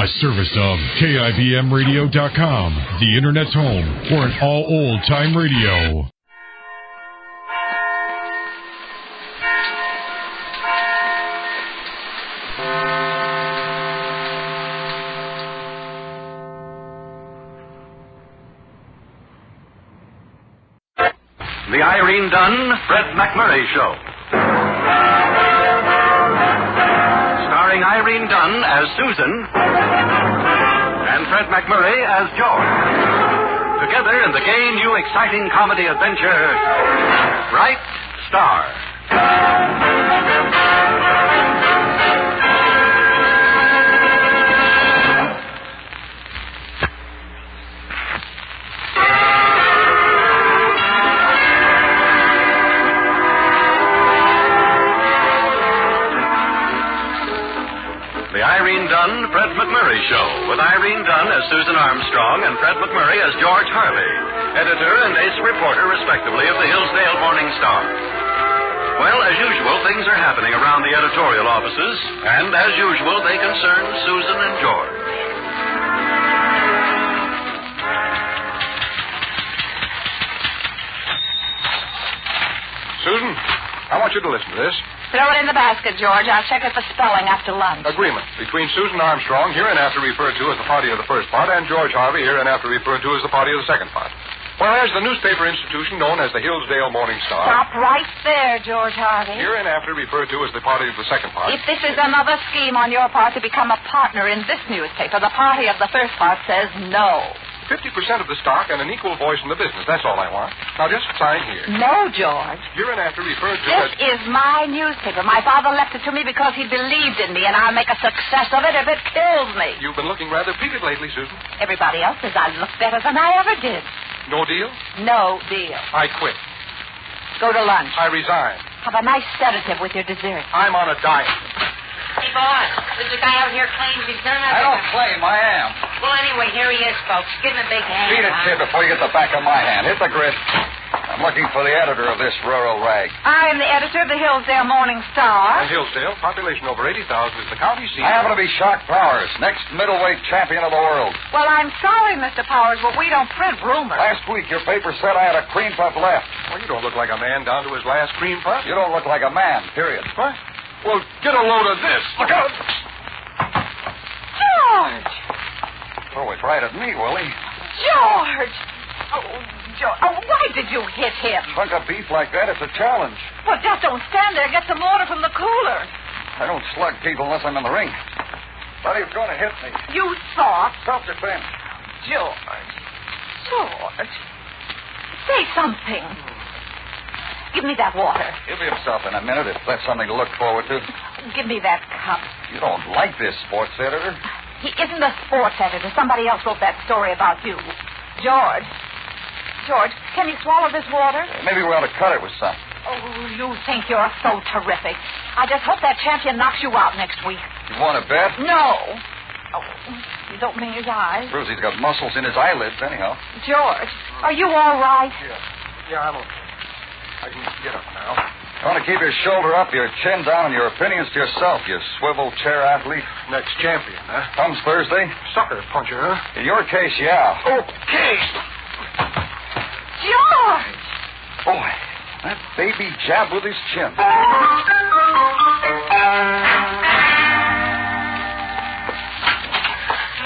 A service of KIBMradio.com, the Internet's home for an all old-time radio. The Irene Dunn, Fred McMurray Show. Starring Irene Dunn as Susan and Fred McMurray as George. Together in the gay, new, exciting comedy adventure, Bright Star. Irene Dunn, Fred McMurray Show, with Irene Dunn as Susan Armstrong and Fred McMurray as George Harvey, editor and ace reporter, respectively, of the Hillsdale Morning Star. Well, as usual, things are happening around the editorial offices, and as usual, they concern Susan and George. Susan, I want you to listen to this. Throw it in the basket, George. I'll check it for spelling after lunch. Agreement between Susan Armstrong, hereinafter referred to as the party of the first part, and George Harvey, hereinafter referred to as the party of the second part. Whereas the newspaper institution known as the Hillsdale Morning Star... Stop right there, George Harvey. Hereinafter referred to as the party of the second part... If this is another scheme on your part to become a partner in this newspaper, the party of the first part says no. 50% of the stock and an equal voice in the business. That's all I want. Now, just sign here. No, George. Hereinafter referred to as... This is my newspaper. My father left it to me because he believed in me, and I'll make a success of it if it kills me. You've been looking rather peaked lately, Susan. Everybody else says I look better than I ever did. No deal? No deal. I quit. Go to lunch. I resign. Have a nice sedative with your dessert. I'm on a diet. Hey, boss, does the guy out here claim he's done it? I don't claim, I am. Well, anyway, here he is, folks. Give him a big hand. Beat it, kid, before you get the back of my hand. Hit the grit. I'm looking for the editor of this rural rag. I am the editor of the Hillsdale Morning Star. And Hillsdale, population over 80,000, is the county seat. I happen to be Shock Powers, next middleweight champion of the world. Well, I'm sorry, Mr. Powers, but we don't print rumors. Last week, your paper said I had a cream puff left. Well, you don't look like a man down to his last cream puff. You don't look like a man, period. What? Well, get a load of this. Look out. George! Throw it right at me, Willie. George! Oh, George. Oh, why did you hit him? Chunk of beef like that, it's a challenge. Well, just don't stand there. Get some water from the cooler. I don't slug people unless I'm in the ring. Thought he was going to hit me. You thought? Self-defense. George. Say something. Give me that water. He'll be himself in a minute if that's something to look forward to. Give me that cup. You don't like this sports editor? He isn't a sports editor. Somebody else wrote that story about you. George, can you swallow this water? Maybe we ought to cut it with something. Oh, you think you're so terrific. I just hope that champion knocks you out next week. You want to bet? No. Oh, he's opening his eyes. Proves he's got muscles in his eyelids, anyhow. George, are you all right? Yeah, I'm okay. I can get up now. You want to keep your shoulder up, your chin down, and your opinions to yourself, you swivel chair athlete. Next champion, huh? Comes Thursday? Sucker puncher, huh? In your case, yeah. Okay. George! Boy, that baby jabbed with his chin.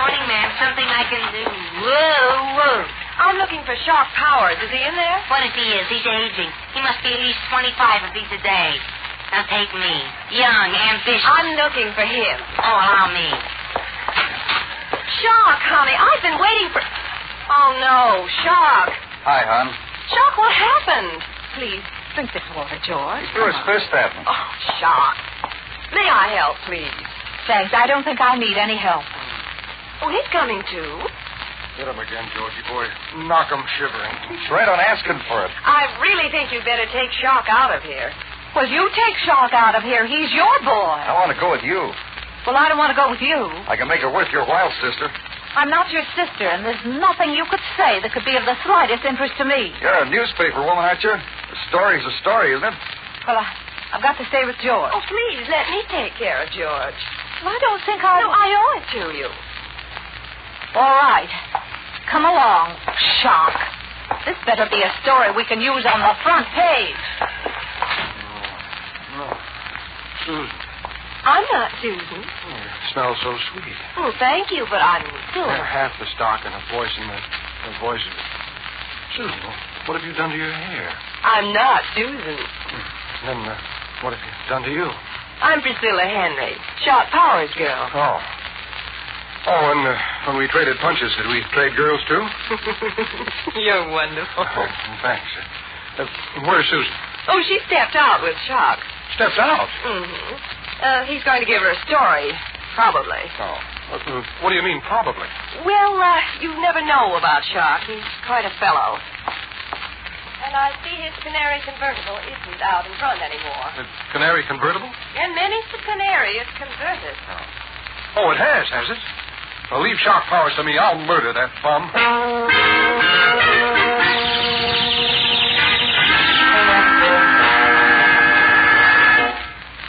Morning, ma'am. Something I can do. Whoa. I'm looking for Shock Powers. Is he in there? What if he is? He's aging. He must be at least 25 of these a day. Now take me. Young, ambitious. I'm looking for him. Oh, allow me. Shock, honey. I've been waiting for... Oh, no. Shock. Hi, hon. Shock, what happened? Please, drink this water, George. He threw his fist at me. Oh, Shock. May I help, please? Thanks. I don't think I need any help. Oh, he's coming, too. Get him again, Georgie boy. Knock him shivering. He's right on asking for it. I really think you'd better take Shock out of here. Well, you take Shock out of here. He's your boy. I want to go with you. Well, I don't want to go with you. I can make it worth your while, sister. I'm not your sister, and there's nothing you could say that could be of the slightest interest to me. You're a newspaper woman, aren't you? A story's a story, isn't it? Well, I've got to stay with George. Oh, please, let me take care of George. Well, I don't think I... No, I owe it to you. All right. Come along, Shock. This better be a story we can use on the front page. No. Susan. I'm not Susan. Oh, you smell so sweet. Oh, thank you, but I'm still... Half the stock and a voice in the voice of it. Susan, what have you done to your hair? I'm not Susan. Then what have you done to you? I'm Priscilla Handmaid, Shot Powers girl. Oh. Oh, and when we traded punches, did we trade girls, too? You're wonderful. Oh, thanks. Where's Susan? Oh, she stepped out with Shock. Stepped out? Mm-hmm. He's going to give her a story, probably. Oh. What do you mean, probably? Well, you never know about Shock. He's quite a fellow. And I see his canary convertible isn't out in front anymore. The canary convertible? And many's the canary is converted. Oh, it has it? Well, leave Shock Powers to me. I'll murder that bum.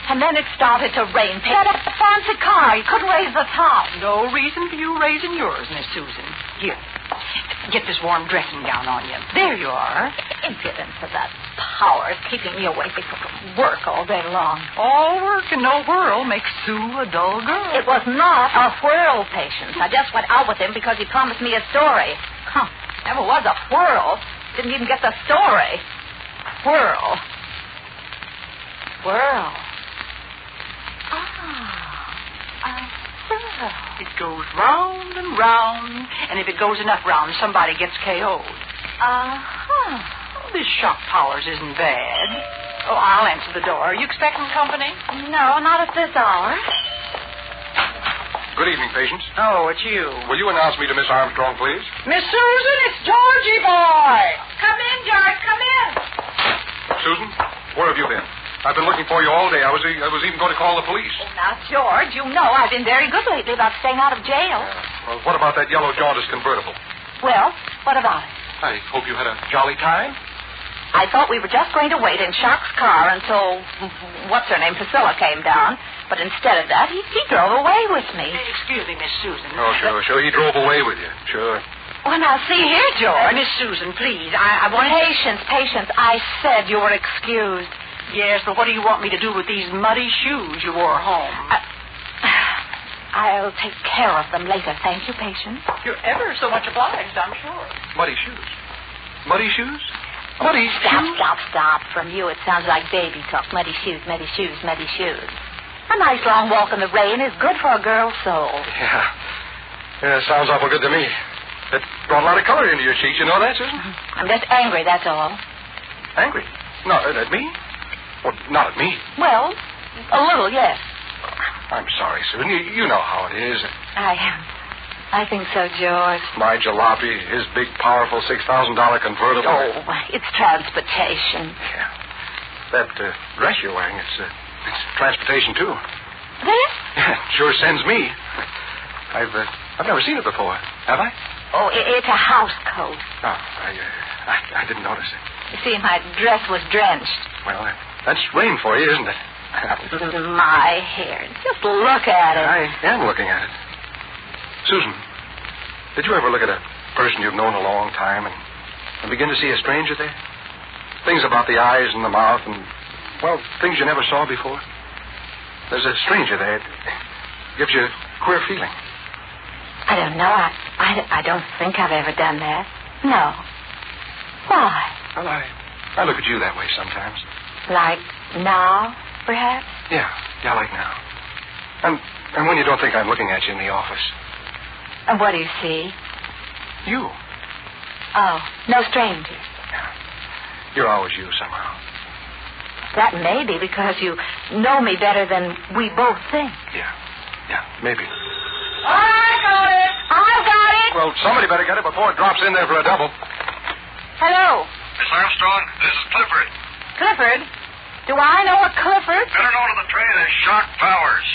And then it started to rain. Picked up the fancy car. You couldn't raise the top. No reason for you raising yours, Miss Susan. Here, get this warm dressing gown on you. There you are. Impudence of that Powers keeping me away from work all day long. All work and no whirl makes Sue a dull girl. It was not a whirl, Patience. I just went out with him because he promised me a story. Never was a whirl. Didn't even get the story. Whirl. Whirl. It goes round and round, and if it goes enough round, somebody gets KO'd. This Shock Powers isn't bad. Oh, I'll answer the door. Are you expecting company? No, not at this hour. Good evening, Patience. Oh, it's you. Will you announce me to Miss Armstrong, please? Miss Susan, it's Georgie boy. Come in, George, come in. Susan, where have you been? I've been looking for you all day. I was even going to call the police. Oh, now, George, you know I've been very good lately about staying out of jail. Well, what about that yellow jaundice convertible? Well, what about it? I hope you had a jolly time. I thought we were just going to wait in Shock's car until, what's-her-name, Priscilla came down. But instead of that, he drove away with me. Excuse me, Miss Susan. Oh, sure. He drove away with you. Sure. Well, now, see here, George. Miss Susan, please. I want... Patience. I said you were excused. Yes, but what do you want me to do with these muddy shoes you wore home? I'll take care of them later. Thank you, Patience. You're ever so much obliged, I'm sure. Muddy shoes? Muddy shoes? Muddy shoes? Stop. From you, it sounds like baby talk. Muddy shoes, muddy shoes, muddy shoes. A nice long walk in the rain is good for a girl's soul. Yeah, sounds awful good to me. It brought a lot of color into your cheeks. You know that, Susan? I'm just angry, that's all. Angry? No, at me? Well, not at me. Well, a little, yes. I'm sorry, Susan. You know how it is. I think so, George. My jalopy, his big, powerful $6,000 convertible. Oh, it's transportation. Yeah. That dress you're wearing, it's transportation, too. This? Yeah, it sure sends me. I've never seen it before. Have I? Oh, it's a house coat. Oh, I didn't notice it. You see, my dress was drenched. Well, that's rain for you, isn't it? My hair. Just look at it. I am looking at it. Susan, did you ever look at a person you've known a long time and begin to see a stranger there? Things about the eyes and the mouth and, well, things you never saw before. There's a stranger there. It gives you a queer feeling. I don't know. I don't think I've ever done that. No. Why? Well, I look at you that way sometimes. Like now, perhaps? Yeah, like now. And when you don't think I'm looking at you in the office. And what do you see? You. Oh, no strangers. Yeah. You're always you somehow. That may be because you know me better than we both think. Yeah, maybe. I got it. Well, somebody better get it before it drops in there for a double. Hello. Miss Armstrong, this is Clifford. Clifford? Do I know a Clifford? Better known to the trade as Shock Powers.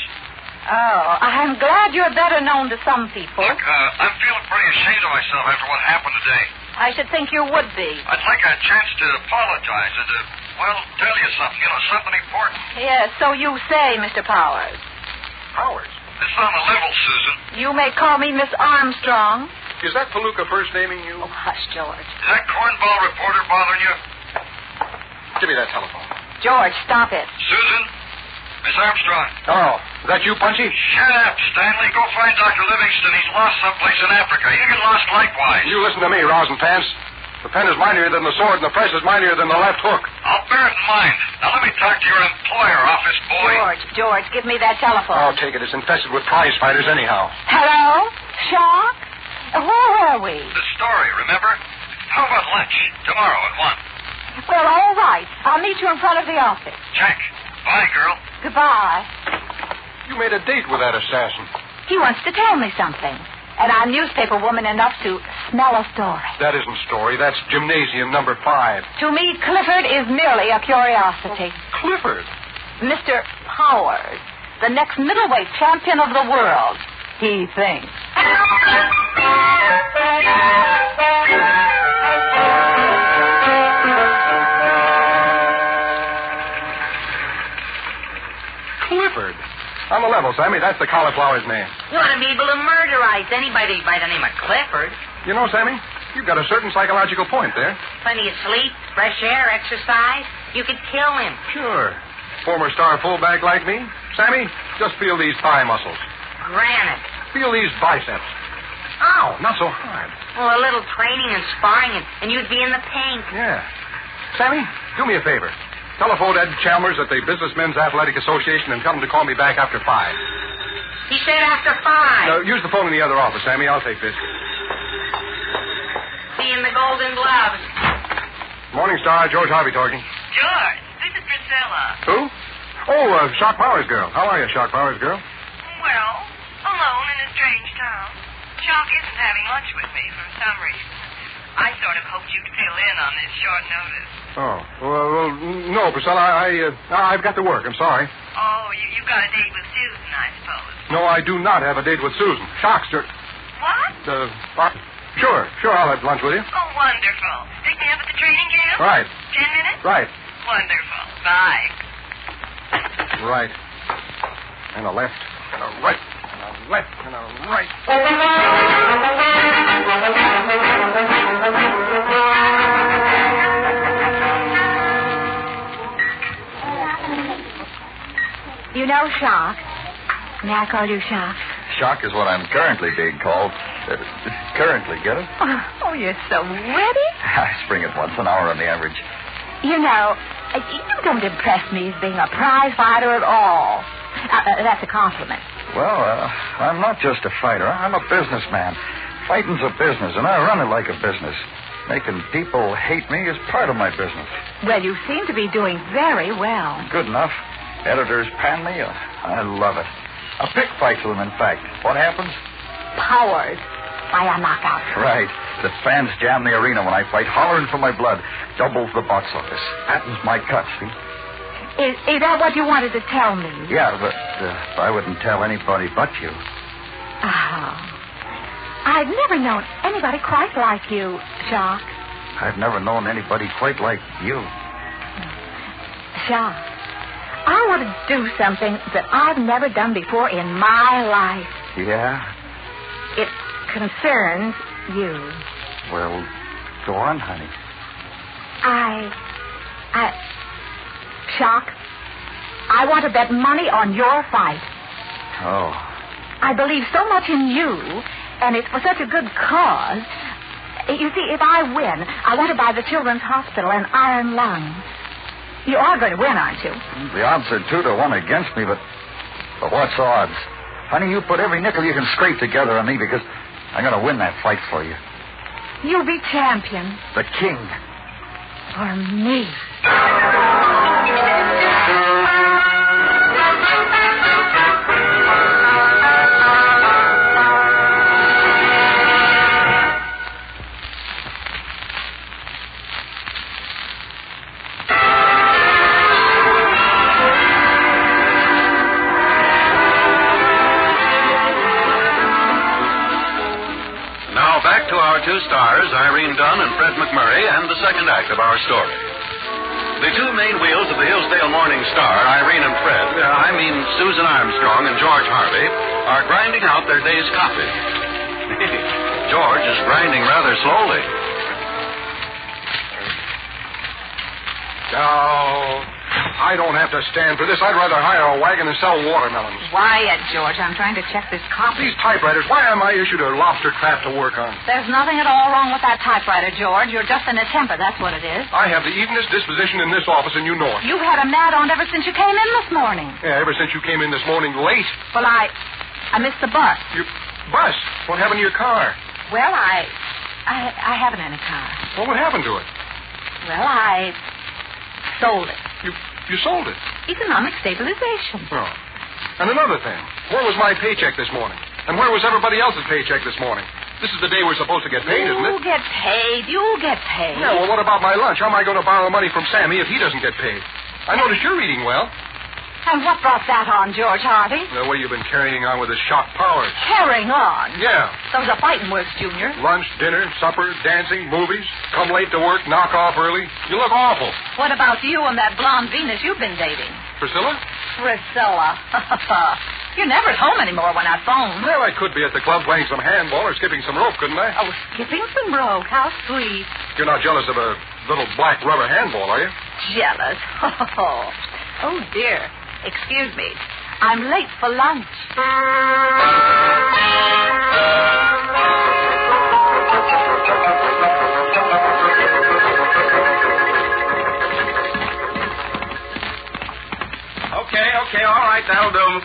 Oh, I'm glad you're better known to some people. Look, I'm feeling pretty ashamed of myself after what happened today. I should think you would be. I'd like a chance to apologize and to, tell you something. Something important. Yes, so you say, Mr. Powers. Powers? It's on the level, Susan. You may call me Miss Armstrong. Is that Palooka first naming you? Oh, hush, George. Is that cornball reporter bothering you? Give me that telephone. George, stop it. Susan? Miss Armstrong. Oh, is that you, Punchy? Shut up, Stanley. Go find Dr. Livingston. He's lost someplace in Africa. You get lost likewise. You listen to me, Rosenpants. The pen is mightier than the sword, and the press is mightier than the left hook. I'll bear it in mind. Now let me talk to your employer, office boy. George, give me that telephone. I'll take it. It's infested with prize fighters anyhow. Hello? Shock? Where are we? The story, remember? How about lunch? Tomorrow at 1. Well, all right. I'll meet you in front of the office. Check. Bye, girl. Goodbye. You made a date with that assassin. He wants to tell me something. And I'm newspaper woman enough to smell a story. That isn't story. That's gymnasium number 5. To me, Clifford is merely a curiosity. Clifford? Mr. Powers, the next middleweight champion of the world, he thinks. Clifford? On the level, Sammy. That's the cauliflower's name. You ought to be able to murderize anybody by the name of Clifford. You know, Sammy, you've got a certain psychological point there. Plenty of sleep, fresh air, exercise. You could kill him. Sure. Former star fullback like me. Sammy, just feel these thigh muscles. Granite. Feel these biceps. Ow, not so hard. Well, a little training and sparring, and you'd be in the pink. Yeah. Sammy, do me a favor. Telephone Ed Chalmers at the Businessmen's Athletic Association and tell him to call me back after 5. He said after 5. Use the phone in the other office, Sammy. I'll take this. See you in the Golden Gloves. Morning Star, George Harvey talking. George, this is Priscilla. Who? Oh, Shock Powers girl. How are you, Shock Powers girl? Well, alone in a strange town. Shock isn't having lunch with me for some reason. I sort of hoped you'd fill in on this short notice. Oh, well no, Priscilla. I've got to work. I'm sorry. Oh, you got a date with Susan, I suppose. No, I do not have a date with Susan. Shockster. What? Sure, I'll have lunch with you. Oh, wonderful. Pick me up at the training camp? Right. 10 minutes? Right. Wonderful. Bye. Right. And a left. And a right. And a left. And a right. You know Shock. May I call you Shock? Shock is what I'm currently being called. Currently, get it? Oh, you're so witty. I spring it once an hour on the average. You know, you don't impress me as being a prize fighter at all. That's a compliment. Well, I'm not just a fighter. I'm a businessman. Fighting's a business, and I run it like a business. Making people hate me is part of my business. Well, you seem to be doing very well. Good enough. Editors pan me. I love it. A pick fight to them, in fact. What happens? Powers by a knockout. Right. The fans jam the arena when I fight, hollering for my blood. Doubles the box office. Fattens my cut, see? Is that what you wanted to tell me? Yeah, but I wouldn't tell anybody but you. Oh. I've never known anybody quite like you, Shock. I've never known anybody quite like you. Shock, I want to do something that I've never done before in my life. Yeah? It concerns you. Well, go on, honey. Shock, I want to bet money on your fight. Oh. I believe so much in you, and it's for such a good cause. You see, if I win, I want to buy the Children's Hospital an iron lung. You are going to win, aren't you? The odds are 2-1 against me, but what's odds? Honey, you put every nickel you can scrape together on me because I'm going to win that fight for you. You'll be champion. The king. For me. Two stars, Irene Dunn and Fred McMurray, and the second act of our story. The two main wheels of the Hillsdale Morning Star, Irene and Fred, Susan Armstrong and George Harvey, are grinding out their day's copy. George is grinding rather slowly. No, I don't have to stand for this. I'd rather hire a wagon and sell watermelons. Quiet, George. I'm trying to check this copy. These typewriters, why am I issued a lobster trap to work on? There's nothing at all wrong with that typewriter, George. You're just in a temper, that's what it is. I have the evenest disposition in this office, and you know it. You've had a mad on ever since you came in this morning. Yeah, ever since you came in this morning late. Well, I missed the bus. You... Bus? What happened to your car? Well, I haven't any car. Well, what happened to it? Well, I sold it. You sold it? Economic stabilization. Oh. And another thing. Where was my paycheck this morning? And where was everybody else's paycheck this morning? This is the day we're supposed to get paid, isn't it? You'll get paid. You'll get paid. Yeah, well, what about my lunch? How am I going to borrow money from Sammy if he doesn't get paid? I notice you're eating well. And what brought that on, George Harvey? The way you've been carrying on with the shock powers. Carrying on? Yeah. Those are fighting words, Junior. Lunch, dinner, supper, dancing, movies. Come late to work, knock off early. You look awful. What about you and that blonde Venus you've been dating? Priscilla? Priscilla. You're never at home anymore when I phone. Well, I could be at the club playing some handball or skipping some rope, couldn't I? Oh, skipping some rope. How sweet. You're not jealous of a little black rubber handball, are you? Jealous? Oh, dear. Excuse me. I'm late for lunch. Okay, all right, that'll do.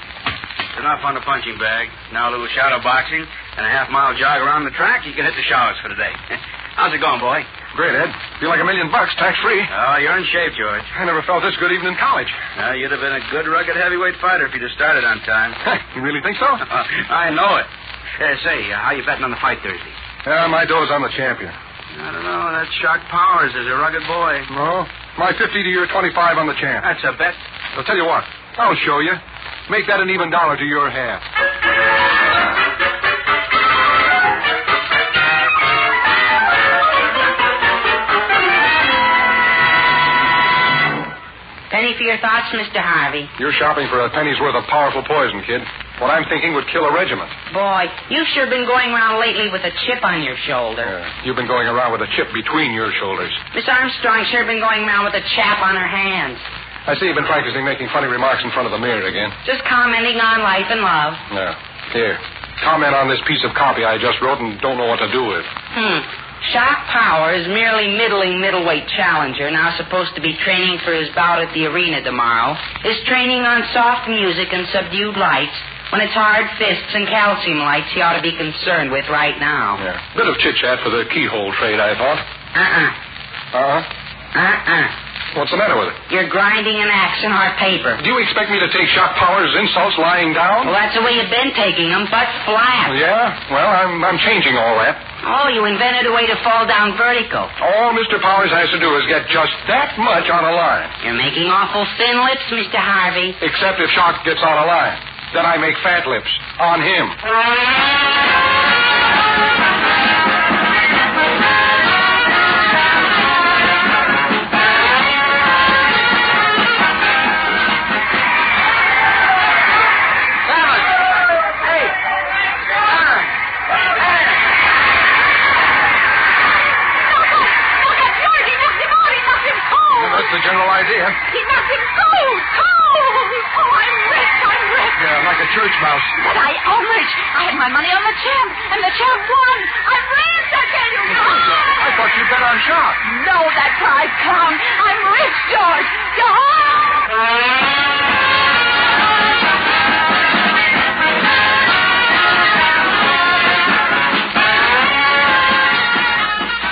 Enough on the punching bag. Now a little shadow boxing and a half-mile jog around the track. You can hit the showers for today. How's it going, boy? Great, Ed. Feel like $1 million, tax-free. Oh, you're in shape, George. I never felt this good even in college. You'd have been a good, rugged heavyweight fighter if you'd have started on time. You really think so? I know it. Say, how you betting on the fight Thursday? My doe's on the champion. I don't know. That Shark Powers is a rugged boy. No? My 50 to your 25 on the champ. That's a bet. I'll tell you what. I'll show you. Make that an even dollar to your half. Penny for your thoughts, Mr. Harvey. You're shopping for a penny's worth of powerful poison, kid. What I'm thinking would kill a regiment. Boy, you've sure been going around lately with a chip on your shoulder. You've been going around with a chip between your shoulders. Miss Armstrong's sure been going around with a chap on her hands. I see you've been practicing making funny remarks in front of the mirror again. Just commenting on life and love. Yeah. Here. Comment on this piece of copy I just wrote and don't know what to do with. Shock Power is merely middleweight challenger, now supposed to be training for his bout at the arena tomorrow, is training on soft music and subdued lights, when it's hard fists and calcium lights he ought to be concerned with right now. Yeah. Bit of chit-chat for the keyhole trade, I thought. What's the matter with it? You're grinding an axe in our paper. Do you expect me to take Shock Power's insults lying down? Well, that's the way you've been taking them, but flat. Yeah? Well, I'm changing all that. Oh, you invented a way to fall down vertical. All Mr. Powers has to do is get just that much on a line. You're making awful thin lips, Mr. Harvey. Except if Shock gets on a line. Then I make fat lips. On him. That's the general idea. He knocked him cold. Oh, I'm rich. Yeah, like a church mouse. But I am rich. I had my money on the champ, and the champ won. I'm rich, I tell you. I thought you bet on Shock. No, that's where I come. I'm rich, George.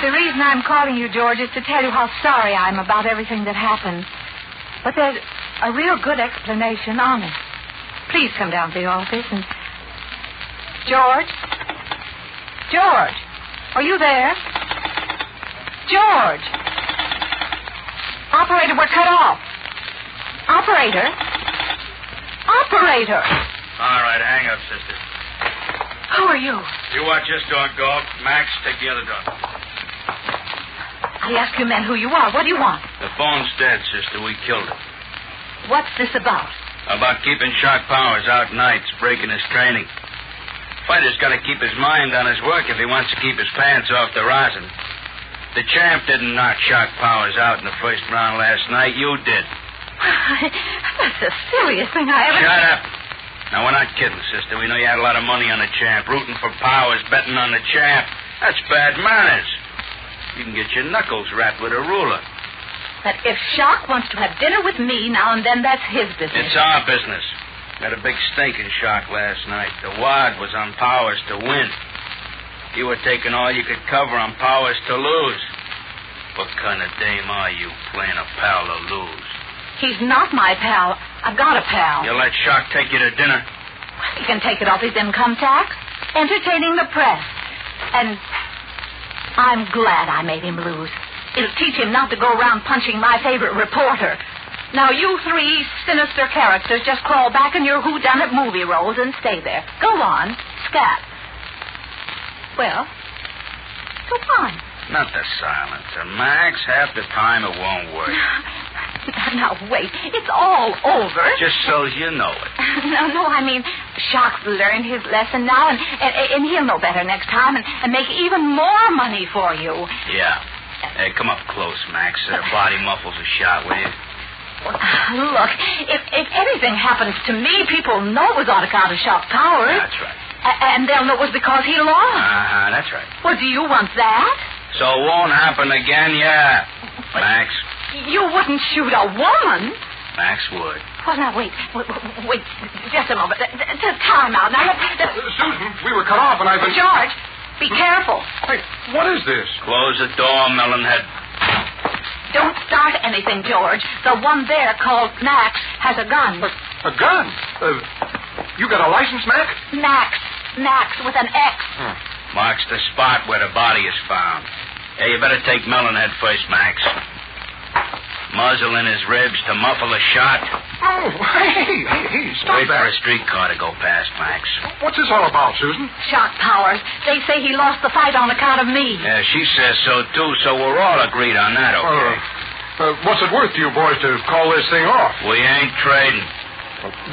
The reason I'm calling you, George, is to tell you how sorry I am about everything that happened. But there's a real good explanation, honest. Please come down to the office and... George? George? Are you there? George? Operator, we're cut off. Operator? Operator! All right, hang up, sister. Who are you? You watch this dog go. Max, take the other dog. I ask you men who you are. What do you want? The phone's dead, sister. We killed it. What's this about? About keeping Shock Powers out nights, breaking his training. Fighter's got to keep his mind on his work if he wants to keep his pants off the rosin. The champ didn't knock Shock Powers out in the first round last night. You did. That's the silliest thing I ever... Shut up. Now, we're not kidding, sister. We know you had a lot of money on the champ, rooting for Powers, betting on the champ. That's bad manners. You can get your knuckles wrapped with a ruler. But if Shock wants to have dinner with me now and then, that's his business. It's our business. Had a big stink in Shock last night. The wad was on Powers to win. You were taking all you could cover on Powers to lose. What kind of dame are you, playing a pal to lose? He's not my pal. I've got a pal. You let Shock take you to dinner? He can take it off his income tax, entertaining the press. And I'm glad I made him lose. It'll teach him not to go around punching my favorite reporter. Now, you three sinister characters just crawl back in your whodunit movie roles and stay there. Go on. Scat. Well, go on. Not the silencer, Max. Half the time it won't work. Now, wait. It's all over. Just so's you know it. No, I mean, Shock's learned his lesson now, and he'll know better next time and make even more money for you. Yeah. Hey, come up close, Max, so the body muffles a shot, will you? Look, if anything happens to me, people know it was on account of Shock Powers. That's right. And they'll know it was because he lost. That's right. Well, do you want that? So it won't happen again, yeah. Max. You wouldn't shoot a woman. Max would. Well, now, wait, just a moment. Just time out. Now, Susan, we were cut off and I've been... George, be careful. Hey, what is this? Close the door, Melonhead. Don't start anything, George. The one there called Max has a gun. A gun? You got a license, Max? Max with an X. Marks the spot where the body is found. Hey, you better take Melonhead first, Max. Muzzle in his ribs to muffle a shot. Oh, hey, stop Wait that. for a streetcar to go past, Max. What's this all about, Susan? Shock Powers. They say he lost the fight on account of me. Yeah, she says so, too, so we're all agreed on that, okay? What's it worth to you boys to call this thing off? We ain't trading.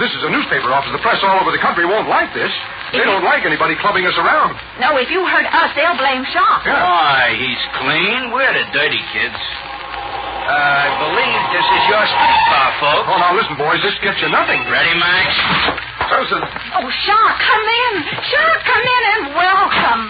This is a newspaper office. The press all over the country won't like this. They don't like anybody clubbing us around. No, if you hurt us, they'll blame Shock. Yeah. Why, he's clean. We're the dirty kids. I believe this is your streetcar, folks. Oh, now listen, boys, this gets you nothing. Ready, Max? Susan. Oh, Shock, come in. Shock, come in and welcome.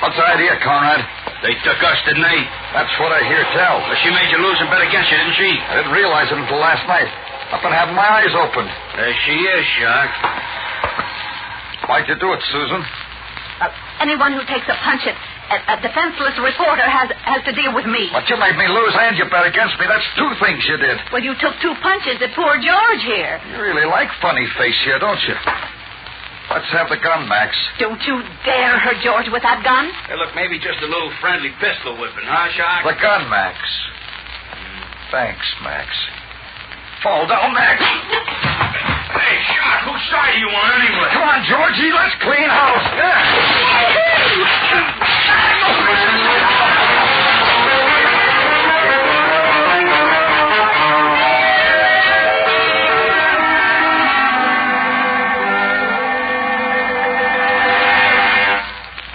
What's the idea, Conrad? They took us, didn't they? That's what I hear tell. Well, she made you lose and bet against you, didn't she? I didn't realize it until last night. I've been having my eyes opened. There she is, Shock. Why'd you do it, Susan? Anyone who takes a punch at a defenseless reporter has to deal with me. But you made me lose and you bet against me. That's two things you did. Well, you took two punches at poor George here. You really like funny face here, don't you? Let's have the gun, Max. Don't you dare hurt George with that gun. Hey, look, maybe just a little friendly pistol whipping, huh, Shock? The gun, Max. Thanks, Max. Fall down, Max. Hey, Shock, whose side are you on anyway? Come on, Georgie, let's clean house.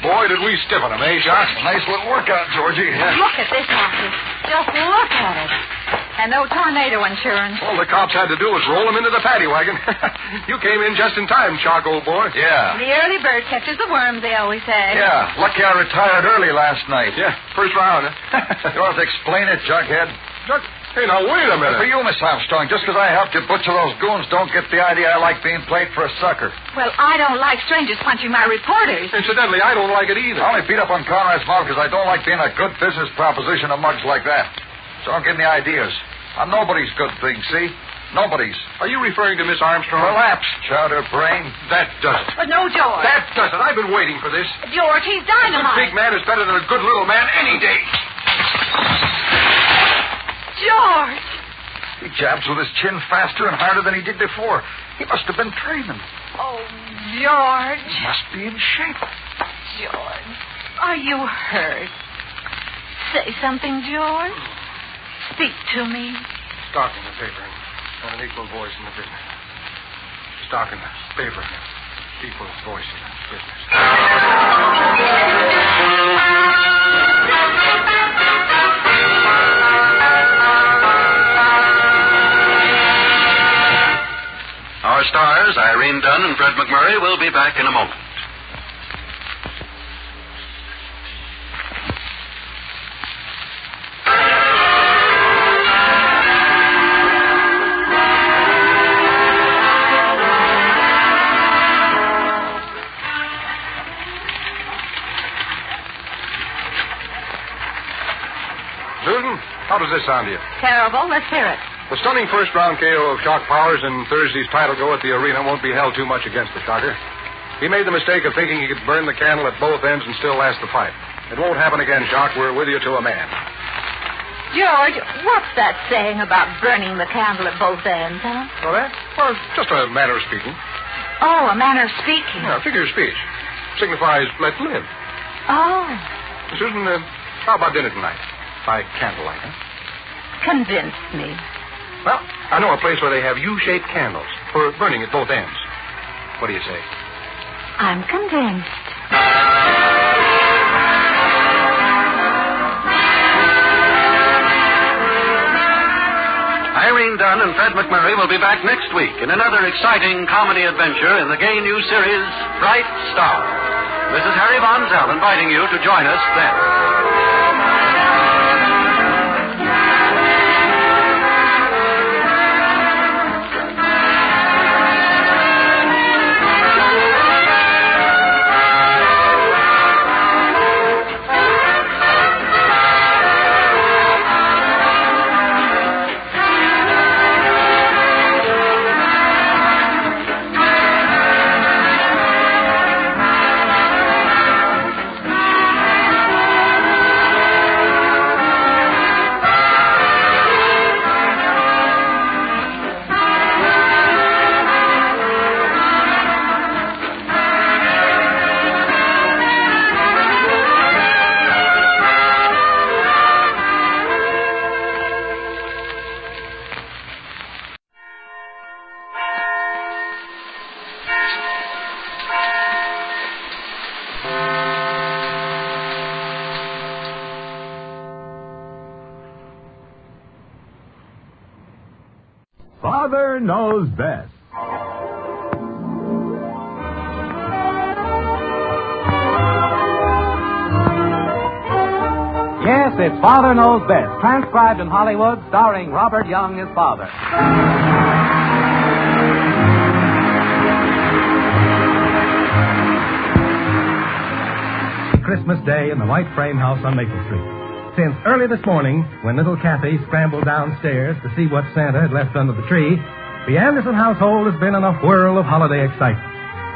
Boy, did we stiffen him, eh, Shock? Nice little workout, Georgie. Look at this office. Just look at it. And no tornado insurance. All the cops had to do was roll him into the paddy wagon. You came in just in time, Shock, old boy. Yeah. The early bird catches the worms, they always say. Yeah. Lucky I retired early last night. Yeah, first round, huh? You want to explain it, Jughead? Hey, now, wait a minute. For you, Miss Armstrong, just because I helped you butcher those goons, don't get the idea I like being played for a sucker. Well, I don't like strangers punching my reporters. Incidentally, I don't like it either. I only beat up on Conrad's mouth because I don't like being a good business proposition of mugs like that. So don't give me ideas. I'm nobody's good thing, see? Nobody's. Are you referring to Miss Armstrong? Perhaps, chowder brain. That does it. But no, George. That does it. I've been waiting for this. George, he's A good dynamite. big man is better than a good little man any day. George. He jabs with his chin faster and harder than he did before. He must have been training. Oh, George. He must be in shape. George, are you hurt? Say something, George. Speak to me. Start in the paper. and an equal voice in the business. Stock in the paper and an equal voice in the business. Our stars, Irene Dunn and Fred McMurray, will be back in a moment. Susan, how does this sound to you? Terrible. Let's hear it. The stunning first-round KO of Shock Powers in Thursday's title go at the arena won't be held too much against the Shocker. He made the mistake of thinking he could burn the candle at both ends and still last the fight. It won't happen again, Shock. We're with you to a man. George, what's that saying about burning the candle at both ends, huh? Oh, that? Well, it's just a manner of speaking. Oh, a manner of speaking. Yeah, figure of speech. Signifies let live. Oh. Susan, how about dinner tonight? By candlelight, huh? Convince me. Well, I know a place where they have U-shaped candles for burning at both ends. What do you say? I'm convinced. Irene Dunn and Fred McMurray will be back next week in another exciting comedy adventure in the gay new series, Bright Star. This is Harry Von Zell inviting you to join us then. Father Knows Best. Yes, it's Father Knows Best, transcribed in Hollywood, starring Robert Young as father. Christmas Day in the white frame house on Maple Street. Since early this morning, when little Kathy scrambled downstairs to see what Santa had left under the tree, the Anderson household has been in a whirl of holiday excitement.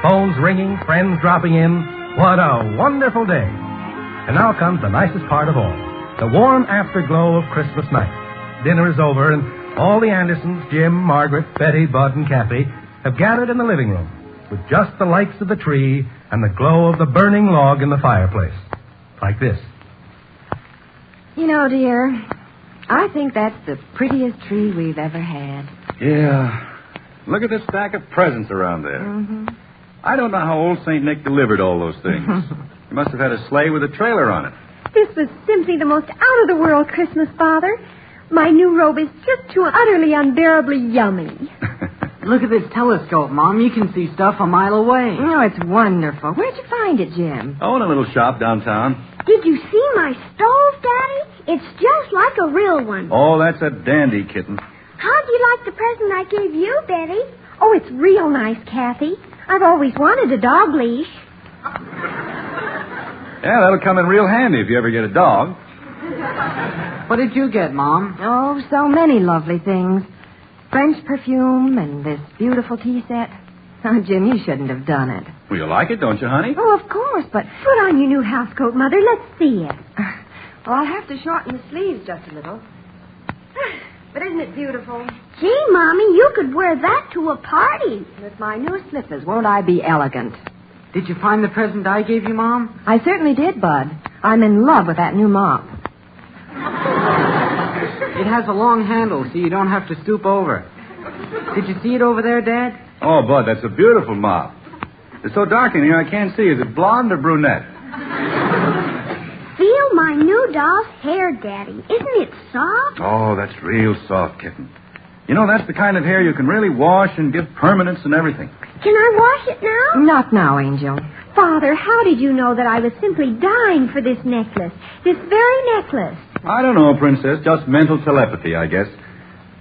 Phones ringing, friends dropping in. What a wonderful day. And now comes the nicest part of all, the warm afterglow of Christmas night. Dinner is over, and all the Andersons, Jim, Margaret, Betty, Bud, and Kathy, have gathered in the living room with just the lights of the tree and the glow of the burning log in the fireplace. Like this. You know, dear, I think that's the prettiest tree we've ever had. Yeah. Look at this stack of presents around there. Mm-hmm. I don't know how old St. Nick delivered all those things. He must have had a sleigh with a trailer on it. This was simply the most out-of-the-world Christmas, Father. My new robe is just too utterly unbearably yummy. Look at this telescope, Mom. You can see stuff a mile away. Oh, it's wonderful. Where'd you find it, Jim? Oh, in a little shop downtown. Did you see my stove, Daddy? It's just like a real one. Oh, that's a dandy kitten. How'd you like the present I gave you, Betty? Oh, it's real nice, Kathy. I've always wanted a dog leash. Yeah, that'll come in real handy if you ever get a dog. What did you get, Mom? Oh, so many lovely things. French perfume and this beautiful tea set. Oh, Jim, you shouldn't have done it. Well, you like it, don't you, honey? Oh, of course, but put on your new housecoat, Mother. Let's see it. Well, I'll have to shorten the sleeves just a little. But isn't it beautiful? Gee, Mommy, you could wear that to a party. With my new slippers, won't I be elegant? Did you find the present I gave you, Mom? I certainly did, Bud. I'm in love with that new mop. It has a long handle, so you don't have to stoop over. Did you see it over there, Dad? Oh, Bud, that's a beautiful mop. It's so dark in here I can't see. Is it blonde or brunette? Feel my new doll's hair, Daddy. Isn't it soft? Oh, that's real soft, kitten. You know, that's the kind of hair you can really wash and give permanence and everything. Can I wash it now? Not now, Angel. Father, how did you know that I was simply dying for this necklace? This very necklace? I don't know, Princess. Just mental telepathy, I guess.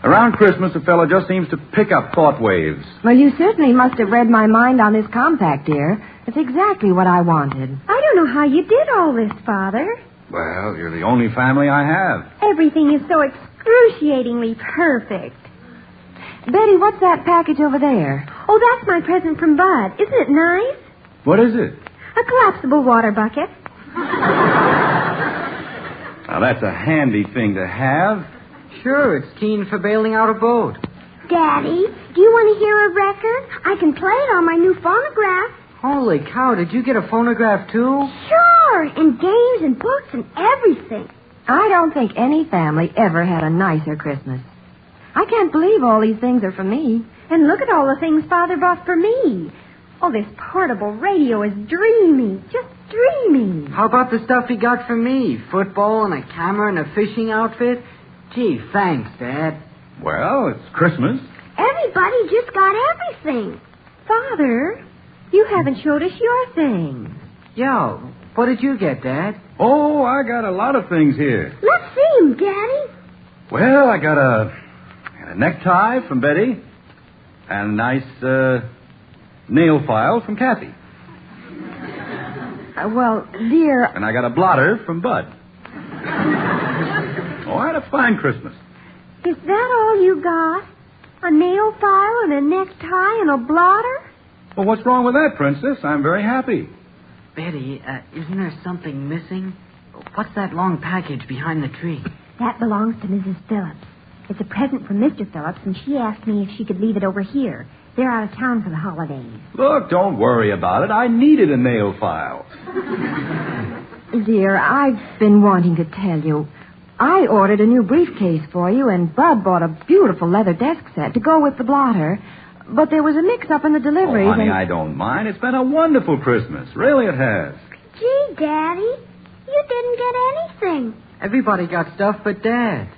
Around Christmas, a fellow just seems to pick up thought waves. Well, you certainly must have read my mind on this compact, dear. It's exactly what I wanted. I don't know how you did all this, Father. Well, you're the only family I have. Everything is so excruciatingly perfect. Betty, what's that package over there? Oh, that's my present from Bud. Isn't it nice? What is it? A collapsible water bucket. Now, that's a handy thing to have. Sure, it's keen for bailing out a boat. Daddy, do you want to hear a record? I can play it on my new phonograph. Holy cow, did you get a phonograph, too? Sure, and games and books and everything. I don't think any family ever had a nicer Christmas. I can't believe all these things are for me. And look at all the things Father bought for me. Oh, this portable radio is dreamy, just dreamy. How about the stuff he got for me? Football and a camera and a fishing outfit? Gee, thanks, Dad. Well, it's Christmas. Everybody just got everything. Father, you haven't showed us your things. Yo, what did you get, Dad? Oh, I got a lot of things here. Let's see them, Daddy. Well, I got a necktie from Betty and a nice nail file from Kathy. Well, dear... And I got a blotter from Bud. Oh, I had a fine Christmas. Is that all you got? A nail file and a necktie and a blotter? Well, what's wrong with that, Princess? I'm very happy. Betty, isn't there something missing? What's that long package behind the tree? That belongs to Mrs. Phillips. It's a present from Mr. Phillips, and she asked me if she could leave it over here. They're out of town for the holidays. Look, don't worry about it. I needed a nail file. Dear, I've been wanting to tell you. I ordered a new briefcase for you, and Bud bought a beautiful leather desk set to go with the blotter. But there was a mix-up in the delivery. Oh, honey, I don't mind. It's been a wonderful Christmas. Really, it has. Gee, Daddy, you didn't get anything. Everybody got stuff but Dad.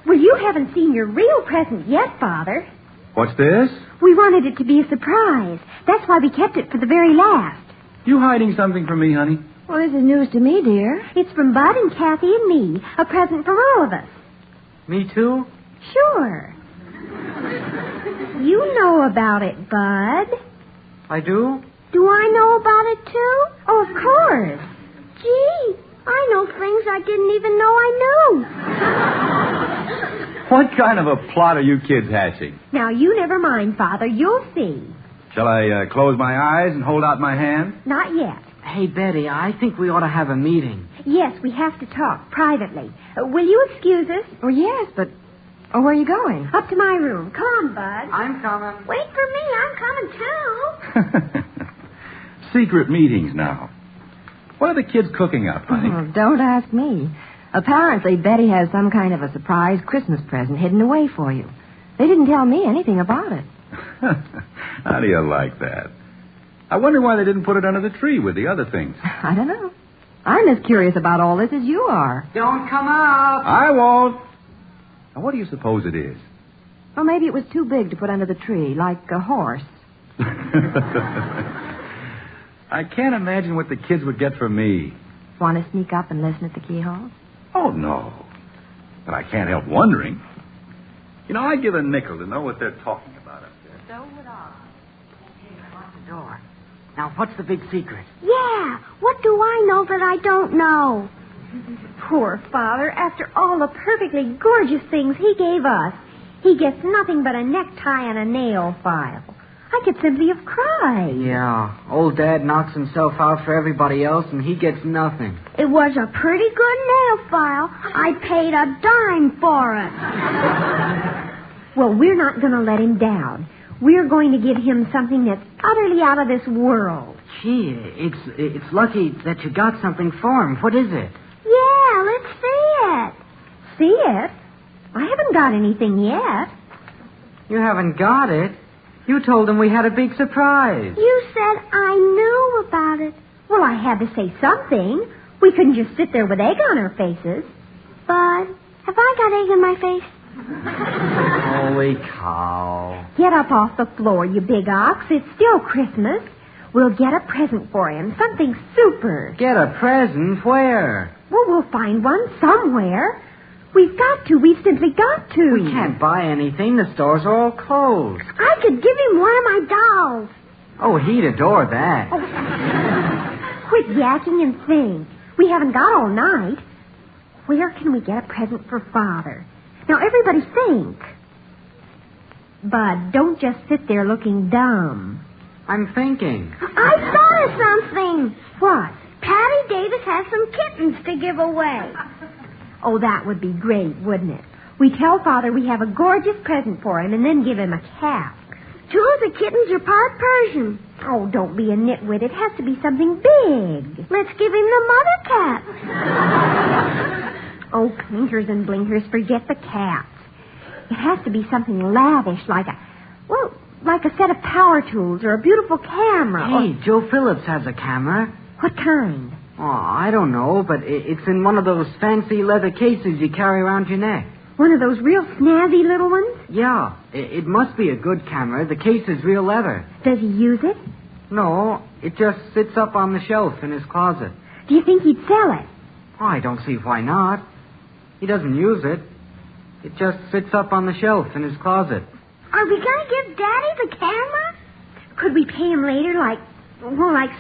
Well, you haven't seen your real present yet, Father. What's this? We wanted it to be a surprise. That's why we kept it for the very last. You hiding something from me, honey? Well, this is news to me, dear. It's from Bud and Kathy and me. A present for all of us. Me too? Sure. You know about it, Bud. I do? Do I know about it, too? Oh, of course. Gee, I know things I didn't even know I knew. What kind of a plot are you kids hatching? Now, you never mind, Father. You'll see. Shall I close my eyes and hold out my hand? Not yet. Hey, Betty, I think we ought to have a meeting. Yes, we have to talk privately. Will you excuse us? Oh, yes, but... Oh, where are you going? Up to my room. Come on, Bud. I'm coming. Wait for me. I'm coming, too. Secret meetings now. What are the kids cooking up, honey? Oh, don't ask me. Apparently, Betty has some kind of a surprise Christmas present hidden away for you. They didn't tell me anything about it. How do you like that? I wonder why they didn't put it under the tree with the other things. I don't know. I'm as curious about all this as you are. Don't come up. I won't. Now, what do you suppose it is? Well, maybe it was too big to put under the tree, like a horse. I can't imagine what the kids would get from me. Want to sneak up and listen at the keyhole? Oh, no. But I can't help wondering. You know, I'd give a nickel to know what they're talking about up there. So would I. Okay, lock the door. Now, what's the big secret? Yeah, what do I know that I don't know? Poor Father, after all the perfectly gorgeous things he gave us, he gets nothing but a necktie and a nail file. I could simply have cried. Yeah, old Dad knocks himself out for everybody else, and he gets nothing. It was a pretty good nail file. I paid a dime for it. Well, we're not going to let him down. We're going to give him something that's utterly out of this world. Gee, it's lucky that you got something for him. What is it? Yeah, let's see it. See it? I haven't got anything yet. You haven't got it. You told him we had a big surprise. You said I knew about it. Well, I had to say something. We couldn't just sit there with egg on our faces. Bud, have I got egg in my face? Holy cow. Get up off the floor, you big ox. It's still Christmas. We'll get a present for him. Something super. Get a present? Where? Well, we'll find one somewhere. We've got to. We've simply got to. We can't buy anything. The stores are all closed. I could give him one of my dolls. Oh, he'd adore that. Oh. Quit yakking and think. We haven't got all night. Where can we get a present for Father? Now, everybody think. Bud, don't just sit there looking dumb. I'm thinking. I thought of something. What? Patty Davis has some kittens to give away. Oh, that would be great, wouldn't it? We tell Father we have a gorgeous present for him and then give him a cat. Two of the kittens are part Persian. Oh, don't be a nitwit. It has to be something big. Let's give him the mother cat. Oh, clinkers and blinkers, forget the cats. It has to be something lavish, like a set of power tools or a beautiful camera. Hey, Joe Phillips has a camera. What kind? Oh, I don't know, but it's in one of those fancy leather cases you carry around your neck. One of those real snazzy little ones? Yeah, it must be a good camera. The case is real leather. Does he use it? No, it just sits up on the shelf in his closet. Do you think he'd sell it? Oh, I don't see why not. He doesn't use it. It just sits up on the shelf in his closet. Are we going to give Daddy the camera? Could we pay him later, like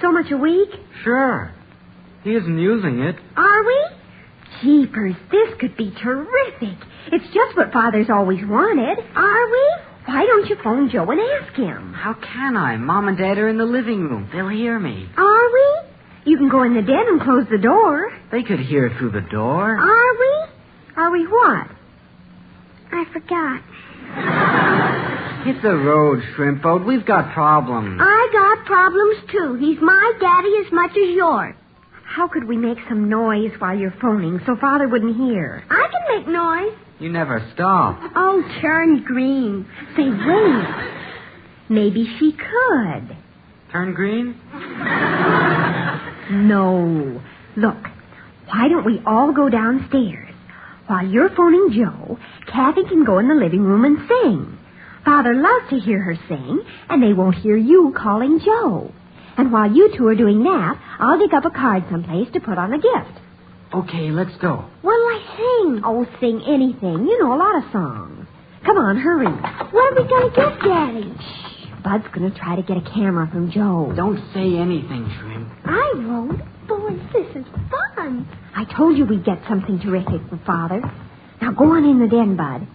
so much a week? Sure. He isn't using it. Are we? Jeepers, this could be terrific. It's just what Father's always wanted. Are we? Why don't you phone Joe and ask him? How can I? Mom and Dad are in the living room. They'll hear me. Are we? You can go in the den and close the door. They could hear through the door. Are we? Are we what? I forgot. Hit the road, Shrimp Boat. We've got problems. I got problems, too. He's my daddy as much as yours. How could we make some noise while you're phoning so Father wouldn't hear? I can make noise. You never stop. Oh, turn green. Say, wait. Maybe she could. Turn green? No. Look, why don't we all go downstairs? While you're phoning Joe, Kathy can go in the living room and sing. Father loves to hear her sing, and they won't hear you calling Joe. And while you two are doing that, I'll dig up a card someplace to put on the gift. Okay, let's go. What'll I sing? Oh, sing anything. You know a lot of songs. Come on, hurry. What are we going to give Daddy? Shh. Bud's going to try to get a camera from Joe. Don't say anything, Shrimp. I won't. Boy, this is fun. I told you we'd get something terrific for Father. Now go on in the den, Bud.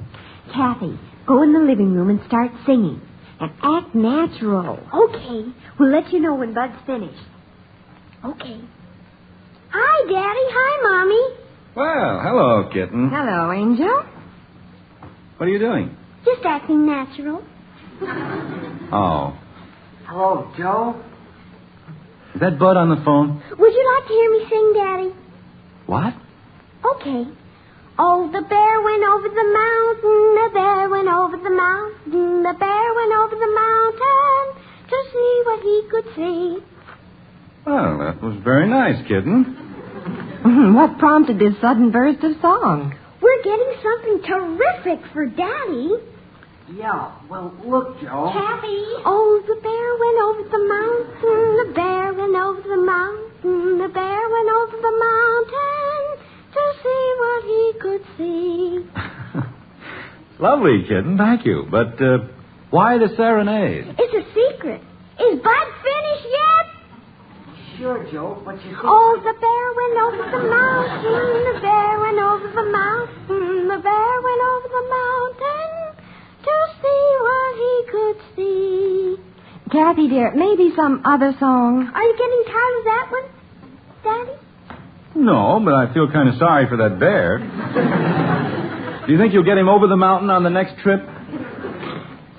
Kathy, go in the living room and start singing. And act natural. Okay. We'll let you know when Bud's finished. Okay. Hi, Daddy. Hi, Mommy. Well, hello, kitten. Hello, Angel. What are you doing? Just acting natural. Oh. Hello, Joe. Is that Bud on the phone? Would you like to hear me sing, Daddy? What? Okay. Oh, the bear went over the mountain, the bear went over the mountain, the bear went over the mountain to see what he could see. Well, that was very nice, kitten. What prompted this sudden burst of song? We're getting something terrific for Daddy. Yeah, well, look, Joe. Kathy. Oh, the bear went over the mountain, the bear went over the mountain, the bear went over the mountain to see what he could see. Lovely, kitten. Thank you. But why the serenade? It's a secret. Is Bud finished yet? Sure, Joe. What you think? Oh, the bear went over the mountain, the bear went over the mountain, the bear went over the mountain to see what he could see. Kathy, dear, maybe some other song. Are you getting tired of that one, Daddy? No, but I feel kind of sorry for that bear. Do you think you'll get him over the mountain on the next trip?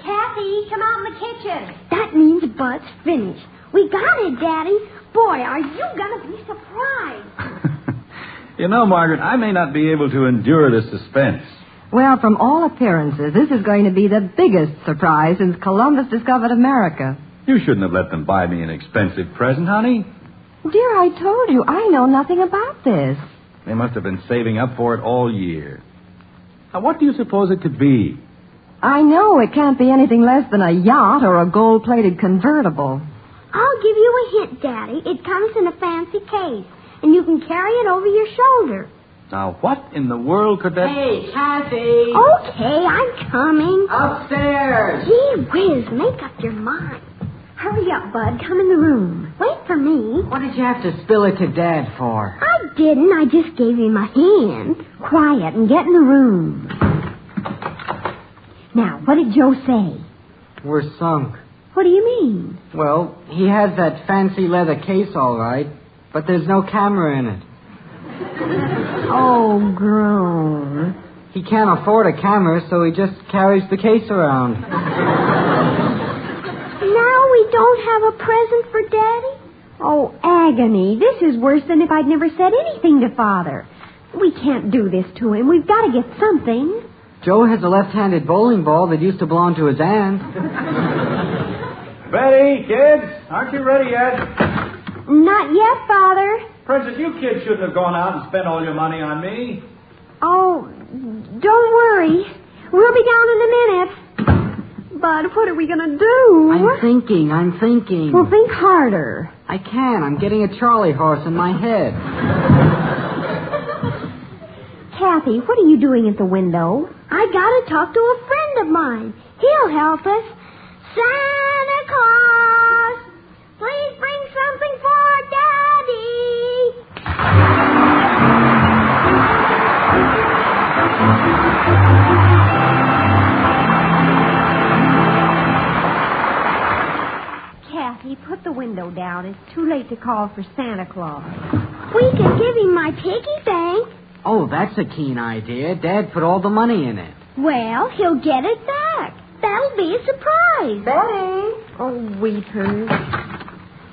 Kathy, come out in the kitchen. That means Bud's finished. We got it, Daddy. Boy, are you going to be surprised. You know, Margaret, I may not be able to endure the suspense. Well, from all appearances, this is going to be the biggest surprise since Columbus discovered America. You shouldn't have let them buy me an expensive present, honey. Dear, I told you, I know nothing about this. They must have been saving up for it all year. Now, what do you suppose it could be? I know it can't be anything less than a yacht or a gold-plated convertible. I'll give you a hint, Daddy. It comes in a fancy case, and you can carry it over your shoulder. Now, what in the world could that... Hey, Kathy! Okay, I'm coming. Upstairs! Gee whiz, make up your mind. Hurry up, Bud. Come in the room. Wait for me. What did you have to spill it to Dad for? I didn't. I just gave him a hand. Quiet and get in the room. Now, what did Joe say? We're sunk. What do you mean? Well, he has that fancy leather case, all right, but there's no camera in it. Oh, grown. He can't afford a camera, so he just carries the case around. Now we don't have a present for Daddy? Oh, agony. This is worse than if I'd never said anything to Father. We can't do this to him. We've got to get something. Joe has a left-handed bowling ball that used to belong to his aunt. Betty, kids, aren't you ready yet? Not yet, Father. Princess, you kids shouldn't have gone out and spent all your money on me. Oh, don't worry. We'll be down in a minute. But what are we going to do? I'm thinking. Well, think harder. I can. I'm getting a trolley horse in my head. Kathy, what are you doing at the window? I got to talk to a friend of mine. He'll help us. Santa Claus, please bring something for Daddy. Kathy, put the window down. It's too late to call for Santa Claus. We can give him my piggy bank. Oh, that's a keen idea. Dad put all the money in it. Well, he'll get it back. That'll be a surprise. Betty! Oh, weepers.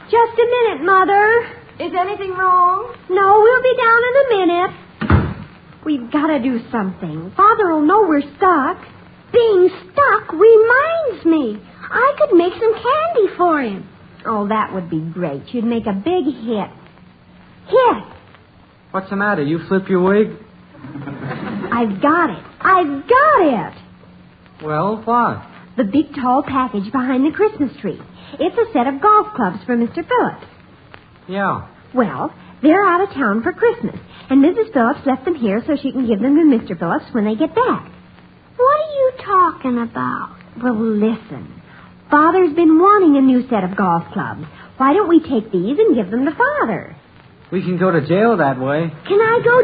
Just a minute, Mother. Is anything wrong? No, we'll be down in a minute. We've got to do something. Father will know we're stuck. Being stuck reminds me. I could make some candy for him. Oh, that would be great. You'd make a big hit. Hit? What's the matter? You flip your wig? I've got it. Well, what? The big tall package behind the Christmas tree. It's a set of golf clubs for Mr. Phillips. Yeah. Well, they're out of town for Christmas, and Mrs. Phillips left them here so she can give them to Mr. Phillips when they get back. What are you talking about? Well, listen. Father's been wanting a new set of golf clubs. Why don't we take these and give them to Father? We can go to jail that way. Can I go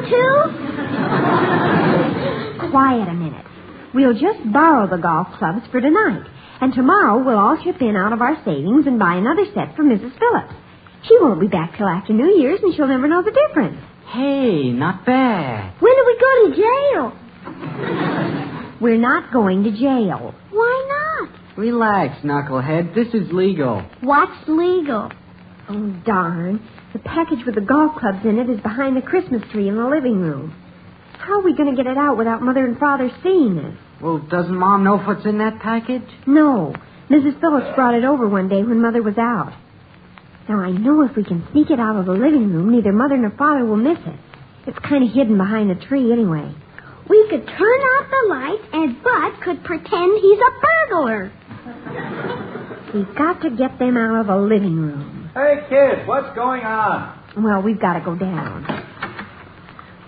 too? Quiet a minute. We'll just borrow the golf clubs for tonight, and tomorrow we'll all chip in out of our savings and buy another set for Mrs. Phillips. She won't be back till after New Year's, and she'll never know the difference. Hey, not bad. When do we go to jail? We're not going to jail. Why not? Relax, knucklehead. This is legal. What's legal? Oh, darn. The package with the golf clubs in it is behind the Christmas tree in the living room. How are we going to get it out without Mother and Father seeing it? Well, doesn't Mom know what's in that package? No. Mrs. Phillips brought it over one day when Mother was out. Now, I know if we can sneak it out of the living room, neither Mother nor Father will miss it. It's kind of hidden behind the tree anyway. We could turn out the light, and Bud could pretend he's a burglar. We've got to get them out of the living room. Hey, kids, what's going on? Well, we've got to go down.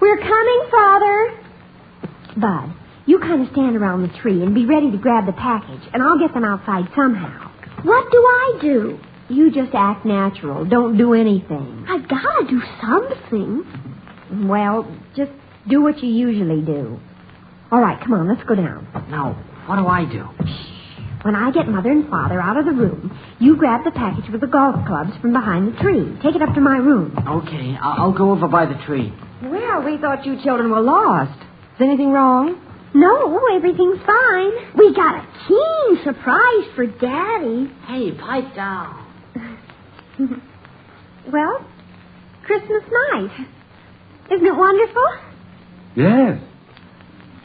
We're coming, Father. Bud, you kind of stand around the tree and be ready to grab the package, and I'll get them outside somehow. What do I do? You just act natural. Don't do anything. I've got to do something. Well, just do what you usually do. All right, come on, let's go down. Now, what do I do? When I get Mother and Father out of the room, you grab the package with the golf clubs from behind the tree. Take it up to my room. Okay, I'll go over by the tree. Well, we thought you children were lost. Is anything wrong? No, everything's fine. We got a keen surprise for Daddy. Hey, pipe down. Well, Christmas night. Isn't it wonderful? Yes.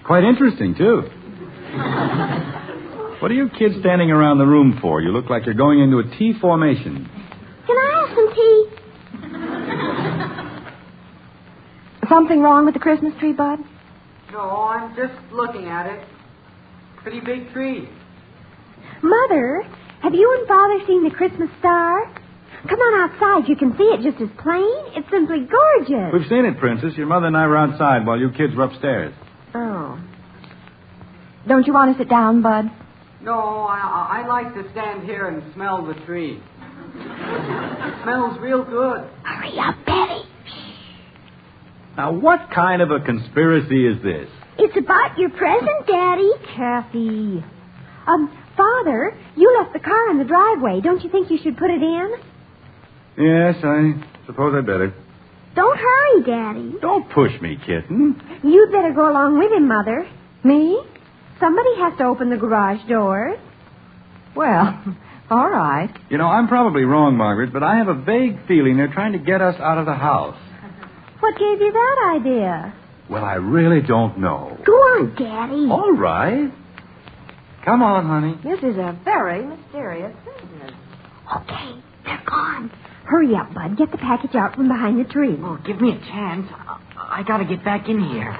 Quite interesting, too. What are you kids standing around the room for? You look like you're going into a T formation. Can I have some tea? Something wrong with the Christmas tree, Bud? No, I'm just looking at it. Pretty big tree. Mother, have you and Father seen the Christmas star? Come on outside. You can see it just as plain. It's simply gorgeous. We've seen it, Princess. Your mother and I were outside while you kids were upstairs. Oh. Don't you want to sit down, Bud? No, I like to stand here and smell the tree. It smells real good. Hurry up, Betty. Now, what kind of a conspiracy is this? It's about your present, Daddy. Kathy. Father, you left the car in the driveway. Don't you think you should put it in? Yes, I suppose I'd better. Don't hurry, Daddy. Don't push me, kitten. You'd better go along with him, Mother. Me? Somebody has to open the garage doors. Well, all right. You know, I'm probably wrong, Margaret, but I have a vague feeling they're trying to get us out of the house. What gave you that idea? Well, I really don't know. Go on, Daddy. All right. Come on, honey. This is a very mysterious business. Okay, they're gone. Hurry up, Bud. Get the package out from behind the tree. Oh, give me a chance. I gotta get back in here.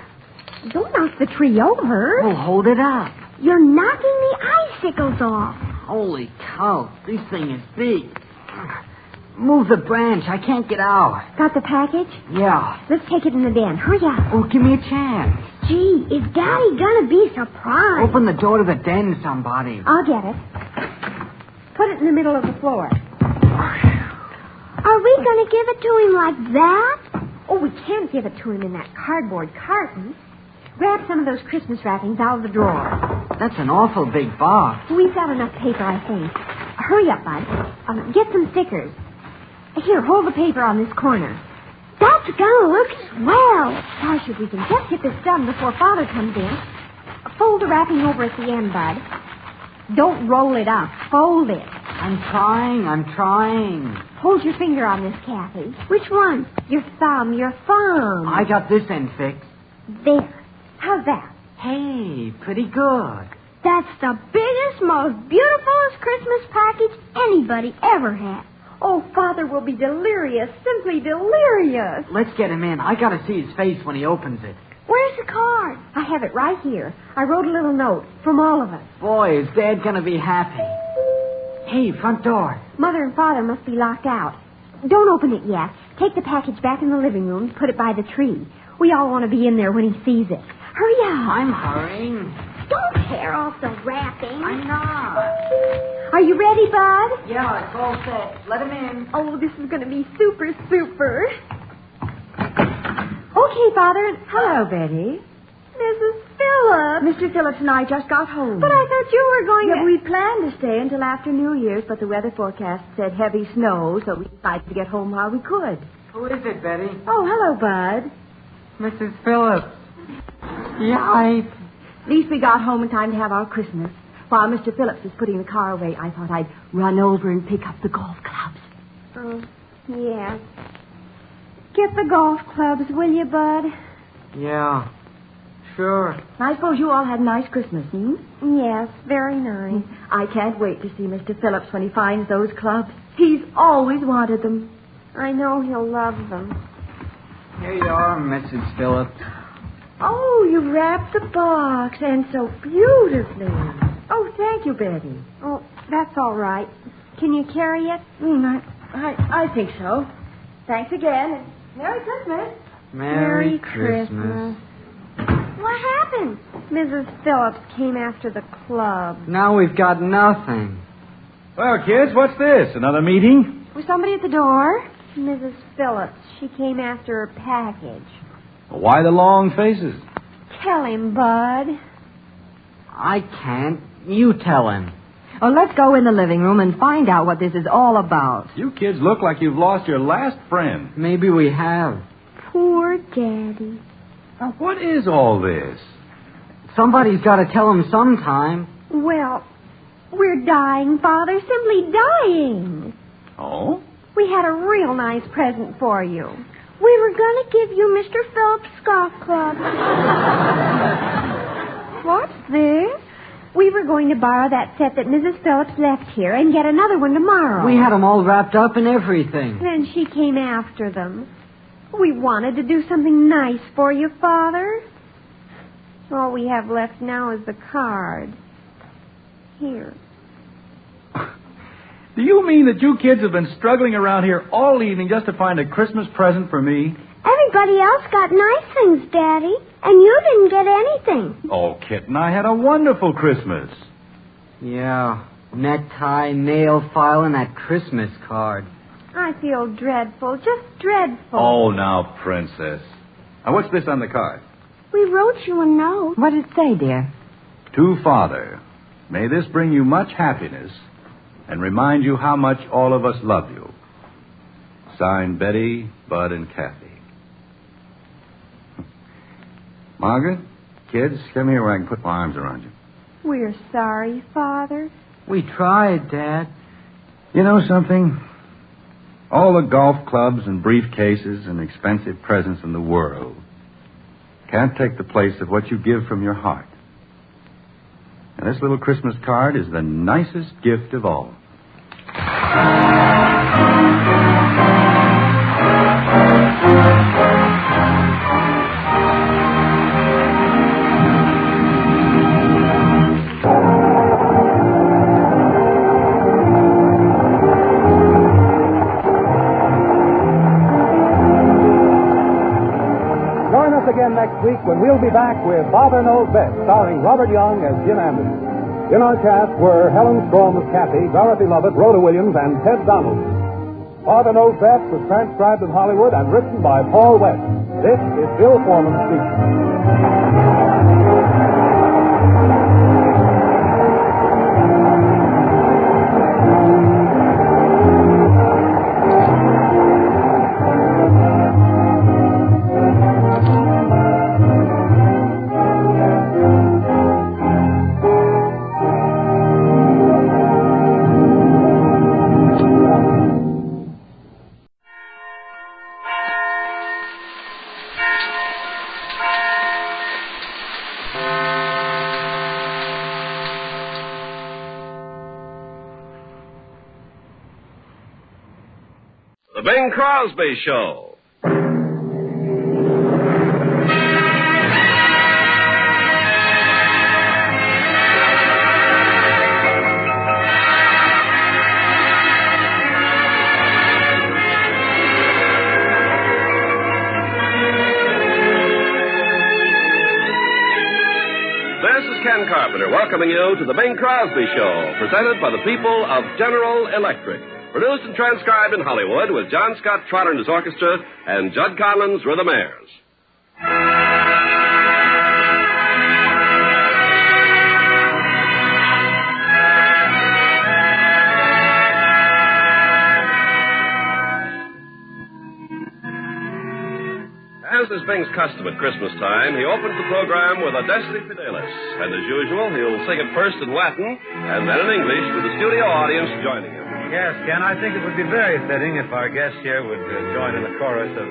Don't knock the tree over. Oh, hold it up. You're knocking the icicles off. Holy cow, this thing is big. Move the branch. I can't get out. Got the package? Yeah. Let's take it in the den. Hurry up. Oh, give me a chance. Gee, is Daddy gonna be surprised? Open the door to the den, somebody. I'll get it. Put it in the middle of the floor. Are we gonna give it to him like that? Oh, we can't give it to him in that cardboard carton. Grab some of those Christmas wrappings out of the drawer. That's an awful big box. We've got enough paper, I think. Hurry up, Bud. Get some stickers. Here, hold the paper on this corner. That's gonna look swell. Gosh, if we can just get this done before Father comes in. Fold the wrapping over at the end, Bud. Don't roll it up. Fold it. I'm trying. Hold your finger on this, Kathy. Which one? Your thumb. I got this end fixed. There. How's that? Hey, pretty good. That's the biggest, most beautifulest Christmas package anybody ever had. Oh, Father will be delirious, simply delirious. Let's get him in. I gotta see his face when he opens it. Where's the card? I have it right here. I wrote a little note from all of us. Boy, is Dad gonna be happy. Hey, front door. Mother and Father must be locked out. Don't open it yet. Take the package back in the living room, put it by the tree. We all want to be in there when he sees it. Hurry up. I'm hurrying. Don't tear off the wrapping. I'm not. Are you ready, Bud? Yeah, it's all set. Let him in. Oh, this is going to be super, super. Okay, Father. Hello, Betty. Mrs. Phillips. Mr. Phillips and I just got home. But I thought you were going to... We planned to stay until after New Year's, but the weather forecast said heavy snow, so we decided to get home while we could. Who is it, Betty? Oh, hello, Bud. Mrs. Phillips. Yeah, At least we got home in time to have our Christmas. While Mr. Phillips was putting the car away, I thought I'd run over and pick up the golf clubs. Oh, yeah. Get the golf clubs, will you, Bud? Yeah, sure. I suppose you all had a nice Christmas, Yes, very nice. I can't wait to see Mr. Phillips when he finds those clubs. He's always wanted them. I know he'll love them. Here you are, Mrs. Phillips. Oh, you wrapped the box, and so beautifully. Oh, thank you, Betty. Oh, that's all right. Can you carry it? I think so. Thanks again, and Merry Christmas. Merry Christmas. What happened? Mrs. Phillips came after the club. Now we've got nothing. Well, kids, what's this? Another meeting? Was somebody at the door? Mrs. Phillips. She came after her package. Why the long faces? Tell him, Bud. I can't. You tell him. Oh, let's go in the living room and find out what this is all about. You kids look like you've lost your last friend. Maybe we have. Poor Daddy. Now, what is all this? Somebody's got to tell him sometime. Well, we're dying, Father. Simply dying. Oh? We had a real nice present for you. We were going to give you Mr. Phillips' golf club. What's this? We were going to borrow that set that Mrs. Phillips left here and get another one tomorrow. We had them all wrapped up and everything. Then she came after them. We wanted to do something nice for you, Father. All we have left now is the card. Here. Do you mean that you kids have been struggling around here all evening just to find a Christmas present for me? Everybody else got nice things, Daddy, and you didn't get anything. Oh, Kit and I had a wonderful Christmas. Yeah, necktie, nail file, and that Christmas card. I feel dreadful, just dreadful. Oh, now, Princess. Now, what's this on the card? We wrote you a note. What did it say, dear? To Father, may this bring you much happiness and remind you how much all of us love you. Signed, Betty, Bud, and Kathy. Margaret, kids, come here where I can put my arms around you. We're sorry, Father. We tried, Dad. You know something? All the golf clubs and briefcases and expensive presents in the world can't take the place of what you give from your heart. And this little Christmas card is the nicest gift of all. Again next week when we'll be back with Father Knows Best, starring Robert Young as Jim Anderson. In our cast were Helen Strom as Kathy, Dorothy Lovett, Rhoda Williams, and Ted Donald. Father Knows Best was transcribed in Hollywood and written by Paul West. This is Bill Foreman speaking. The Bing Crosby Show. This is Ken Carpenter welcoming you to the Bing Crosby Show, presented by the people of General Electric. Produced and transcribed in Hollywood with John Scott Trotter and his orchestra and Judd Collins were the mayors. As is Bing's custom at Christmas time, he opens the program with a Destiny Fidelis. And as usual, he'll sing it first in Latin and then in English with the studio audience joining him. Yes, Ken, I think it would be very fitting if our guest here would join in the chorus of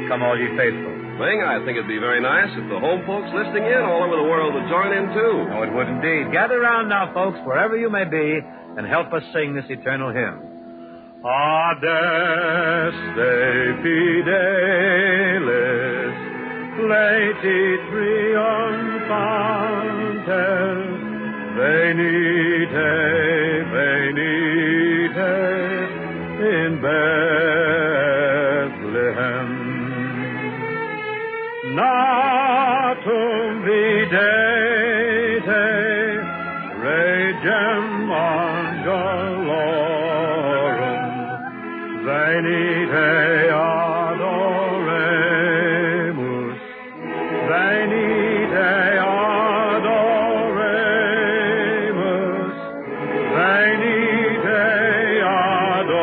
Come All Ye Faithful. Bing, I think it'd be very nice if the home folks listening in all over the world would join in, too. Oh, it would indeed. Gather round now, folks, wherever you may be, and help us sing this eternal hymn. Adeste fidelis, leti triumphantes, venite, venite, in Bethlehem. Natum videte, regem angelorum, venite adoremus, venite adoremus, venite adoremus,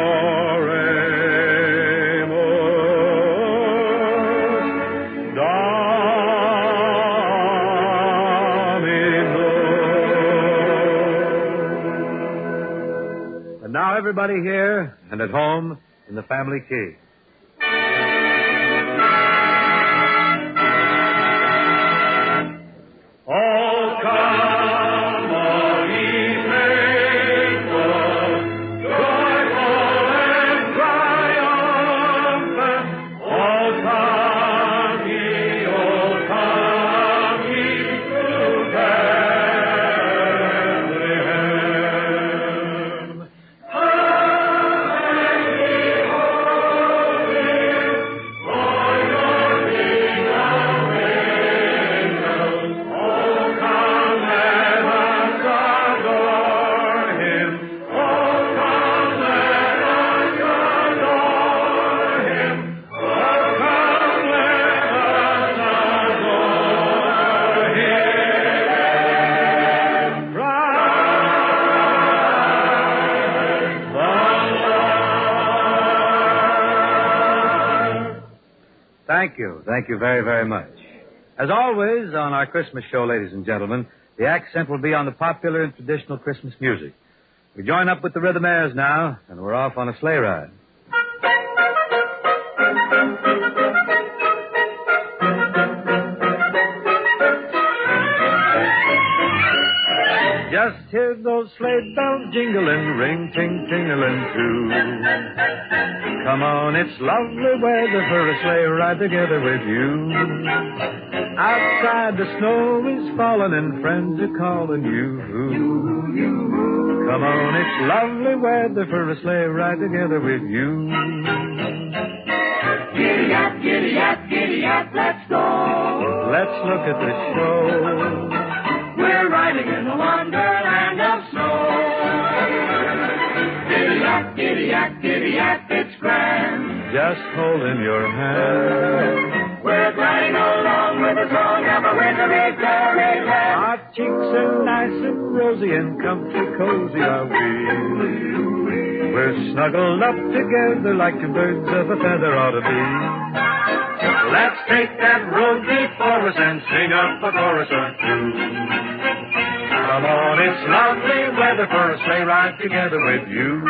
Dominus. And now everybody here and at home in the family key. Oh, come. Thank you. Thank you very, very much. As always, on our Christmas show, ladies and gentlemen, the accent will be on the popular and traditional Christmas music. We join up with the Rhythmaires now, and we're off on a sleigh ride. Just hear those sleigh bells jingling, ring, ting, tingling too. Come on, it's lovely weather for a sleigh ride together with you. Outside the snow is falling and friends are calling you. Come on, it's lovely weather for a sleigh ride together with you. Giddy up, giddy up, giddy up, let's go. Let's look at the show. We're riding in a wonderland of snow. Giddy up, giddy up, giddy up, it's grand. Just holding your hand. We're gliding along with the song of a wintry fairyland. Our cheeks are nice and rosy and comfy cozy are we. We're snuggled up together like two birds of a feather ought to be. Let's take that road before us and sing up a chorus or two. Come on, it's lovely weather for a sleigh ride together with you.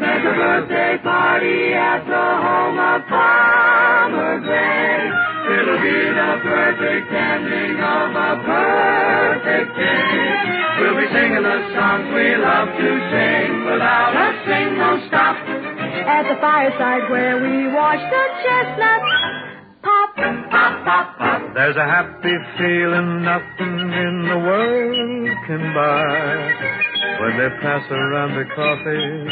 There's a birthday party at the home of Farmer Gray. It'll be the perfect ending of a perfect day. We'll be singing the songs we love to sing without a single stop. At the fireside where we watch the chestnuts pop, pop, pop, pop. There's a happy feeling nothing in the world can buy when they pass around the coffee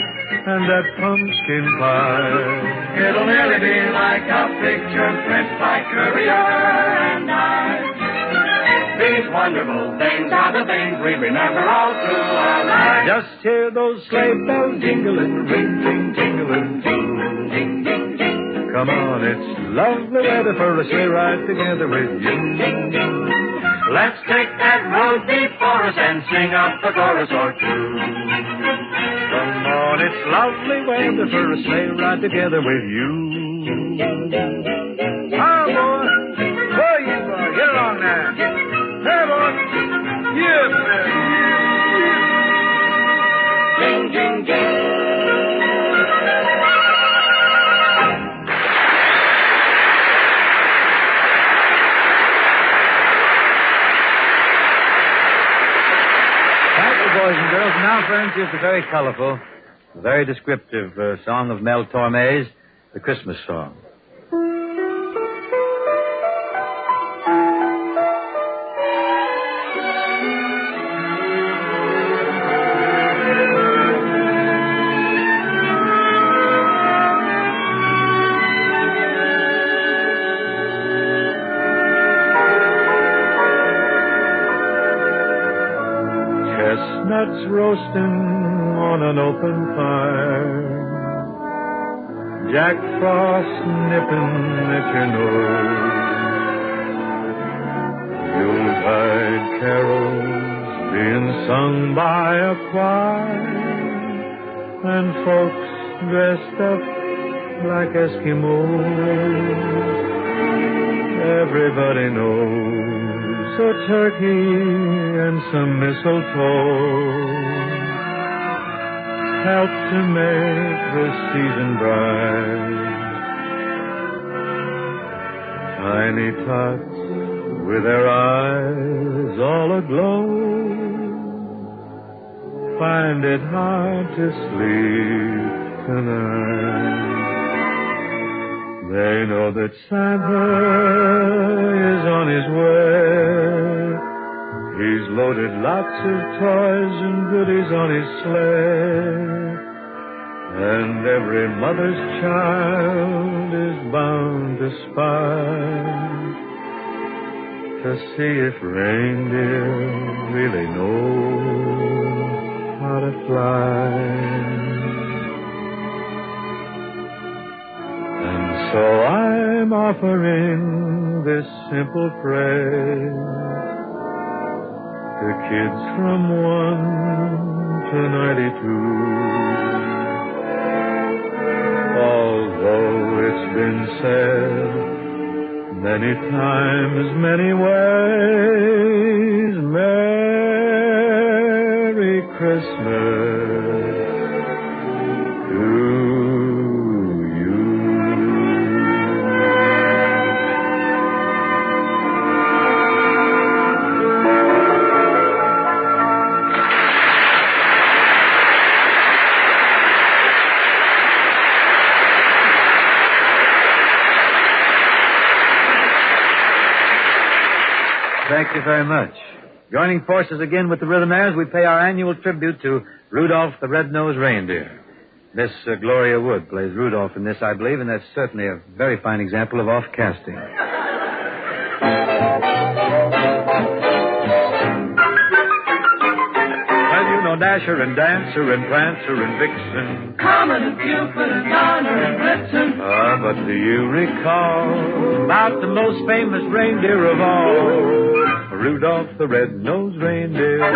and that pumpkin pie. It'll nearly be like a picture print by Courier and I. These wonderful things are the things we remember all through our lives. Just hear those sleigh bells jingling, ring, ting, tingling, ting, ting, ting, ting. Come on, it's lovely weather for a sleigh ride together with you. Let's take that road before us and sing up a chorus or two. Come on, it's lovely weather for a sleigh ride together with you. Oh, boy. Boy, you boy. Get along now. Hey, boy. Yeah, man. Ding, ding, ding. Boys and girls, now, friends, here's a very colorful, very descriptive song of Mel Torme's, the Christmas song. Chestnuts roasting on an open fire, Jack Frost nipping at your nose, Yuletide carols being sung by a choir, and folks dressed up like Eskimos. Everybody knows a turkey and some mistletoe help to make the season bright. Tiny tots with their eyes all aglow find it hard to sleep tonight. They know that Santa is on his way. He's loaded lots of toys and goodies on his sleigh. And every mother's child is bound to spy to see if reindeer really know how to fly. So I'm offering this simple prayer to kids from 1 to 92. Although it's been said many times, many ways. Merry Christmas to you. Thank you very much. Joining forces again with the Rhythmaires, we pay our annual tribute to Rudolph the Red-Nosed Reindeer. Miss Gloria Wood plays Rudolph in this, I believe, and that's certainly a very fine example of off-casting. Well, you know Dasher and Dancer and Prancer and Vixen, Comet and Cupid and Donner and Blitzen. But do you recall about the most famous reindeer of all? Rudolph the Red-Nosed Reindeer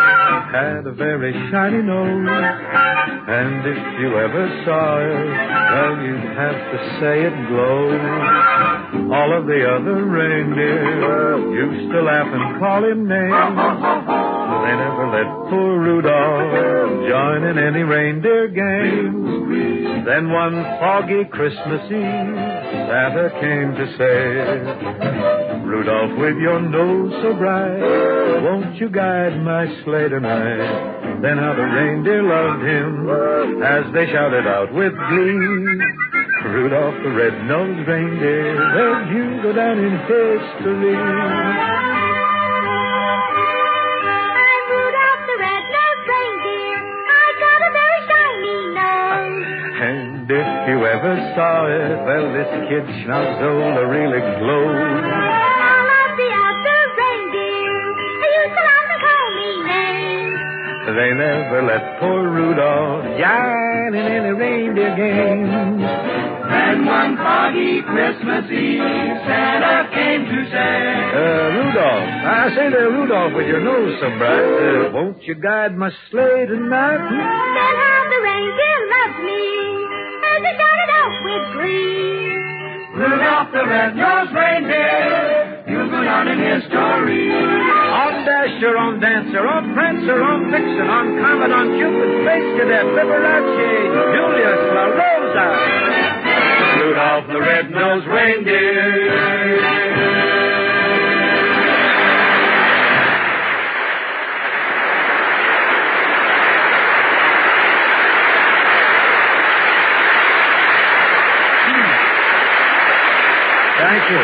had a very shiny nose. And if you ever saw it, well, you'd have to say it glowed. All of the other reindeer used to laugh and call him names. They never let poor Rudolph join in any reindeer games. Then one foggy Christmas Eve, Santa came to say, Rudolph, with your nose so bright, won't you guide my sleigh tonight? Then how the reindeer loved him as they shouted out with glee, Rudolph the Red-Nosed Reindeer, well, you go down in history. And if you ever saw it, well, this kid Schnauzola really glowed. All of the other reindeer used to laugh and call me names. They never let poor Rudolph join in any reindeer games. And one foggy Christmas Eve, Santa came to say, Rudolph, I say there, Rudolph, with your nose so bright, won't you guide my sleigh tonight? Then how the reindeer loved me as they shouted out with glee, Rudolph the Red-Nosed Reindeer, you'll go down in history. On Dasher, on Dancer, on Prancer, on Vixen, on Comet, on Cupid, Space Cadet, Liberace, Julius, La Rosa, Rudolph the Red-Nosed Reindeer. Thank you.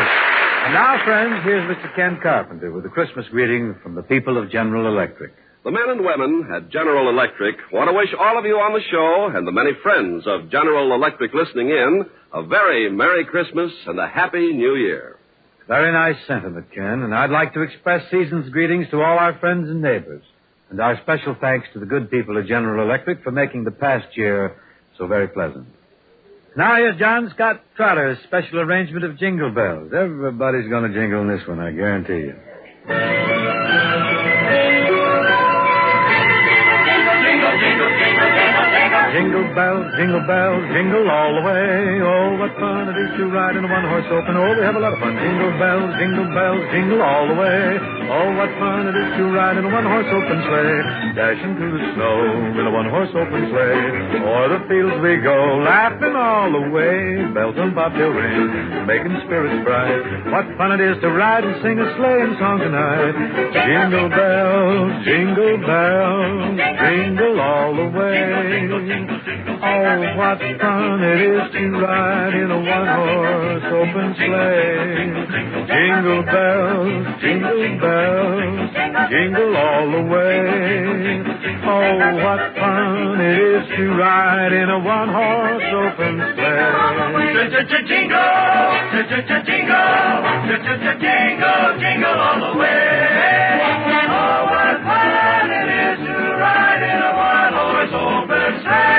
And now, friends, here's Mr. Ken Carpenter with a Christmas greeting from the people of General Electric. The men and women at General Electric want to wish all of you on the show and the many friends of General Electric listening in a very Merry Christmas and a Happy New Year. Very nice sentiment, Ken, and I'd like to express season's greetings to all our friends and neighbors, and our special thanks to the good people of General Electric for making the past year so very pleasant. Now here's John Scott Trotter's special arrangement of Jingle Bells. Everybody's going to jingle in this one, I guarantee you. Jingle bells, jingle all the way. Oh, what fun it is to ride in a one-horse open. Oh, we have a lot of fun. Jingle bells, jingle all the way. Oh, what fun it is to ride in a one-horse open sleigh. Dashing through the snow in a one-horse open sleigh. O'er the fields we go, laughing all the way. Bells on bobtail ring, making spirits bright. What fun it is to ride and sing a sleighing song tonight. Jingle bells, jingle all the way. Oh, what fun it is to ride in a one-horse open sleigh. Jingle bells, jingle all the way. Oh, what fun it is to ride in a one-horse open sleigh. Jingle all the way. Oh, what fun it is to ride in a one-horse open sleigh.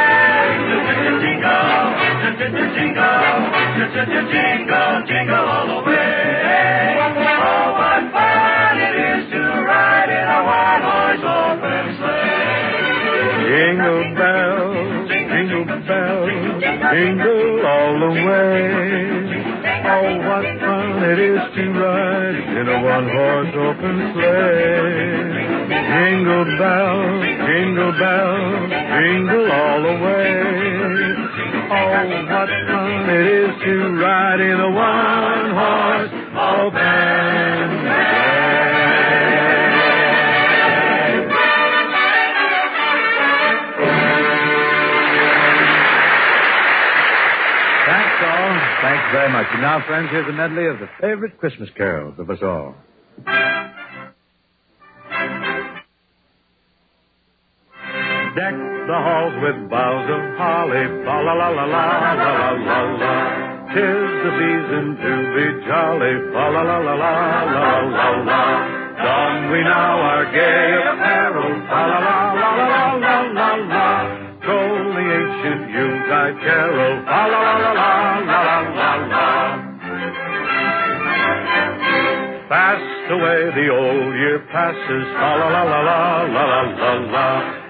Jingle all the way. Oh, what fun it is to ride in a one-horse open sleigh. Jingle bells, jingle all the way. Oh, what fun it is to ride in a one-horse open sleigh. Jingle bells, jingle bells, jingle all the way. Oh, what fun it is to ride in a one-horse open sleigh. That's all. Thanks very much. And now, friends, here's a medley of the favorite Christmas carols of us all. Deck the halls with boughs of holly, fa la la la la la la la la. 'Tis the season to be jolly, fa la la la la la la la. Don we now our gay apparel, fa la la la la la la la. Troll the ancient Yuletide carol, fa la la la la la la la. Fast away the old year passes, fa la la la la la la la.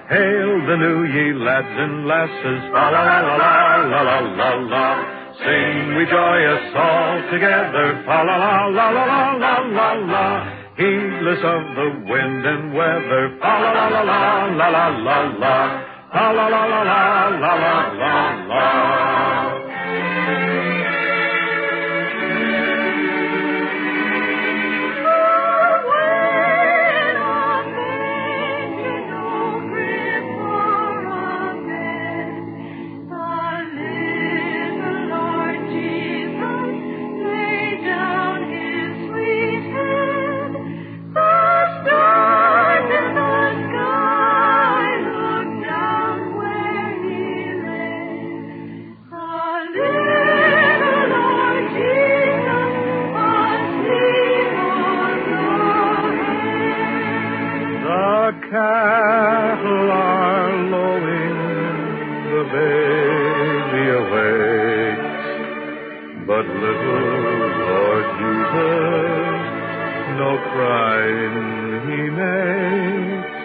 Hail the new ye lads and lasses, fa la la la la la la la. Sing we joyous all together, fa la la la la la la la. Heedless of the wind and weather, fa la la la la la la la la. La la la la la la la la la. Cattle are lowing, the baby awakes, but little Lord Jesus, no crying he makes.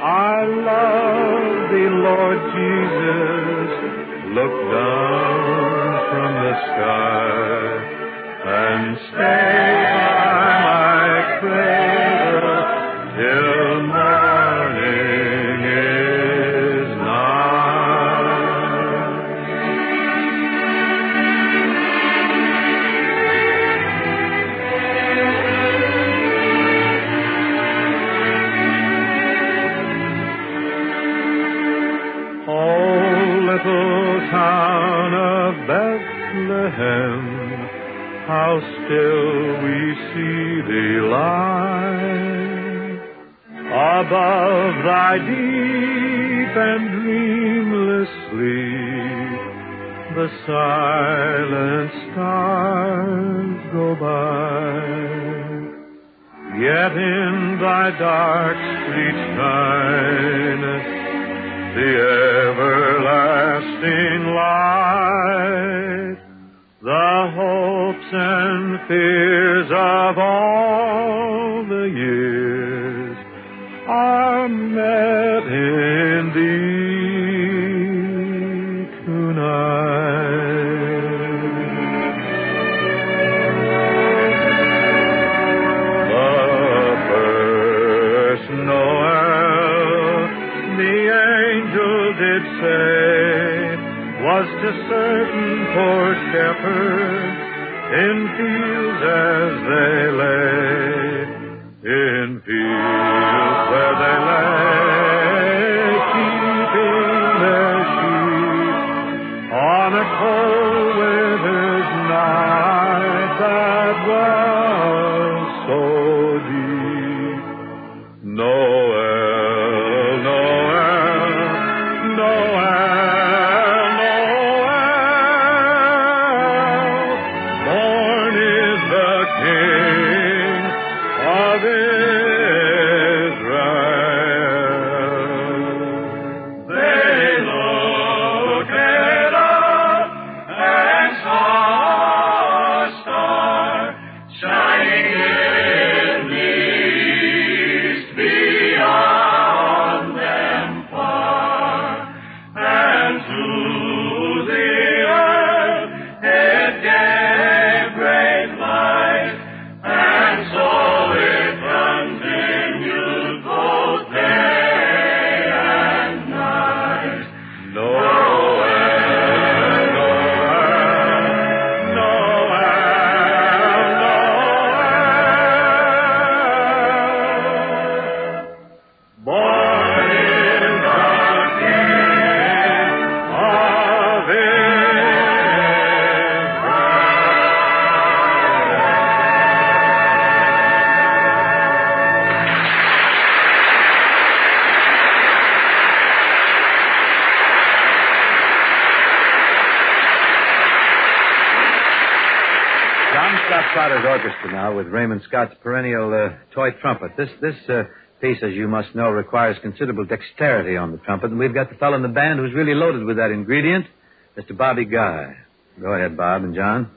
I love thee, Lord Jesus, look down from the sky and stay by my cradle till morning is nigh. Oh, little town of Bethlehem, how still we see thee lie. Above thy deep and dreamless sleep, the silent stars go by. Yet in thy dark street shineth the everlasting light. The hopes and fears of all the years are met in thee tonight. The first Noel, the angel did say, was to certain poor shepherds in fields as they lay, in fields where they lay, keeping their sheep on a cold winter's night that was so deep. Noel, Noel, Noel, Noel, born is the King of Israel. They looked up and saw a star shining in the east. Tom Scott Potter's orchestra now with Raymond Scott's perennial toy trumpet. This piece, as you must know, requires considerable dexterity on the trumpet, and we've got the fellow in the band who's really loaded with that ingredient, Mr. Bobby Guy. Go ahead, Bob and John.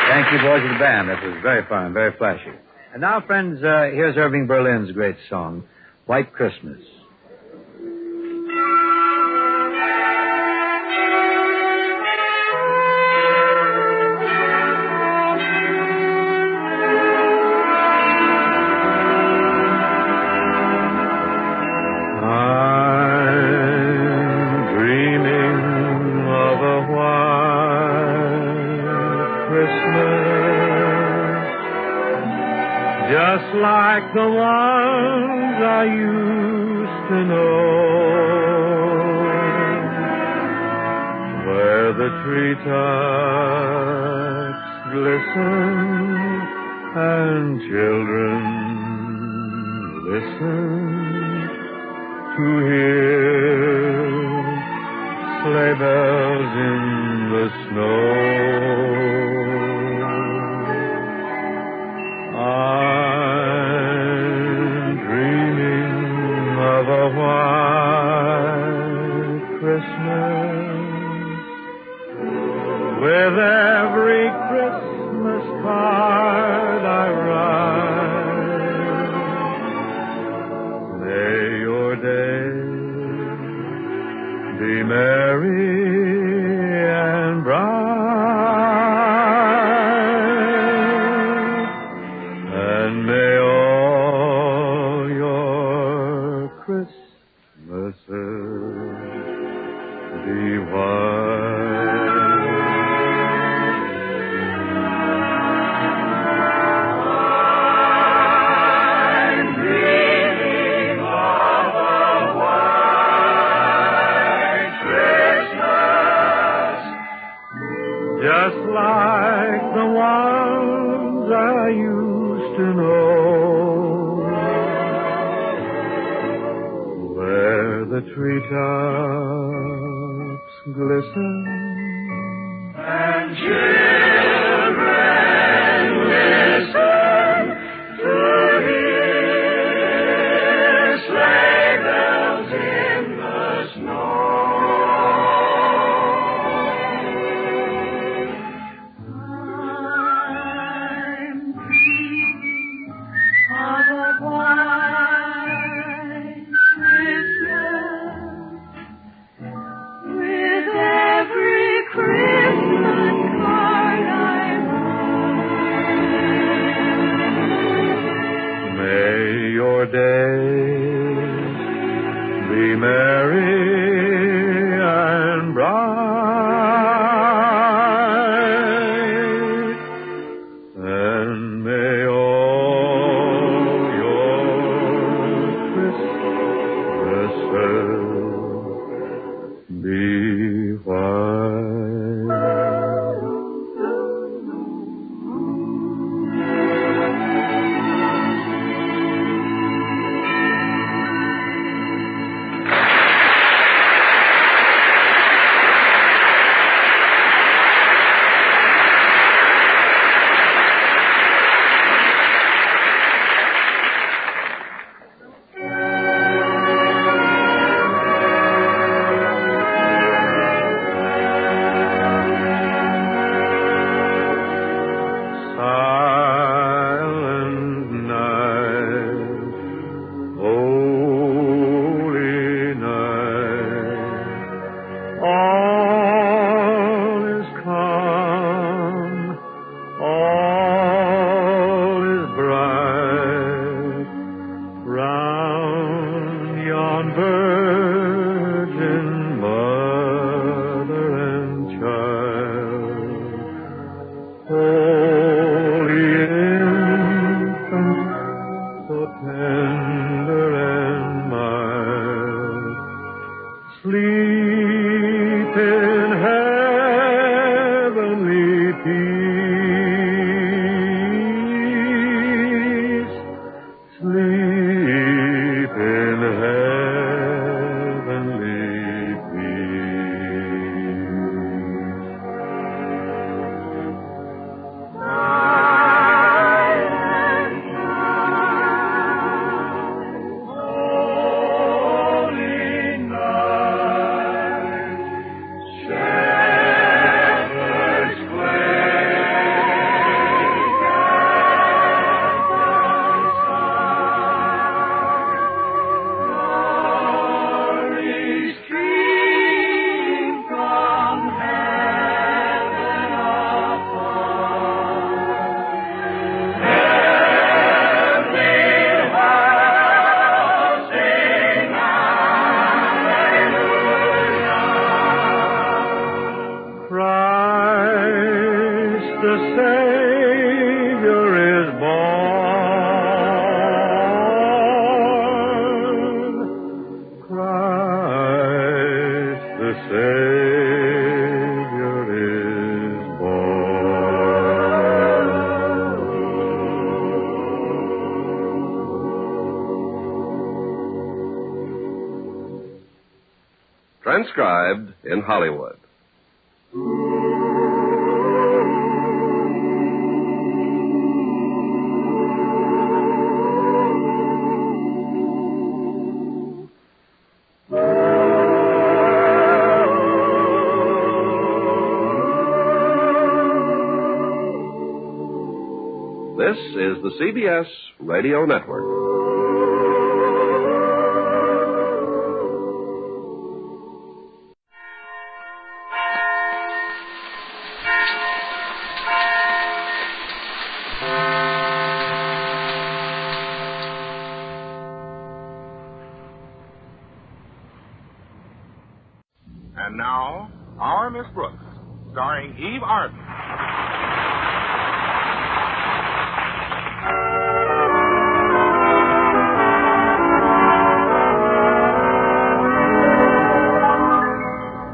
Thank you, boys of the band. That was very fine, very flashy. And now, friends, here's Irving Berlin's great song, White Christmas. Just like the ones I used to know, where the treetops glisten and children listen to hear sleigh bells in the snow. I'm dreaming of a white Christmas, with every Christmas card I write. May your day be merry and bright. Christmas. just like the ones I used to know, where the treetops glisten and children listen to hear sleigh bells in the snow. Days be merry and bright, and may all your Christmases be white. Transcribed in Hollywood. This is the CBS Radio Network. And now, Our Miss Brooks, starring Eve Arden.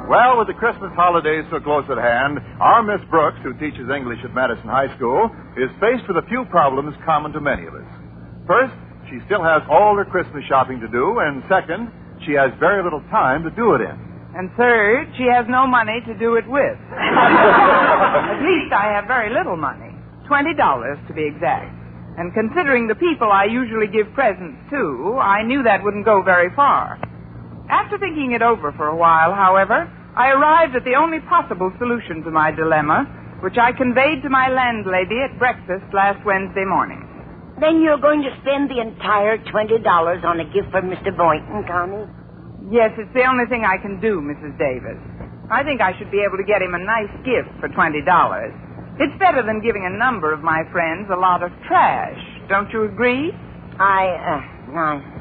Well, with the Christmas holidays so close at hand, our Miss Brooks, who teaches English at Madison High School, is faced with a few problems common to many of us. First, she still has all her Christmas shopping to do, and second, she has very little time to do it in. And third, she has no money to do it with. At least I have very little money. $20 to be exact. And considering the people I usually give presents to, I knew that wouldn't go very far. After thinking it over for a while, however, I arrived at the only possible solution to my dilemma, which I conveyed to my landlady at breakfast last Wednesday morning. Then you're going to spend the entire $20 on a gift for Mr. Boynton, Connie? Yes, it's the only thing I can do, Mrs. Davis. I think I should be able to get him a nice gift for $20. It's better than giving a number of my friends a lot of trash. Don't you agree? I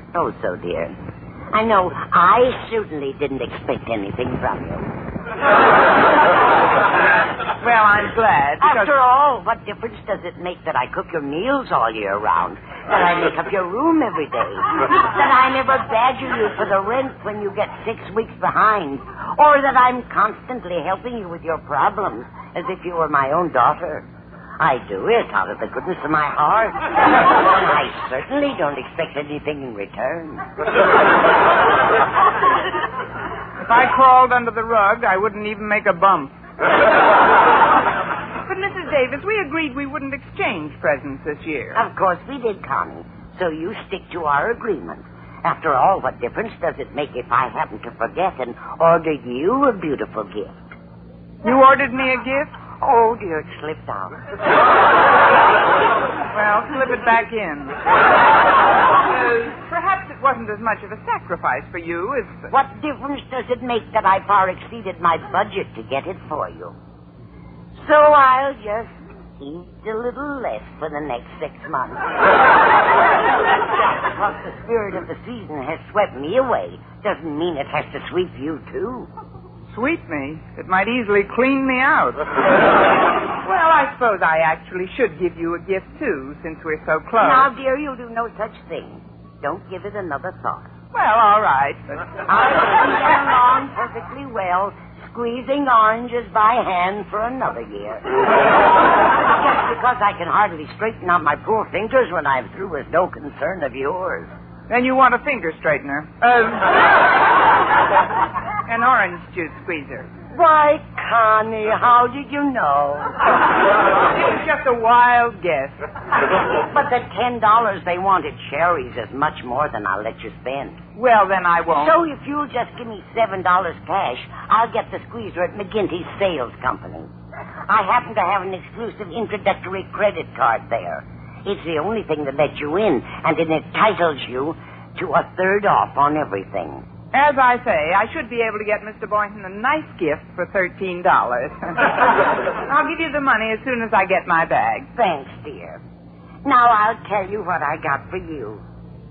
suppose so, dear. I know I certainly didn't expect anything from you. Well, I'm glad. After all, what difference does it make that I cook your meals all year round? That I make up your room every day? That I never badger you for the rent when you get 6 weeks behind? Or that I'm constantly helping you with your problems as if you were my own daughter? I do it out of the goodness of my heart. And I certainly don't expect anything in return. If I crawled under the rug, I wouldn't even make a bump. But, Mrs. Davis, we agreed we wouldn't exchange presents this year. Of course we did, Connie. So you stick to our agreement. After all, what difference does it make if I happen to forget and order you a beautiful gift? You ordered me a gift? Oh, dear, it slipped out. Well, slip it back in. Perhaps it wasn't as much of a sacrifice for you as... What difference does it make that I far exceeded my budget to get it for you? So I'll just eat a little less for the next 6 months. Just because the spirit of the season has swept me away doesn't mean it has to sweep you, too. Sweep me? It might easily clean me out. Well, I suppose I actually should give you a gift, too, since we're so close. Now, dear, you'll do no such thing. Don't give it another thought. Well, all right. But... I've been getting along perfectly well, squeezing oranges by hand for another year. Just because I can hardly straighten out my poor fingers when I'm through is no concern of yours. Then you want a finger straightener. An orange juice squeezer. Why, Connie, how did you know? It was just a wild guess. But the $10 they wanted cherries is much more than I'll let you spend. Well, then I won't. So if you'll just give me $7 cash, I'll get the squeezer at McGinty's Sales Company. I happen to have an exclusive introductory credit card there. It's the only thing that lets you in, and it entitles you to a third off on everything. As I say, I should be able to get Mr. Boynton a nice gift for $13. I'll give you the money as soon as I get my bag. Thanks, dear. Now I'll tell you what I got for you.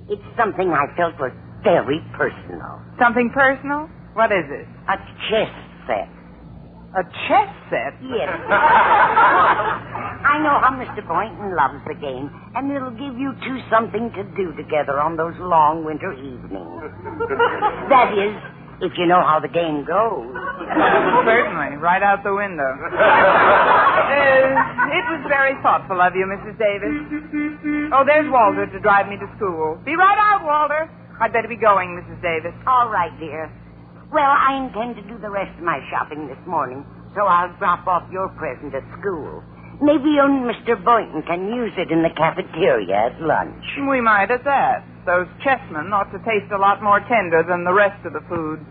It's something I felt was very personal. Something personal? What is it? A chess set. A chess set? Yes. I know how Mr. Boynton loves the game, and it'll give you two something to do together on those long winter evenings. That is, if you know how the game goes. Certainly, right out the window. It was very thoughtful of you, Mrs. Davis. Oh, there's Walter to drive me to school. Be right out, Walter. I'd better be going, Mrs. Davis. All right, dear. Well, I intend to do the rest of my shopping this morning, so I'll drop off your present at school. Maybe you and Mr. Boynton can use it in the cafeteria at lunch. We might at that. Those chessmen ought to taste a lot more tender than the rest of the food.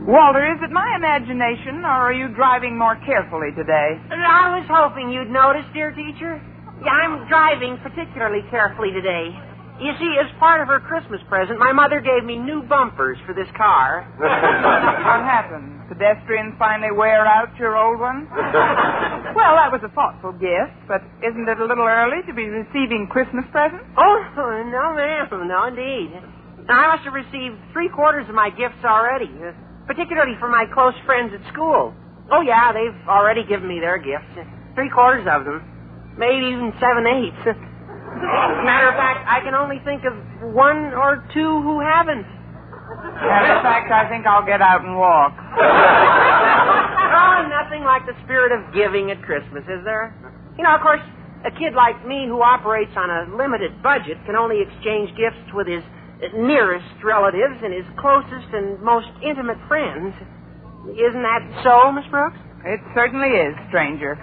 Walter, is it my imagination, or are you driving more carefully today? I was hoping you'd notice, dear teacher. Yeah, I'm driving particularly carefully today. You see, as part of her Christmas present, my mother gave me new bumpers for this car. What happened? Pedestrians finally wear out your old ones? Well, that was a thoughtful gift, but isn't it a little early to be receiving Christmas presents? Oh, no, ma'am. No, indeed. I must have received 3/4 of my gifts already, particularly for my close friends at school. Oh, yeah, they've already given me their gifts. 3/4 of them. maybe even 7/8. As a matter of fact, I can only think of 1 or 2 who haven't. Matter of fact, I think I'll get out and walk. Oh, nothing like the spirit of giving at Christmas, is there? You know, of course, a kid like me who operates on a limited budget can only exchange gifts with his nearest relatives and his closest and most intimate friends. Isn't that so, Miss Brooks? It certainly is, stranger.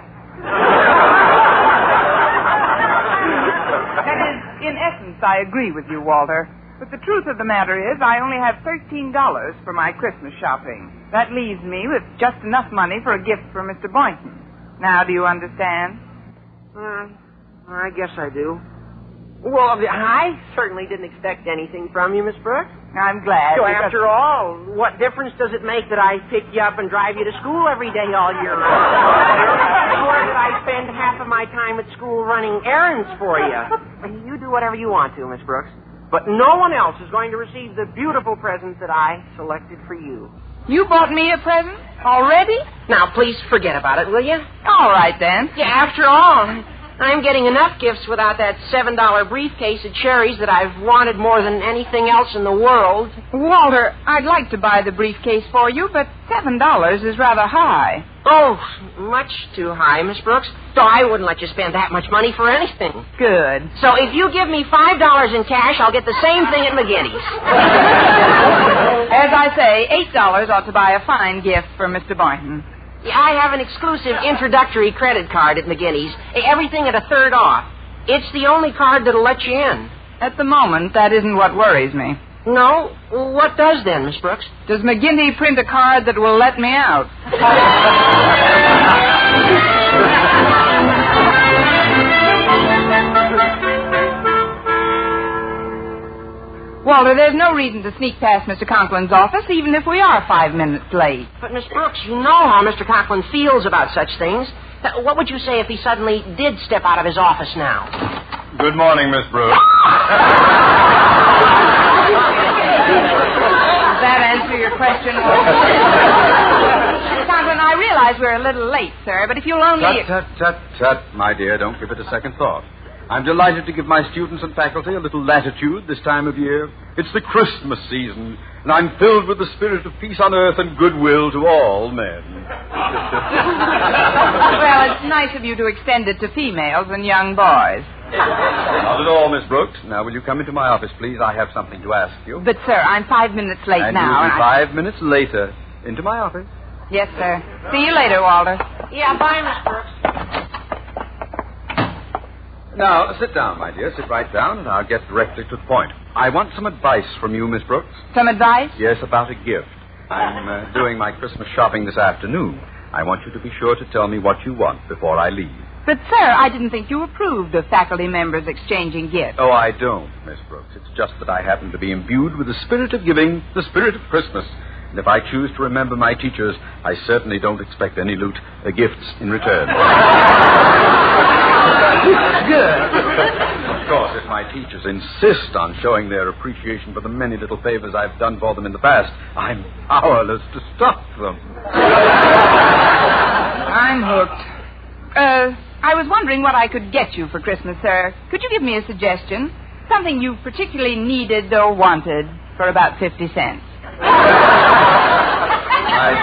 That is, in essence, I agree with you, Walter. But the truth of the matter is, I only have $13 for my Christmas shopping. That leaves me with just enough money for a gift for Mr. Boynton. Now, do you understand? I guess I do. Well, I certainly didn't expect anything from you, Miss Brooks. I'm glad. So after all, what difference does it make that I pick you up and drive you to school every day all year round? Or that I spend half of my time at school running errands for you? You do whatever you want to, Miss Brooks. But no one else is going to receive the beautiful present that I selected for you. You bought me a present? Already? Now, please forget about it, will you? All right, then. Yeah, after all, I'm getting enough gifts without that $7 briefcase of cherries that I've wanted more than anything else in the world. Walter, I'd like to buy the briefcase for you, but $7 is rather high. Oh, much too high, Miss Brooks. So I wouldn't let you spend that much money for anything. Good. So if you give me $5 in cash, I'll get the same thing at McGinty's. As I say, $8 ought to buy a fine gift for Mr. Boynton. Yeah, I have an exclusive introductory credit card at McGinty's. Everything at 1/3 off. It's the only card that'll let you in. At the moment, that isn't what worries me. No? What does then, Miss Brooks? Does McGinty print a card that will let me out? Walter, there's no reason to sneak past Mr. Conklin's office, even if we are 5 minutes late. But, Miss Brooks, you know how Mr. Conklin feels about such things. What would you say if he suddenly did step out of his office now? Good morning, Miss Brooks. Does that answer your question, Walter? Mr. Conklin, I realize we're a little late, sir, but if you'll only... Tut, my dear. Don't give it a second thought. I'm delighted to give my students and faculty a little latitude this time of year. It's the Christmas season, and I'm filled with the spirit of peace on earth and goodwill to all men. Well, it's nice of you to extend it to females and young boys. Not at all, Miss Brooks. Now, will you come into my office, please? I have something to ask you. But, sir, I'm 5 minutes late and now. You'll be 5 minutes later. Into my office. Yes, sir. See you later, Walter. Yeah, bye, Miss Brooks. Now, sit down, my dear. Sit right down, and I'll get directly to the point. I want some advice from you, Miss Brooks. Some advice? Yes, about a gift. I'm doing my Christmas shopping this afternoon. I want you to be sure to tell me what you want before I leave. But, sir, I didn't think you approved of faculty members exchanging gifts. Oh, I don't, Miss Brooks. It's just that I happen to be imbued with the spirit of giving, the spirit of Christmas. And if I choose to remember my teachers, I certainly don't expect any gifts in return. Good. Of course, if my teachers insist on showing their appreciation for the many little favors I've done for them in the past, I'm powerless to stop them. I'm hooked. I was wondering what I could get you for Christmas, sir. Could you give me a suggestion? Something you particularly needed or wanted for about 50 cents. My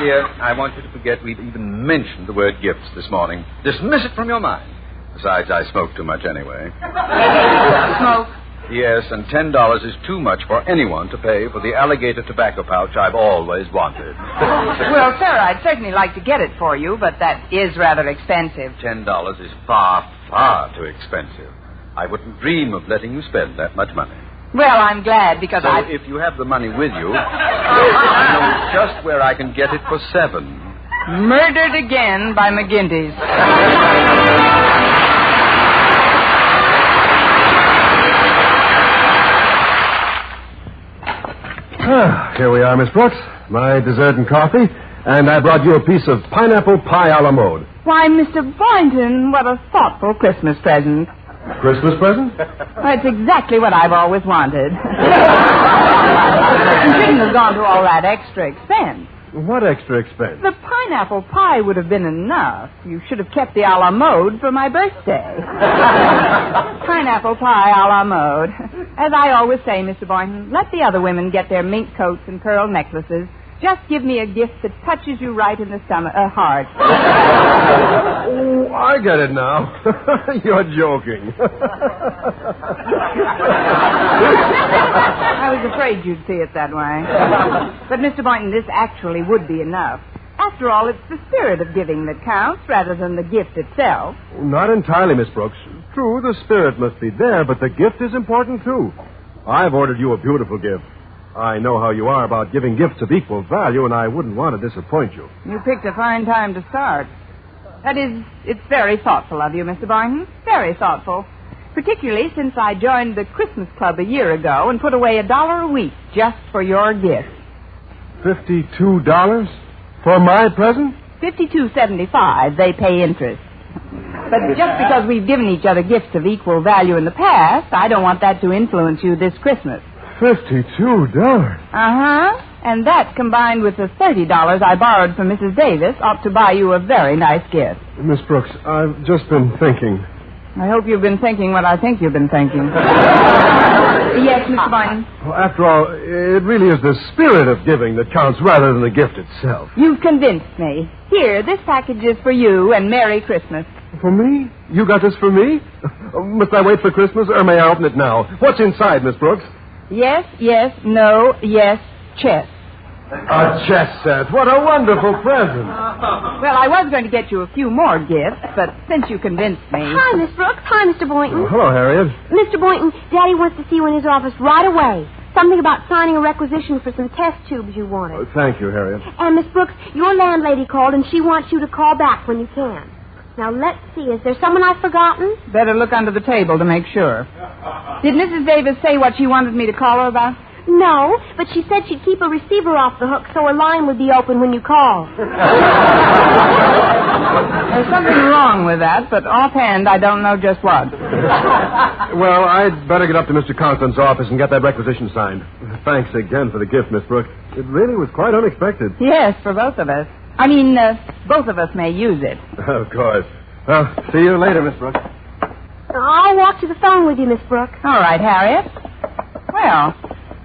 dear, I want you to forget we've even mentioned the word gifts this morning. Dismiss it from your mind. Besides, I smoke too much anyway. Smoke? Yes, and $10 is too much for anyone to pay for the alligator tobacco pouch I've always wanted. Well, sir, I'd certainly like to get it for you, but that is rather expensive. $10 is far, far too expensive. I wouldn't dream of letting you spend that much money. Well, I'm glad because So if you have the money with you, I know just where I can get it for $7. Murdered again by McGinty's. Here we are, Miss Brooks. My dessert and coffee. And I brought you a piece of pineapple pie a la mode. Why, Mr. Boynton, what a thoughtful Christmas present. Christmas present? Well, it's exactly what I've always wanted. You shouldn't have gone to all that extra expense. What extra expense? The pineapple pie would have been enough. You should have kept the a la mode for my birthday. Pineapple pie a la mode. As I always say, Mr. Boynton, let the other women get their mink coats and pearl necklaces. Just give me a gift that touches you right in the heart. Oh, I get it now. You're joking. I was afraid you'd see it that way. But, Mr. Boynton, this actually would be enough. After all, it's the spirit of giving that counts rather than the gift itself. Not entirely, Miss Brooks. True, the spirit must be there, but the gift is important, too. I've ordered you a beautiful gift. I know how you are about giving gifts of equal value, and I wouldn't want to disappoint you. You picked a fine time to start. That is, it's very thoughtful of you, Mr. Boynton. Very thoughtful. Particularly since I joined the Christmas Club a year ago and put away $1 a week just for your gift. $52 for my present? $52.75. They pay interest. But just because we've given each other gifts of equal value in the past, I don't want that to influence you this Christmas. $52? Uh-huh. And that, combined with the $30 I borrowed from Mrs. Davis, ought to buy you a very nice gift. Miss Brooks, I've just been thinking. I hope you've been thinking what I think you've been thinking. Yes, Mr. Boynton? Well, after all, it really is the spirit of giving that counts rather than the gift itself. You've convinced me. Here, this package is for you, and Merry Christmas. For me? You got this for me? Must I wait for Christmas, or may I open it now? What's inside, Miss Brooks? Yes, yes, no, yes, chess. A chess set. What a wonderful present. Well, I was going to get you a few more gifts, but since you convinced me... Hi, Miss Brooks. Hi, Mr. Boynton. Oh, hello, Harriet. Mr. Boynton, Daddy wants to see you in his office right away. Something about signing a requisition for some test tubes you wanted. Thank you, Harriet. And, Miss Brooks, your landlady called, and she wants you to call back when you can. Now, let's see. Is there someone I've forgotten? Better look under the table to make sure. Did Mrs. Davis say what she wanted me to call her about? No, but she said she'd keep a receiver off the hook so her line would be open when you call. There's something wrong with that, but offhand, I don't know just what. Well, I'd better get up to Mr. Conklin's office and get that requisition signed. Thanks again for the gift, Miss Brooks. It really was quite unexpected. Yes, for both of us. I mean, both of us may use it. Of course. Well, see you later, Miss Brooks. I'll walk to the phone with you, Miss Brooks. All right, Harriet. Well,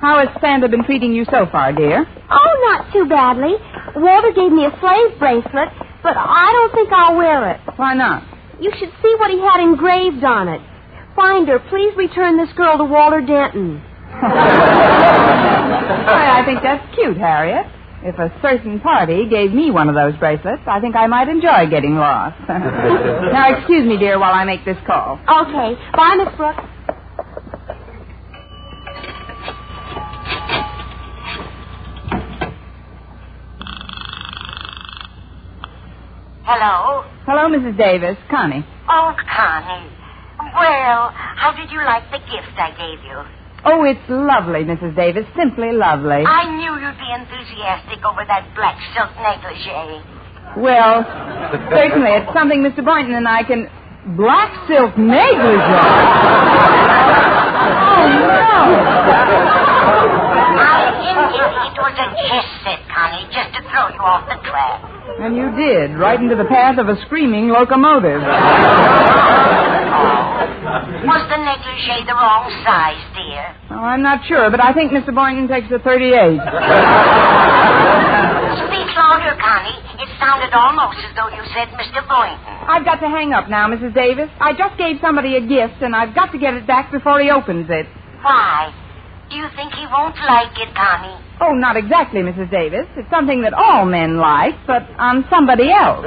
how has Santa been treating you so far, dear? Oh, not too badly. Walter gave me a slave bracelet, but I don't think I'll wear it. Why not? You should see what he had engraved on it. Finder, please return this girl to Walter Denton. I think that's cute, Harriet. If a certain party gave me one of those bracelets, I think I might enjoy getting lost. Now, excuse me, dear, while I make this call. Okay. Bye, Miss Brooks. Hello? Hello, Mrs. Davis. Connie. Oh, Connie. Well, how did you like the gift I gave you? Oh, it's lovely, Mrs. Davis. Simply lovely. I knew you'd be enthusiastic over that black silk negligee. Well, certainly. It's something Mr. Boynton and I can... Black silk negligee? Oh, no. It was a chess set, Connie, just to throw you off the track. And you did, right into the path of a screaming locomotive. Was the negligee the wrong size, dear? Oh, I'm not sure, but I think Mr. Boynton takes a 38. Speak louder, Connie. It sounded almost as though you said Mr. Boynton. I've got to hang up now, Mrs. Davis. I just gave somebody a gift, and I've got to get it back before he opens it. Why? Do you think he won't like it, Connie? Oh, not exactly, Mrs. Davis. It's something that all men like, but on somebody else.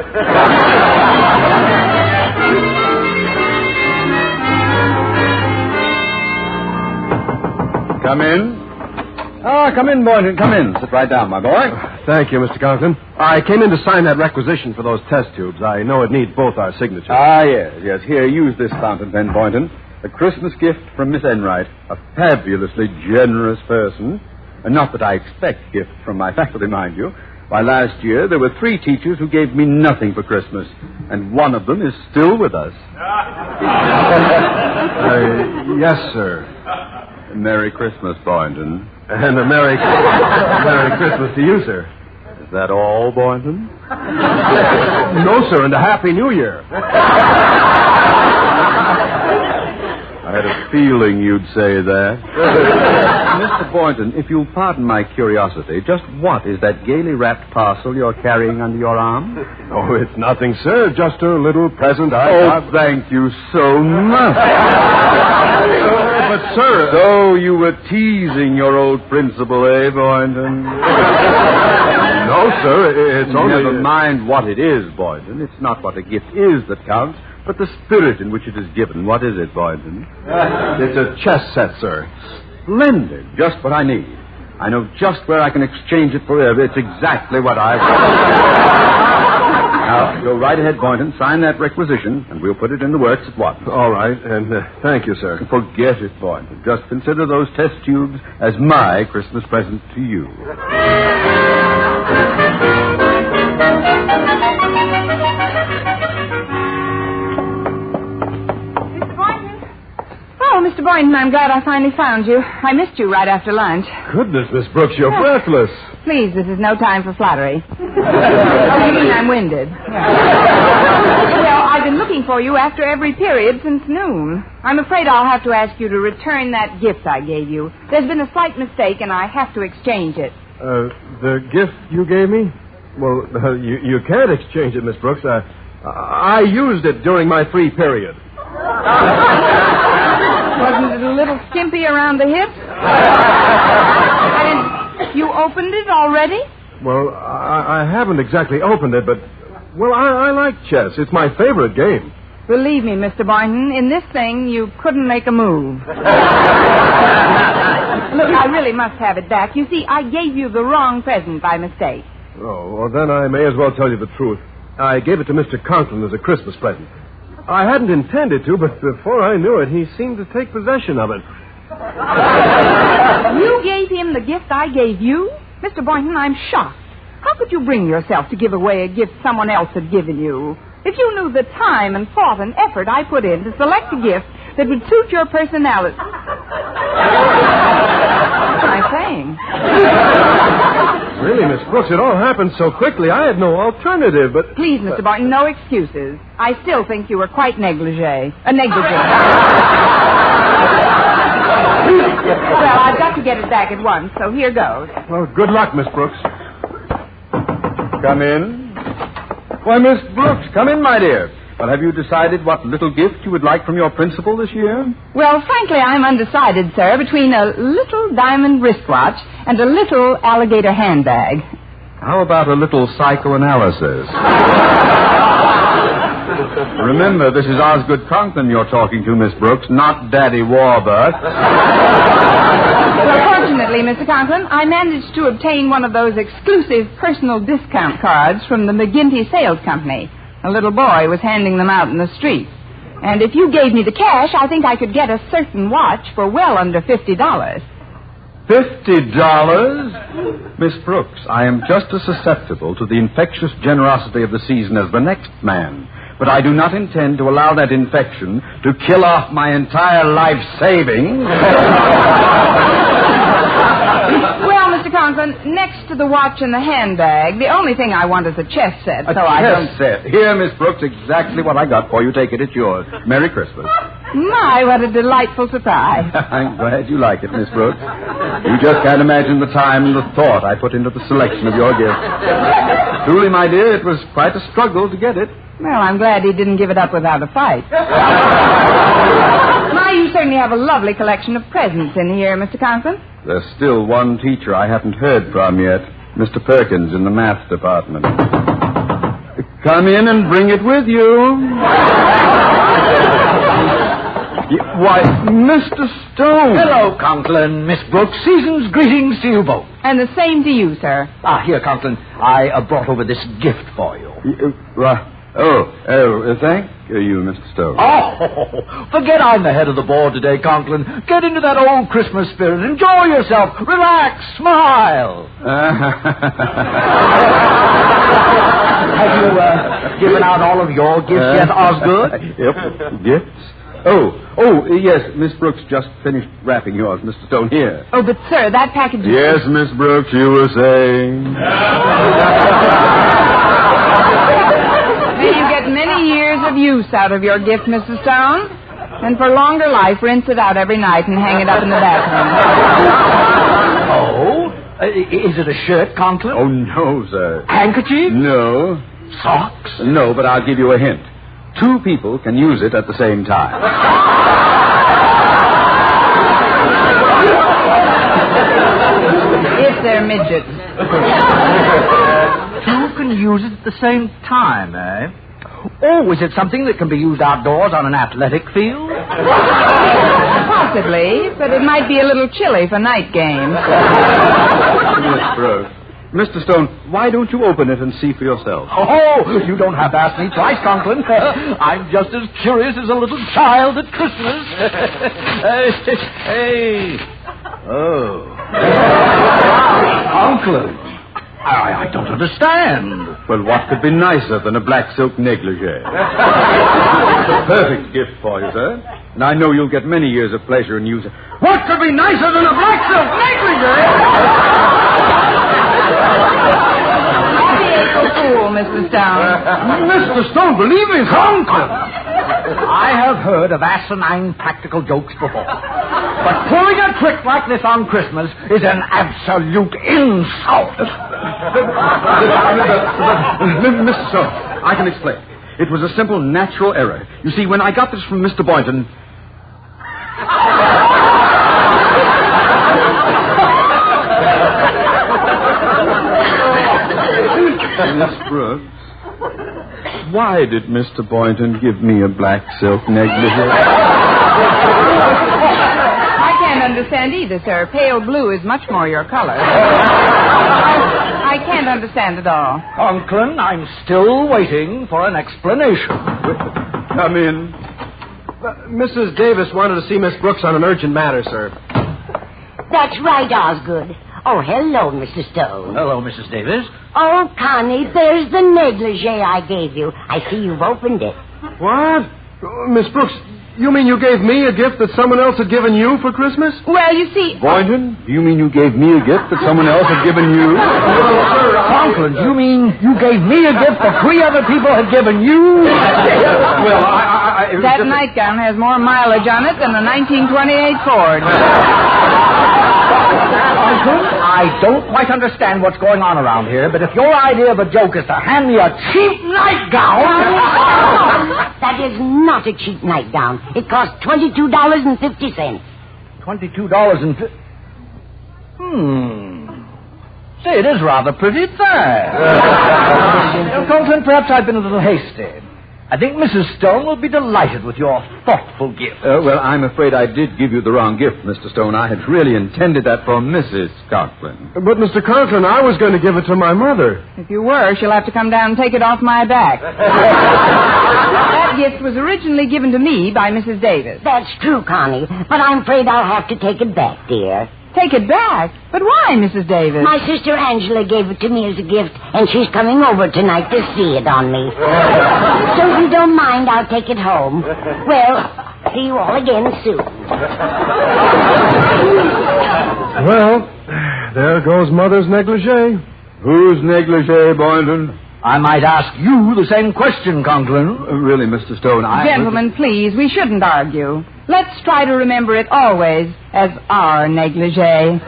Come in. Come in, Boynton. Come in. Sit right down, my boy. Thank you, Mr. Conklin. I came in to sign that requisition for those test tubes. I know it needs both our signatures. Yes. Here, use this fountain pen, Boynton. A Christmas gift from Miss Enright, a fabulously generous person. And not that I expect gifts from my faculty, mind you. Why, last year there were 3 teachers who gave me nothing for Christmas, and one of them is still with us. Yes, sir. Merry Christmas, Boynton. And a Merry Christmas to you, sir. Is that all, Boynton? No, sir, and a Happy New Year. I had a feeling you'd say that. Mr. Boynton, if you'll pardon my curiosity, just what is that gaily wrapped parcel you're carrying under your arm? Oh, it's nothing, sir. Just a little present I got. Thank you so much. But, sir... So you were teasing your old principal, eh, Boynton? No, sir. It's only... Never mind what it is, Boynton. It's not what a gift is that counts, but the spirit in which it is given. What is it, Boynton? It's a chess set, sir. Splendid. Just what I need. I know just where I can exchange it forever. It's exactly what I want. Now, go right ahead, Boynton. Sign that requisition, and we'll put it in the works at once. All right, and thank you, sir. Forget it, Boynton. Just consider those test tubes as my Christmas present to you. Mr. Boynton, I'm glad I finally found you. I missed you right after lunch. Goodness, Miss Brooks, you're breathless. Please, this is no time for flattery. You mean I'm winded? Well, I've been looking for you after every period since noon. I'm afraid I'll have to ask you to return that gift I gave you. There's been a slight mistake, and I have to exchange it. The gift you gave me? Well, you can't exchange it, Miss Brooks. I used it during my free period. Wasn't it a little skimpy around the hips? And you opened it already? Well, I haven't exactly opened it, but, well, I like chess. It's my favorite game. Believe me, Mr. Boynton, in this thing, you couldn't make a move. Look, I really must have it back. You see, I gave you the wrong present by mistake. Oh, well, then I may as well tell you the truth. I gave it to Mr. Conklin as a Christmas present. I hadn't intended to, but before I knew it, he seemed to take possession of it. You gave him the gift I gave you? Mr. Boynton, I'm shocked. How could you bring yourself to give away a gift someone else had given you? If you knew the time and thought and effort I put in to select a gift that would suit your personality... What am I saying? Really, Miss Brooks, it all happened so quickly, I had no alternative, but... Please, Mr. Boynton, no excuses. I still think you were quite negligee. Negligent. Well, I've got to get it back at once, so here goes. Well, good luck, Miss Brooks. Come in. Why, Miss Brooks, come in, my dear. Well, have you decided what little gift you would like from your principal this year? Well, frankly, I'm undecided, sir, between a little diamond wristwatch and a little alligator handbag. How about a little psychoanalysis? Remember, this is Osgood Conklin you're talking to, Miss Brooks, not Daddy Warburton. Well, fortunately, Mr. Conklin, I managed to obtain one of those exclusive personal discount cards from the McGinty Sales Company. A little boy was handing them out in the street. And if you gave me the cash, I think I could get a certain watch for well under $50. $50? Miss Brooks, I am just as susceptible to the infectious generosity of the season as the next man. But I do not intend to allow that infection to kill off my entire life savings. Well, Mr. Conklin, next to the watch and the handbag, the only thing I want is a chess set. A chess set. Here, Miss Brooks, exactly what I got for you. Take it. It's yours. Merry Christmas. My, what a delightful surprise. I'm glad you like it, Miss Brooks. You just can't imagine the time and the thought I put into the selection of your gift. Truly, my dear, it was quite a struggle to get it. Well, I'm glad he didn't give it up without a fight. My, you certainly have a lovely collection of presents in here, Mr. Conklin. There's still one teacher I haven't heard from yet, Mr. Perkins in the math department. Come in and bring it with you. Why, Mr. Stone. Hello, Conklin, Miss Brooks. Season's greetings to you both. And the same to you, sir. Here, Conklin, I brought over this gift for you. Thank you, Mr. Stone. Oh, forget I'm the head of the board today, Conklin. Get into that old Christmas spirit. Enjoy yourself. Relax. Smile. Have you given out all of your gifts yet, Osgood? Yep. Gifts? Oh, yes, Miss Brooks just finished wrapping yours, Mr. Stone, here. Oh, but, sir, that package... Yes, Miss Brooks, you were saying... May you get many years of use out of your gift, Mrs. Stone. And for longer life, rinse it out every night and hang it up in the bathroom. Oh? Is it a shirt, Conklin? Oh, no, sir. Handkerchief? No. Socks? No, but I'll give you a hint. 2 people can use it at the same time. If they're midgets. 2 can use it at the same time, eh? Oh, is it something that can be used outdoors on an athletic field? Possibly, but it might be a little chilly for night games. Miss Brooks. Mr. Stone, why don't you open it and see for yourself? Oh, you don't have to ask me twice, Conklin. I'm just as curious as a little child at Christmas. Hey. Oh. Conklin. I don't understand. Well, what could be nicer than a black silk negligee? Perfect gift for you, sir. And I know you'll get many years of pleasure in using it. What could be nicer than a black silk negligee? Fool, Mr. Stone. Mr. Stone, believe me, Conklin. I have heard of asinine practical jokes before. But pulling a trick like this on Christmas is an absolute insult. Mr. Stone, I can explain. It was a simple natural error. You see, when I got this from Mr. Boynton... Miss Brooks, why did Mr. Boynton give me a black silk negligee? I can't understand either, sir. Pale blue is much more your color. I can't understand at all. Conklin, I'm still waiting for an explanation. Come in. Mrs. Davis wanted to see Miss Brooks on an urgent matter, sir. That's right, Osgood. Oh, hello, Mr. Stone. Hello, Mrs. Davis. Oh, Connie, there's the negligee I gave you. I see you've opened it. What? Miss Brooks, you mean you gave me a gift that someone else had given you for Christmas? Well, you see... Boynton, do you mean you gave me a gift that someone else had given you? Conklin, you mean you gave me a gift that 3 other people had given you? Well, that nightgown has more mileage on it than a 1928 Ford. Conklin, I don't quite understand what's going on around here, but if your idea of a joke is to hand me a cheap nightgown... That is not a cheap nightgown. It cost $22.50. $22.50... Say, it is rather pretty fair. Conklin, perhaps I've been a little hasty. I think Mrs. Stone will be delighted with your thoughtful gift. Well, I'm afraid I did give you the wrong gift, Mr. Stone. I had really intended that for Mrs. Conklin. But, Mr. Conklin, I was going to give it to my mother. If you were, she'll have to come down and take it off my back. That gift was originally given to me by Mrs. Davis. That's true, Connie, but I'm afraid I'll have to take it back, dear. Take it back? But why, Mrs. Davis? My sister Angela gave it to me as a gift, and she's coming over tonight to see it on me. So if you don't mind, I'll take it home. Well, see you all again soon. Well, there goes Mother's negligee. Whose negligee, Boynton? I might ask you the same question, Conklin. Really, Mr. Stone, Gentlemen, please, we shouldn't argue. Let's try to remember it always as our negligee. I'm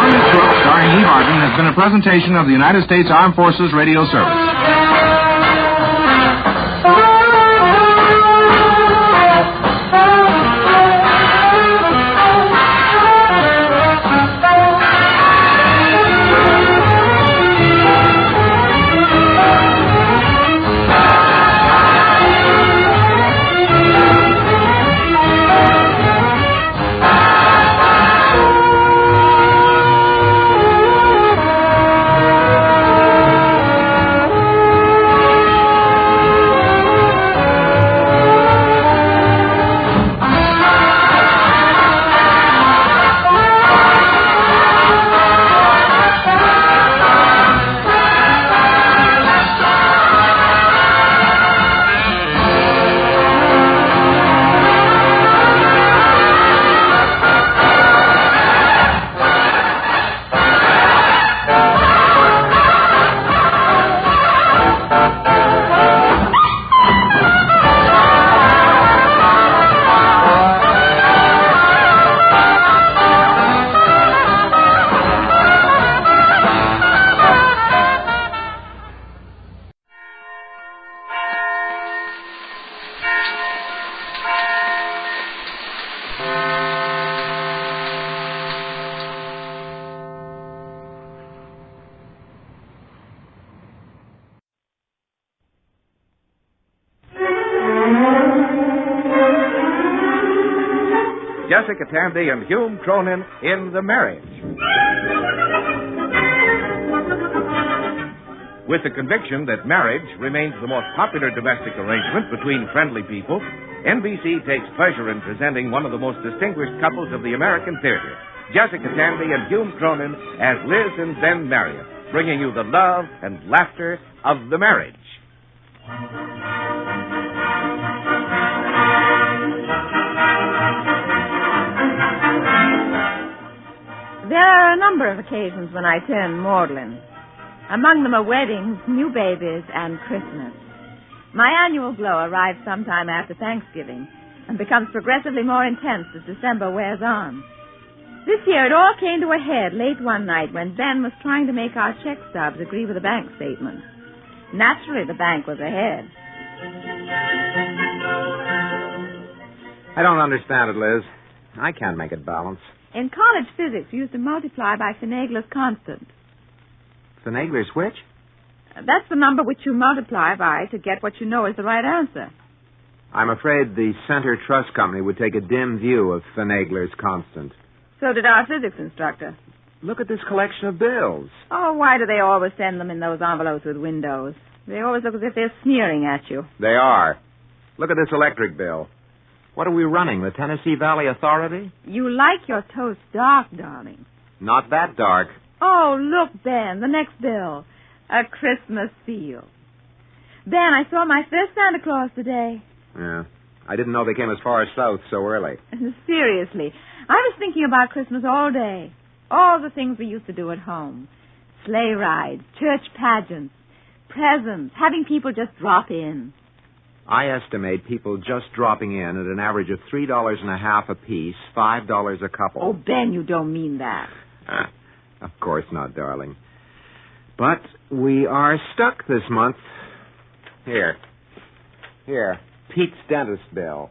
Miss Brooks, starring Eve Arden, has been a presentation of the United States Armed Forces Radio Service. Jessica Tandy and Hume Cronin in The Marriage. With the conviction that marriage remains the most popular domestic arrangement between friendly people, NBC takes pleasure in presenting one of the most distinguished couples of the American theater, Jessica Tandy and Hume Cronin as Liz and Ben Marriott, bringing you the love and laughter of The Marriage. There are a number of occasions when I turn maudlin. Among them are weddings, new babies, and Christmas. My annual glow arrives sometime after Thanksgiving and becomes progressively more intense as December wears on. This year it all came to a head late one night when Ben was trying to make our check stubs agree with the bank statement. Naturally, the bank was ahead. I don't understand it, Liz. I can't make it balance. In college physics, you used to multiply by Finagler's constant. Finagler's which? That's the number which you multiply by to get what you know is the right answer. I'm afraid the Center Trust Company would take a dim view of Finagler's constant. So did our physics instructor. Look at this collection of bills. Oh, why do they always send them in those envelopes with windows? They always look as if they're sneering at you. They are. Look at this electric bill. What are we running, the Tennessee Valley Authority? You like your toast dark, darling. Not that dark. Oh, look, Ben, the next bill. A Christmas seal. Ben, I saw my first Santa Claus today. Yeah. I didn't know they came as far south so early. Seriously. I was thinking about Christmas all day. All the things we used to do at home. Sleigh rides, church pageants, presents, having people just drop in. I estimate people just dropping in at an average of $3.50 apiece, $5 a couple. Oh, Ben, you don't mean that. Of course not, darling. But we are stuck this month. Here, Pete's dentist bill.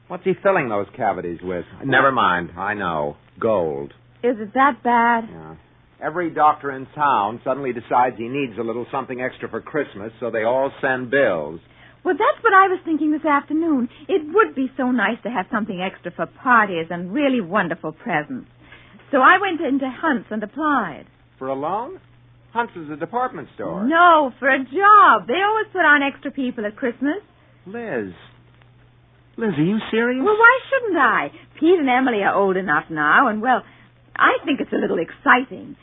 What's he filling those cavities with? Never mind, I know. Gold. Is it that bad? Yeah. Every doctor in town suddenly decides he needs a little something extra for Christmas, so they all send bills. Well, that's what I was thinking this afternoon. It would be so nice to have something extra for parties and really wonderful presents. So I went into Hunt's and applied. For a loan? Hunt's is a department store. No, for a job. They always put on extra people at Christmas. Liz, are you serious? Well, why shouldn't I? Pete and Emily are old enough now, and, well, I think it's a little exciting.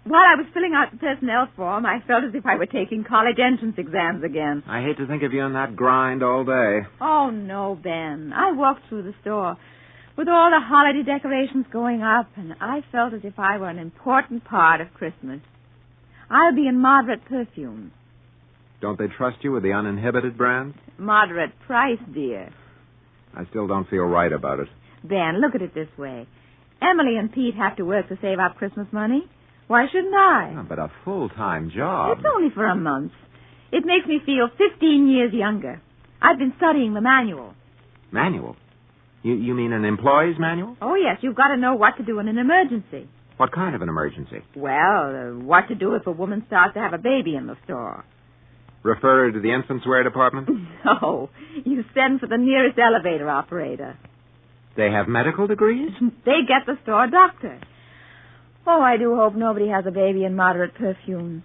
While I was filling out the personnel form, I felt as if I were taking college entrance exams again. I hate to think of you in that grind all day. Oh, no, Ben. I walked through the store with all the holiday decorations going up, and I felt as if I were an important part of Christmas. I'll be in moderate perfume. Don't they trust you with the uninhibited brand? Moderate price, dear. I still don't feel right about it. Ben, look at it this way. Emily and Pete have to work to save up Christmas money. Why shouldn't I? Oh, but a full-time job. It's only for a month. It makes me feel 15 years younger. I've been studying the manual. Manual? You mean an employee's manual? Oh, yes. You've got to know what to do in an emergency. What kind of an emergency? Well, what to do if a woman starts to have a baby in the store. Refer her to the infants' wear department? No. You send for the nearest elevator operator. They have medical degrees? They get the store doctor. Oh, I do hope nobody has a baby in moderate perfumes.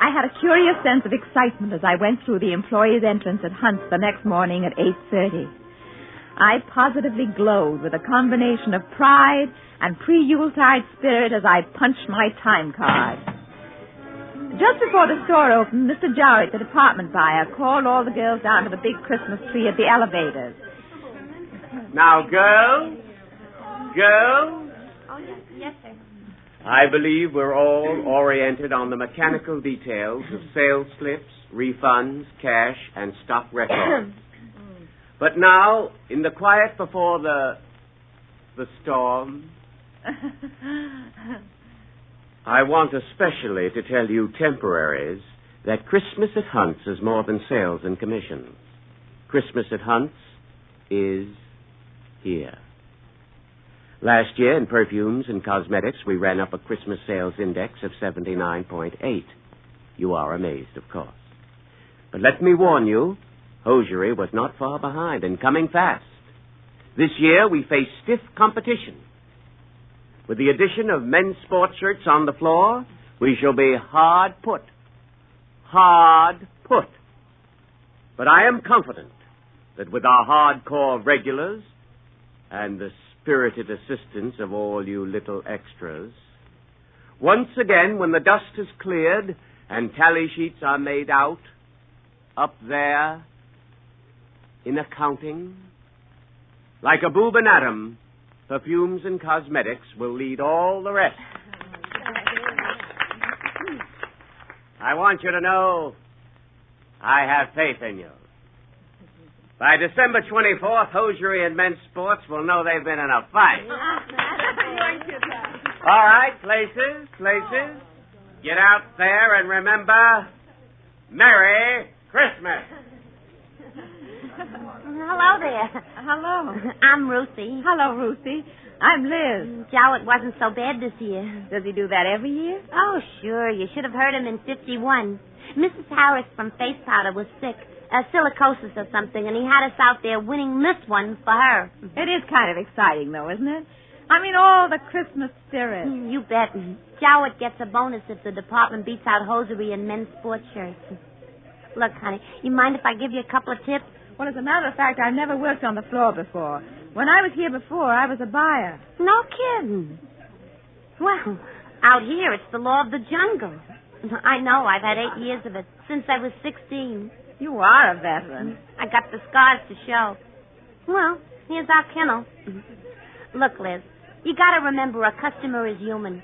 I had a curious sense of excitement as I went through the employees' entrance at Hunt's the next morning at 8:30. I positively glowed with a combination of pride and pre-Yuletide spirit as I punched my time card. Just before the store opened, Mr. Jarrett, the department buyer, called all the girls down to the big Christmas tree at the elevators. Now, girls. Oh, yes, sir. I believe we're all oriented on the mechanical details of sales slips, refunds, cash, and stock records. But now, in the quiet before the storm, I want especially to tell you temporaries that Christmas at Hunt's is more than sales and commissions. Christmas at Hunt's is here. Last year, in perfumes and cosmetics, we ran up a Christmas sales index of 79.8. You are amazed, of course. But let me warn you, hosiery was not far behind and coming fast. This year we face stiff competition. With the addition of men's sports shirts on the floor, we shall be hard put. Hard put. But I am confident that with our hardcore regulars and the spirited assistance of all you little extras, once again, when the dust is cleared and tally sheets are made out, up there in accounting, like a boob and Adam, perfumes and cosmetics will lead all the rest. I want you to know I have faith in you. By December 24th, hosiery and men's sports will know they've been in a fight. All right, places. Get out there and remember, Merry Christmas. Hello there. Hello. I'm Ruthie. Hello, Ruthie. I'm Liz. Jowett wasn't so bad this year. Does he do that every year? Oh, sure. You should have heard him in 51. Mrs. Harris from Face Powder was sick. Silicosis or something, and he had us out there winning this one for her. It is kind of exciting, though, isn't it? I mean, all the Christmas spirit. You bet. Jowett gets a bonus if the department beats out hosiery and men's sports shirts. Look, honey, you mind if I give you a couple of tips? Well, as a matter of fact, I've never worked on the floor before. When I was here before, I was a buyer. No kidding. Well, out here, it's the law of the jungle. I know. I've had 8 years of it, since I was 16. You are a veteran. I got the scars to show. Well, here's our kennel. Look, Liz, you got to remember a customer is human.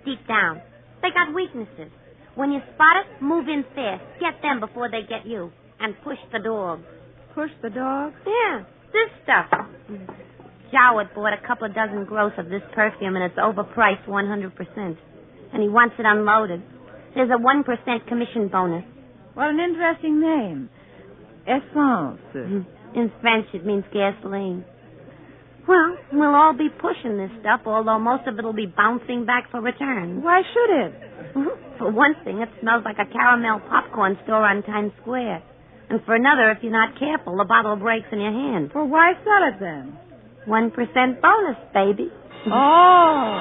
Deep down. They got weaknesses. When you spot it, move in fast. Get them before they get you. And push the dog. Push the dog? Yeah, this stuff. Jowett bought a couple of dozen gross of this perfume, and it's overpriced 100%. And he wants it unloaded. There's a 1% commission bonus. What an interesting name. Essence. In French, it means gasoline. Well, we'll all be pushing this stuff, although most of it'll be bouncing back for return. Why should it? For one thing, it smells like a caramel popcorn store on Times Square. And for another, if you're not careful, the bottle breaks in your hand. Well, why sell it then? 1% bonus, baby. Oh.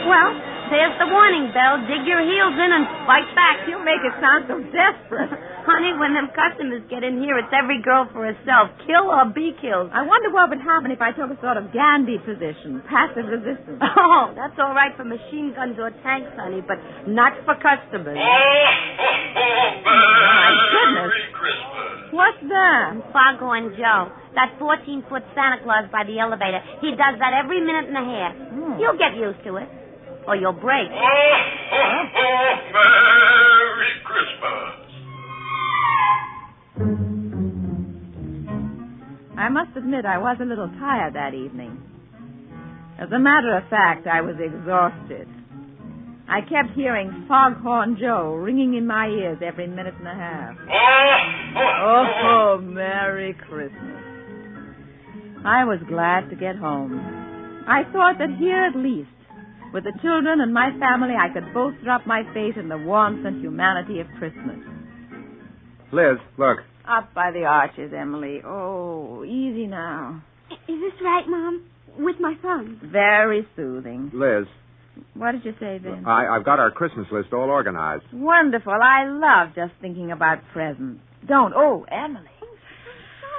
Well, there's the warning bell. Dig your heels in and fight back. You make it sound so desperate. Honey, when them customers get in here, it's every girl for herself. Kill or be killed. I wonder what would happen if I took a sort of Gandhi position, passive resistance. Oh, that's all right for machine guns or tanks, honey, but not for customers. My goodness. Merry Christmas. What's that? Foghorn Joe. That 14-foot Santa Claus by the elevator. He does that every minute and a half. You'll get used to it. Or you'll break. Merry Christmas. I must admit I was a little tired that evening. As a matter of fact, I was exhausted. I kept hearing Foghorn Joe ringing in my ears every minute and a half. Oh, Merry Christmas. I was glad to get home. I thought that here at least, with the children and my family, I could bolster up my faith in the warmth and humanity of Christmas. Liz, look. Up by the arches, Emily. Oh, easy now. Is this right, Mom? With my phone? Very soothing. Liz. What did you say, Ben? I've got our Christmas list all organized. Wonderful. I love just thinking about presents. Don't. Oh, Emily.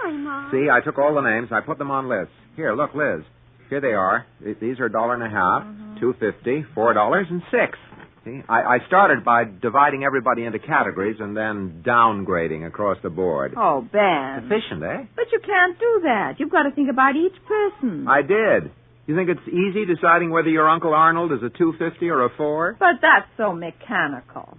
Sorry, Mom. See, I took all the names. I put them on lists. Here, look, Liz. Here they are. These are $1.50, $2.50, $4, and $6. See, I started by dividing everybody into categories and then downgrading across the board. Oh, Ben. Efficient, eh? But you can't do that. You've got to think about each person. I did. You think it's easy deciding whether your Uncle Arnold is a $2.50 or a $4? But that's so mechanical.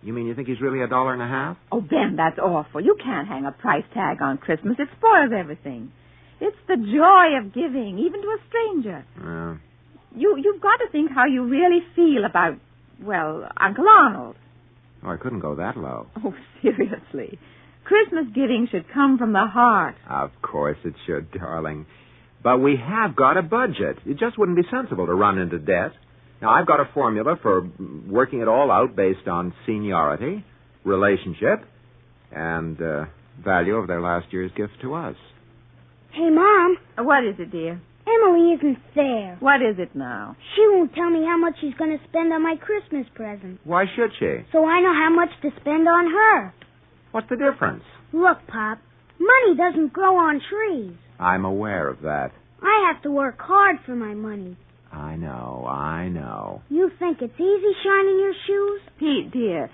You mean you think he's really $1.50? Oh, Ben, that's awful. You can't hang a price tag on Christmas. It spoils everything. It's the joy of giving, even to a stranger. You've got to think how you really feel about, well, Uncle Arnold. Oh, I couldn't go that low. Oh, seriously. Christmas giving should come from the heart. Of course it should, darling. But we have got a budget. It just wouldn't be sensible to run into debt. Now, I've got a formula for working it all out based on seniority, relationship, and value of their last year's gift to us. Hey, Mom. What is it, dear? Emily isn't fair. What is it now? She won't tell me how much she's going to spend on my Christmas present. Why should she? So I know how much to spend on her. What's the difference? Look, Pop, money doesn't grow on trees. I'm aware of that. I have to work hard for my money. I know. You think it's easy shining your shoes? Pete, dear,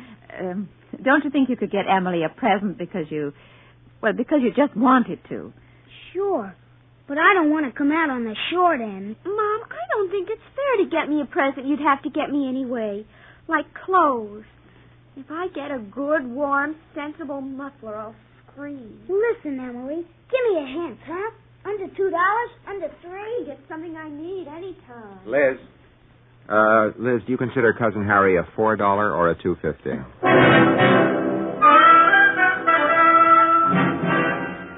don't you think you could get Emily a present because you just wanted to? Sure. But I don't want to come out on the short end. Mom, I don't think it's fair to get me a present you'd have to get me anyway. Like clothes. If I get a good, warm, sensible muffler, I'll scream. Listen, Emily, give me a hint, huh? Under $2, under $3. Get something I need anytime. Liz, do you consider Cousin Harry a $4 or a $2.50?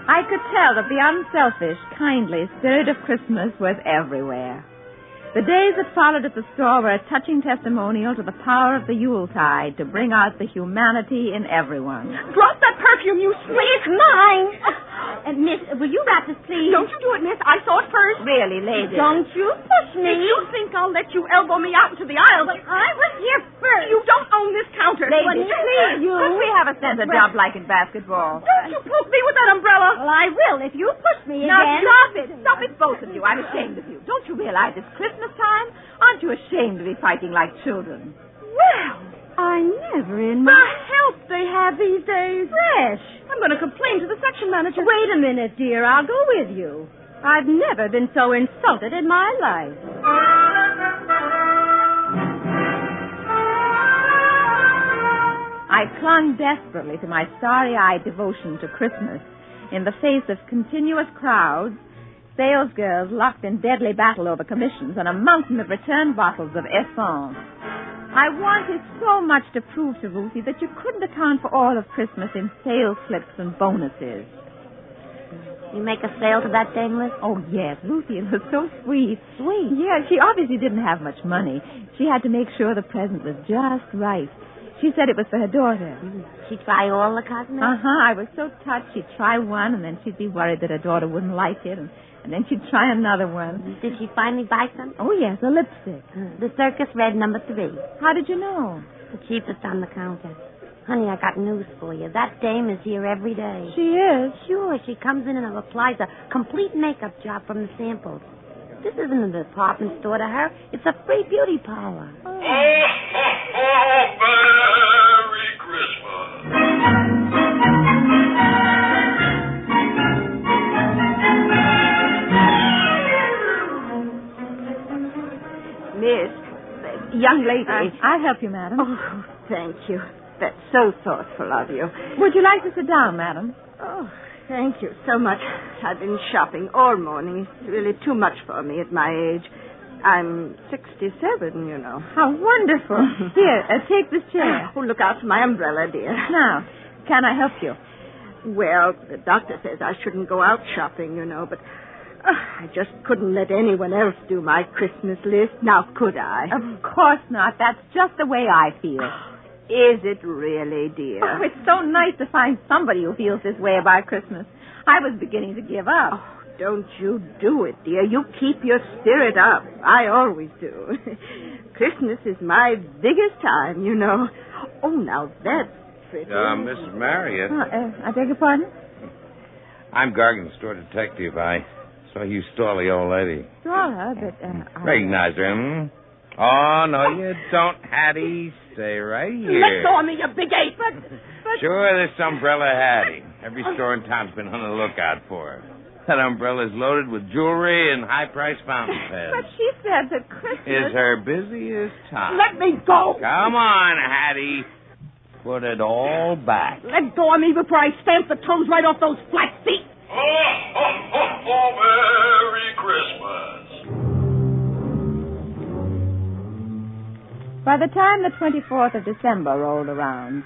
I could tell that the unselfish, kindly spirit of Christmas was everywhere. The days that followed at the store were a touching testimonial to the power of the Yuletide to bring out the humanity in everyone. Drop that perfume, you sweet. It's mine. And, Miss, will you wrap this, please? Don't you do it, Miss. I saw it first. Really, lady? Don't you push me. If you think I'll let you elbow me out into the aisle, but I was here first. You don't own this counter. Lady, please. Could we have a sense of job like in basketball? Don't you poke me with that umbrella. Well, I will if you push me again. Now, stop it. Stop it, both of you. I'm ashamed of you. Don't you realize it's Christmas time? Aren't you ashamed to be fighting like children? Well, I never in my... The help they have these days. Fresh. I'm going to complain to the section manager. Wait a minute, dear. I'll go with you. I've never been so insulted in my life. I clung desperately to my starry-eyed devotion to Christmas in the face of continuous crowds, salesgirls locked in deadly battle over commissions, and a mountain of returned bottles of essence. I wanted so much to prove to Ruthie that you couldn't account for all of Christmas in sales slips and bonuses. You make a sale to that dame, Liz? Oh, yes. Ruthie, it was so sweet. Sweet? Yeah, she obviously didn't have much money. She had to make sure the present was just right. She said it was for her daughter. She'd try all the cosmetics? Uh-huh. I was so touched. She'd try one, and then she'd be worried that her daughter wouldn't like it, and then she'd try another one. Did she finally buy some? Oh, yes, a lipstick. The Circus Red No. 3. How did you know? The cheapest on the counter. Honey, I got news for you. That dame is here every day. She is? Sure. She comes in and applies a complete makeup job from the samples. This isn't a department store to her. It's a free beauty parlor. Oh, Merry Christmas. Miss, young lady. I'll help you, madam. Oh, thank you. That's so thoughtful of you. Would you like to sit down, madam? Oh, thank you so much. I've been shopping all morning. It's really too much for me at my age. I'm 67, you know. How wonderful. Here, take this chair. Oh, look out for my umbrella, dear. Now, can I help you? Well, the doctor says I shouldn't go out shopping, you know, but I just couldn't let anyone else do my Christmas list. Now, could I? Of course not. That's just the way I feel. Is it really, dear? Oh, it's so nice to find somebody who feels this way about Christmas. I was beginning to give up. Oh, don't you do it, dear. You keep your spirit up. I always do. Christmas is my biggest time, you know. Oh, now that's pretty. Mrs. Marriott. I beg your pardon? I'm Gargan, store detective. I saw you stole the old lady. Stole her, but... Recognize her, hmm? Oh, no, you don't, Hattie. Stay right here. Let go of me, you big ape. But... Sure, this umbrella Hattie. Every store in town's been on the lookout for her. That umbrella's loaded with jewelry and high-priced fountain pens. But she said that Christmas... Is her busiest time. Let me go. Come on, Hattie. Put it all back. Let go of me before I stamp the toes right off those flat feet. Oh, Merry Christmas. By the time the 24th of December rolled around,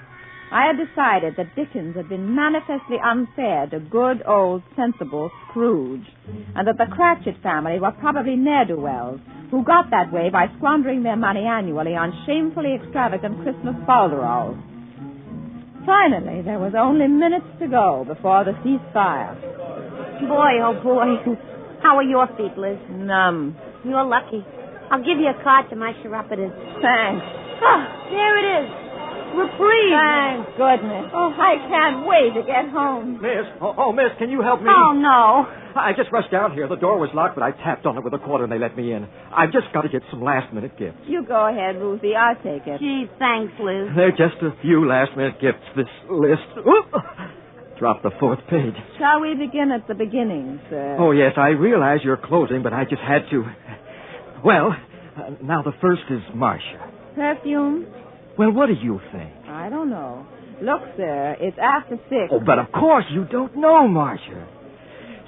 I had decided that Dickens had been manifestly unfair to good, old, sensible Scrooge, and that the Cratchit family were probably ne'er-do-wells who got that way by squandering their money annually on shamefully extravagant Christmas falderols. Finally, there was only minutes to go before the ceasefire. Boy, oh boy. How are your feet, Liz? Numb. You're lucky. I'll give you a card to my chiropodist. Thanks. Ah, there it is. Reprieve. Thank goodness. Oh, I can't wait to get home. Miss, miss, can you help me? Oh, no. I just rushed down here. The door was locked, but I tapped on it with a quarter and they let me in. I've just got to get some last-minute gifts. You go ahead, Ruthie. I'll take it. Gee, thanks, Liz. They're just a few last-minute gifts, this list. Oop! Drop the fourth page. Shall we begin at the beginning, sir? Oh, yes, I realize you're closing, but I just had to. Well, now the first is Marcia. Perfume? Well, what do you think? I don't know. Look, sir, it's after 6. Oh, but of course you don't know Marcia.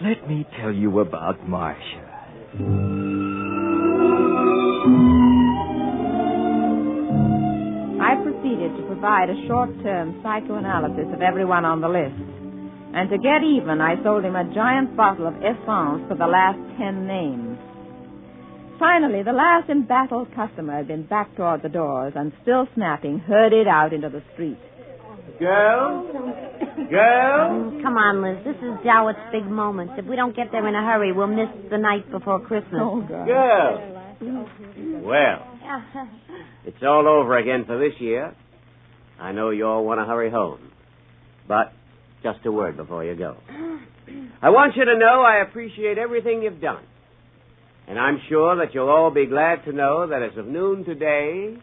Let me tell you about Marcia. I proceeded to provide a short-term psychoanalysis of everyone on the list. And to get even, I sold him a giant bottle of essence for the last 10 names. Finally, the last embattled customer had been back toward the doors and, still snapping, herded out into the street. Girls? Girls? Come on, Liz. This is Jowett's big moment. If we don't get there in a hurry, we'll miss the night before Christmas. Oh, God. Girls. Well, it's all over again for this year. I know you all want to hurry home. But just a word before you go. I want you to know I appreciate everything you've done. And I'm sure that you'll all be glad to know that as of noon today,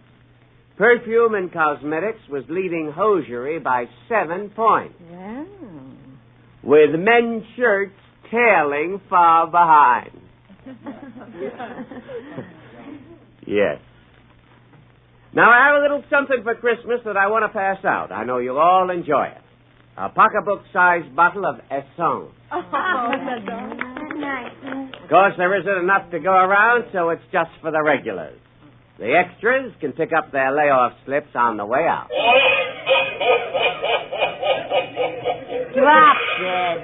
Perfume and Cosmetics was leading hosiery by 7 points. Wow. With men's shirts tailing far behind. Yes. Now, I have a little something for Christmas that I want to pass out. I know you'll all enjoy it. A pocketbook-sized bottle of Essence. Of course, there isn't enough to go around, so it's just for the regulars. The extras can pick up their layoff slips on the way out. Drop dead.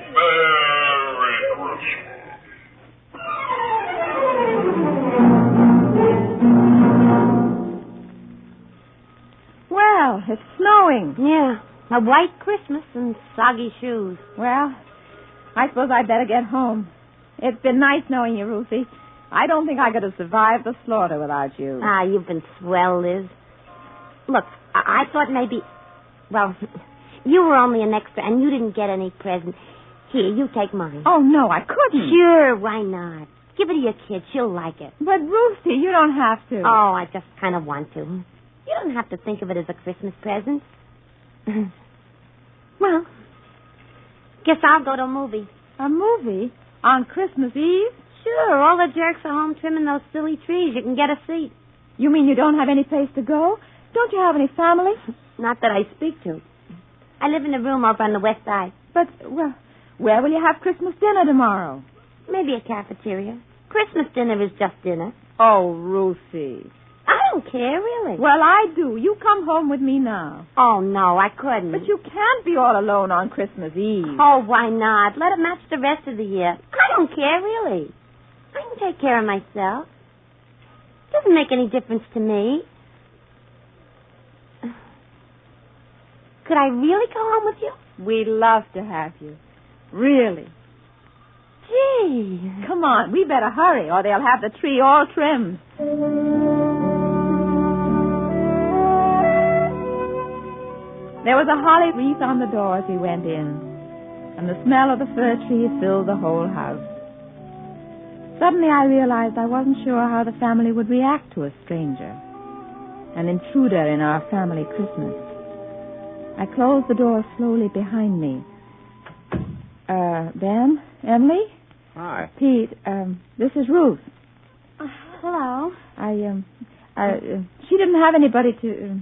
Well, it's snowing. Yeah. A white Christmas and soggy shoes. Well, I suppose I'd better get home. It's been nice knowing you, Ruthie. I don't think I could have survived the slaughter without you. Ah, you've been swell, Liz. Look, I thought maybe... Well, you were only an extra, and you didn't get any present. Here, you take mine. Oh, no, I couldn't. Sure, why not? Give it to your kid. She'll like it. But, Ruthie, you don't have to. Oh, I just kind of want to. You don't have to think of it as a Christmas present. Well, guess I'll go to a movie. A movie? On Christmas Eve? Sure, all the jerks are home trimming those silly trees. You can get a seat. You mean you don't have any place to go? Don't you have any family? Not that I speak to. I live in a room over on the west side. But, well, where will you have Christmas dinner tomorrow? Maybe a cafeteria. Christmas dinner is just dinner. Oh, Ruthie. I don't care, really. Well, I do. You come home with me now. Oh, no, I couldn't. But you can't be all alone on Christmas Eve. Oh, why not? Let it match the rest of the year. I don't care, really. I can take care of myself. It doesn't make any difference to me. Could I really go home with you? We'd love to have you. Really. Gee. Come on, we better hurry, or they'll have the tree all trimmed. There was a holly wreath on the door as we went in, and the smell of the fir trees filled the whole house. Suddenly I realized I wasn't sure how the family would react to a stranger, an intruder in our family Christmas. I closed the door slowly behind me. Ben? Emily? Hi. Pete, this is Ruth. Hello. She didn't have anybody to...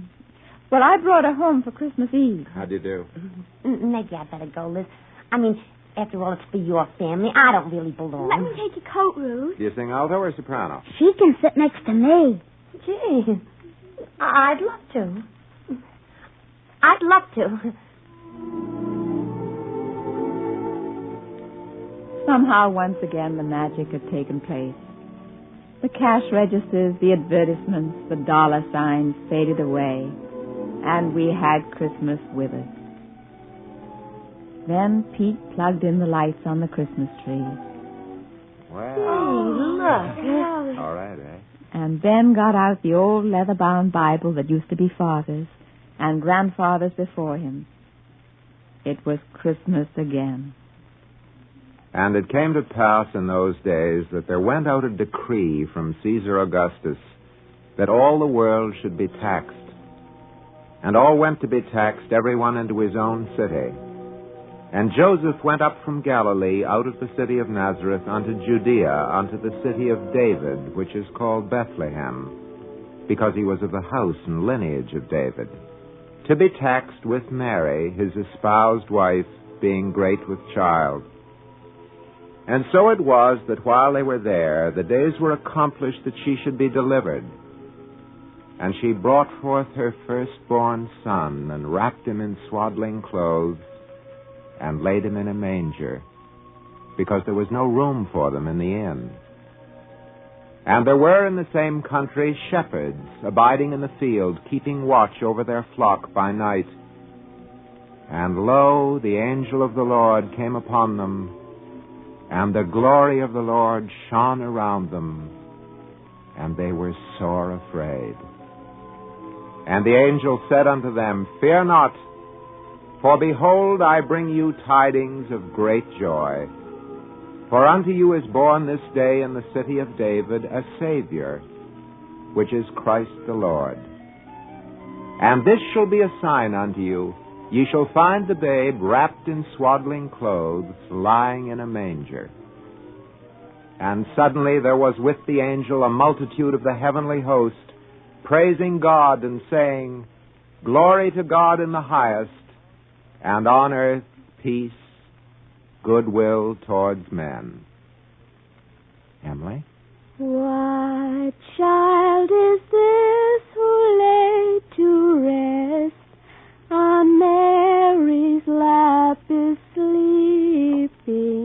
Well, I brought her home for Christmas Eve. How do you do? Maybe I better go, Liz. I mean, after all, it's for your family. I don't really belong. Let me take your coat, Ruth. Do you sing alto or soprano? She can sit next to me. Gee, I'd love to. I'd love to. Somehow, once again, the magic had taken place. The cash registers, the advertisements, the dollar signs faded away, and we had Christmas with us. Then Pete plugged in the lights on the Christmas tree. Well. Look. All right, eh? And Ben got out the old leather-bound Bible that used to be Father's and Grandfather's before him. It was Christmas again. And it came to pass in those days that there went out a decree from Caesar Augustus that all the world should be taxed. And all went to be taxed, everyone into his own city. And Joseph went up from Galilee out of the city of Nazareth unto Judea, unto the city of David, which is called Bethlehem, because he was of the house and lineage of David, to be taxed with Mary, his espoused wife, being great with child. And so it was that while they were there, the days were accomplished that she should be delivered. And she brought forth her firstborn son, and wrapped him in swaddling clothes, and laid him in a manger, because there was no room for them in the inn. And there were in the same country shepherds abiding in the field, keeping watch over their flock by night. And lo, the angel of the Lord came upon them, and the glory of the Lord shone around them, and they were sore afraid. And the angel said unto them, Fear not, for behold, I bring you tidings of great joy. For unto you is born this day in the city of David a Savior, which is Christ the Lord. And this shall be a sign unto you. Ye shall find the babe wrapped in swaddling clothes, lying in a manger. And suddenly there was with the angel a multitude of the heavenly host, praising God and saying, Glory to God in the highest, and on earth peace, goodwill towards men. Emily? What child is this who lay to rest on Mary's lap is sleeping,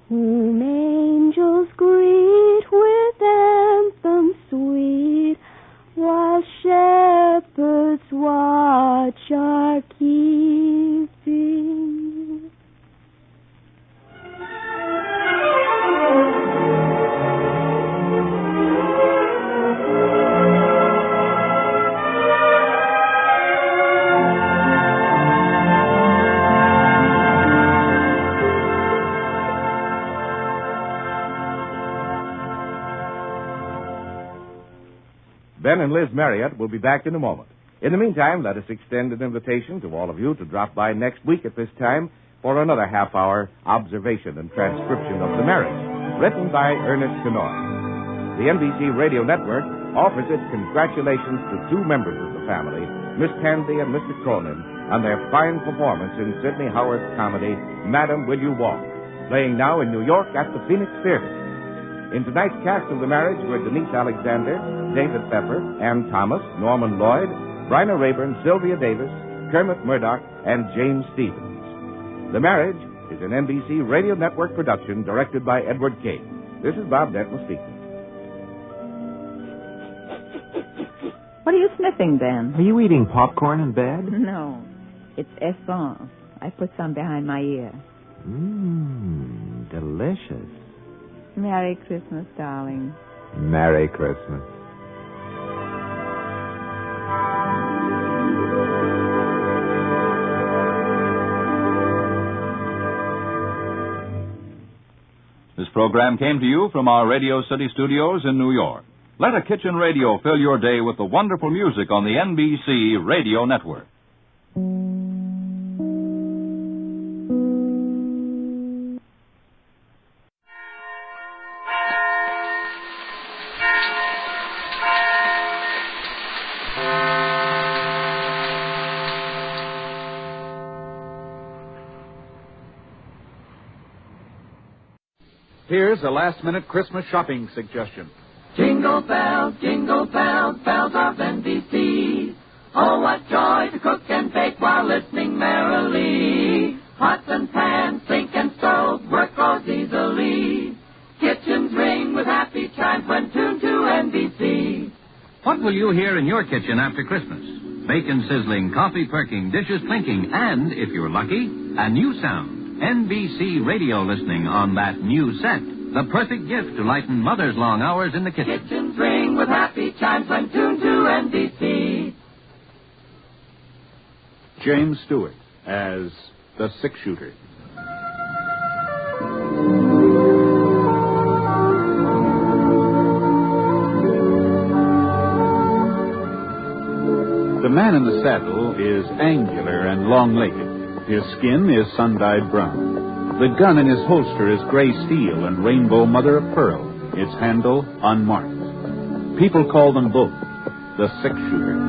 whom angels greet with anthems sweet, while shepherds watch are keeping. Ben and Liz Marriott will be back in a moment. In the meantime, let us extend an invitation to all of you to drop by next week at this time for another half-hour observation and transcription of The Marriage, written by Ernest Kenoy. The NBC Radio Network offers its congratulations to two members of the family, Miss Tandy and Mr. Colman, on their fine performance in Sidney Howard's comedy, Madam, Will You Walk, playing now in New York at the Phoenix Theater. In tonight's cast of The Marriage were Denise Alexander, David Pepper, Ann Thomas, Norman Lloyd, Bryna Rayburn, Sylvia Davis, Kermit Murdoch, and James Stevens. The Marriage is an NBC Radio Network production directed by Edward King. This is Bob Denton speaking. What are you sniffing, Ben? Are you eating popcorn in bed? No. It's essence. I put some behind my ear. Delicious. Merry Christmas, darling. Merry Christmas. This program came to you from our Radio City studios in New York. Let a kitchen radio fill your day with the wonderful music on the NBC Radio Network. Here's a last-minute Christmas shopping suggestion. Jingle bells, bells of NBC. Oh, what joy to cook and bake while listening merrily. Pots and pans, sink and stove, work goes easily. Kitchens ring with happy chimes when tuned to NBC. What will you hear in your kitchen after Christmas? Bacon sizzling, coffee perking, dishes clinking, and, if you're lucky, a new sound. NBC radio listening on that new set. The perfect gift to lighten Mother's long hours in the kitchen. Kitchens ring with happy chimes when tuned to NBC. James Stewart as the six-shooter. The man in the saddle is angular and long-legged. His skin is sun-dyed brown. The gun in his holster is gray steel and rainbow mother of pearl, its handle unmarked. People call them both the six-shooter.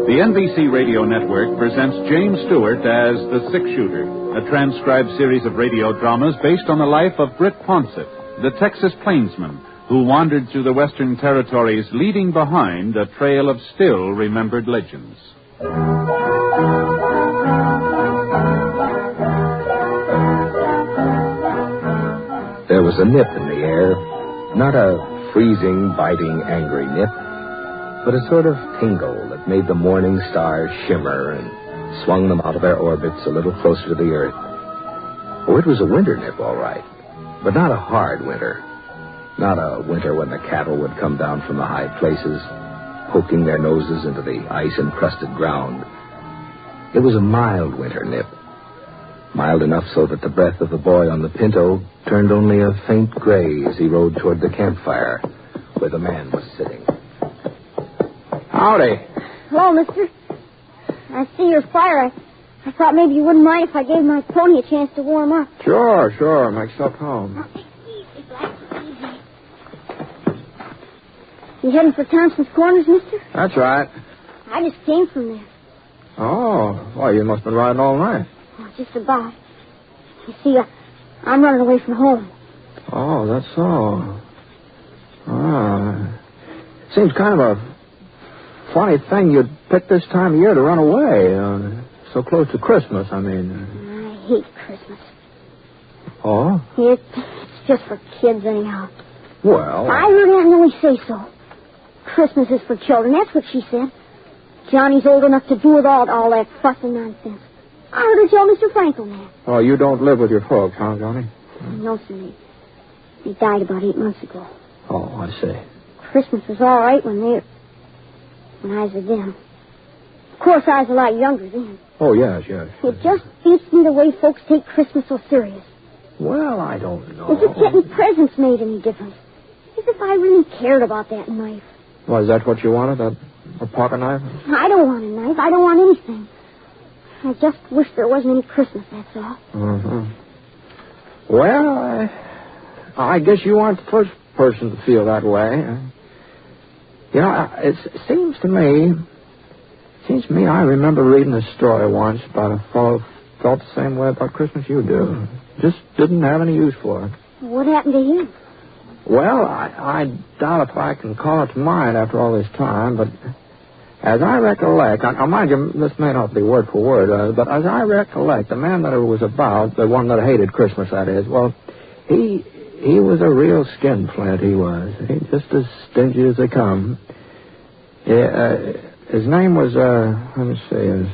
The NBC Radio Network presents James Stewart as the six-shooter, a transcribed series of radio dramas based on the life of Britt Ponset, the Texas plainsman who wandered through the Western Territories, leaving behind a trail of still-remembered legends. There was a nip in the air, not a freezing, biting, angry nip, but a sort of tingle that made the morning stars shimmer and swung them out of their orbits a little closer to the earth. Oh, it was a winter nip, all right, but not a hard winter. Not a winter when the cattle would come down from the high places, poking their noses into the ice-encrusted ground. It was a mild winter nip. Mild enough so that the breath of the boy on the Pinto turned only a faint gray as he rode toward the campfire where the man was sitting. Howdy. Hello, mister. I see your fire. I thought maybe you wouldn't mind if I gave my pony a chance to warm up. Sure. Make yourself home. You heading for Thompson's Corners, mister? That's right. I just came from there. Oh, well, you must have been riding all night. Oh, just about. You see, I'm running away from home. Oh, that's so. Seems kind of a funny thing you'd pick this time of year to run away. So close to Christmas, I mean. I hate Christmas. Oh? It's just for kids, anyhow. Well... I heard Aunt Millie say so. Christmas is for children, that's what she said. Johnny's old enough to do with all that fuss and nonsense. I heard her tell Mr. Franklin that. Oh, you don't live with your folks, huh, Johnny? No, sir. They died about 8 months ago. Oh, I see. Christmas was all right when I was with them. Of course, I was a lot younger then. Oh, yes. It just beats me the way folks take Christmas so serious. Well, I don't know. As if getting presents made any difference. As if I really cared about that knife. Well, is that what you wanted, a pocket knife? I don't want a knife. I don't want anything. I just wish there wasn't any Christmas, that's all. Mm-hmm. Well, I guess you aren't the first person to feel that way. You know, it seems to me I remember reading a story once about a fellow who felt the same way about Christmas you do. Just didn't have any use for it. What happened to him? Well, I doubt if I can call it to mind after all this time, but as I recollect, now mind you, this may not be word for word, but as I recollect, the man that it was about, the one that hated Christmas, that is, well, he was a real skinflint, he was. He just as stingy as they come. His name was, let me see,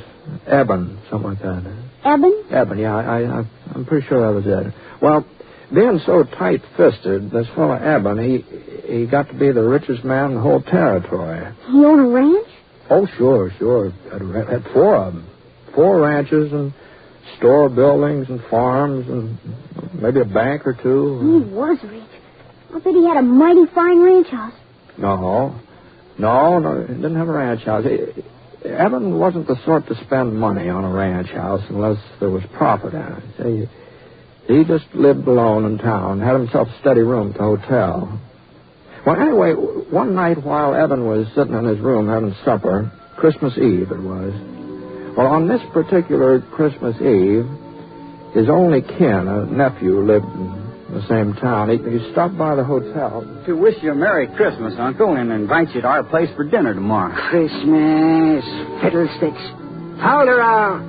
Eben, something like that. Eben? Eben, yeah, I'm pretty sure that was it. Well, being so tight-fisted, this fellow Eben, he got to be the richest man in the whole territory. He owned a ranch? Oh, sure. Had 4 of them. 4 ranches and store buildings and farms and maybe a bank or 2. He was rich. I bet he had a mighty fine ranch house. No, he didn't have a ranch house. Eben wasn't the sort to spend money on a ranch house unless there was profit in it. He just lived alone in town, had himself a steady room at the hotel. Well, anyway, one night while Eben was sitting in his room having supper, Christmas Eve it was. Well, on this particular Christmas Eve, his only kin, a nephew, lived in the same town. He stopped by the hotel. To wish you a Merry Christmas, Uncle, and invite you to our place for dinner tomorrow. Christmas, fiddlesticks. Hold her out.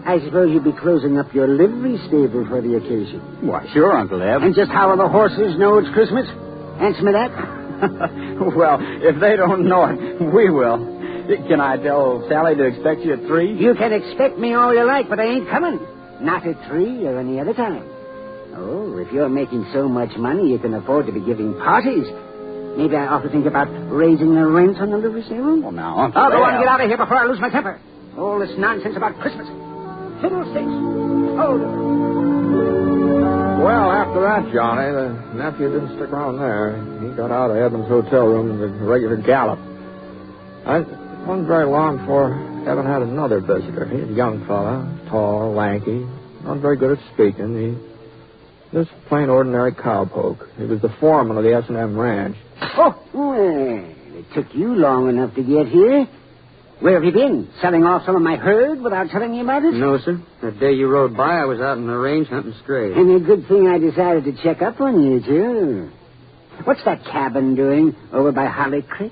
I suppose you'll be closing up your livery stable for the occasion. Why, sure, Uncle Eb. And just how will the horses know it's Christmas? Answer me that. Well, if they don't know it, we will. Can I tell Sally to expect you at 3? You can expect me all you like, but I ain't coming. Not at 3 or any other time. Oh, if you're making so much money, you can afford to be giving parties. Maybe I ought to think about raising the rent on the livery stable. Well, now, Uncle I'll go on Eb. and get out of here before I lose my temper. All this nonsense about Christmas. Fiddlesticks. Hold it. Well, after that, Johnny, the nephew didn't stick around there. He got out of Eben's hotel room in a regular gallop. It wasn't very long before Eben had another visitor. He was a young fella, tall, lanky, not very good at speaking. He just plain ordinary cowpoke. He was the foreman of the S&M ranch. Oh, well, it took you long enough to get here. Where have you been? Selling off some of my herd without telling me about it? No, sir. That day you rode by, I was out in the range hunting strays. And a good thing I decided to check up on you, too. What's that cabin doing over by Holly Creek?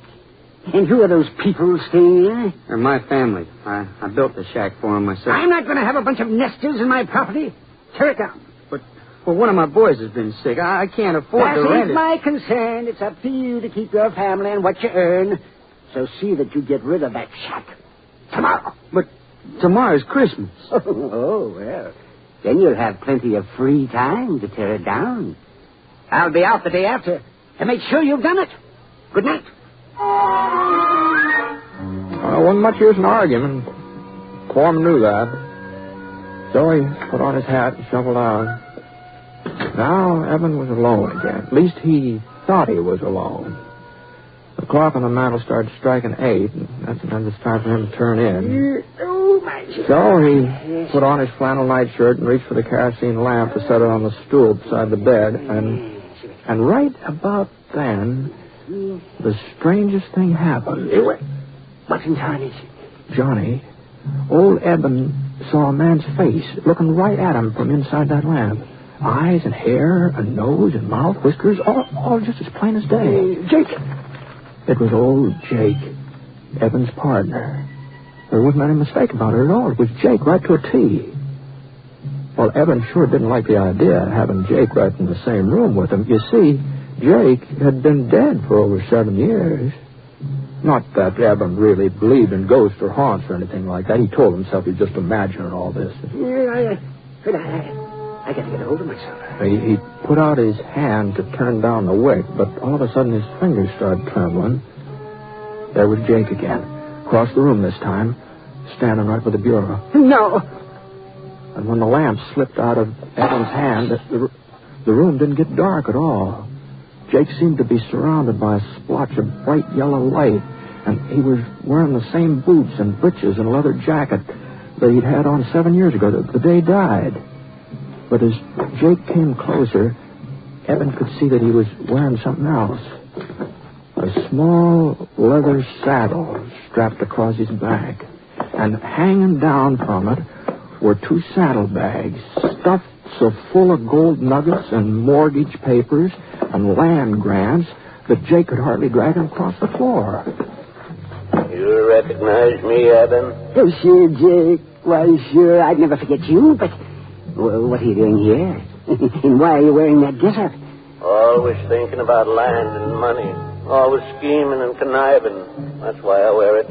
And who are those people staying there? They're my family. I built the shack for them myself. I'm not going to have a bunch of nesters in my property. Tear it down. Well, one of my boys has been sick. I can't afford to rent That ain't it. my concern. It's up to you to keep your family and what you earn. So see that you get rid of that shack. Tomorrow. But tomorrow's Christmas. Oh, well. Then you'll have plenty of free time to tear it down. I'll be out the day after to make sure you've done it. Good night. Wasn't much use in arguing. Foreman knew that. So he put on his hat and shuffled out. Now Eben was alone again. At least he thought he was alone. The clock on the mantel started striking 8, and that's when it was time for him to turn in. So he put on his flannel nightshirt and reached for the kerosene lamp to set it on the stool beside the bed. And right about then, the strangest thing happened. What's in tarnation? Johnny, old Eben saw a man's face looking right at him from inside that lamp. Eyes and hair and nose and mouth, whiskers, all just as plain as day. Jake! It was old Jake, Eben's partner. There wasn't any mistake about it at all. It was Jake right to a T. Well, Eben sure didn't like the idea of having Jake right in the same room with him. You see, Jake had been dead for over 7 years. Not that Eben really believed in ghosts or haunts or anything like that. He told himself he was just imagining all this. I got to get a hold of myself. He put out his hand to turn down the wick, but all of a sudden his fingers started trembling. There was Jake again, across the room this time, standing right by the bureau. No! And when the lamp slipped out of Eben's hand, the room didn't get dark at all. Jake seemed to be surrounded by a splotch of bright yellow light, and he was wearing the same boots and breeches and leather jacket that he'd had on 7 years ago, the day he died. But as Jake came closer, Eben could see that he was wearing something else. A small leather saddle strapped across his back. And hanging down from it were 2 saddlebags stuffed so full of gold nuggets and mortgage papers and land grants that Jake could hardly drag him across the floor. You recognize me, Eben? Oh, sure, Jake. Why, sure, I'd never forget you, but what are you doing here? And why are you wearing that getup? Always thinking about land and money. Always scheming and conniving. That's why I wear it.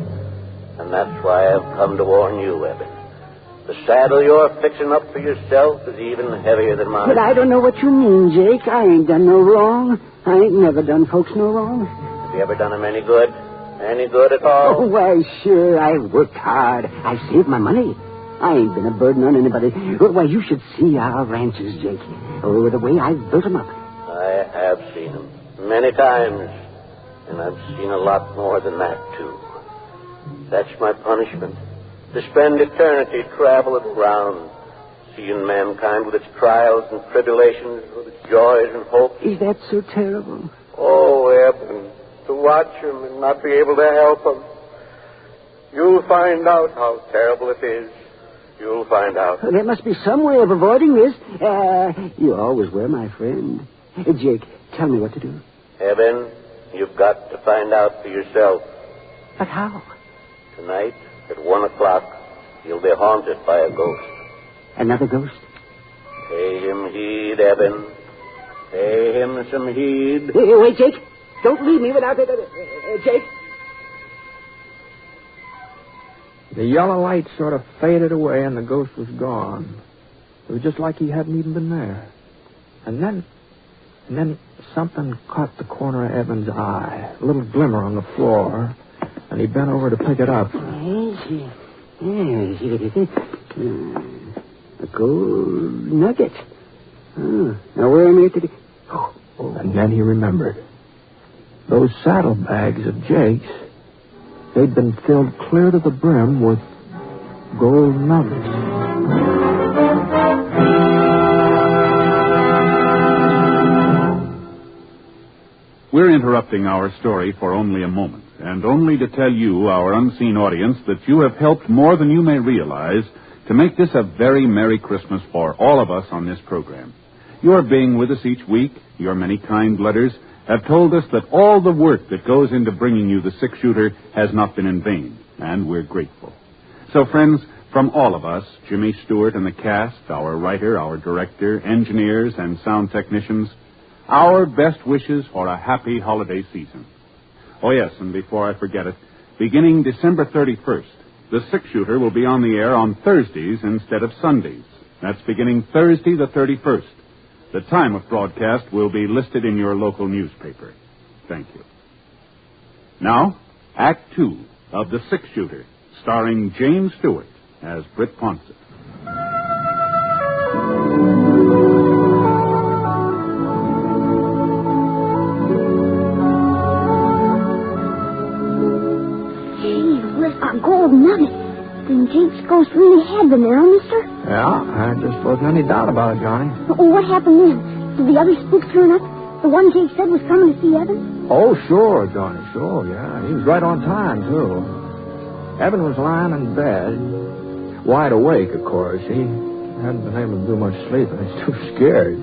And that's why I've come to warn you, Eben. The saddle you're fixing up for yourself is even heavier than mine. But I don't know what you mean, Jake. I ain't done no wrong. I ain't never done folks no wrong. Have you ever done them any good? Any good at all? Oh, why, sure. I've worked hard. I've saved my money. I ain't been a burden on anybody. Why, you should see our ranches, Jake. Oh, the way I've built them up. I have seen them many times. And I've seen a lot more than that, too. That's my punishment. To spend eternity traveling around, seeing mankind with its trials and tribulations, with its joys and hopes. Is that so terrible? Oh, Eben, to watch him and not be able to help him. You'll find out how terrible it is. You'll find out. There must be some way of avoiding this. You always were my friend. Jake, tell me what to do. Eben, you've got to find out for yourself. But how? Tonight, at 1 o'clock, He'll be haunted by a ghost. Another ghost? Pay him heed, Eben. Pay him some heed. Hey, wait, Jake. Don't leave me without it. Jake. The yellow light sort of faded away and the ghost was gone. It was just like he hadn't even been there. And then something caught the corner of Eben's eye. A little glimmer on the floor. And he bent over to pick it up. A gold nugget. Oh, now where am I to be? And then he remembered. Those saddlebags of Jake's, they'd been filled clear to the brim with gold nuggets. We're interrupting our story for only a moment, and only to tell you, our unseen audience, that you have helped more than you may realize to make this a very Merry Christmas for all of us on this program. Your being with us each week, your many kind letters, have told us that all the work that goes into bringing you the six-shooter has not been in vain, and we're grateful. So, friends, from all of us, Jimmy Stewart and the cast, our writer, our director, engineers, and sound technicians, our best wishes for a happy holiday season. Oh, yes, and before I forget it, beginning December 31st, the six-shooter will be on the air on Thursdays instead of Sundays. That's beginning Thursday the 31st. The time of broadcast will be listed in your local newspaper. Thank you. Now, Act 2 of The Six-Shooter, starring James Stewart as Britt Ponset. A gold nugget. Then Jake's ghost really had been there, mister? Yeah, there just wasn't any doubt about it, Johnny. Oh, what happened then? Did the other spook turn up? The one Jake said was coming to see Evan? Oh, sure, Johnny, sure, yeah. He was right on time, too. Evan was lying in bed, wide awake, of course. He hadn't been able to do much sleeping. He's too scared.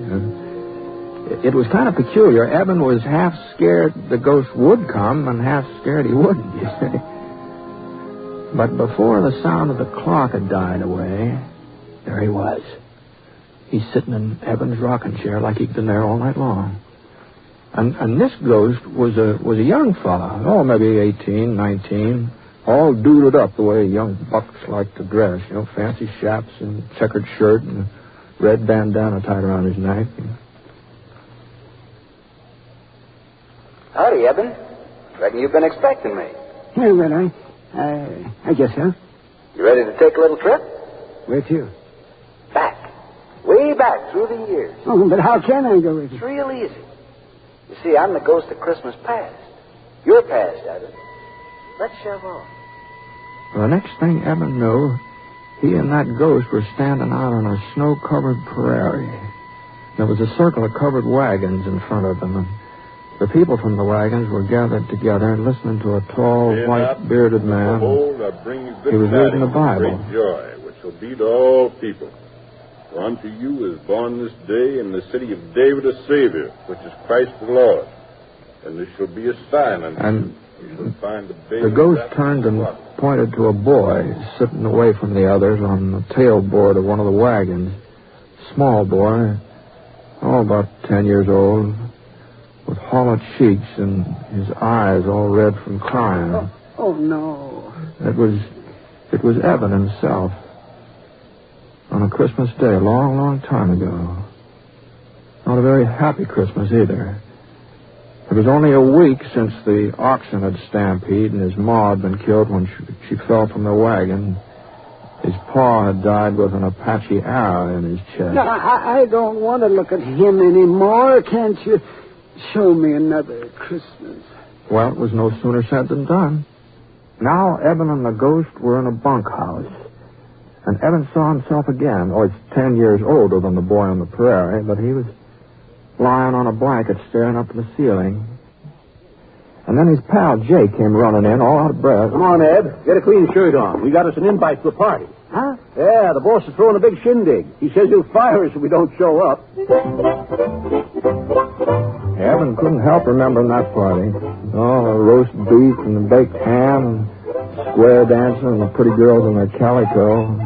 It was kind of peculiar. Evan was half scared the ghost would come and half scared he wouldn't, you see. But before the sound of the clock had died away, there he was. He's sitting in Evan's rocking chair like he'd been there all night long. And this ghost was a young fella, maybe 18, 19, all duded up the way young bucks like to dress, fancy chaps and checkered shirt and a red bandana tied around his neck. Howdy, Eben. Reckon you've been expecting me. Yeah, well, I guess so. You ready to take a little trip? Where to? Back. Way back through the years. Oh, but how can I go with you? It's real easy. You see, I'm the ghost of Christmas past. You're past, Evan. Let's shove off. Well, the next thing Evan knew, he and that ghost were standing out on a snow-covered prairie. There was a circle of covered wagons in front of them, and the people from the wagons were gathered together and listening to a tall, white-bearded man. He was reading the Bible. Great joy, which will be to all people. For unto you is born this day in the city of David a Savior, which is Christ the Lord. And this shall be a sign unto you. You shall find the baby. The ghost turned and pointed to a boy sitting away from the others on the tailboard of one of the wagons. Small boy, about 10 years old, with hollow cheeks and his eyes all red from crying. Oh, no. It was Evan himself. On a Christmas day, a long, long time ago. Not a very happy Christmas either. It was only a week since the oxen had stampeded and his ma had been killed when she fell from the wagon. His pa had died with an Apache arrow in his chest. No, I don't want to look at him anymore. Can't you show me another Christmas? Well, it was no sooner said than done. Now Evan and the ghost were in a bunkhouse. And Evan saw himself again. Oh, he's 10 years older than the boy on the prairie, but he was lying on a blanket staring up at the ceiling. And then his pal Jake came running in, all out of breath. Come on, Ed. Get a clean shirt on. We got us an invite to a party. Huh? Yeah, the boss is throwing a big shindig. He says he'll fire us if we don't show up. Evan couldn't help remembering that party. Oh, the roast beef and the baked ham and square dancing and the pretty girls in their calico.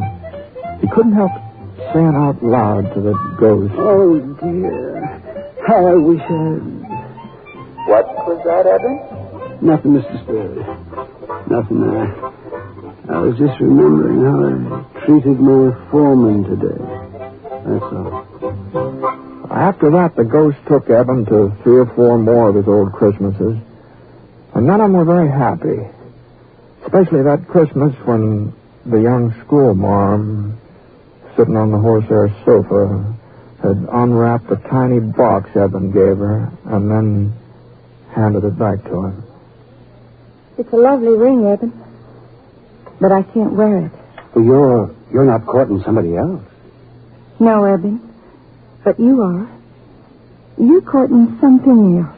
He couldn't help saying out loud to the ghost, Oh, dear. How I wish I... What was that, Eben? Nothing, Mr. Spirit. Nothing. I was just remembering how I treated my foreman today. That's all. After that, the ghost took Eben to 3 or 4 more of his old Christmases. And none of them were very happy. Especially that Christmas when the young schoolmarm, sitting on the horsehair sofa, had unwrapped a tiny box Eben gave her and then handed it back to him. It's a lovely ring, Eben. But I can't wear it. Well, you're not courting somebody else. No, Eben. But you are. You're courting something else.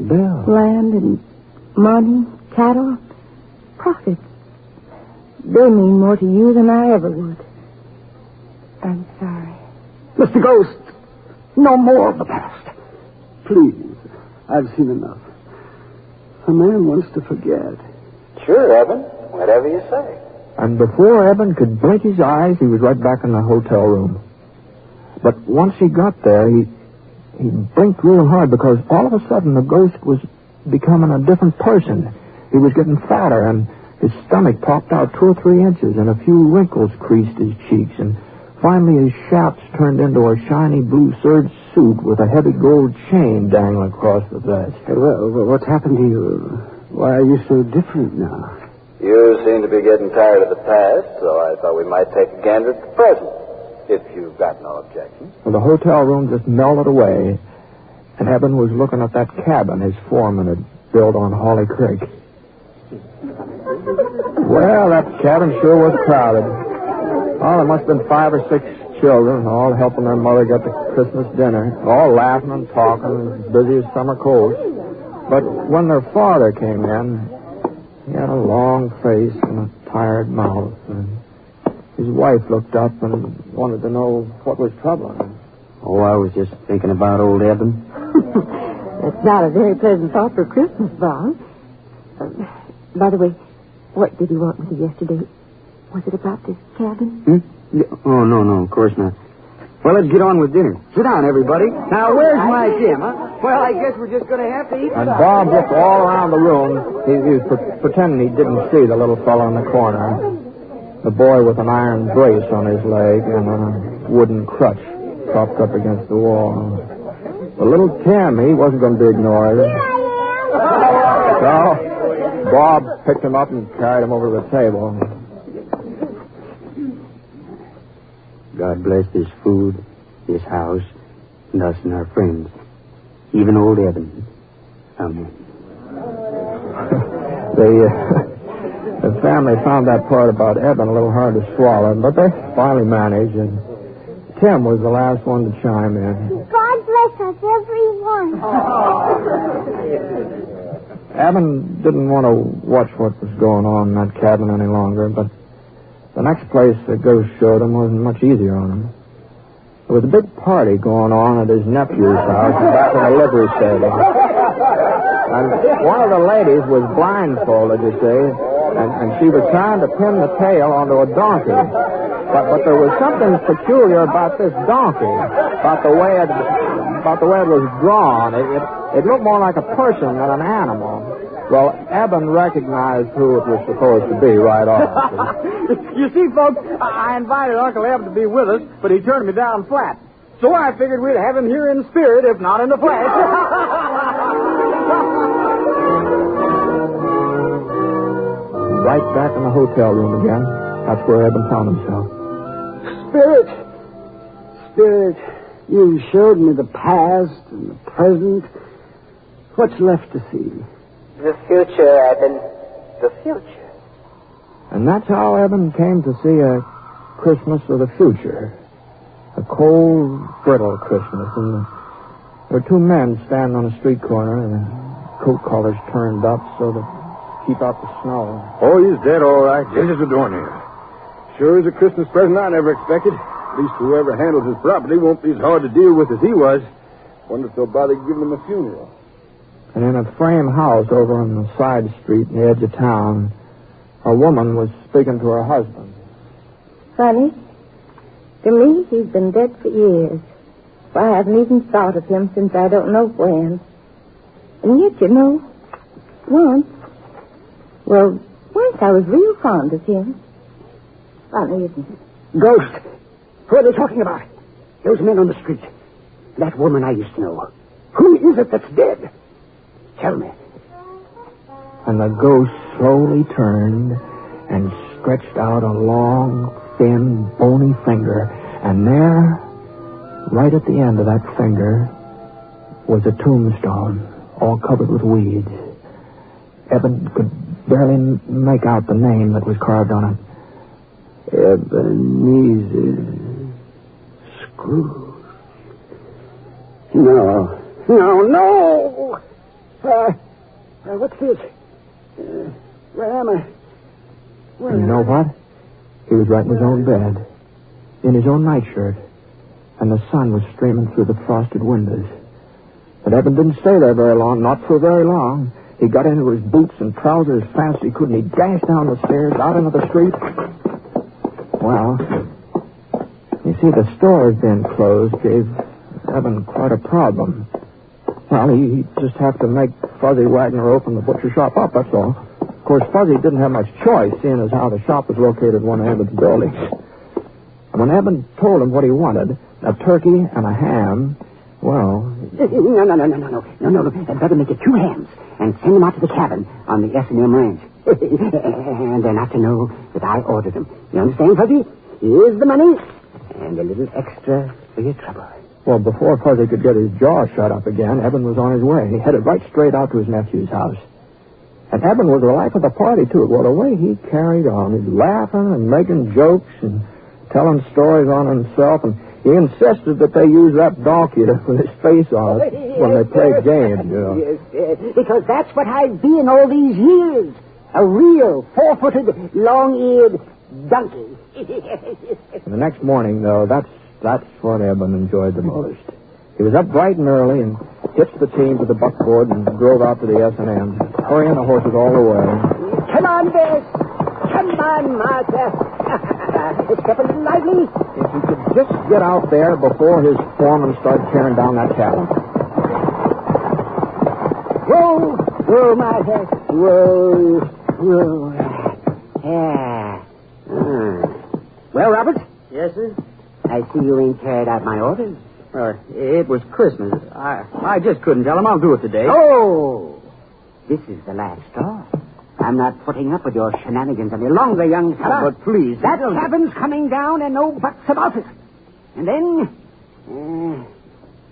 Bill. Land and money, cattle, profit. They mean more to you than I ever would. I'm sorry. Mr. Ghost, no more of the past. Please, I've seen enough. A man wants to forget. Sure, Eben. Whatever you say. And before Eben could blink his eyes, he was right back in the hotel room. But once he got there, he blinked real hard because all of a sudden the ghost was becoming a different person. He was getting fatter, and his stomach popped out 2 or 3 inches, and a few wrinkles creased his cheeks, and finally his chaps turned into a shiny blue serge suit with a heavy gold chain dangling across the vest. Well, what's happened to you? Why are you so different now? You seem to be getting tired of the past, so I thought we might take a gander at the present, if you've got no objections. Well, the hotel room just melted away, and Eben was looking at that cabin his foreman had built on Holly Creek. Well, that cabin sure was crowded. Oh, there must have been 5 or 6 children, all helping their mother get the Christmas dinner, all laughing and talking, as busy as summer colts. But when their father came in, he had a long face and a tired mouth, and his wife looked up and wanted to know what was troubling him. Oh, I was just thinking about old Eben. That's not a very pleasant thought for Christmas, Bob. By the way, what did you want with you yesterday? Was it about this cabin? Oh, no, of course not. Well, let's get on with dinner. Sit down, everybody. Now, where's my Jim, huh? Well, I guess we're just going to have to eat. And Bob looked all around the room. He was pretending he didn't see the little fellow in the corner. The boy with an iron brace on his leg and a wooden crutch propped up against the wall. The little Tim, he wasn't going to be ignored. So Bob picked him up and carried him over to the table. God bless this food, this house, and us and our friends. Even old Eben. Amen. The family found that part about Eben a little hard to swallow, but they finally managed, and Tim was the last one to chime in. God bless us, everyone. Eben didn't want to watch what was going on in that cabin any longer, but the next place the ghost showed him wasn't much easier on him. There was a big party going on at his nephew's house back in the livery stable. And one of the ladies was blindfolded, you see, and she was trying to pin the tail onto a donkey. But there was something peculiar about this donkey, about the way it was drawn. It looked more like a person than an animal. Well, Eben recognized who it was supposed to be right off. You see, folks, I invited Uncle Eb to be with us, but he turned me down flat. So I figured we'd have him here in spirit, if not in the flesh. Right back in the hotel room again. That's where Eben found himself. Spirit, you showed me the past and the present. What's left to see? The future, Eben. The future. And that's how Eben came to see a Christmas of the future. A cold, brittle Christmas. And there were 2 men standing on a street corner, and their coat collars turned up so to keep out the snow. Oh, he's dead, all right. Just as a door nail. Sure is a Christmas present I never expected. At least whoever handles his property won't be as hard to deal with as he was. Wonder if they'll bother giving him a funeral. And in a frame house over on the side street in the edge of town, A woman was speaking to her husband. Funny. To me, he's been dead for years. I haven't even thought of him since I don't know when. And yet, you know, once I was real fond of him. Funny, isn't it? Ghost. Who are they talking about? Those men on the street. That woman I used to know. Who is it that's dead? Tell me. And the ghost slowly turned and stretched out a long, thin, bony finger. And there, right at the end of that finger, was a tombstone, all covered with weeds. Eben could barely make out the name that was carved on it. Ebenezer Scrooge. No. What's this? Where am I? And you know what? He was right in his own bed, in his own nightshirt, and the sun was streaming through the frosted windows. But Eben didn't stay there very long, not for very long. He got into his boots and trousers as fast as he could, and he dashed down the stairs, out into the street. Well, you see, the store being closed gave Eben quite a problem. Well, he just have to make Fuzzy Wagner open the butcher shop up, that's all. Of course, Fuzzy didn't have much choice, seeing as how the shop was located in one of Eben's buildings. And when Eben told him what he wanted, a turkey and a ham, well... No. I'd better make it 2 hams and send them out to the cabin on the S&M ranch. And they're not to know that I ordered them. You understand, Fuzzy? Here's the money and a little extra for your trouble. Well, before Fuzzy could get his jaw shut up again, Eben was on his way. He headed right straight out to his nephew's house. And Eben was the life of the party, too. Well, the way he carried on, he's laughing and making jokes and telling stories on himself, and he insisted that they use that donkey with his face on it when they played games, you know. Yes, because that's what I've been all these years. A real 4-footed, long-eared donkey. And the next morning, though, that's what Eben enjoyed the most. He was up bright and early and hitched the team to the buckboard and drove out to the S&M, hurrying the horses all the way. Come on, Bess. Come on, Martha. Step a little lively. If he could just get out there before his foreman started tearing down that cabin. Whoa, Martha. Whoa. Yeah. Well, Robert? Yes, sir? I see you ain't carried out my orders. It was Christmas. I just couldn't tell him I'll do it today. Oh! This is the last straw. I'm not putting up with your shenanigans any longer, young fella. But please... That cabin's coming down and no buts about it. And then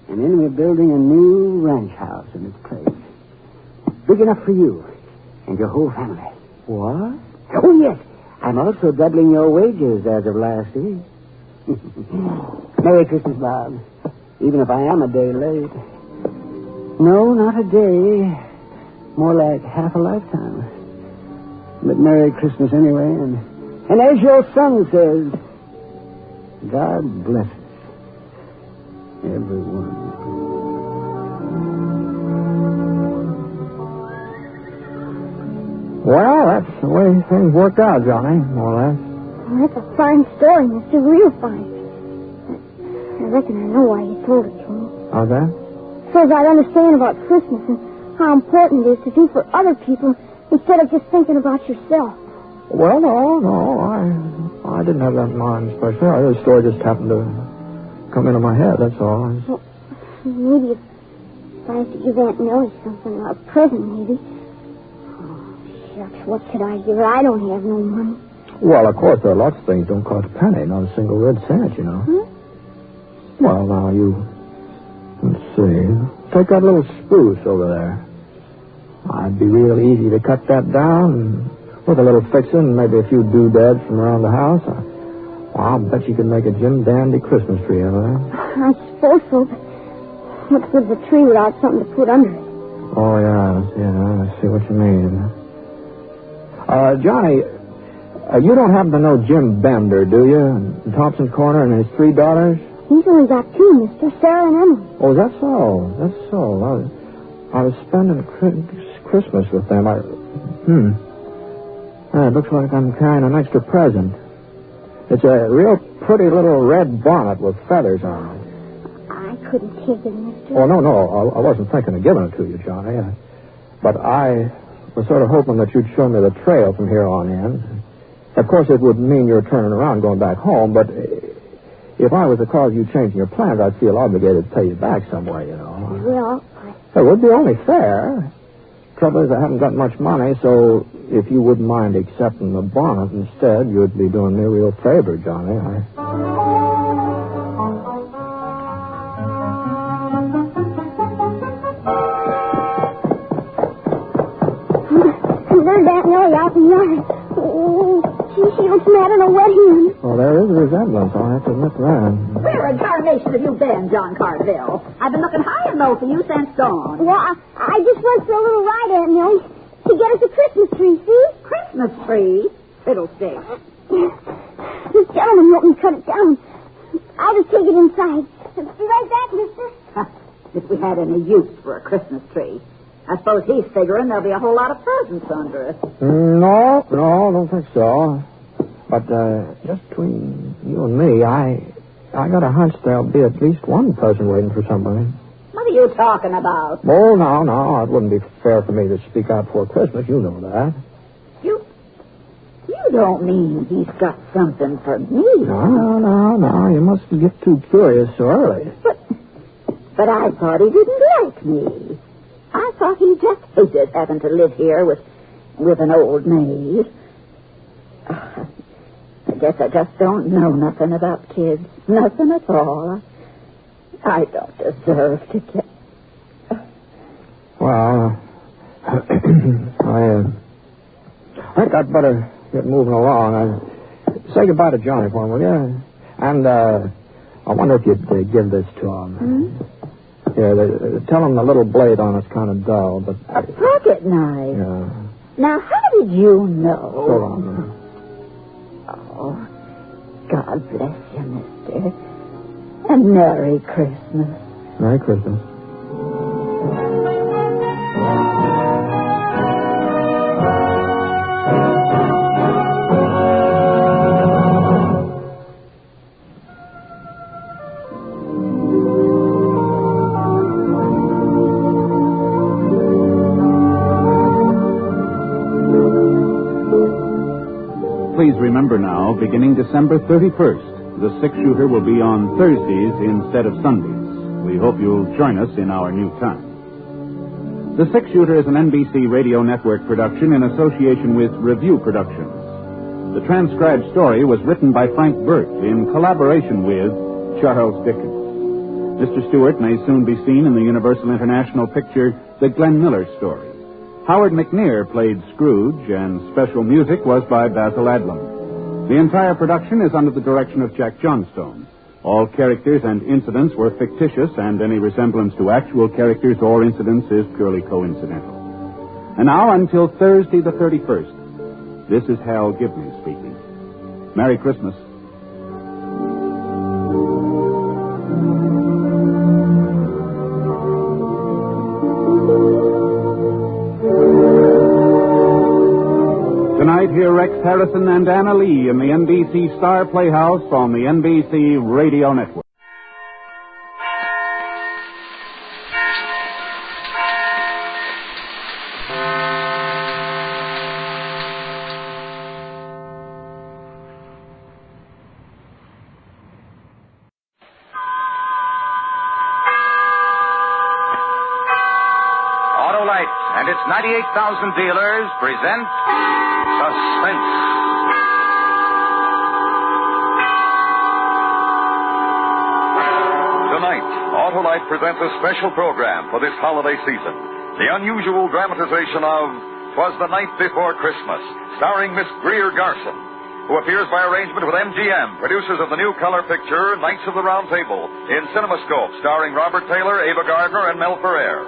we're building a new ranch house in its place. Big enough for you and your whole family. What? Oh, yes. I'm also doubling your wages as of last week. Merry Christmas, Bob. Even if I am a day late. No, not a day. More like half a lifetime. But Merry Christmas anyway. And as your son says, God bless us, everyone. Well, that's the way things worked out, Johnny, more or less. Well, that's a fine story, Mr. Real fine. I reckon I know why you told it to me. How's that? So I'd understand about Christmas and how important it is to do for other people instead of just thinking about yourself. Well, no. I didn't have that in mind especially. The story just happened to come into my head, that's all. Well, maybe if I have to give Aunt Millie something, a present maybe. Shucks, what could I give her? I don't have no money. Well, of course, there are lots of things that don't cost a penny, not a single red cent, you know. Well, now, let's see. Take that little spruce over there. It'd be real easy to cut that down, and with a little fixing and maybe a few doodads from around the house. I'll bet you could make a Jim Dandy Christmas tree out of that. I suppose so, but what's good of a tree without something to put under it? Oh, yeah, I see what you mean. Johnny, you don't happen to know Jim Bender, do you? In Thompson's Corner and his 3 daughters? He's only got 2, mister, Sarah and Emily. Oh, is that so? That's so. I was spending Christmas with them. It looks like I'm carrying an extra present. It's a real pretty little red bonnet with feathers on it. I couldn't take it, mister. Oh, no. I wasn't thinking of giving it to you, Johnny. But I was sort of hoping that you'd show me the trail from here on in. Of course, it would mean you're turning around going back home, but if I was to cause you changing your plans, I'd feel obligated to pay you back some way, you know. Well, It would be only fair. Trouble is, I haven't got much money, so if you wouldn't mind accepting the bonnet instead, you'd be doing me a real favor, Johnny. there's Aunt Nellie out in the yard. Oh, she looks mad in a wet hen. Well, there is a resemblance, I'll have to admit that. Where in tarnation have you been, John Cartville? I've been looking high and low for you since dawn. Well, I just went for a little ride, Aunt Nellie, to get us a Christmas tree, see? Christmas tree? Fiddlesticks. This gentleman won't me cut it down. I'll just take it inside. Be right back, mister. If we had any use for a Christmas tree. I suppose he's figuring there'll be a whole lot of presents under it. No, I don't think so. But just between you and me, I got a hunch there'll be at least one present waiting for somebody. What are you talking about? Oh, no. It wouldn't be fair for me to speak out before Christmas. You know that. You don't mean he's got something for me? No. You mustn't get too curious so early. But I thought he didn't like me. I thought he just hated having to live here with an old maid. I guess I just don't know nothing about kids. Nothing at all. I don't deserve to get... Well, I think I'd better get moving along. Say goodbye to Johnny for him, will you? And I wonder if you'd give this to him. Hmm? Yeah, tell him the little blade on it's kind of dull, but... A pocket knife? Yeah. Now, how did you know? Hold on. Oh, God bless you, mister. And Merry Christmas. Merry Christmas. Please remember now, beginning December 31st, the six-shooter will be on Thursdays instead of Sundays. We hope you'll join us in our new time. The six-shooter is an NBC Radio Network production in association with Review Productions. The transcribed story was written by Frank Burt in collaboration with Charles Dickens. Mr. Stewart may soon be seen in the Universal International picture The Glenn Miller Story. Howard McNear played Scrooge, and special music was by Basil Adlam. The entire production is under the direction of Jack Johnstone. All characters and incidents were fictitious, and any resemblance to actual characters or incidents is purely coincidental. And now, until Thursday the 31st, this is Hal Gibney speaking. Merry Christmas. Tonight, hear Rex Harrison and Anna Lee in the NBC Star Playhouse on the NBC Radio Network. Autolite and its 98,000 dealers present Suspense. Tonight, Autolite presents a special program for this holiday season. The unusual dramatization of 'Twas the Night Before Christmas, starring Miss Greer Garson, who appears by arrangement with MGM, producers of the new color picture Knights of the Round Table, in CinemaScope, starring Robert Taylor, Ava Gardner, and Mel Ferrer.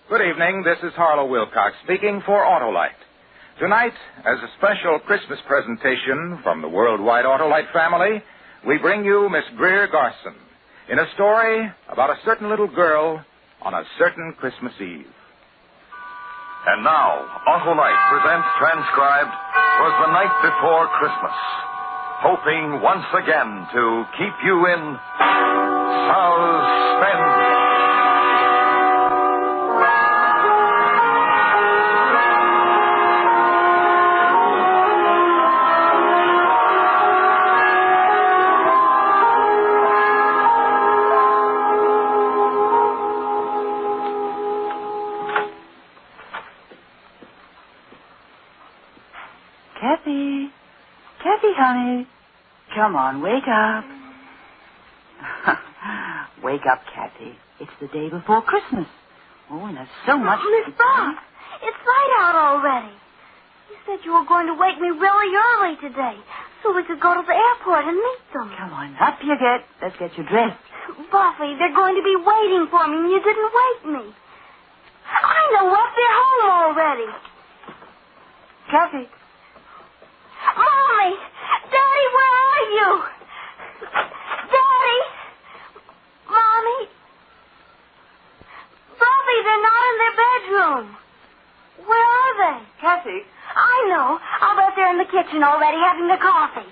Good evening. This is Harlow Wilcox speaking for Autolite. Tonight, as a special Christmas presentation from the worldwide Autolite family, we bring you Miss Greer Garson in a story about a certain little girl on a certain Christmas Eve. And now, Autolite presents transcribed Was the Night Before Christmas, hoping once again to keep you in suspense. Kathy, honey. Come on, wake up. Wake up, Kathy. It's the day before Christmas. Oh, and there's so much... Miss Bob, it's light out already. You said you were going to wake me really early today so we could go to the airport and meet them. Come on, up you get. Let's get you dressed. Buffy, they're going to be waiting for me and you didn't wake me. I know what, they're home already. Kathy. Mommy! Daddy, where are you? Daddy! Mommy! Buffy, they're not in their bedroom. Where are they? Kathy. I know. I'll bet they're in the kitchen already having their coffee.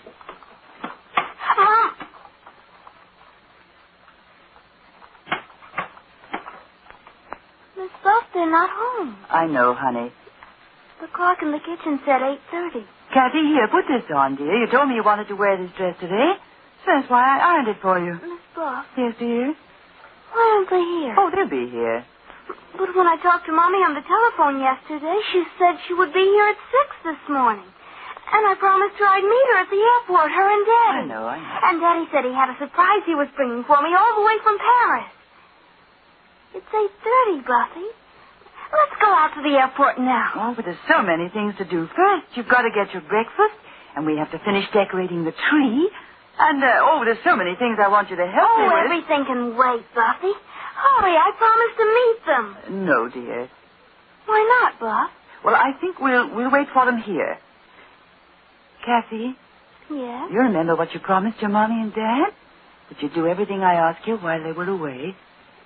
Mom! Miss Buff, they're not home. I know, honey. The clock in the kitchen said 8:30. Kathy, here, put this on, dear. You told me you wanted to wear this dress today, so that's why I ironed it for you. Miss Buff. Yes, dear? Why aren't they here? Oh, they'll be here. But when I talked to Mommy on the telephone yesterday, she said she would be here at 6 this morning. And I promised her I'd meet her at the airport, her and Daddy. I know. And Daddy said he had a surprise he was bringing for me all the way from Paris. It's 8:30, Buffy. Let's go out to the airport now. Oh, but there's so many things to do. First, you've got to get your breakfast, and we have to finish decorating the tree. And, there's so many things I want you to help me with. Everything can wait, Buffy. Hurry, I promised to meet them. No, dear. Why not, Buff? Well, I think we'll wait for them here. Kathy? Yes? You remember what you promised your Mommy and Dad? That you'd do everything I asked you while they were away.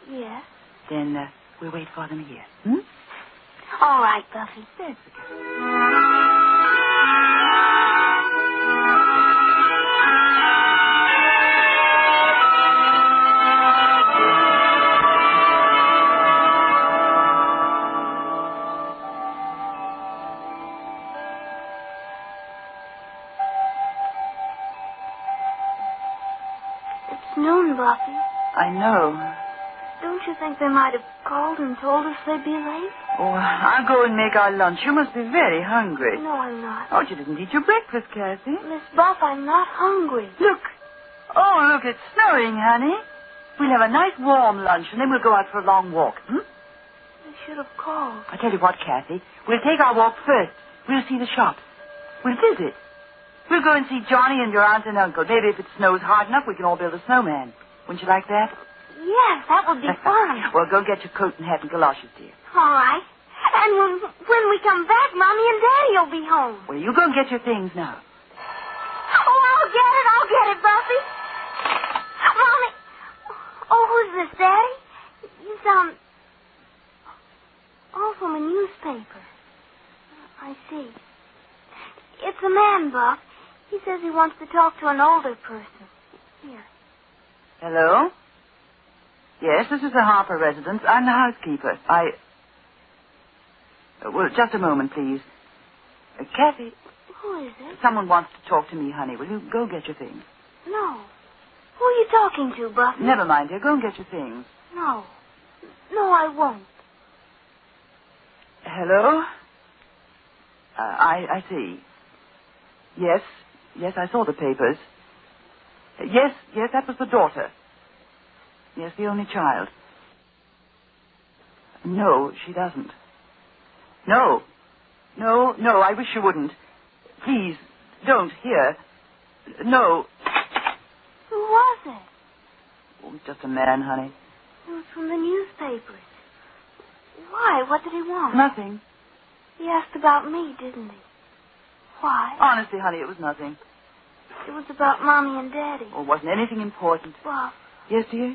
Yes. Then, we'll wait for them here. Hmm? All right, Buffy. That's It's noon, Buffy. I know. Don't you think they might have called and told us they'd be late? Oh, I'll go and make our lunch. You must be very hungry. No, I'm not. Oh, you didn't eat your breakfast, Kathy. Miss Buff, I'm not hungry. Look. Oh, look, it's snowing, honey. We'll have a nice warm lunch, and then we'll go out for a long walk. They should have called. I tell you what, Kathy. We'll take our walk first. We'll see the shops. We'll visit. We'll go and see Johnny and your aunt and uncle. Maybe if it snows hard enough, we can all build a snowman. Wouldn't you like that? Yes, that would be fun. Well, go get your coat and hat and galoshes, dear. All right. And when we come back, Mommy and Daddy will be home. Well, you go and get your things now. Oh, I'll get it, Buffy. Mommy. Oh, who's this, Daddy? You sound... Oh, from a newspaper. I see. It's a man, Buff. He says he wants to talk to an older person. Here. Hello? Yes, this is the Harper residence. I'm the housekeeper. Well, just a moment, please. Kathy. Who is it? Someone wants to talk to me, honey. Will you go get your things? No. Who are you talking to, Buffy? Never mind, dear. Go and get your things. No. No, I won't. Hello? I see. Yes, I saw the papers. Yes, that was the daughter. Yes, the only child. No, she doesn't. No, I wish you wouldn't. Please, don't, here. No. Who was it? Oh, just a man, honey. It was from the newspapers. Why? What did he want? Nothing. He asked about me, didn't he? Why? Honestly, honey, it was nothing. It was about Mommy and Daddy. Oh, wasn't anything important. Bob. Yes, dear?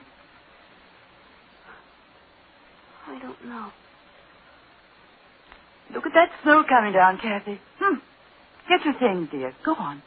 I don't know. Look at that snow coming down, Kathy. Get your things, dear. Go on.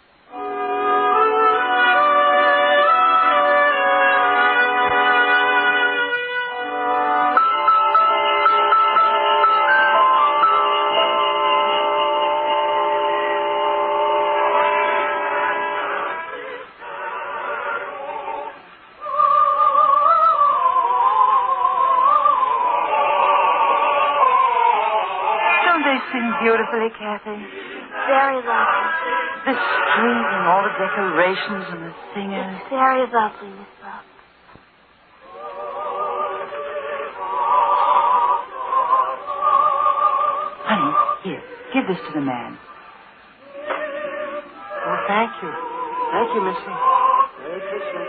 Beautifully, Kathy. Very lovely. The street and all the decorations and the singers. It's very lovely, Miss Buff. Honey, here, give this to the man. Oh, thank you. Thank you, Missy. Merry Christmas.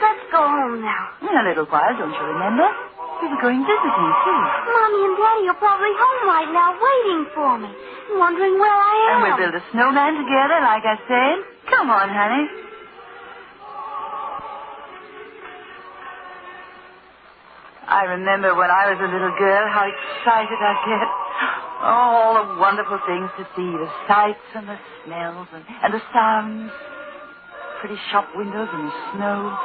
Let's go home now. In a little while, don't you remember? We were going visiting, too. Mommy and Daddy are probably home right now waiting for me, wondering where I am. And we'll build a snowman together, like I said. Come on, honey. I remember when I was a little girl how excited I'd get. All the wonderful things to see, the sights and the smells and the sounds. Pretty shop windows and the snow.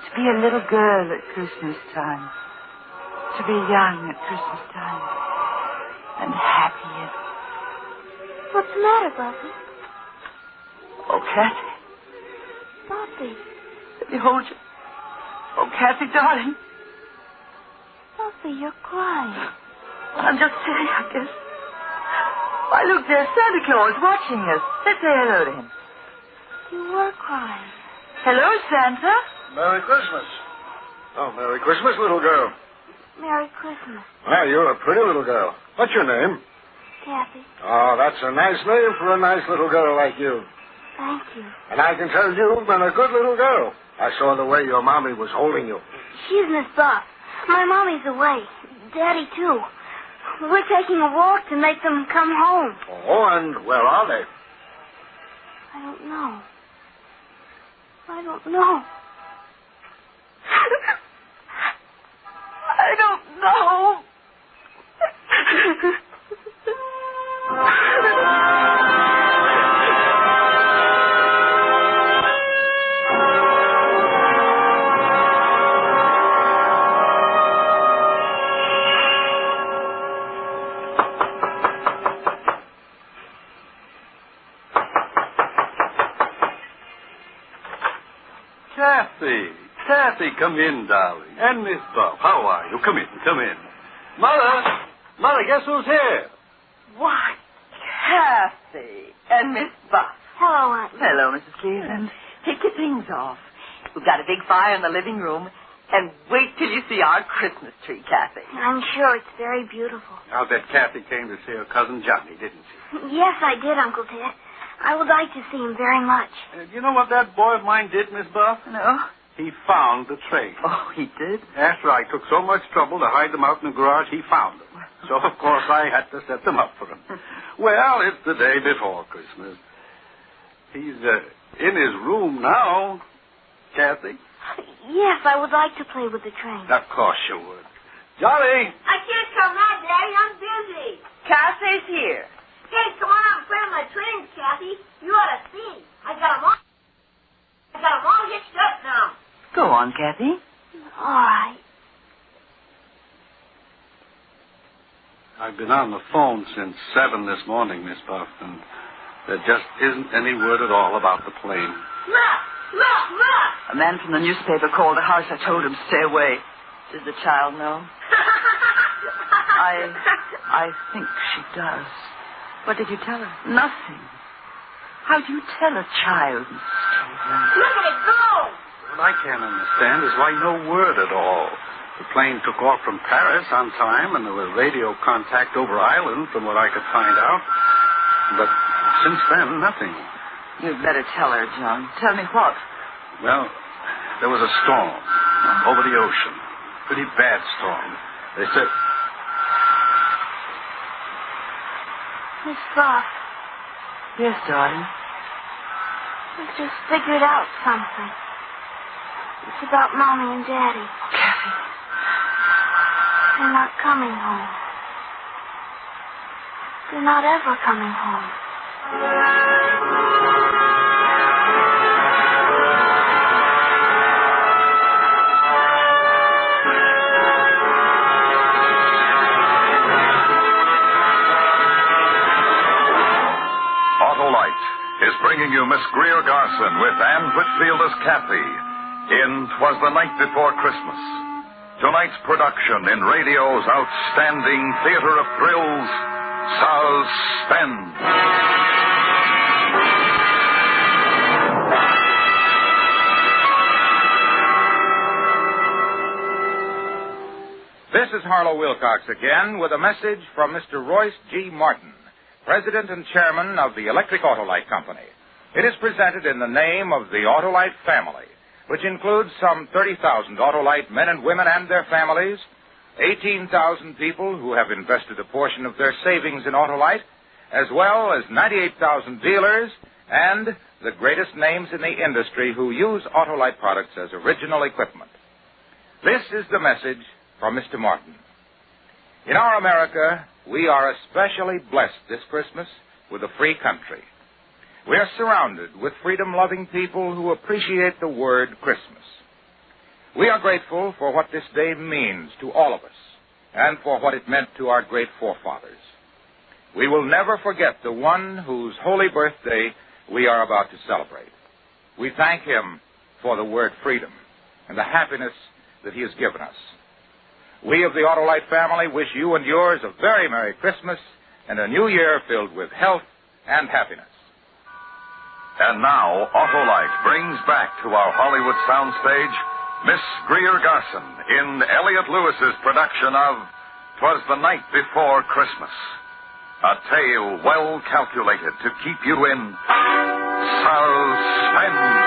To be a little girl at Christmas time. To be young at Christmas time. And happy. What's the matter, Buffy? Oh, Kathy. Buffy. Let me hold you. Oh, Kathy, darling. Buffy, you're crying. I'm just silly, I guess. Why, look, there's Santa Claus watching us. Let's say hello to him. You were crying. Hello, Santa. Merry Christmas. Oh, Merry Christmas, little girl. Merry Christmas. Well, you're a pretty little girl. What's your name? Kathy. Oh, that's a nice name for a nice little girl like you. Thank you. And I can tell you've been a good little girl. I saw the way your mommy was holding you. She's Miss Buff. My mommy's away. Daddy, too. We're taking a walk to make them come home. Oh, and where are they? I don't know. I don't know. I don't know. Kathy, come in, darling. And Miss Buff, how are you? Come in, come in. Mother, guess who's here? Why, Kathy and Miss Buff. Hello, Aunt. Hello, Mrs. Cleveland. Take your things off. We've got a big fire in the living room. And wait till you see our Christmas tree, Kathy. I'm sure it's very beautiful. I'll bet Kathy came to see her cousin Johnny, didn't she? Yes, I did, Uncle Ted. I would like to see him very much. You know what that boy of mine did, Miss Buff? No. He found the train. Oh, he did? After I took so much trouble to hide them out in the garage, he found them. So, of course, I had to set them up for him. Well, it's the day before Christmas. He's in his room now, Kathy. Yes, I would like to play with the train. Of course you would. Johnny! I can't come now, Daddy. I'm busy. Cassie's here. Hey, come on out and play with my trains, Kathy. You ought to see. I got them all hitched up now. Go on, Kathy. All right. I've been on the phone since 7 this morning, Miss Buff, and there just isn't any word at all about the plane. Look! A man from the newspaper called the house. I told him to stay away. Does the child know? I think she does. What did you tell her? Nothing. How do you tell a child, Miss Cleveland? Look at it go! What I can't understand is why no word at all. The plane took off from Paris on time, and there was radio contact over Island, from what I could find out. But since then, nothing. You'd better tell her, John. Tell me what? Well, there was a storm over the ocean. Pretty bad storm. They said... Miss Buff. Yes, darling. I just figured out something. It's about Mommy and Daddy. Kathy. They're not coming home. They're not ever coming home. Autolite is bringing you Miss Greer Garson with Anne Whitfield as Kathy in 'Twas the Night Before Christmas. Tonight's production in radio's outstanding theater of thrills, Suspense. This is Harlow Wilcox again with a message from Mr. Royce G. Martin, President and Chairman of the Electric Autolite Company. It is presented in the name of the Autolite family, which includes some 30,000 Autolite men and women and their families, 18,000 people who have invested a portion of their savings in Autolite, as well as 98,000 dealers and the greatest names in the industry who use Autolite products as original equipment. This is the message from Mr. Martin. In our America, we are especially blessed this Christmas with a free country. We are surrounded with freedom-loving people who appreciate the word Christmas. We are grateful for what this day means to all of us and for what it meant to our great forefathers. We will never forget the one whose holy birthday we are about to celebrate. We thank him for the word freedom and the happiness that he has given us. We of the Autolite family wish you and yours a very Merry Christmas and a new year filled with health and happiness. And now, Autolite brings back to our Hollywood soundstage Miss Greer Garson in Elliot Lewis's production of 'Twas the Night Before Christmas. A tale well calculated to keep you in suspense.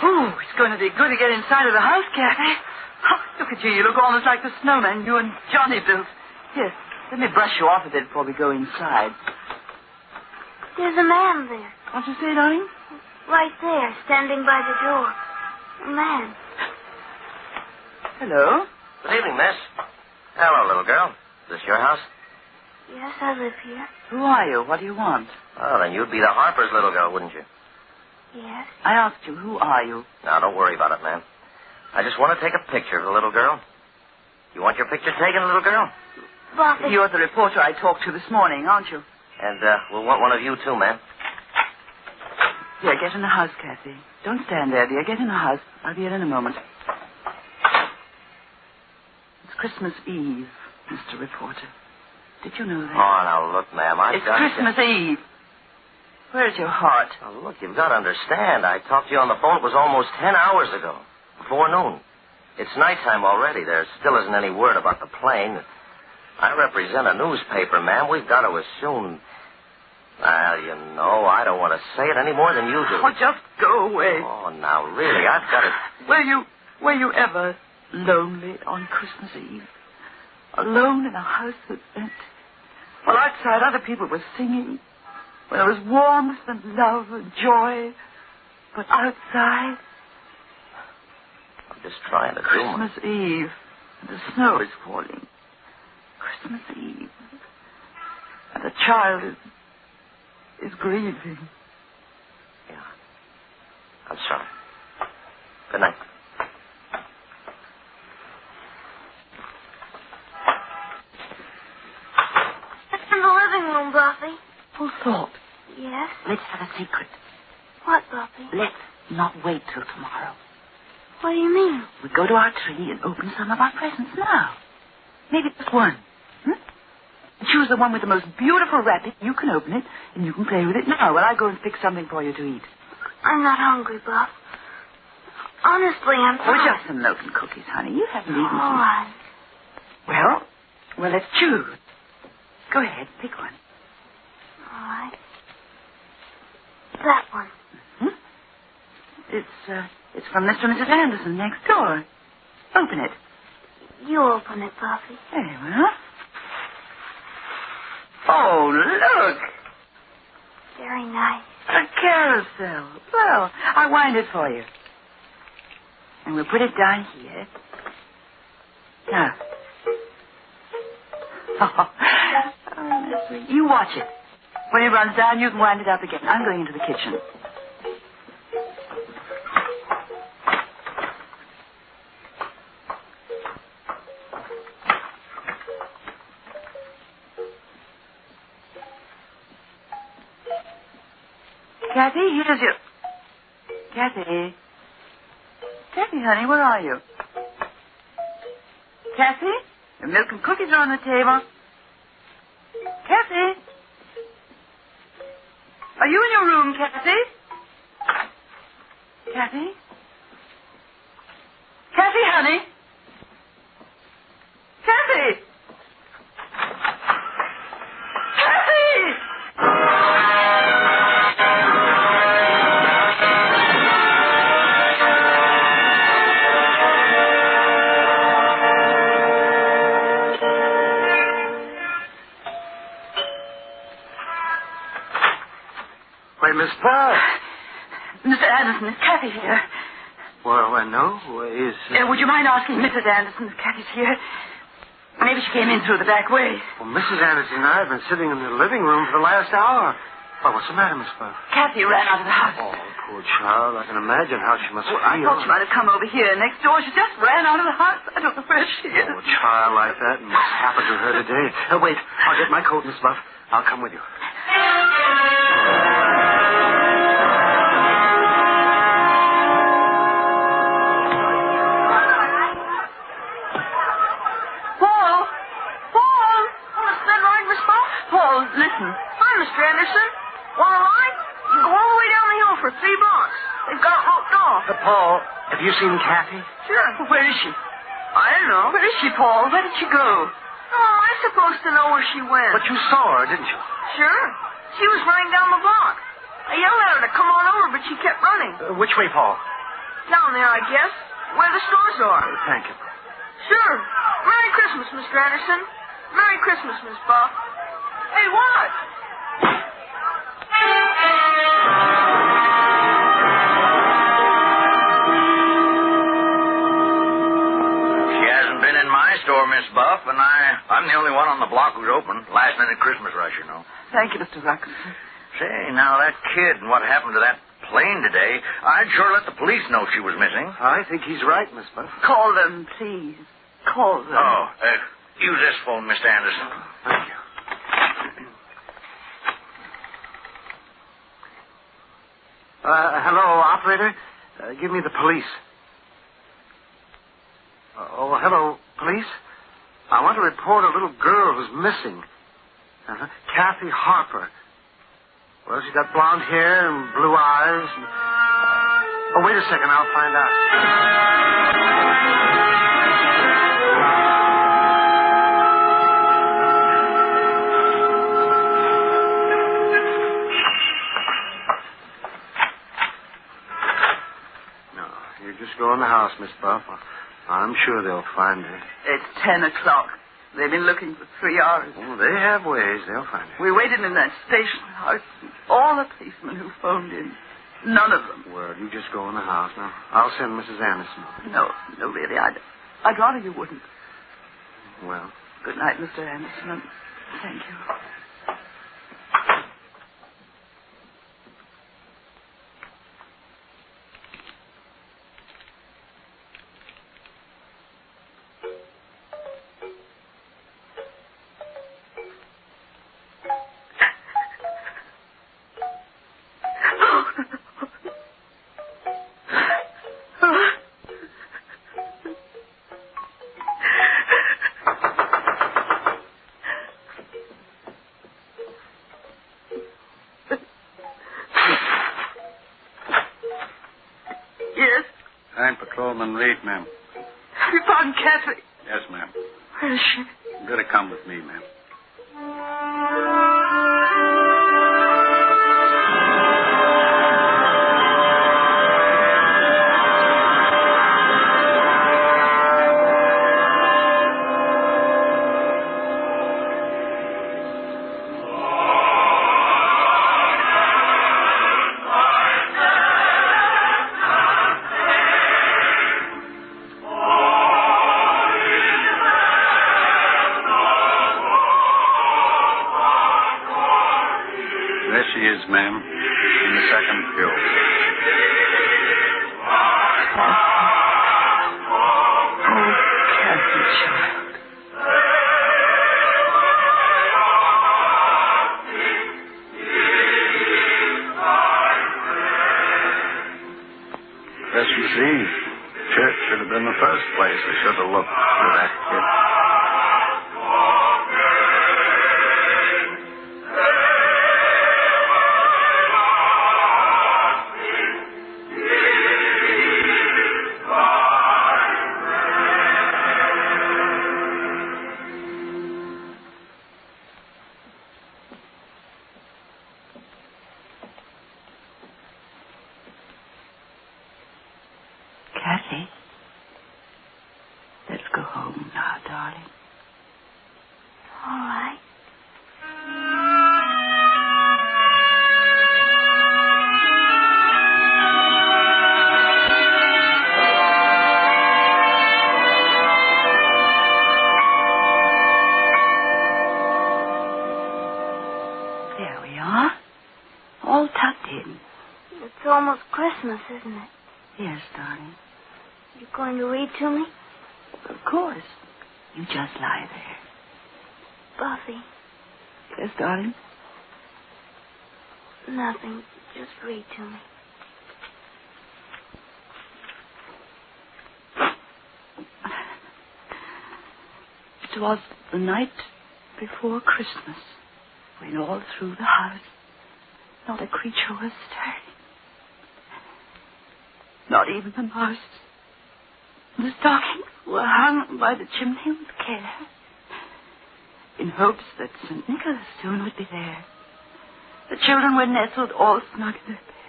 It's going to be good to get inside of the house, Kathy. Oh, look at you. You look almost like the snowman you and Johnny built. Here, let me brush you off a bit before we go inside. There's a man there. What'd you say, darling? Right there, standing by the door. A man. Hello? Good evening, miss. Hello, little girl. Is this your house? Yes, I live here. Who are you? What do you want? Oh, then you'd be the Harper's little girl, wouldn't you? Yes. I asked you, who are you? Now, don't worry about it, ma'am. I just want to take a picture of the little girl. You want your picture taken, little girl? Buffy. You're the reporter I talked to this morning, aren't you? And we'll want one of you, too, ma'am. Here, get in the house, Kathy. Don't stand there, dear. Get in the house. I'll be here in a moment. It's Christmas Eve, Mr. Reporter. Did you know that? Oh, now, look, ma'am, It's Christmas Eve. Where's your heart? Oh, look, you've got to understand. I talked to you on the phone. It was almost 10 hours ago, before noon. It's nighttime already. There still isn't any word about the plane. I represent a newspaper, ma'am. We've got to assume... Well, you know, I don't want to say it any more than you do. Oh, just go away. Oh, now, really, I've got to... Were you ever lonely on Christmas Eve? Alone in a house that's empty? While outside other people were singing... When there was warmth and love and joy. But outside... I'm just trying to do Christmas Eve. And the snow is falling. Christmas Eve. And the child is grieving. Yeah. I'm sorry. Good night. It's in the living room, Buffy. Who thought? Yes? Let's have a secret. What, Buffy? Let's not wait till tomorrow. What do you mean? We go to our tree and open some of our presents now. Maybe just one. Choose the one with the most beautiful wrapping. You can open it, and you can play with it now while I go and fix something for you to eat. I'm not hungry, Buff. Honestly, I'm Oh, fine. just some milk and cookies, honey. You haven't eaten All some. right. Well, let's choose. Go ahead, pick one. All right. That one. It's from Mr. and Mrs. Anderson next door. Open it. You open it, Puffy. Very well. Oh, look. Very nice. A carousel. Well, I'll wind it for you. And we'll put it down here. Now. You watch it. When it runs down, you can wind it up again. I'm going into the kitchen. Kathy, here's your... Kathy. Kathy, honey, where are you? Kathy? The milk and cookies are on the table. Kathy? Are you in your room, Kathy? Kathy? Kathy, honey? Kathy! Kathy! Miss Pearl. Mr. Anderson, is Kathy here? Well, no. Would you mind asking Mrs. Anderson if Kathy's here? Maybe she came in through the back way. Well, Mrs. Anderson and I have been sitting in the living room for the last hour. Well, what's the matter, Miss Pearl? Kathy ran out of the house. Oh, poor child. I can imagine how she must feel. I thought she might have come over here next door. She just ran out of the house. I don't know where she is. Oh, a child like that, and what's happened to her today. Wait. I'll get my coat, Miss Buff. I'll come with you. Listen. Hi, Mr. Anderson. Want a ride? You can go all the way down the hill for 3 blocks. They've got it roped off. Paul, have you seen Kathy? Sure. Where is she? I don't know. Where is she, Paul? Where did she go? Oh, am I supposed to know where she went? But you saw her, didn't you? Sure. She was running down the block. I yelled at her to come on over, but she kept running. Which way, Paul? Down there, I guess. Where the stores are. Thank you. Sure. Merry Christmas, Mr. Anderson. Merry Christmas, Miss Buff. Hey, what? She hasn't been in my store, Miss Buff, and I'm the only one on the block who's open. Last minute Christmas rush, you know. Thank you, Mr. Ruggles. Say, now that kid and what happened to that plane today, I'd sure let the police know she was missing. I think he's right, Miss Buff. Call them, please. Call them. Oh, use this phone, Mr. Anderson. Thank you. Hello, operator. Give me the police. Oh, hello, police. I want to report a little girl who's missing. Kathy Harper. Well, she's got blonde hair and blue eyes. Oh, wait a second. I'll find out. Just go in the house, Miss Buff. I'm sure they'll find her. It's 10 o'clock. They've been looking for 3 hours. Oh, they have ways. They'll find her. We waited in that station house. All the policemen who phoned in. None of them. Well, you just go in the house now. I'll send Mrs. Anderson. No, really, I'd rather you wouldn't. Well. Good night, Mr. Anderson, and thank you. Time for Colman Reed, ma'am. Have you found Kathy? Yes, ma'am. Where is she? You better come with me, ma'am. There she is, ma'am, in the second pew. Kathy, child. Christmas Eve. Church should have been the first place I should have looked for that kid. Kathy, let's go home now, darling. All right. There we are. All tucked in. It's almost Christmas, isn't it? Yes, darling. You going to read to me? Of course. You just lie there. Buffy, Yes, darling? nothing. Just read to me. It was the night before Christmas, when all through the house not a creature was stirring. Not even the mouse. The stockings were hung by the chimney with care, in hopes that St. Nicholas soon would be there. The children were nestled all snug in their beds,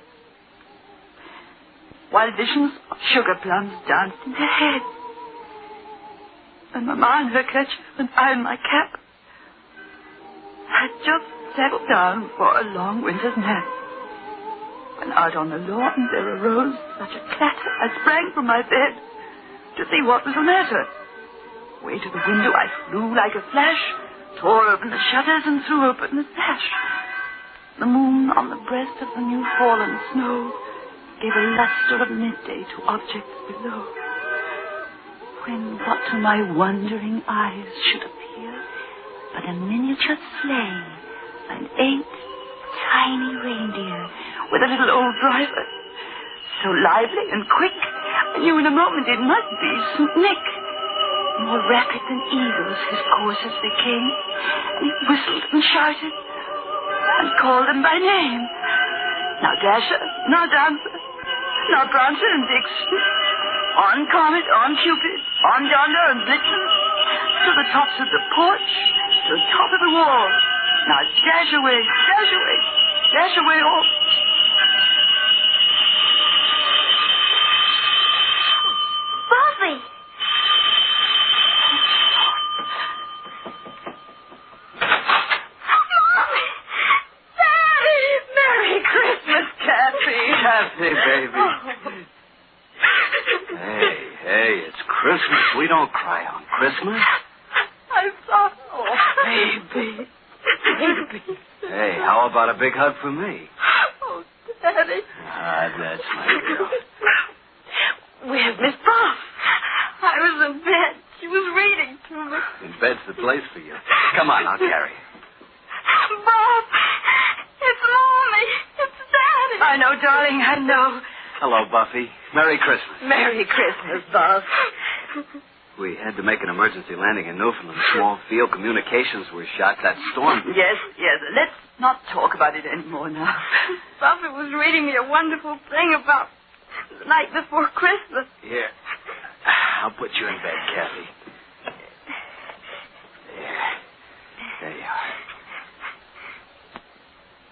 while visions of sugar plums danced in their heads. And Mamma in her kerchief and I in my cap had just settled down for a long winter's nap, when out on the lawn there arose such a clatter I sprang from my bed to see what was the matter. Way to the window I flew like a flash, tore open the shutters and threw open the sash. The moon on the breast of the new fallen snow gave a luster of midday to objects below, when what to my wondering eyes should appear but a miniature sleigh and 8 tiny reindeer with a little old driver, so lively and quick I knew in a moment it must be St. Nick. More rapid than eagles his coursers they came, and he whistled and shouted and called them by name. Now Dasher, now Dancer, now Prancer and Vixen, on Comet, on Cupid, on Donder and Blitzen, to the tops of the porch, to the top of the wall. Now dash away, dash away, dash away all. Buffy! Merry Christmas, Kathy. Kathy, baby. Hey, it's Christmas. We don't cry on Christmas. I'm so... Oh, baby. Baby. Hey, how about a big hug from me? Oh, Daddy. Ah, that's my girl. Where's Miss Buff? I was in bed. She was reading to me. In bed's the place for you. Come on, I'll carry you. Buff! It's Mommy. It's Daddy. I know, darling, I know. Hello, Buffy. Merry Christmas. Merry Christmas, Buff. We had to make an emergency landing in Newfoundland. Small field communications were shot. That storm... Yes. Let's not talk about it anymore now. Buffy was reading me a wonderful thing about the night before Christmas. Here. I'll put you in bed, Kathy. There you are.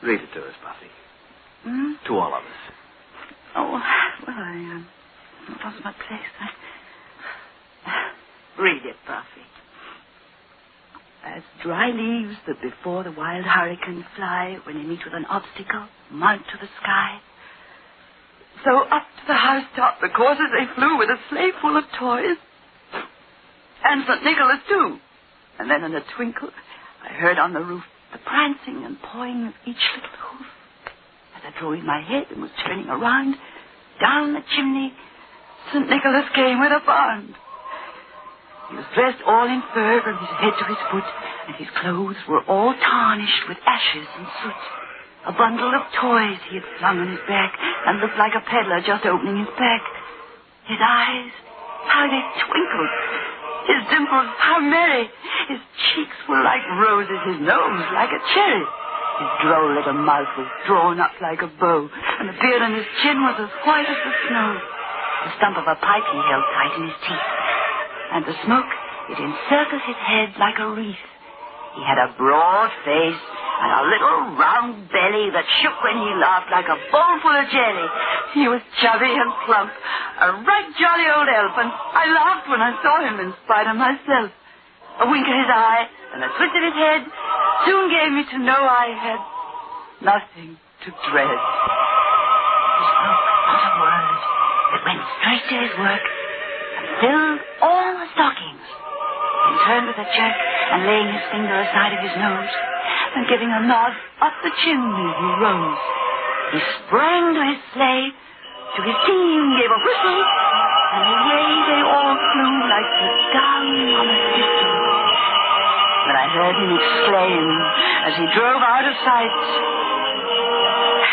Read it to us, Buffy. Hmm? To all of us. Oh, well, I lost my place. Read it, Buffy. As dry leaves that before the wild hurricane fly when they meet with an obstacle, mount to the sky, so up to the housetop the coursers they flew with a sleigh full of toys. And St. Nicholas, too. And then in a twinkle, I heard on the roof the prancing and pawing of each little hoof. As I drew in my head and was turning around, down the chimney, St. Nicholas came with a bound. He was dressed all in fur from his head to his foot, and his clothes were all tarnished with ashes and soot. A bundle of toys he had flung on his back, and looked like a peddler just opening his pack. His eyes, how they twinkled. His dimples, how merry. His cheeks were like roses, his nose like a cherry. His droll little mouth was drawn up like a bow, and the beard on his chin was as white as the snow. The stump of a pipe he held tight in his teeth, and the smoke, it encircled his head like a wreath. He had a broad face and a little round belly that shook when he laughed like a bowl full of jelly. He was chubby and plump, a right jolly old elf, and I laughed when I saw him in spite of myself. A wink of his eye and a twist of his head soon gave me to know I had nothing to dread. He spoke not a word, but went straight to his work and filled all the stockings. Then turned with a jerk and laying his finger aside of his nose and giving a nod up the chimney he rose. He sprang to his sleigh, to his team gave a whistle, and away they all flew like the down on a thistle. But I heard him exclaim as he drove out of sight,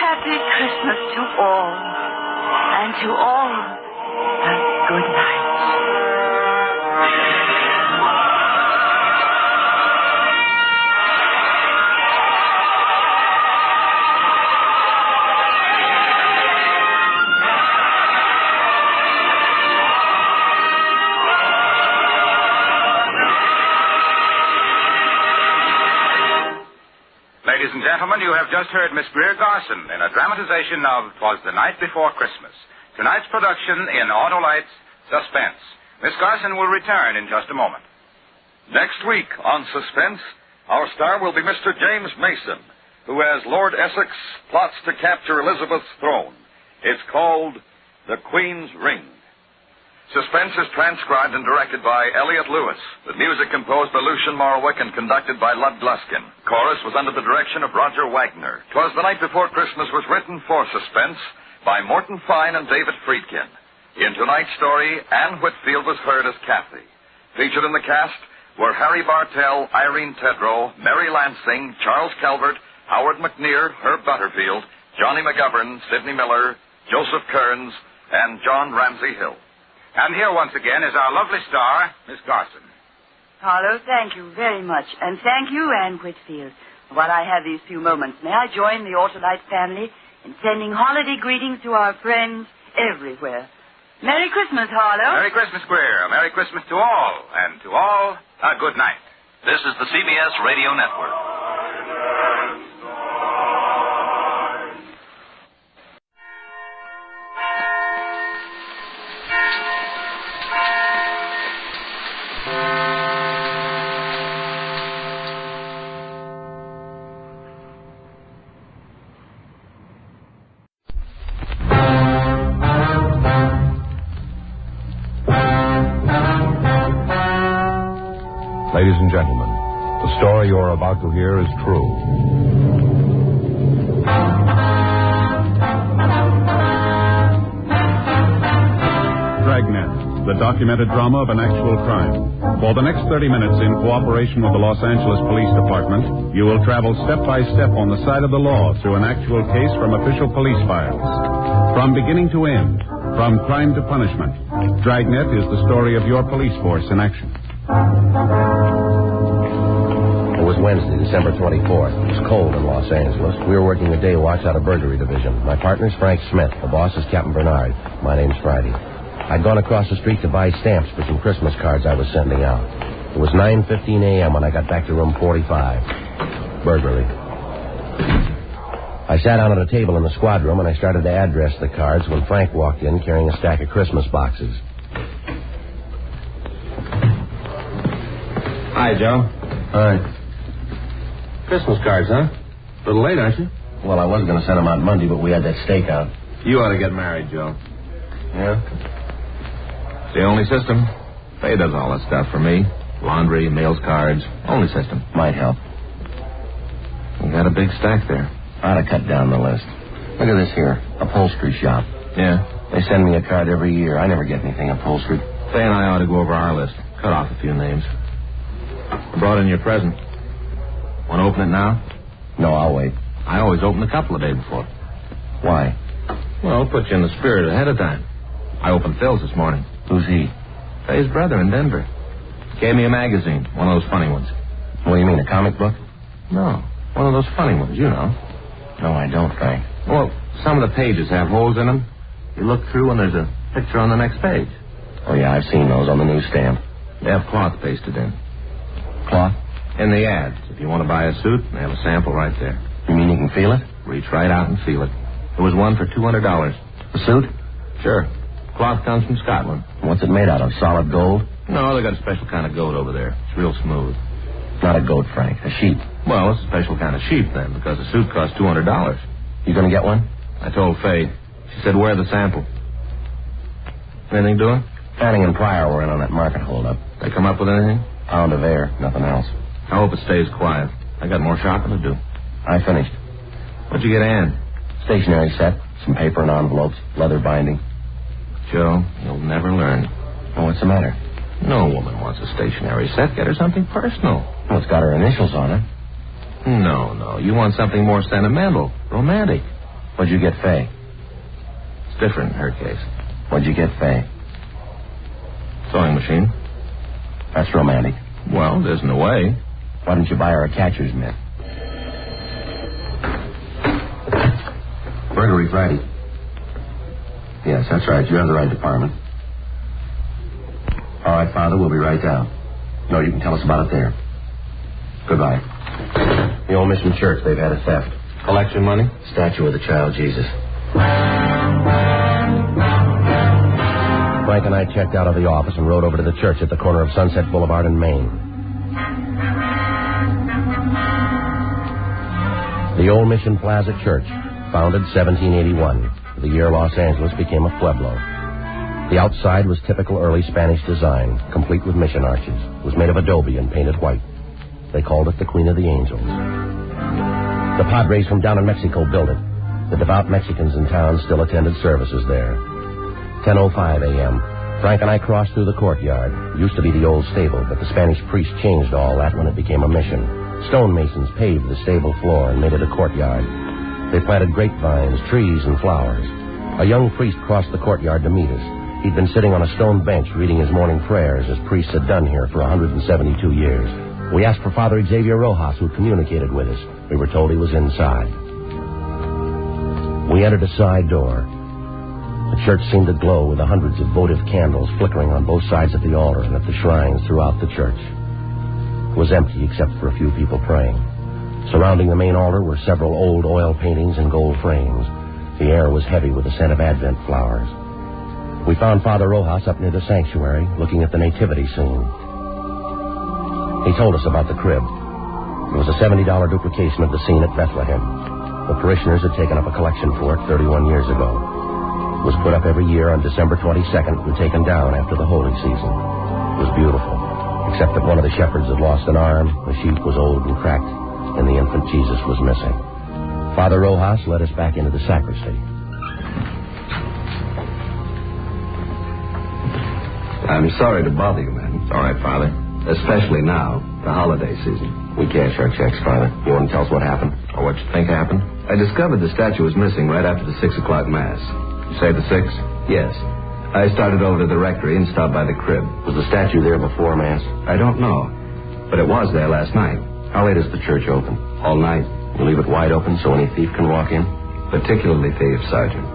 "Happy Christmas to all, and to all a good night." Ladies and gentlemen, you have just heard Miss Greer Garson in a dramatization of 'Twas the Night Before Christmas. Tonight's production in Autolite's Suspense. Miss Garson will return in just a moment. Next week on Suspense, our star will be Mr. James Mason, who, as Lord Essex, plots to capture Elizabeth's throne. It's called The Queen's Ring. Suspense is transcribed and directed by Elliot Lewis, with music composed by Lucian Morwick and conducted by Lud Gluskin. Chorus was under the direction of Roger Wagner. 'Twas the Night Before Christmas was written for Suspense by Morton Fine and David Friedkin. In tonight's story, Anne Whitfield was heard as Kathy. Featured in the cast were Harry Bartell, Irene Tedrow, Mary Lansing, Charles Calvert, Howard McNear, Herb Butterfield, Johnny McGovern, Sidney Miller, Joseph Kearns, and John Ramsey Hill. And here once again is our lovely star, Miss Garson. Harlow, thank you very much. And thank you, Anne Whitfield. While I have these few moments, may I join the Autolite family in sending holiday greetings to our friends everywhere. Merry Christmas, Harlow. Merry Christmas, Greer. Merry Christmas to all. And to all, a good night. This is the CBS Radio Network. Ladies and gentlemen, the story you are about to hear is true. Dragnet, the documented drama of an actual crime. For the next 30 minutes, in cooperation with the Los Angeles Police Department, you will travel step by step on the side of the law through an actual case from official police files. From beginning to end, from crime to punishment, Dragnet is the story of your police force in action. It was Wednesday, December 24th. It was cold in Los Angeles. We were working the day watch out of Burglary Division. My partner's Frank Smith. The boss is Captain Bernard. My name's Friday. I'd gone across the street to buy stamps for some Christmas cards I was sending out. It was 9:15 a.m. when I got back to room 45. Burglary. I sat down at a table in the squad room and I started to address the cards when Frank walked in carrying a stack of Christmas boxes. Hi, Joe. Hi. Christmas cards, huh? A little late, aren't you? Well, I was going to send them out Monday, but we had that stakeout. You ought to get married, Joe. Yeah? It's the only system. Faye does all that stuff for me. Laundry, mails, cards. Only system. Might help. You got a big stack there. I'd have cut down the list. Look at this here. Upholstery shop. Yeah? They send me a card every year. I never get anything upholstered. Fay and I ought to go over our list. Cut off a few names. I brought in your present. Want to open it now? No, I'll wait. I always open a couple a day before. Why? Well, put you in the spirit ahead of time. I opened Phil's this morning. Who's he? Fay's brother in Denver. Gave me a magazine, one of those funny ones. What do you mean, a comic book? No, one of those funny ones, you know. No, I don't, Frank. Well, some of the pages have holes in them. You look through and there's a picture on the next page. Oh, yeah, I've seen those on the newsstand. They have cloth pasted in. Cloth? In the ads. If you want to buy a suit, they have a sample right there. You mean you can feel it? Reach right out and feel it. There was one for $200. A suit? Sure. Cloth comes from Scotland. What's it made out of? Solid gold? No, they got a special kind of goat over there. It's real smooth. Not a goat, Frank. A sheep. Well, it's a special kind of sheep, then, because the suit costs $200. You going to get one? I told Fay. She said, wear the sample. Anything doing? Fanning and Pryor were in on that market holdup. They come up with anything? Pound of air. Nothing else. I hope it stays quiet. I got more shopping to do. I finished. What'd you get, Ann? Stationery set. Some paper and envelopes. Leather binding. Joe, you'll never learn. Oh, what's the matter? No woman wants a stationery set. Get her something personal. Well, it's got her initials on it. No. You want something more sentimental, romantic. What'd you get Fay? It's different in her case. What'd you get Fay? Sewing machine. That's romantic. Well, it isn't a way. Why didn't you buy her a catcher's mitt? Burglary Friday. Yes, that's right. You have the right department. All right, Father, we'll be right down. No, you can tell us about it there. Goodbye. The old mission church, they've had a theft. Collection money? Statue of the child Jesus. Frank and I checked out of the office and rode over to the church at the corner of Sunset Boulevard and Main. The Old Mission Plaza Church, founded 1781, the year Los Angeles became a pueblo. The outside was typical early Spanish design, complete with mission arches. It was made of adobe and painted white. They called it the Queen of the Angels. The Padres from down in Mexico built it. The devout Mexicans in town still attended services there. 10:05 a.m. Frank and I crossed through the courtyard. It used to be the old stable, but the Spanish priest changed all that when it became a mission. Stonemasons paved the stable floor and made it a courtyard. They planted grapevines, trees, and flowers. A young priest crossed the courtyard to meet us. He'd been sitting on a stone bench reading his morning prayers, as priests had done here for 172 years. We asked for Father Xavier Rojas, who communicated with us. We were told he was inside. We entered a side door. The church seemed to glow with the hundreds of votive candles flickering on both sides of the altar and at the shrines throughout the church. It was empty except for a few people praying. Surrounding the main altar were several old oil paintings in gold frames. The air was heavy with the scent of Advent flowers. We found Father Rojas up near the sanctuary, looking at the nativity scene. He told us about the crib. It was a $70 duplication of the scene at Bethlehem. The parishioners had taken up a collection for it 31 years ago. It was put up every year on December 22nd and taken down after the holy season. It was beautiful, except that one of the shepherds had lost an arm, the sheep was old and cracked, and the infant Jesus was missing. Father Rojas led us back into the sacristy. I'm sorry to bother you, man. It's all right, Father. Especially now, the holiday season. We cash our checks, Father. You want to tell us what happened? Or what you think happened? I discovered the statue was missing right after the 6 o'clock Mass. You say the 6? Yes. I started over to the rectory and stopped by the crib. Was the statue there before Mass? I don't know. But it was there last night. How late is the church open? All night. You leave it wide open so any thief can walk in? Particularly thieves, Sergeant.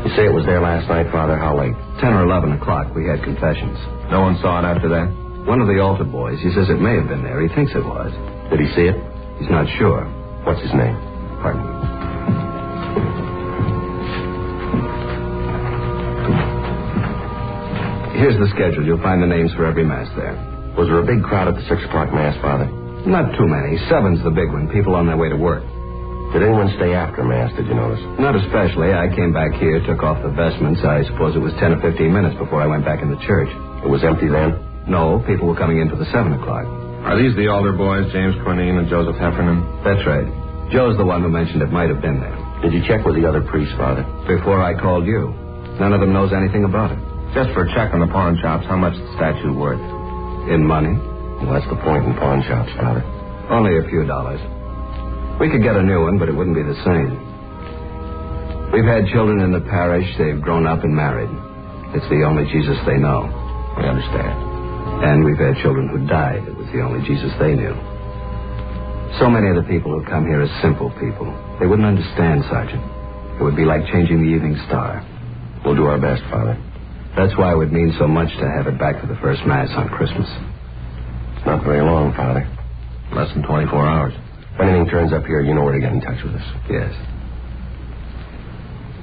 You say it was there last night, Father? How late? 10 or 11 o'clock. We had confessions. No one saw it after that? One of the altar boys. He says it may have been there. He thinks it was. Did he see it? He's not sure. What's his name? Pardon me. Here's the schedule. You'll find the names for every Mass there. Was there a big crowd at the 6 o'clock Mass, Father? Not too many. 7's the big one. People on their way to work. Did anyone stay after Mass, did you notice? Not especially. I came back here, took off the vestments. I suppose it was 10 or 15 minutes before I went back in the church. It was empty then? No, people were coming in for the 7 o'clock. Are these the alder boys, James Corneen and Joseph Heffernan? That's right. Joe's the one who mentioned it might have been there. Did you check with the other priests, Father? Before I called you. None of them knows anything about it. Just for a check on the pawn shops, how much the statue worth? In money? Well, that's the point in pawn shops, Father. Only a few dollars. We could get a new one, but it wouldn't be the same. We've had children in the parish. They've grown up and married. It's the only Jesus they know. We understand. And we've had children who died. It was the only Jesus they knew. So many of the people who come here are simple people. They wouldn't understand, Sergeant. It would be like changing the evening star. We'll do our best, Father. That's why it would mean so much to have it back for the first Mass on Christmas. It's not very long, Father. Less than 24 hours. If anything turns up here, you know where to get in touch with us. Yes.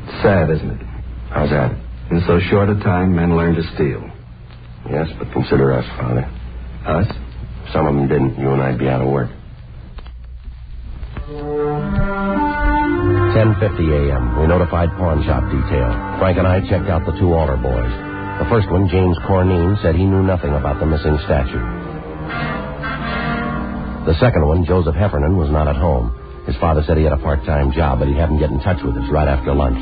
It's sad, isn't it? How's that? In so short a time, men learn to steal. Yes, but consider us, Father. Us? If some of them didn't, you and I'd be out of work. 10:50 a.m. We notified pawn shop detail. Frank and I checked out the two altar boys. The first one, James Corneen, said he knew nothing about the missing statue. The second one, Joseph Heffernan, was not at home. His father said he had a part-time job, but he'd have him get in touch with us right after lunch.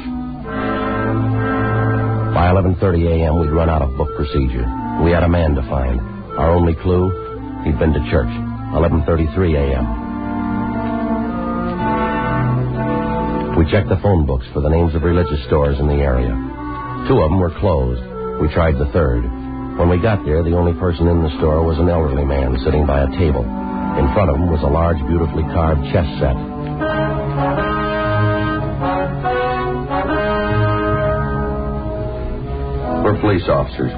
By 11:30 a.m., we'd run out of book procedure. We had a man to find. Our only clue, he'd been to church. 11:33 a.m. We checked the phone books for the names of religious stores in the area. 2 of them were closed. We tried the third. When we got there, the only person in the store was an elderly man sitting by a table. In front of him was a large, beautifully carved chess set. We're police officers.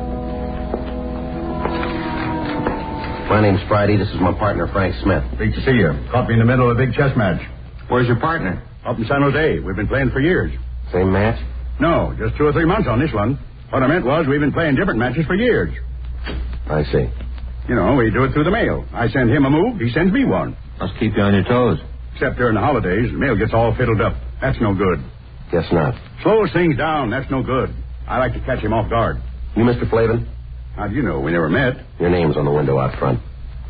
My name's Friday. This is my partner, Frank Smith. Great to see you. Caught me in the middle of a big chess match. Where's your partner? Up in San Jose. We've been playing for years. Same match? No, just 2 or 3 months on this one. What I meant was we've been playing different matches for years. I see. You know, we do it through the mail. I send him a move, he sends me one. Must keep you on your toes. Except during the holidays, the mail gets all fiddled up. That's no good. Guess not. Slows things down, that's no good. I like to catch him off guard. You Mr. Flavin? How do you know? We never met. Your name's on the window out front.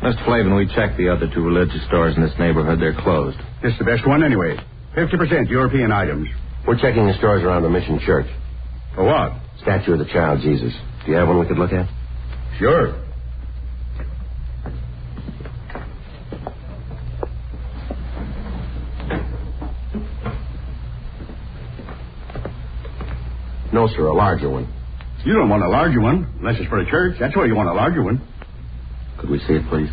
Mr. Flavin, we checked the other 2 religious stores in this neighborhood. They're closed. This is the best one anyway. 50% European items. We're checking the stores around the Mission Church. For what? Statue of the Child Jesus. Do you have one we could look at? Sure. No, sir, a larger one. You don't want a larger one, unless it's for a church. That's why you want a larger one. Could we see it, please?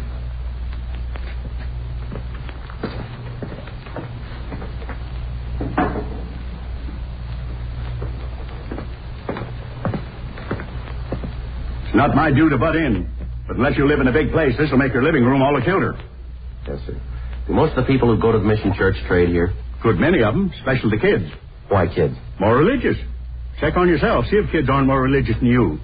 It's not my due to butt in. But unless you live in a big place, this will make your living room all the kilter. Yes, sir. Do most of the people who go to the Mission Church trade here? Good many of them, especially the kids. Why kids? More religious. Check on yourself. See if kids aren't more religious than you.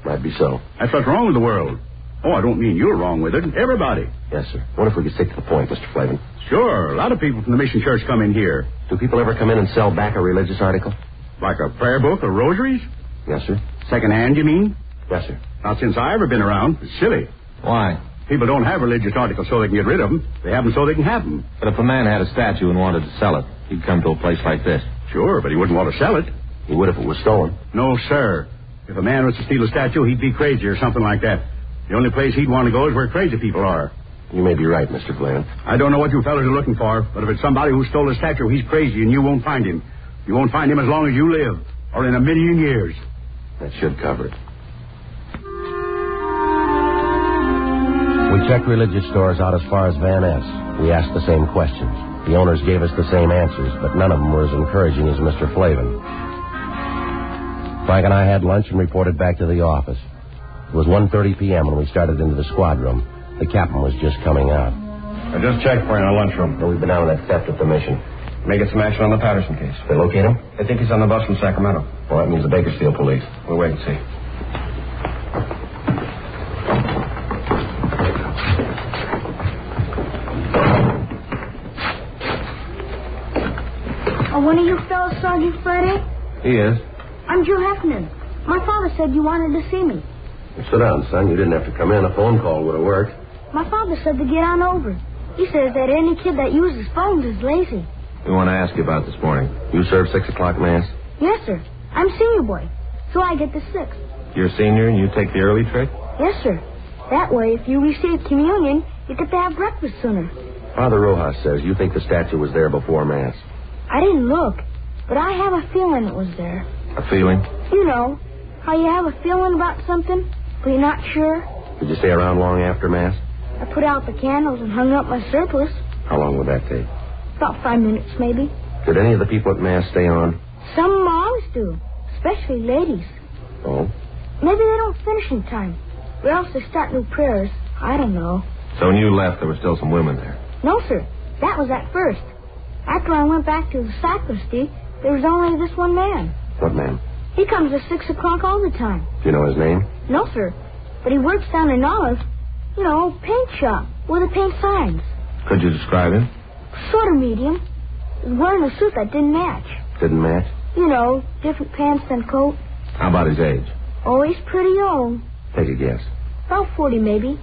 Might be so. That's what's wrong with the world. Oh, I don't mean you're wrong with it. Everybody. Yes, sir. What if we could stick to the point, Mr. Flavin? Sure. A lot of people from the Mission Church come in here. Do people ever come in and sell back a religious article? Like a prayer book or rosaries? Yes, sir. Second-hand, you mean? Yes, sir. Not since I ever been around. It's silly. Why? People don't have religious articles so they can get rid of them. They have them so they can have them. But if a man had a statue and wanted to sell it, he'd come to a place like this. Sure, but he wouldn't want to sell it. He would if it was stolen. No, sir. If a man was to steal a statue, he'd be crazy or something like that. The only place he'd want to go is where crazy people are. You may be right, Mr. Flavin. I don't know what you fellas are looking for, but if it's somebody who stole a statue, he's crazy and you won't find him. You won't find him as long as you live, or in 1,000,000 years. That should cover it. We checked religious stores out as far as Van Ness. We asked the same questions. The owners gave us the same answers, but none of them were as encouraging as Mr. Flavin. Frank and I had lunch and reported back to the office. It was 1:30 p.m. when we started into the squad room. The captain was just coming out. I just checked for you in the lunchroom. We've been out of that theft at the mission. May get some action on the Patterson case. They locate him? I think he's on the bus from Sacramento. Well, that means the Bakersfield police. We'll wait and see. Are one of you fellas Sergeant Friday? He is. I'm Joe Heffernan. My father said you wanted to see me. Well, sit down, son. You didn't have to come in. A phone call would have worked. My father said to get on over. He says that any kid that uses phones is lazy. We want to ask you about this morning. You serve 6 o'clock Mass? Yes, sir. I'm senior boy, so I get the 6th. You're a senior and you take the early trick? Yes, sir. That way, if you receive communion, you get to have breakfast sooner. Father Rojas says you think the statue was there before Mass. I didn't look, but I have a feeling it was there. A feeling? You know, how you have a feeling about something, but you're not sure. Did you stay around long after Mass? I put out the candles and hung up my surplice. How long would that take? About 5 minutes, maybe. Did any of the people at Mass stay on? Some always do, especially ladies. Oh? Maybe they don't finish in time, or else they start new prayers. I don't know. So when you left, there were still some women there? No, sir. That was at first. After I went back to the sacristy, there was only this one man. What man? He comes at 6 o'clock all the time. Do you know his name? No, sir. But he works down in Olive. You know, paint shop, where they paint signs. Could you describe him? Sort of medium. He was wearing a suit that didn't match. Didn't match? You know, different pants than coat. How about his age? Oh, he's pretty old. Take a guess. About 40, maybe.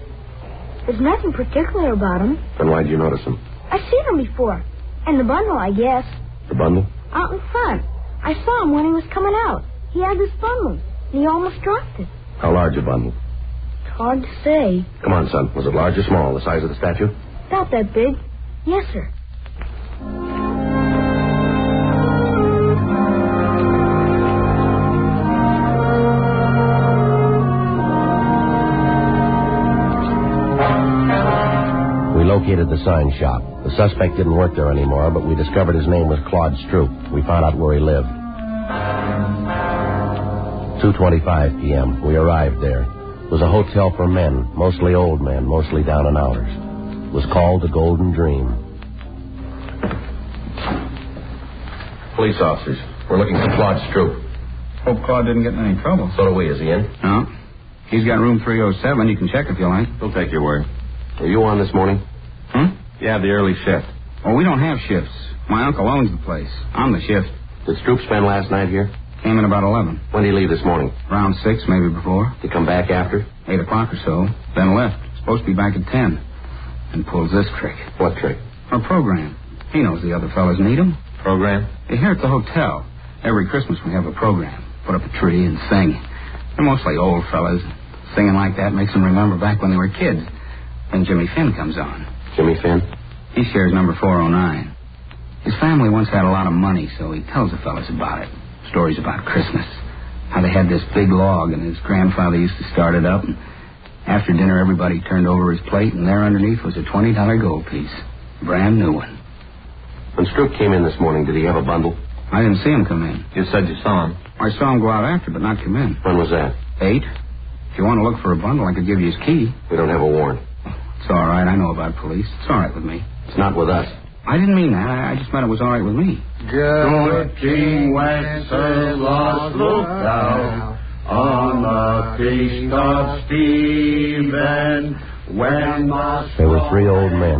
There's nothing particular about him. Then why'd you notice him? I've seen him before. And the bundle, I guess. The bundle? Out in front. I saw him when he was coming out. He had this bundle, and he almost dropped it. How large a bundle? It's hard to say. Come on, son. Was it large or small? The size of the statue? About that big. Yes, sir. We located the sign shop. The suspect didn't work there anymore, but we discovered his name was Claude Stroop. We found out where he lived. 2:25 p.m. We arrived there. It was a hotel for men, mostly old men, mostly down and outers. It was called the Golden Dream. Police officers. We're looking for Claude Stroop. Hope Claude didn't get in any trouble. So do we. Is he in? No. He's got room 307. You can check if you like. We'll take your word. Were you on this morning? Yeah, the early shift. Oh, we don't have shifts. My uncle owns the place. I'm the shift. Did Stroop spend last night here? Came in about 11. When did he leave this morning? Around 6, maybe before. Did he come back after? 8 o'clock or so. Then left. Supposed to be back at 10. And pulls this trick. What trick? Our program. He knows the other fellas need him. Program? Here at the hotel. Every Christmas we have a program. Put up a tree and sing. They're mostly old fellas. Singing like that makes them remember back when they were kids. Then Jimmy Finn comes on. Jimmy Finn? He shares number 409. His family once had a lot of money, so he tells the fellas about it. Stories about Christmas. How they had this big log, and his grandfather used to start it up. And after dinner, everybody turned over his plate, and there underneath was a $20 gold piece. Brand new one. When Stroop came in this morning, did he have a bundle? I didn't see him come in. You said you saw him. I saw him go out after, but not come in. When was that? 8. If you want to look for a bundle, I could give you his key. We don't have a warrant. It's all right. I know about police. It's all right with me. It's not with us. I didn't mean that. I just meant it was all right with me. Good King Wenceslas looked down on the feast of Stephen when There were 3 old men.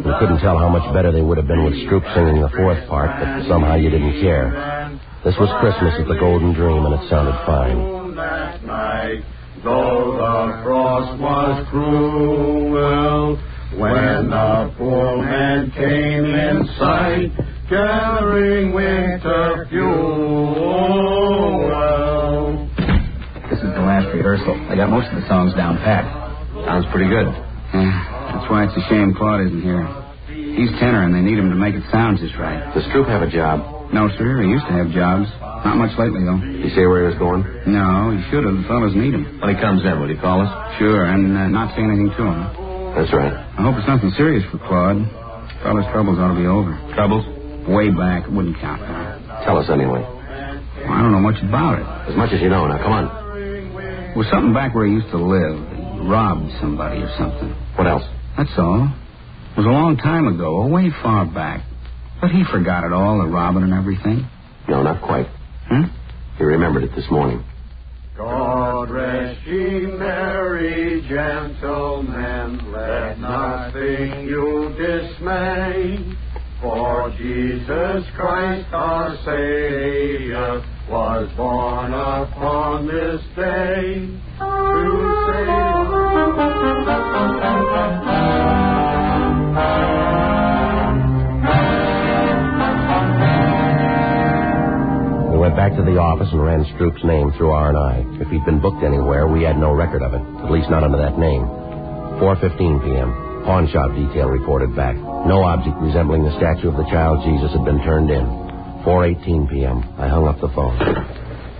We couldn't tell how much better they would have been with Stroop singing the 4th part, but somehow you didn't care. This was Christmas at the Golden Dream, and it sounded fine. that night, though the frost was cruel, when the poor man came in sight, gathering winter fuel. This is the last rehearsal. I got most of the songs down pat. Sounds pretty good. That's why it's a shame Claude isn't here. He's tenor, and they need him to make it sound just right. Does Stroop have a job? No, sir. He used to have jobs. Not much lately, though. Did he say where he was going? No, he should have. The fellas need him. When he comes in, will he call us? Sure, and not say anything to him. That's right. I hope it's nothing serious for Claude. Fella's troubles ought to be over. Troubles? Way back. It wouldn't count now. Tell us anyway. Well, I don't know much about it. As much as you know. Now, come on. It was something back where he used to live. He robbed somebody or something. What else? That's all. It was a long time ago, way far back. But he forgot it all, the robbing and everything. No, not quite. He remembered it this morning. God rest ye merry gentlemen, let nothing you dismay, for Jesus Christ our Savior was born upon this day to save We went back to the office and ran Stroop's name through R&I. If he'd been booked anywhere, we had no record of it, at least not under that name. 4:15 p.m. Pawn shop detail reported back. No object resembling the statue of the child Jesus had been turned in. 4:18 p.m. I hung up the phone.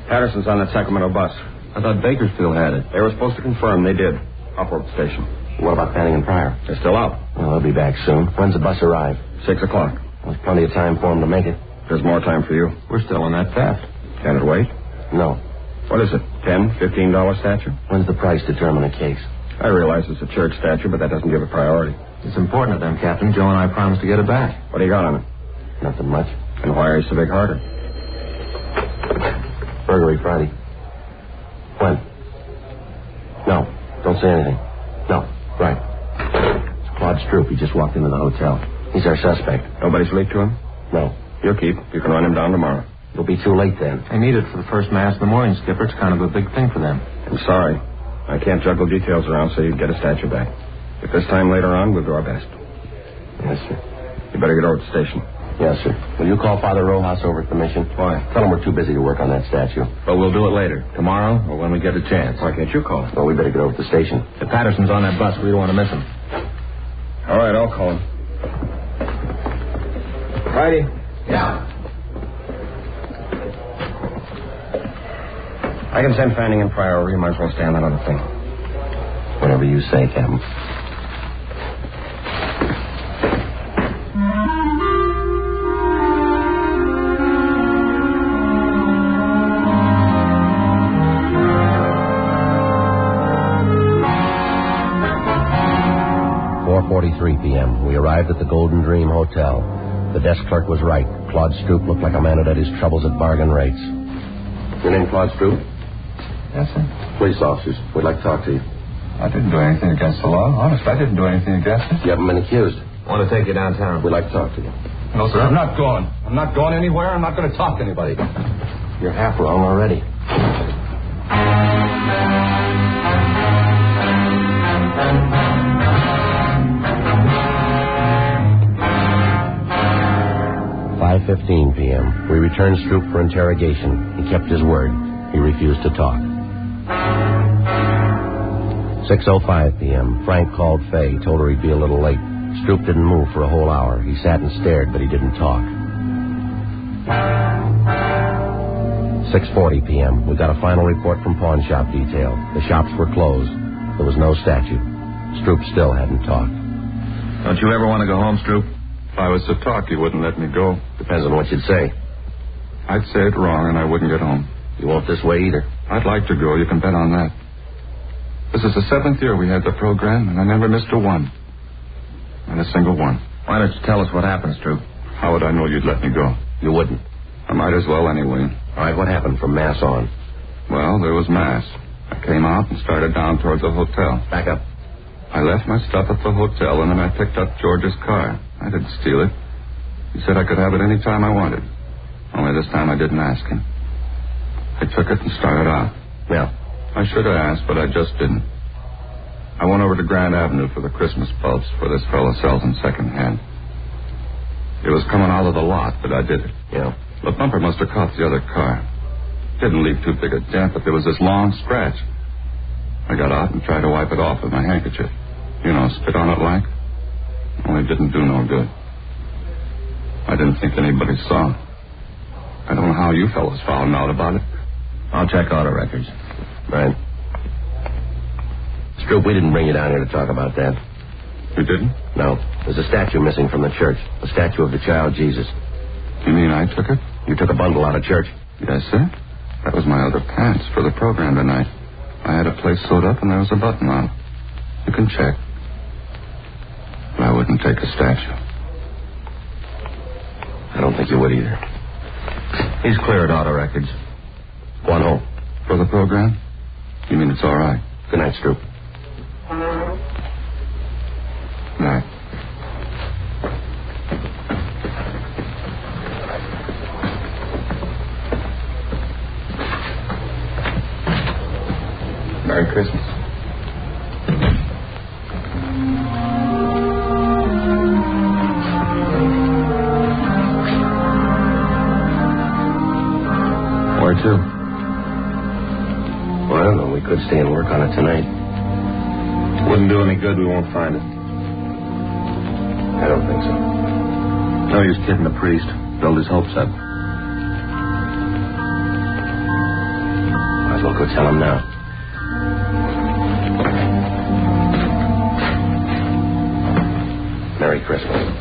Patterson's on that Sacramento bus. I thought Bakersfield had it. They were supposed to confirm. They did. Upward Station. What about Fanning and Pryor? They're still out. Well, they'll be back soon. When's the bus arrive? 6 o'clock. There's plenty of time for them to make it. There's more time for you. We're still on that theft. Can it wait? No. What is it? $10, $15 statue? When's the price determine a case? I realize it's a church statue, but that doesn't give it priority. It's important to them, Captain. Joe and I promised to get it back. What do you got on it? Nothing much. And why are you so big-hearted? Burglary Friday. When? No. Don't say anything. No. Right. It's Claude Stroop. He just walked into the hotel. He's our suspect. Nobody's leaked to him? No. You'll keep. You can run him down tomorrow. It'll be too late then. They need it for the first mass in the morning, Skipper. It's kind of a big thing for them. I'm sorry. I can't juggle details around so you can get a statue back. If there's time later on, we'll do our best. Yes, sir. You better get over to the station. Yes, sir. Will you call Father Rojas over at the mission? Why? Tell him we're too busy to work on that statue. But we'll do it later. Tomorrow or when we get a chance. Why can't you call him? Well, we better get over to the station. If Patterson's on that bus, we don't want to miss him. All right, I'll call him. Friday? Yeah. I can send Fanning and Pryor over. You might as well stay on that other thing. Whatever you say, Captain. p.m. We arrived at the Golden Dream Hotel. The desk clerk was right. Claude Stroop looked like a man that had his troubles at bargain rates. Your name, Claude Stroop? Yes, sir. Police officers. We'd like to talk to you. I didn't do anything against the law. Honest, I didn't do anything against it. You haven't been accused. I want to take you downtown. We'd like to talk to you. No, sir, I'm not going. I'm not going anywhere. I'm not going to talk to anybody. You're half wrong already. .15 p.m. We returned Stroop for interrogation. He kept his word. He refused to talk. 6:05 p.m. Frank called Faye, told her he'd be a little late. Stroop didn't move for a whole hour. He sat and stared, but he didn't talk. 6:40 p.m. We got a final report from pawn shop detail. The shops were closed. There was no statue. Stroop still hadn't talked. Don't you ever want to go home, Stroop? If I was to talk, you wouldn't let me go. Depends on what you'd say. I'd say it wrong, and I wouldn't get home. You won't this way either. I'd like to go. You can bet on that. This is the 7th year we had the program, and I never missed a one. Not a single one. Why don't you tell us what happened, Stroop? How would I know you'd let me go? You wouldn't. I might as well anyway. All right, what happened from Mass on? Well, there was Mass. I came out and started down towards the hotel. Back up. I left my stuff at the hotel, and then I picked up George's car. I didn't steal it. He said I could have it any time I wanted. Only this time I didn't ask him. I took it and started out. Yeah. I should have asked, but I just didn't. I went over to Grand Avenue for the Christmas bulbs, for this fellow sells them secondhand. It was coming out of the lot that I did it. Yeah. The bumper must have caught the other car. Didn't leave too big a dent, but there was this long scratch. I got out and tried to wipe it off with my handkerchief. You know, spit on it like. Only it didn't do no good. I didn't think anybody saw. I don't know how you fellows found out about it. I'll check auto records. Right. Stroop, we didn't bring you down here to talk about that. You didn't? No. There's a statue missing from the church. A statue of the child Jesus. You mean I took it? You took a bundle out of church? Yes, sir. That was my other pants for the program tonight. I had a place sewed up and there was a button on it. You can check. But I wouldn't take a statue. I don't think you would either. He's cleared auto records. Go on home. For the program? You mean it's all right? Good night, Stroop. Night. Merry Christmas. Where to? Well, I don't know. We could stay and work on it tonight. Wouldn't do any good. We won't find it. I don't think so. No use kidding the priest. Build his hopes up. Might as well go tell him now. Merry Christmas.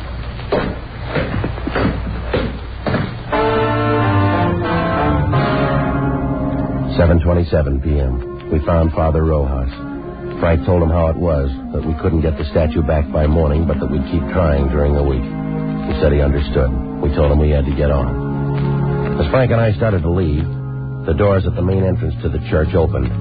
"7:27 p.m. We found Father Rojas. Frank told him how it was, that we couldn't get the statue back by morning, but that we'd keep trying during the week. He said he understood. We told him we had to get on. As Frank and I started to leave, the doors at the main entrance to the church opened.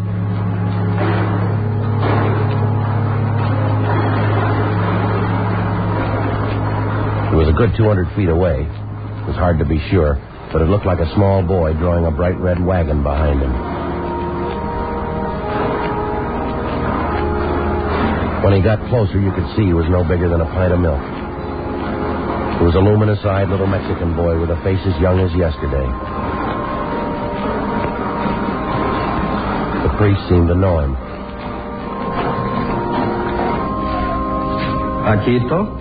It was a good 200 feet away. It was hard to be sure, but it looked like a small boy drawing a bright red wagon behind him. When he got closer, you could see he was no bigger than a pint of milk. He was a luminous-eyed little Mexican boy with a face as young as yesterday. The priest seemed to know him. Paquito?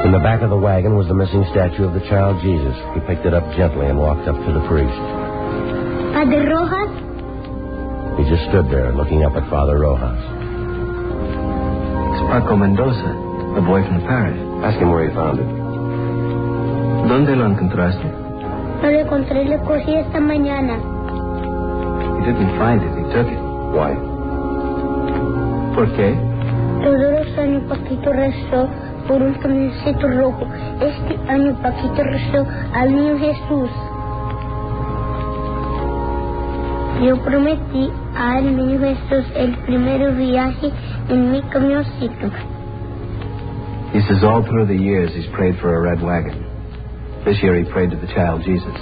In the back of the wagon was the missing statue of the child Jesus. He picked it up gently and walked up to the priest. Father Rojas? He just stood there looking up at Father Rojas. It's Paco Mendoza, the boy from the parish. Ask him where he found it. ¿Dónde lo encontraste? No lo encontré, lo cogí esta mañana. He didn't find it, he took it. Why? ¿Por qué? Todos los años Paquito rezó por un camioncito rojo. Este año Paquito rezó al niño Jesús. Yo prometí al niño Jesús el primer viaje en mi camioncito. He says all through the years he's prayed for a red wagon. This year he prayed to the child Jesus.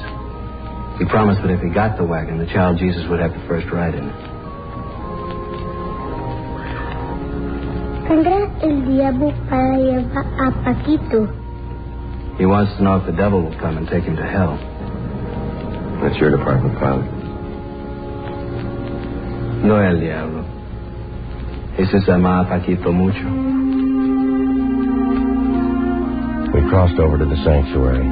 He promised that if he got the wagon, the child Jesus would have the first ride in it. ¿Tendrá el diablo para llevar a Paquito? He wants to know if the devil will come and take him to hell. That's your department, Father. No el diablo. Jesus ama a Paquito mucho. We crossed over to the sanctuary.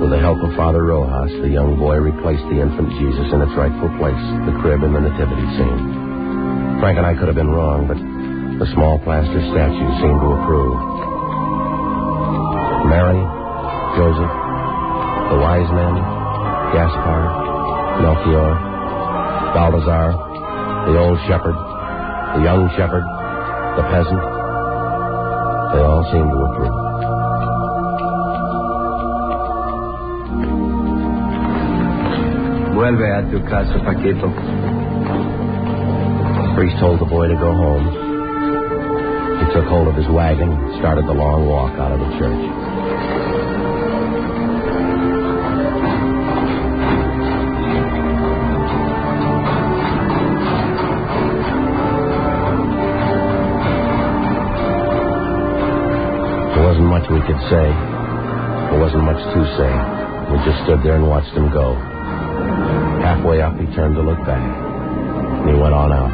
With the help of Father Rojas, the young boy replaced the infant Jesus in its rightful place, the crib in the Nativity scene. Frank and I could have been wrong, but the small plaster statue seemed to approve. Mary, Joseph, the wise men, Gaspar, Melchior, Balthazar, the old shepherd, the young shepherd, the peasant, they all seemed to approve. Vuelve a tu casa, Paquito. The priest told the boy to go home. He took hold of his wagon and started the long walk out of the church. There wasn't much we could say. There wasn't much to say. We just stood there and watched him go. Halfway up, he turned to look back. And he went on out.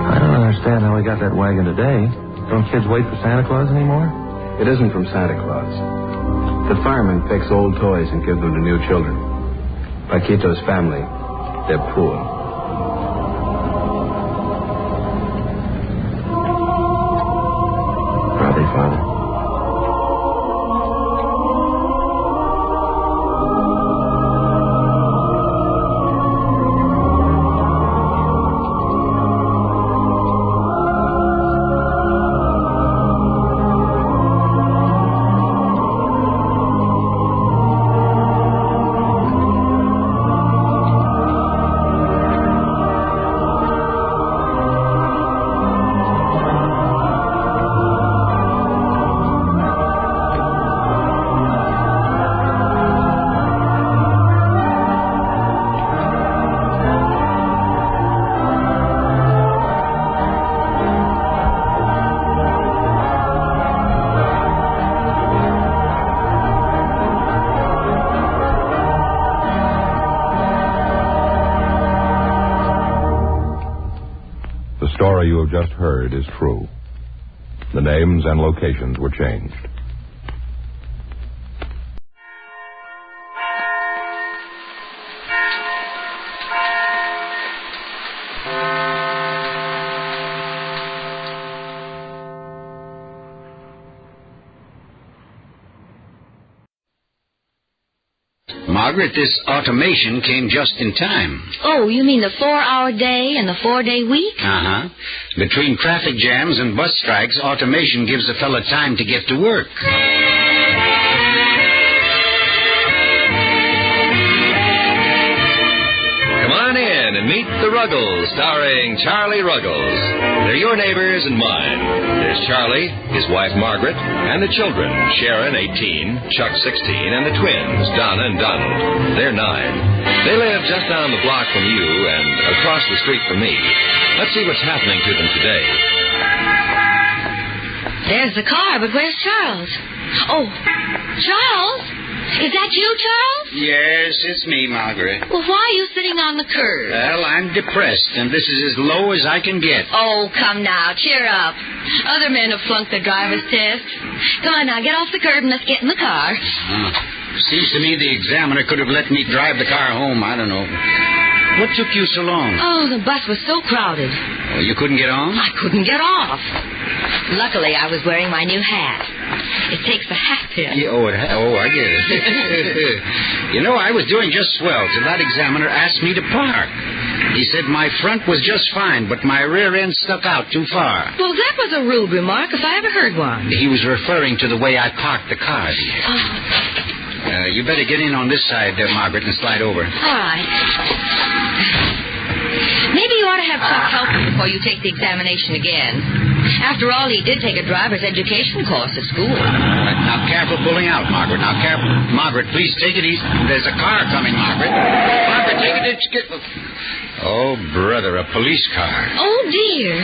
I don't understand how we got that wagon today. Don't kids wait for Santa Claus anymore? It isn't from Santa Claus. The fireman picks old toys and gives them to new children. Paquito's family, they're poor. Father. The story you have just heard is true. The names and locations were changed. Margaret, this automation came just in time. Oh, you mean the 4-hour day and the 4-day week? Uh-huh. Between traffic jams and bus strikes, automation gives a fella time to get to work. Come on in and meet the Ruggles, starring Charlie Ruggles. They're your neighbors and mine. There's Charlie, his wife Margaret, and the children, Sharon, 18, Chuck, 16, and the twins, Donna and Donald. They're 9. They live just down the block from you and across the street from me. Let's see what's happening to them today. There's the car, but where's Charles? Oh, Charles? Is that you, Charles? Yes, it's me, Margaret. Well, why are you sitting on the curb? Well, I'm depressed, and this is as low as I can get. Oh, come now, cheer up. Other men have flunked their driver's test. Come on now, get off the curb and let's get in the car. Seems to me the examiner could have let me drive the car home. I don't know. What took you so long? Oh, the bus was so crowded. Well, you couldn't get on? I couldn't get off. Luckily, I was wearing my new hat. It takes the hat pin. Yeah, I get it. You know, I was doing just swell till that examiner asked me to park. He said my front was just fine, but my rear end stuck out too far. Well, that was a rude remark if I ever heard one. He was referring to the way I parked the car, dear. Oh. You better get in on this side there, Margaret, and slide over. All right. Maybe you ought to have Chuck help you before you take the examination again. After all, he did take a driver's education course at school. Now, careful pulling out, Margaret. Now, careful. Margaret, please take it easy. There's a car coming, Margaret. Margaret, take it. Oh, brother, a police car. Oh, dear.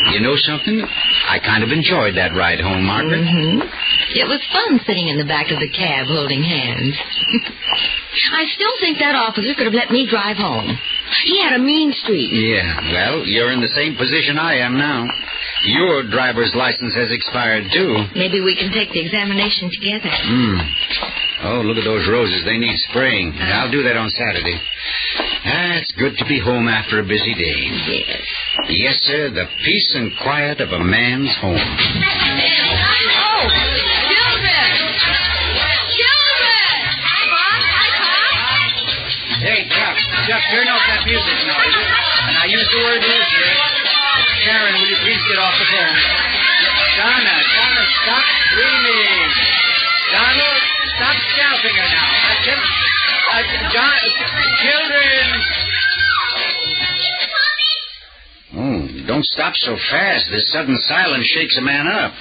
You know something? I kind of enjoyed that ride home, Margaret. Mm-hmm. It was fun sitting in the back of the cab holding hands. I still think that officer could have let me drive home. He had a mean streak. Yeah, well, you're in the same position I am now. Your driver's license has expired, too. Maybe we can take the examination together. Oh, look at those roses. They need spraying. I'll do that on Saturday. It's good to be home after a busy day. Yes. Yes, sir, the peace and quiet of a man's home. Oh, children! Children! Hi, Bob. Hi, Pop. Hey, Chuck, turn off that music now. And I use the word is here. Sharon, will you please get off the phone? Donna, stop screaming. Donald, stop shouting her now. Children. Don't stop so fast. This sudden silence shakes a man up.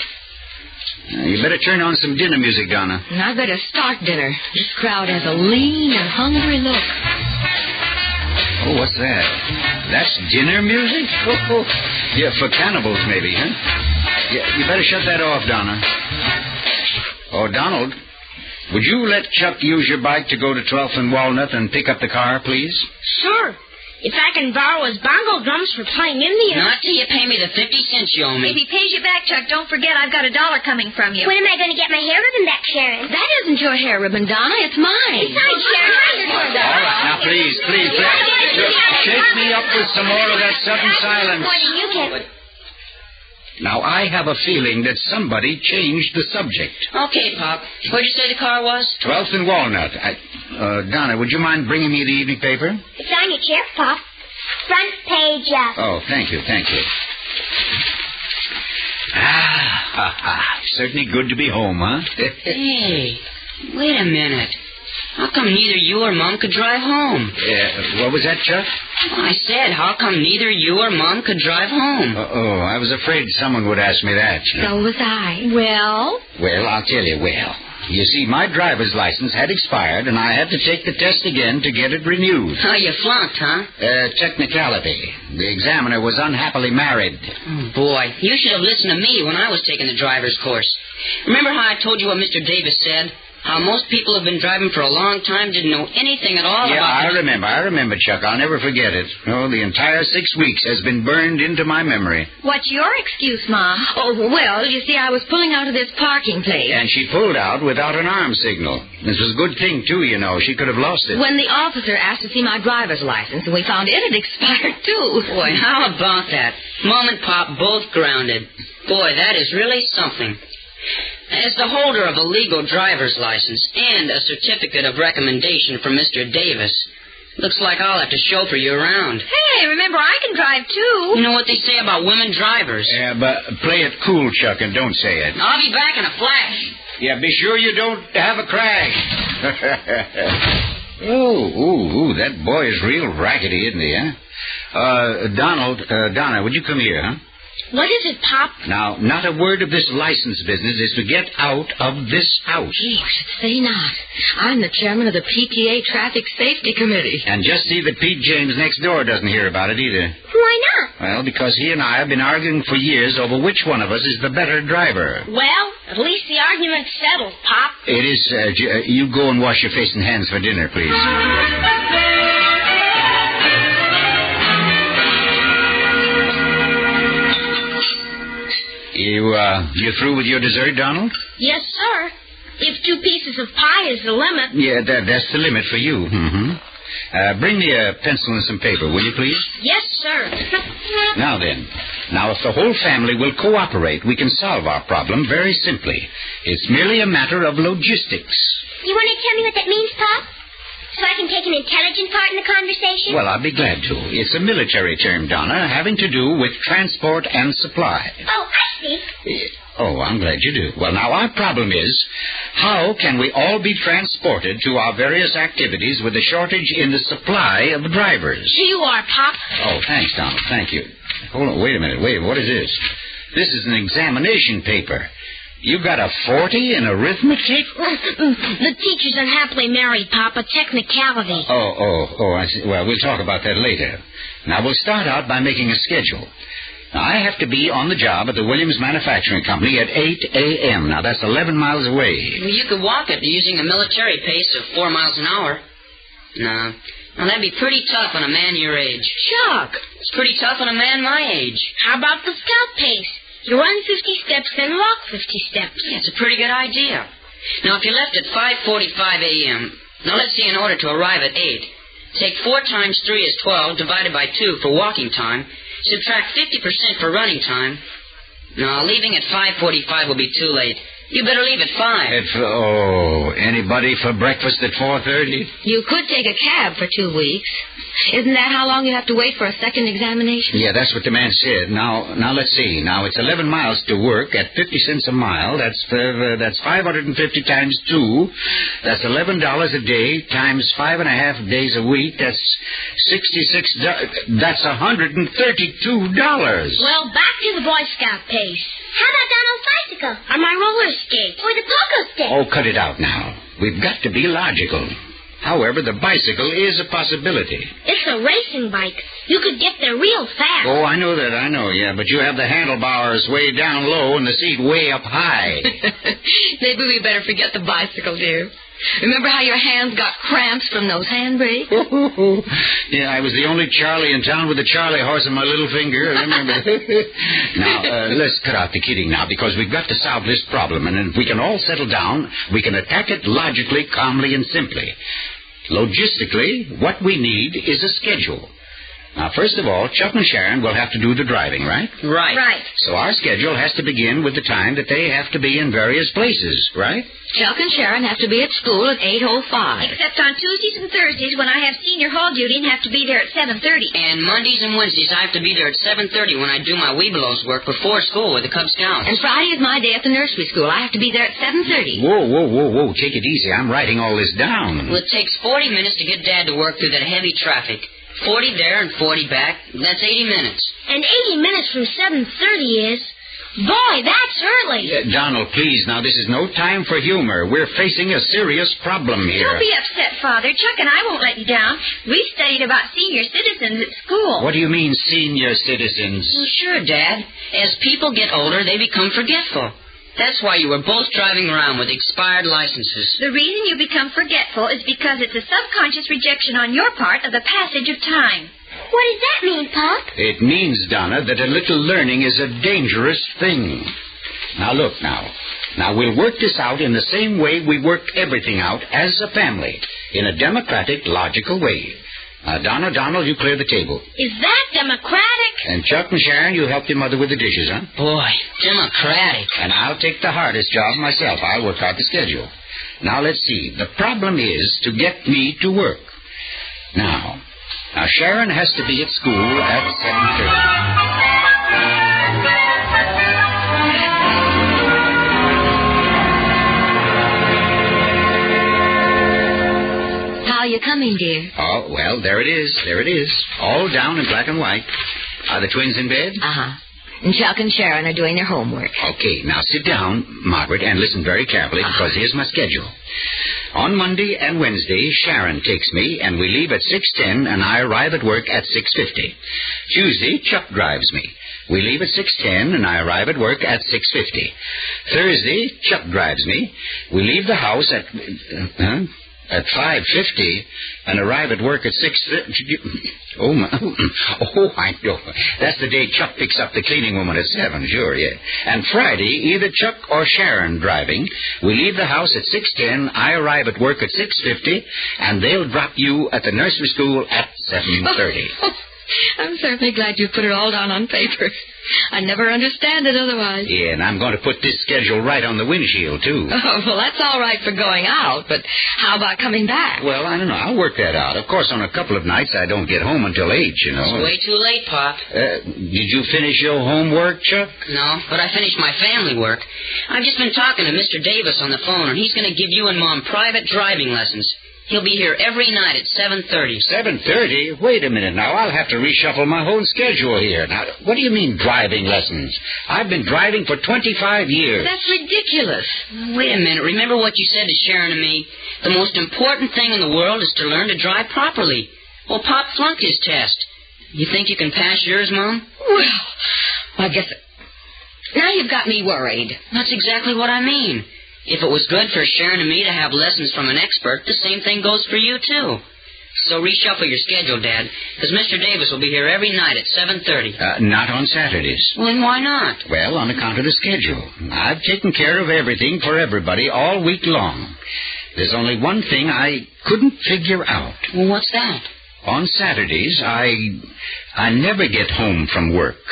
You better turn on some dinner music, Donna. And I better start dinner. This crowd has a lean and hungry look. Oh, what's that? That's dinner music? Oh, yeah, for cannibals, maybe, huh? Yeah, you better shut that off, Donna. Oh, Donald, would you let Chuck use your bike to go to 12th and Walnut and pick up the car, please? Sure. If I can borrow his bongo drums for playing Indian. Not till you pay me the 50 cents you owe me. If he pays you back, Chuck, don't forget I've got $1 coming from you. When am I going to get my hair ribbon back, Sharon? That isn't your hair ribbon, Donna. It's mine. Besides, Sharon, All right, now, please. Shake me up with some more of that sudden silence. You can. Now, I have a feeling that somebody changed the subject. Okay, Pop. Where'd you say the car was? 12th and Walnut. Donna, would you mind bringing me the evening paper? It's on your chair, Pop. Front page up. Oh, thank you. Certainly good to be home, huh? Hey, wait a minute. How come neither you or Mom could drive home? What was that, Chuck? I said, how come neither you or Mom could drive home? I was afraid someone would ask me that. So was I. Well? Well, I'll tell you. You see, my driver's license had expired, and I had to take the test again to get it renewed. Oh, you flunked, huh? Technicality. The examiner was unhappily married. Oh, boy, you should have listened to me when I was taking the driver's course. Remember how I told you what Mr. Davis said? How most people who have been driving for a long time didn't know anything at all Yeah, about it. I remember, Chuck. I'll never forget it. Oh, the entire 6 weeks has been burned into my memory. What's your excuse, Ma? Oh, well, you see, I was pulling out of this parking place. And she pulled out without an arm signal. This was a good thing, too, you know. She could have lost it. When the officer asked to see my driver's license, and we found it had expired, too. Boy, how about that? Mom and Pop both grounded. Boy, that is really something. As the holder of a legal driver's license and a certificate of recommendation from Mr. Davis, looks like I'll have to chauffeur you around. Hey, remember, I can drive, too. You know what they say about women drivers? Yeah, but play it cool, Chuck, and don't say it. I'll be back in a flash. Yeah, be sure you don't have a crash. That boy is real rackety, isn't he, huh? Donna, would you come here, huh? What is it, Pop? Now, not a word of this license business is to get out of this house. Gee, you should say not. I'm the chairman of the PTA Traffic Safety Committee. And just see that Pete James next door doesn't hear about it either. Why not? Well, because he and I have been arguing for years over which one of us is the better driver. Well, at least the argument's settled, Pop. It is. You go and wash your face and hands for dinner, please. You through with your dessert, Donald? Yes, sir. If 2 pieces of pie is the limit. Yeah, that's the limit for you. Mm-hmm. Bring me a pencil and some paper, will you, please? Yes, sir. Now then, if the whole family will cooperate, we can solve our problem very simply. It's merely a matter of logistics. You want to tell me what that means, Pop? So I can take an intelligent part in the conversation? Well, I'll be glad to. It's a military term, Donna, having to do with transport and supply. Oh, I see. Oh, I'm glad you do. Well, now, our problem is, how can we all be transported to our various activities with a shortage in the supply of drivers? Here you are, Pop. Oh, thanks, Donald. Thank you. Hold on. Wait a minute. What is this? This is an examination paper. You got a 40 in arithmetic? The teacher's unhappily married, Pop. A technicality. Oh, I see. Well, we'll talk about that later. Now, we'll start out by making a schedule. Now, I have to be on the job at the Williams Manufacturing Company at 8 a.m. Now, that's 11 miles away. Well, you could walk it using a military pace of 4 miles an hour. No. Now, that'd be pretty tough on a man your age. Chuck! It's pretty tough on a man my age. How about the scout pace? You run 50 steps, then walk 50 steps. Yeah, it's a pretty good idea. Now, if you left at 5:45 a.m., now let's see, in order to arrive at 8, take 4 times 3 is 12, divided by 2 for walking time, subtract 50% for running time. No, leaving at 5:45 will be too late. You better leave at 5. Anybody for breakfast at 4:30? You could take a cab for 2 weeks. Isn't that how long you have to wait for a second examination? Yeah, that's what the man said. Now let's see. Now, it's 11 miles to work at 50 cents a mile. That's 550 times 2. That's $11 a day times 5.5 days a week. That's $66. That's $132. Well, back to the Boy Scout pace. How about Donald's bicycle? Or my roller skates? Or the pogo stick? Oh, cut it out now. We've got to be logical. However, the bicycle is a possibility. It's a racing bike. You could get there real fast. Oh, I know that, yeah. But you have the handlebars way down low and the seat way up high. Maybe we better forget the bicycle, dear. Remember how your hands got cramps from those handbrakes? Yeah, I was the only Charlie in town with a Charlie horse on my little finger. I remember. Now, let's cut out the kidding now, because we've got to solve this problem. And if we can all settle down, we can attack it logically, calmly, and simply. Logistically, what we need is a schedule. Now, first of all, Chuck and Sharon will have to do the driving, right? Right. So our schedule has to begin with the time that they have to be in various places, right? Chuck and Sharon have to be at school at 8:05. Except on Tuesdays and Thursdays when I have senior hall duty and have to be there at 7:30. And Mondays and Wednesdays I have to be there at 7:30 when I do my Webelos work before school with the Cub Scouts. And Friday is my day at the nursery school. I have to be there at 7:30. Whoa. Take it easy. I'm writing all this down. Well, it takes 40 minutes to get Dad to work through that heavy traffic. 40 there and 40 back. That's 80 minutes. And 80 minutes from 7:30 is Boy, that's early. Donald, please, now, this is no time for humor. We're facing a serious problem here. Don't be upset, Father. Chuck and I won't let you down. We studied about senior citizens at school. What do you mean, senior citizens? Well, sure, Dad. As people get older, they become forgetful. That's why you were both driving around with expired licenses. The reason you become forgetful is because it's a subconscious rejection on your part of the passage of time. What does that mean, Pop? It means, Donna, that a little learning is a dangerous thing. Now, look now. Now, we'll work this out in the same way we worked everything out as a family, in a democratic, logical way. Donna, Donald, you clear the table. Is that democratic? And Chuck and Sharon, you help your mother with the dishes, huh? Boy, democratic. And I'll take the hardest job myself. I'll work out the schedule. Now, let's see. The problem is to get me to work. Now, Sharon has to be at school at 7:30. How are you coming, dear? Oh, well, there it is. There it is. All down in black and white. Are the twins in bed? Uh-huh. And Chuck and Sharon are doing their homework. Okay, now sit down, Margaret, and listen very carefully, because here's my schedule. On Monday and Wednesday, Sharon takes me, and we leave at 6:10, and I arrive at work at 6:50. Tuesday, Chuck drives me. We leave at 6:10, and I arrive at work at 6:50. Thursday, Chuck drives me. We leave the house at 5:50 and arrive at work at 6:50. Oh, my. Oh, I know. That's the day Chuck picks up the cleaning woman at 7, sure, yeah. And Friday, either Chuck or Sharon driving. We leave the house at 6:10, I arrive at work at 6:50, and they'll drop you at the nursery school at 7:30. I'm certainly glad you put it all down on paper. I never understand it otherwise. Yeah, and I'm going to put this schedule right on the windshield, too. Oh, well, that's all right for going out, but how about coming back? Well, I don't know. I'll work that out. Of course, on a couple of nights, I don't get home until 8, you know. It's way too late, Pop. Did you finish your homework, Chuck? No, but I finished my family work. I've just been talking to Mr. Davis on the phone, and he's going to give you and Mom private driving lessons. He'll be here every night at 7:30. 7:30? Wait a minute now. I'll have to reshuffle my whole schedule here. Now, what do you mean driving lessons? I've been driving for 25 years. That's ridiculous. Wait a minute. Remember what you said to Sharon and me? The most important thing in the world is to learn to drive properly. Well, Pop flunked his test. You think you can pass yours, Mom? Well, I guess... Now you've got me worried. That's exactly what I mean. If it was good for Sharon and me to have lessons from an expert, the same thing goes for you, too. So reshuffle your schedule, Dad, because Mr. Davis will be here every night at 7:30. Not on Saturdays. Well, then why not? Well, on account of the schedule. I've taken care of everything for everybody all week long. There's only one thing I couldn't figure out. Well, what's that? On Saturdays, I never get home from work.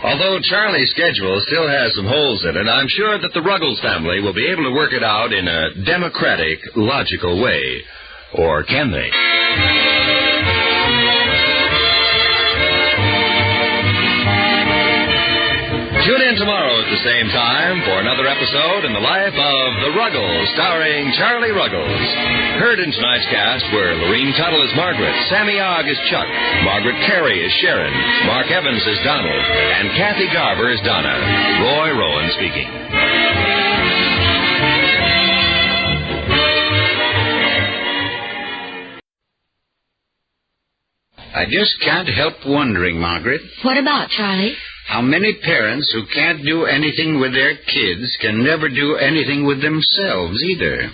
Although Charlie's schedule still has some holes in it, I'm sure that the Ruggles family will be able to work it out in a democratic, logical way. Or can they? Tune in tomorrow at the same time for another episode in the life of The Ruggles, starring Charlie Ruggles. Heard in tonight's cast were Lorene Tuttle as Margaret, Sammy Ogg as Chuck, Margaret Carey as Sharon, Mark Evans as Donald, and Kathy Garver as Donna. Roy Rowan speaking. I just can't help wondering, Margaret. What about, Charlie? How many parents who can't do anything with their kids can never do anything with themselves either.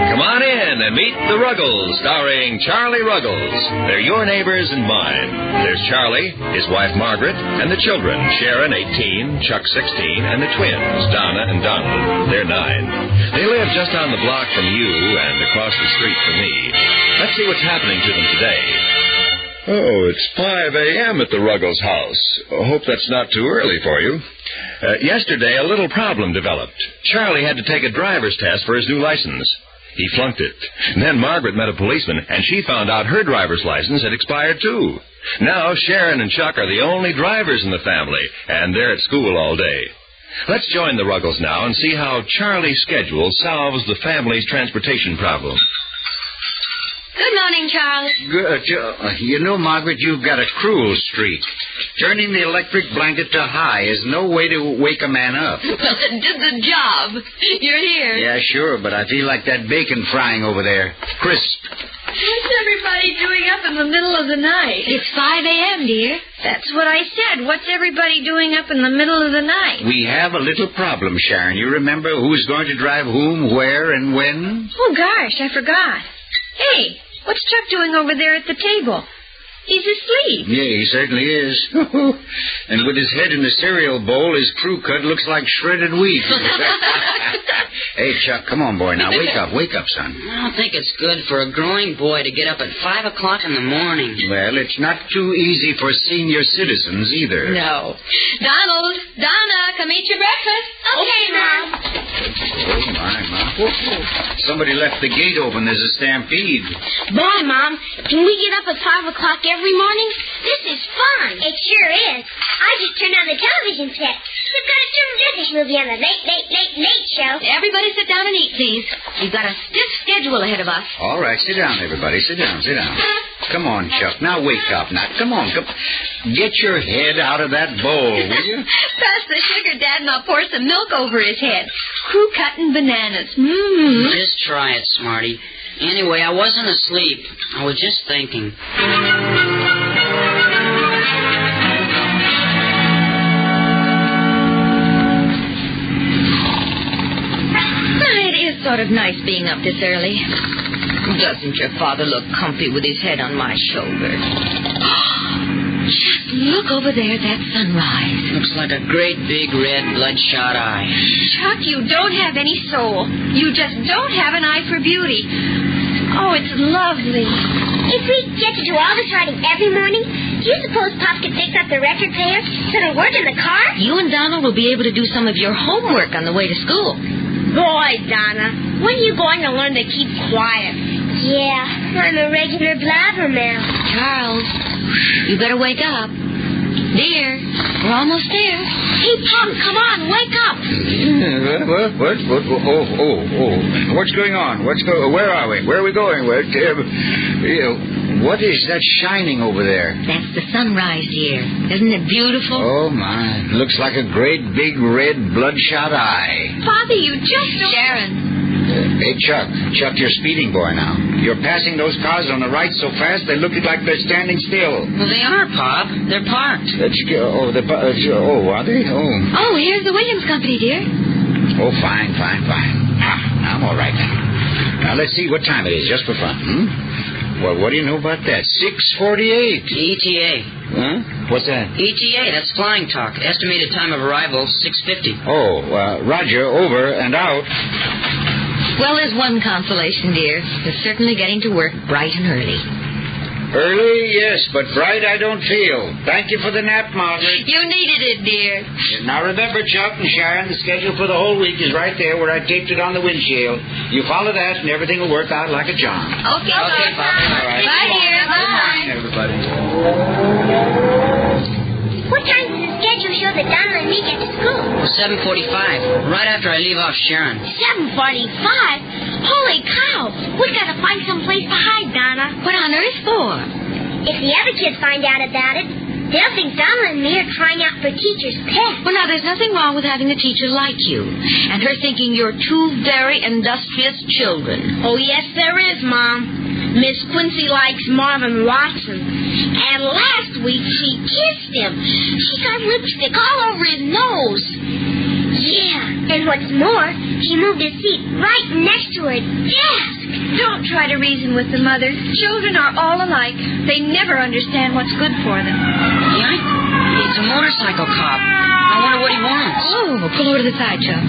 Come on in and meet the Ruggles, starring Charlie Ruggles. They're your neighbors and mine. There's Charlie, his wife Margaret, and the children, Sharon, 18, Chuck, 16, and the twins, Donna and Donald. They're 9. They live just on the block from you and across the street from me. Let's see what's happening to them today. Oh, it's 5 a.m. at the Ruggles house. Hope that's not too early for you. Yesterday, a little problem developed. Charlie had to take a driver's test for his new license. He flunked it. Then Margaret met a policeman, and she found out her driver's license had expired, too. Now Sharon and Chuck are the only drivers in the family, and they're at school all day. Let's join the Ruggles now and see how Charlie's schedule solves the family's transportation problem. Good morning, Charlie. Good. You know, Margaret, you've got a cruel streak. Turning the electric blanket to high is no way to wake a man up. Well, it did the job. You're here. Yeah, sure, but I feel like that bacon frying over there. Crisp. What's everybody doing up in the middle of the night? It's 5 a.m., dear. That's what I said. What's everybody doing up in the middle of the night? We have a little problem, Sharon. You remember who's going to drive whom, where, and when? Oh, gosh, I forgot. Hey, what's Chuck doing over there at the table? He's asleep. Yeah, he certainly is. And with his head in the cereal bowl, his crew cut looks like shredded wheat. Hey, Chuck, come on, boy. Now, wake up, son. I don't think it's good for a growing boy to get up at 5 o'clock in the morning. Well, it's not too easy for senior citizens either. No. Donald, Donna, come eat your breakfast. Okay, Mom. Oh, my. Somebody left the gate open. There's a stampede. Boy, Mom, can we get up at 5 o'clock every morning? This is fun. It sure is. I just turned on the television set. We've got a Jim Jeffers movie on the late show. Everybody sit down and eat, please. We've got a stiff schedule ahead of us. All right, sit down, everybody. Sit down. Come on, Chuck. Now wake up. Now, come on. Get your head out of that bowl, will you? Pass the sugar, Dad, and I'll pour some milk over his head. Crew cutting bananas. Just try it, Smarty. Anyway, I wasn't asleep. I was just thinking. It is sort of nice being up this early. Doesn't your father look comfy with his head on my shoulder? Just look over there at that sunrise. Looks like a great big red bloodshot eye. Chuck, you don't have any soul. You just don't have an eye for beauty. Oh, it's lovely. If we get to do all this riding every morning, do you suppose Pop could fix up the record player so it'll work in the car? You and Donald will be able to do some of your homework on the way to school. Boy, Donna, when are you going to learn to keep quiet? Yeah, I'm a regular blabbermouth. Charles, you better wake up. Dear, we're almost there. Hey, Pop, come on, wake up. What? Oh. What's going on? Where are we? Where are we going? What is that shining over there? That's the sunrise, dear. Isn't it beautiful? Oh, my. Looks like a great big red bloodshot eye. Father, you just don't... Sharon. Hey, Chuck, you're speeding, boy, now. You're passing those cars on the right so fast they look like they're standing still. Well, they are, Pop. They're parked. Are they? Oh, here's the Williams Company, dear. Oh, fine. I'm all right now. Now, let's see what time it is, just for fun. Well, what do you know about that? 6:48. ETA. Huh? What's that? ETA, that's flying talk. Estimated time of arrival, 6:50. Oh, Roger, over and out. Well, there's one consolation, dear. You're certainly getting to work bright and early. Early, yes, but bright I don't feel. Thank you for the nap, Margaret. You needed it, dear. Now remember, Chuck and Sharon, the schedule for the whole week is right there where I taped it on the windshield. You follow that and everything will work out like a charm. Okay, Papa. All right. Bye, dear. Bye. Good morning, everybody. What time does the schedule show that Donna and me get to school? 7:45, right after I leave off Sharon. 7:45? Holy cow! We've got to find some place to hide, Donna. What on earth for? If the other kids find out about it, they'll think Donna and me are trying out for teacher's pet. Well, now, there's nothing wrong with having a teacher like you, and her thinking you're two very industrious children. Oh, yes, there is, Mom. Miss Quincy likes Marvin Watson. And last week she kissed him. She got lipstick all over his nose. Yeah, and what's more, she moved his seat right next to her desk. Don't try to reason with the mother. Children are all alike. They never understand what's good for them. Yeah? It's a motorcycle cop. I wonder what he wants. Oh, pull over to the side, Chuck.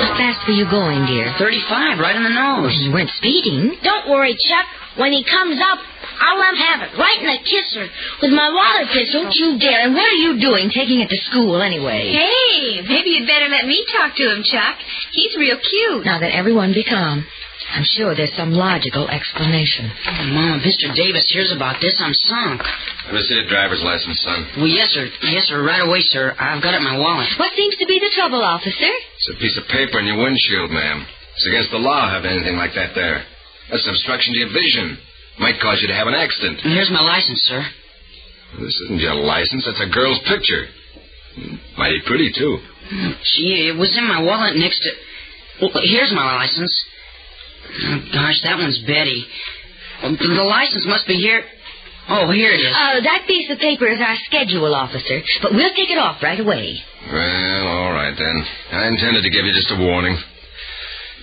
How fast were you going, dear? 35, right in the nose. You weren't speeding. Don't worry, Chuck. When he comes up, I'll let him have it, right in the kisser, with my water pistol. Don't you dare. And what are you doing taking it to school anyway? Hey, maybe you'd better let me talk to him, Chuck. He's real cute. Now that everyone be calm. I'm sure there's some logical explanation. Oh, Mom, if Mr. Davis hears about this, I'm sunk. Let me see a driver's license, son. Well, yes, sir. Yes, sir. Right away, sir. I've got it in my wallet. What seems to be the trouble, officer? It's a piece of paper in your windshield, ma'am. It's against the law to have anything like that there. That's an obstruction to your vision. Might cause you to have an accident. And here's my license, sir. This isn't your license. That's a girl's picture. Mighty pretty, too. Gee, it was in my wallet next to... Well, here's my license. Oh, gosh, that one's Betty. The license must be here. Oh, here it is. That piece of paper is our schedule, officer. But we'll take it off right away. Well, all right, then. I intended to give you just a warning.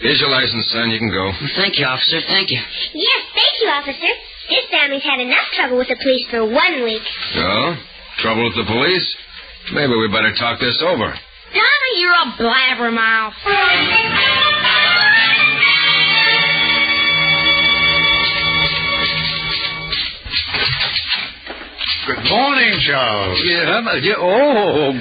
Here's your license, son. You can go. Thank you, officer. Thank you. Yes, thank you, officer. This family's had enough trouble with the police for 1 week. Oh? Trouble with the police? Maybe we better talk this over. Tommy, you're a blabbermouth. Good morning, Charles.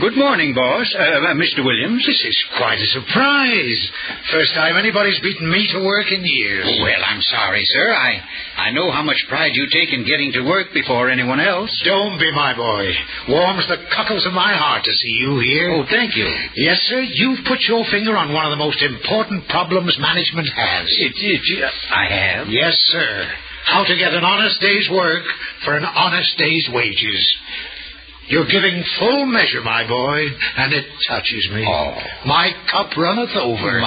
Good morning, boss. Mr. Williams. This is quite a surprise. First time anybody's beaten me to work in years. Well, I'm sorry, sir. I know how much pride you take in getting to work before anyone else. Don't be, my boy. Warms the cockles of my heart to see you here. Oh, thank you. Yes, sir. You've put your finger on one of the most important problems management has. I have? Yes, sir. How to get an honest day's work for an honest day's wages. You're giving full measure, my boy, and it touches me. Oh. My cup runneth over.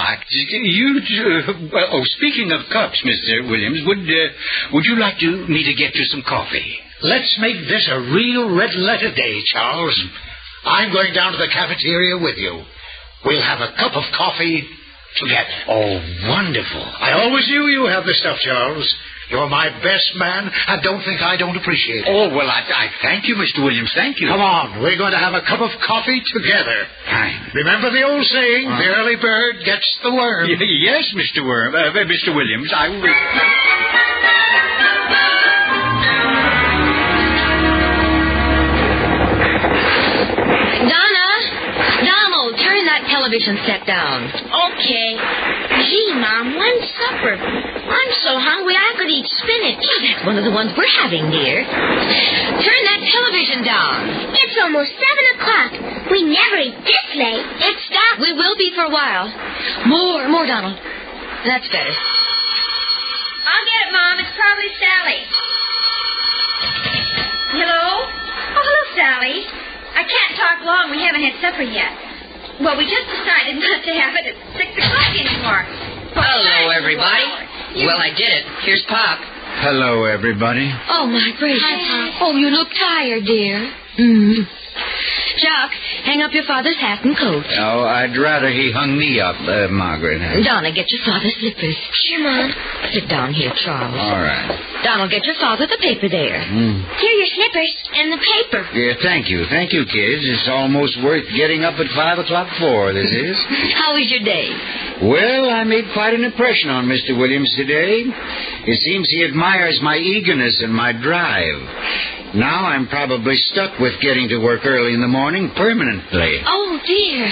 Speaking of cups, Mr. Williams, would you like me to get you some coffee? Let's make this a real red-letter day, Charles. I'm going down to the cafeteria with you. We'll have a cup of coffee together. Oh, wonderful. I always knew you had the stuff, Charles. You're my best man, and don't think I don't appreciate it. Oh, well, I thank you, Mr. Williams. Thank you. Come on, we're going to have a cup of coffee together. Remember the old saying, the early bird gets the worm. Yes, Mr. Williams, I will. Donald, turn that television set down. Okay. Gee, Mom, when's supper? I'm so hungry I could eat spinach. That's one of the ones we're having, dear. Turn that television down. It's almost 7 o'clock. We never eat this late. It's stopped. We will be for a while. More, Donald. That's better. I'll get it, Mom. It's probably Sally. Hello? Oh, hello, Sally. I can't talk long. We haven't had supper yet. Well, we just decided not to have it at 6 o'clock anymore. Hello, everybody. Well, I did it. Here's Pop. Hello, everybody. Oh, my gracious. Hi, Pop. Oh, you look tired, dear. Chuck, hang up your father's hat and coat. Oh, I'd rather he hung me up, Margaret. Donna, get your father's slippers. Sure, Mom. Sit down here, Charles. All right. Donald, get your father the paper there. Here are your slippers and the paper. Yeah, thank you. Thank you, kids. It's almost worth getting up at 5 o'clock for, this is. How was your day? Well, I made quite an impression on Mr. Williams today. It seems he admires my eagerness and my drive. Now I'm probably stuck with getting to work early in the morning permanently. Oh, dear.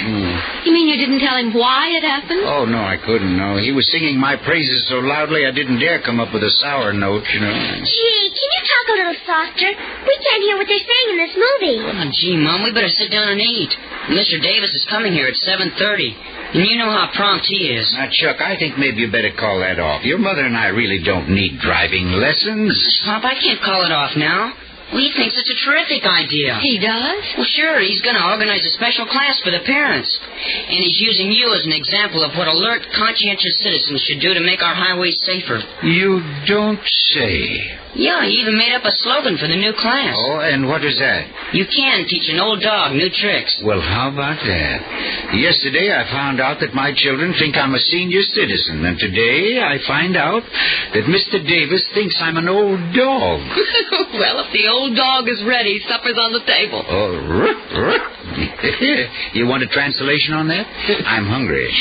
You mean you didn't tell him why it happened? Oh, no, I couldn't, no. He was singing my praises so loudly I didn't dare come up with a sour note, you know. Gee, can you talk a little softer? We can't hear what they're saying in this movie. Oh, gee, Mom, we better sit down and eat. Mr. Davis is coming here at 7:30. And you know how prompt he is. Now, Chuck, I think maybe you better call that off. Your mother and I really don't need driving lessons. Pop, I can't call it off now. Well, he thinks it's a terrific idea. He does? Well, sure. He's going to organize a special class for the parents. And he's using you as an example of what alert, conscientious citizens should do to make our highways safer. You don't say. Yeah, he even made up a slogan for the new class. Oh, and what is that? You can teach an old dog new tricks. Well, how about that? Yesterday I found out that my children think I'm a senior citizen, and today I find out that Mr. Davis thinks I'm an old dog. Well, if the old dog is ready, supper's on the table. Oh, you want a translation on that? I'm hungry.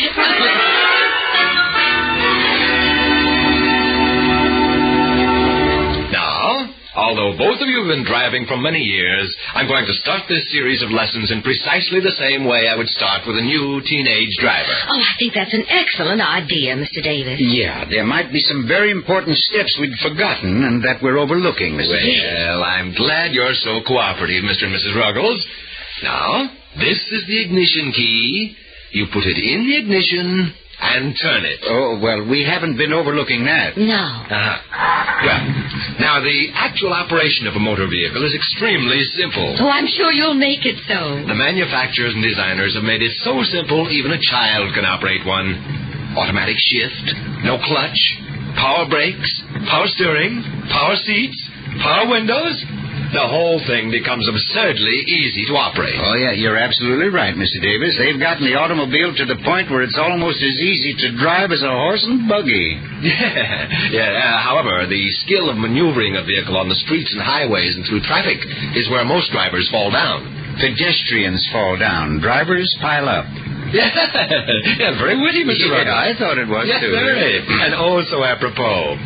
Although both of you have been driving for many years, I'm going to start this series of lessons in precisely the same way I would start with a new teenage driver. Oh, I think that's an excellent idea, Mr. Davis. Yeah, there might be some very important steps we'd forgotten and that we're overlooking, Mr. Davis. Well, I'm glad you're so cooperative, Mr. and Mrs. Ruggles. Now, this is the ignition key. You put it in the ignition and turn it. Oh, well, we haven't been overlooking that. No. Well, now, the actual operation of a motor vehicle is extremely simple. Oh, I'm sure you'll make it so. The manufacturers and designers have made it so simple even a child can operate one. Automatic shift, no clutch, power brakes, power steering, power seats, power windows. The whole thing becomes absurdly easy to operate. Oh, yeah, you're absolutely right, Mr. Davis. They've gotten the automobile to the point where it's almost as easy to drive as a horse and buggy. Yeah. However, the skill of maneuvering a vehicle on the streets and highways and through traffic is where most drivers fall down. Pedestrians fall down. Drivers pile up. Yeah, very witty, Mr. Ruggles. I thought it was, too. Very. And oh, so apropos.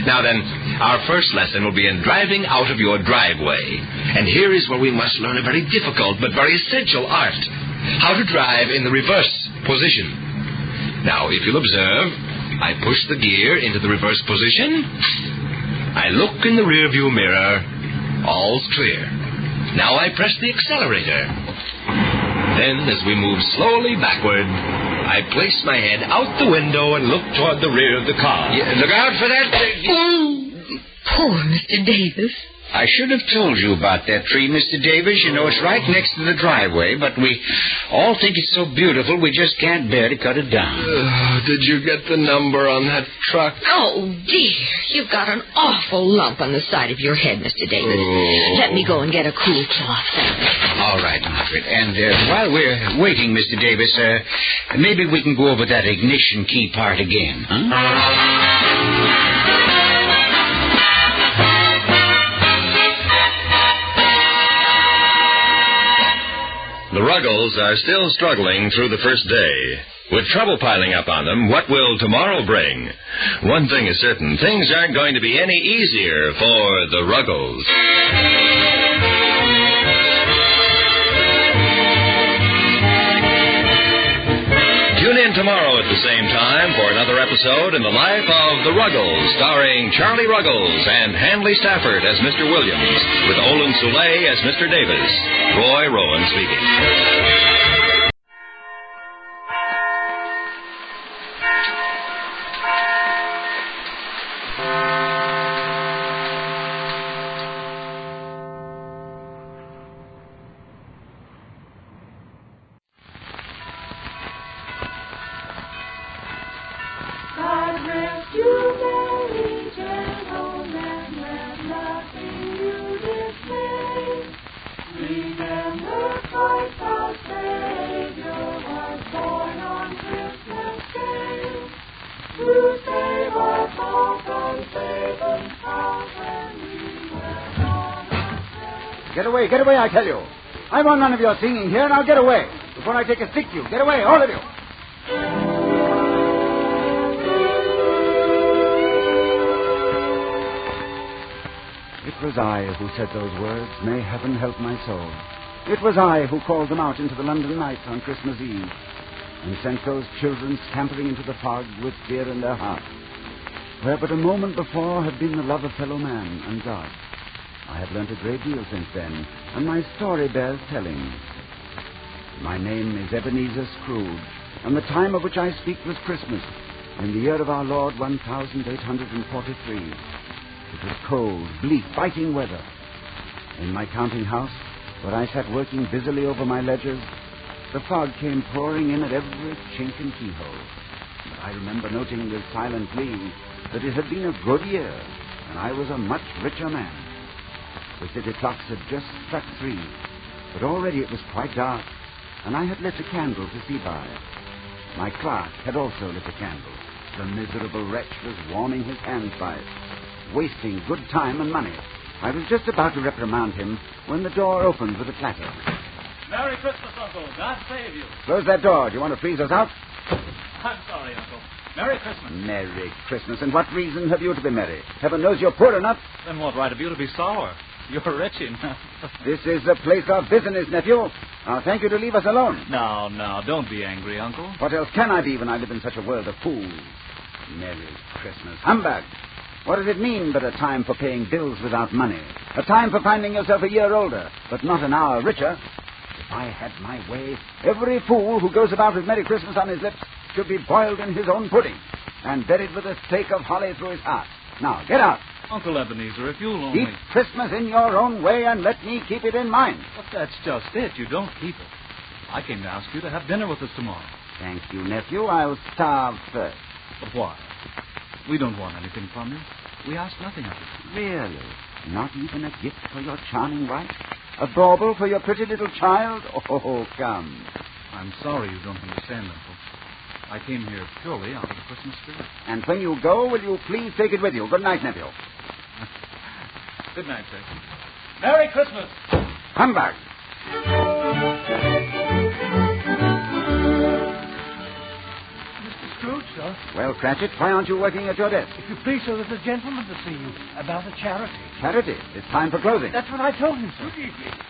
Now then, our first lesson will be in driving out of your driveway. And here is where we must learn a very difficult but very essential art. How to drive in the reverse position. Now, if you'll observe, I push the gear into the reverse position. I look in the rearview mirror. All's clear. Now I press the accelerator. Then, as we move slowly backward, I place my head out the window and look toward the rear of the car. Yeah, look out for that. Poor Mr. Davis. I should have told you about that tree, Mr. Davis. You know, it's right next to the driveway, but we all think it's so beautiful we just can't bear to cut it down. Did you get the number on that truck? Oh, dear. You've got an awful lump on the side of your head, Mr. Davis. Oh. Let me go and get a cool cloth. All right, Margaret. And while we're waiting, Mr. Davis, maybe we can go over that ignition key part again, huh? The Ruggles are still struggling through the first day. With trouble piling up on them, what will tomorrow bring? One thing is certain, things aren't going to be any easier for the Ruggles. Tune in tomorrow at the same time for another episode in the life of the Ruggles, starring Charlie Ruggles and Handley Stafford as Mr. Williams, with Olin Soule as Mr. Davis. Roy Rowan speaking. Get away, I tell you. I want none of your singing here, and I'll get away. Before I take a stick to you. Get away, all of you. It was I who said those words, may heaven help my soul. It was I who called them out into the London night on Christmas Eve, and sent those children scampering into the fog with fear in their hearts, where but a moment before had been the love of fellow man and God. I have learnt a great deal since then, and my story bears telling. My name is Ebenezer Scrooge, and the time of which I speak was Christmas, in the year of our Lord 1843. It was cold, bleak, biting weather. In my counting house, where I sat working busily over my ledgers, the fog came pouring in at every chink and keyhole. But I remember noting with silent glee that it had been a good year, and I was a much richer man. The city clocks had just struck 3, but already it was quite dark, and I had lit a candle to see by. My clerk had also lit a candle. The miserable wretch was warming his hands by it, wasting good time and money. I was just about to reprimand him when the door opened with a clatter. Merry Christmas, Uncle. God save you. Close that door. Do you want to freeze us out? I'm sorry, Uncle. Merry Christmas. Merry Christmas. And what reason have you to be merry? Heaven knows you're poor enough. Then what right have you to be sour? You're rich enough. This is a place of business, nephew. Now, thank you to leave us alone. No, don't be angry, Uncle. What else can I be when I live in such a world of fools? Merry Christmas. Humbug. What does it mean but a time for paying bills without money? A time for finding yourself a year older, but not an hour richer? If I had my way, every fool who goes about with Merry Christmas on his lips should be boiled in his own pudding and buried with a stake of holly through his heart. Now, get out. Uncle Ebenezer, if you'll only... Keep Christmas in your own way and let me keep it in mine. But that's just it. You don't keep it. I came to ask you to have dinner with us tomorrow. Thank you, nephew. I'll starve first. But why? We don't want anything from you. We ask nothing of you. Really? Not even a gift for your charming wife? A bauble for your pretty little child? Oh, come. I'm sorry you don't understand, Uncle. I came here purely out of the Christmas spirit. And when you go, will you please take it with you? Good night, nephew. Good night, sir. Merry Christmas! Humbug! Mr. Scrooge, sir. Well, Cratchit, why aren't you working at your desk? If you please, sir, there's a gentleman to see you about a charity. Charity? It's time for closing. That's what I told him, sir.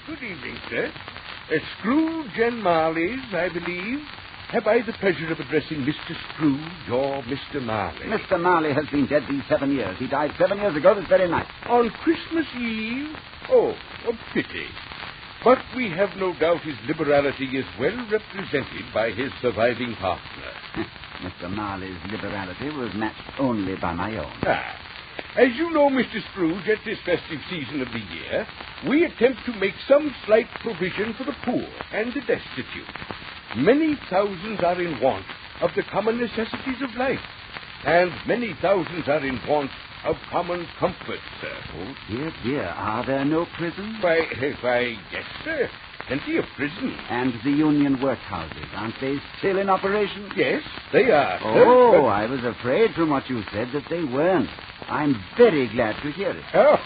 Good evening, sir. Scrooge and Marley's, I believe. Have I the pleasure of addressing Mr. Scrooge or Mr. Marley? Mr. Marley has been dead these 7 years. He died 7 years ago this very night. On Christmas Eve? Oh, a pity. But we have no doubt his liberality is well represented by his surviving partner. Mr. Marley's liberality was matched only by my own. As you know, Mr. Scrooge, at this festive season of the year, we attempt to make some slight provision for the poor and the destitute. Many thousands are in want of the common necessities of life, and many thousands are in want of common comfort, sir. Oh, dear, dear. Are there no prisons? Why, yes, sir. Plenty of prisons. And the union workhouses, aren't they still in operation? Yes, they are, sir. Oh, I was afraid from what you said that they weren't. I'm very glad to hear it. Oh.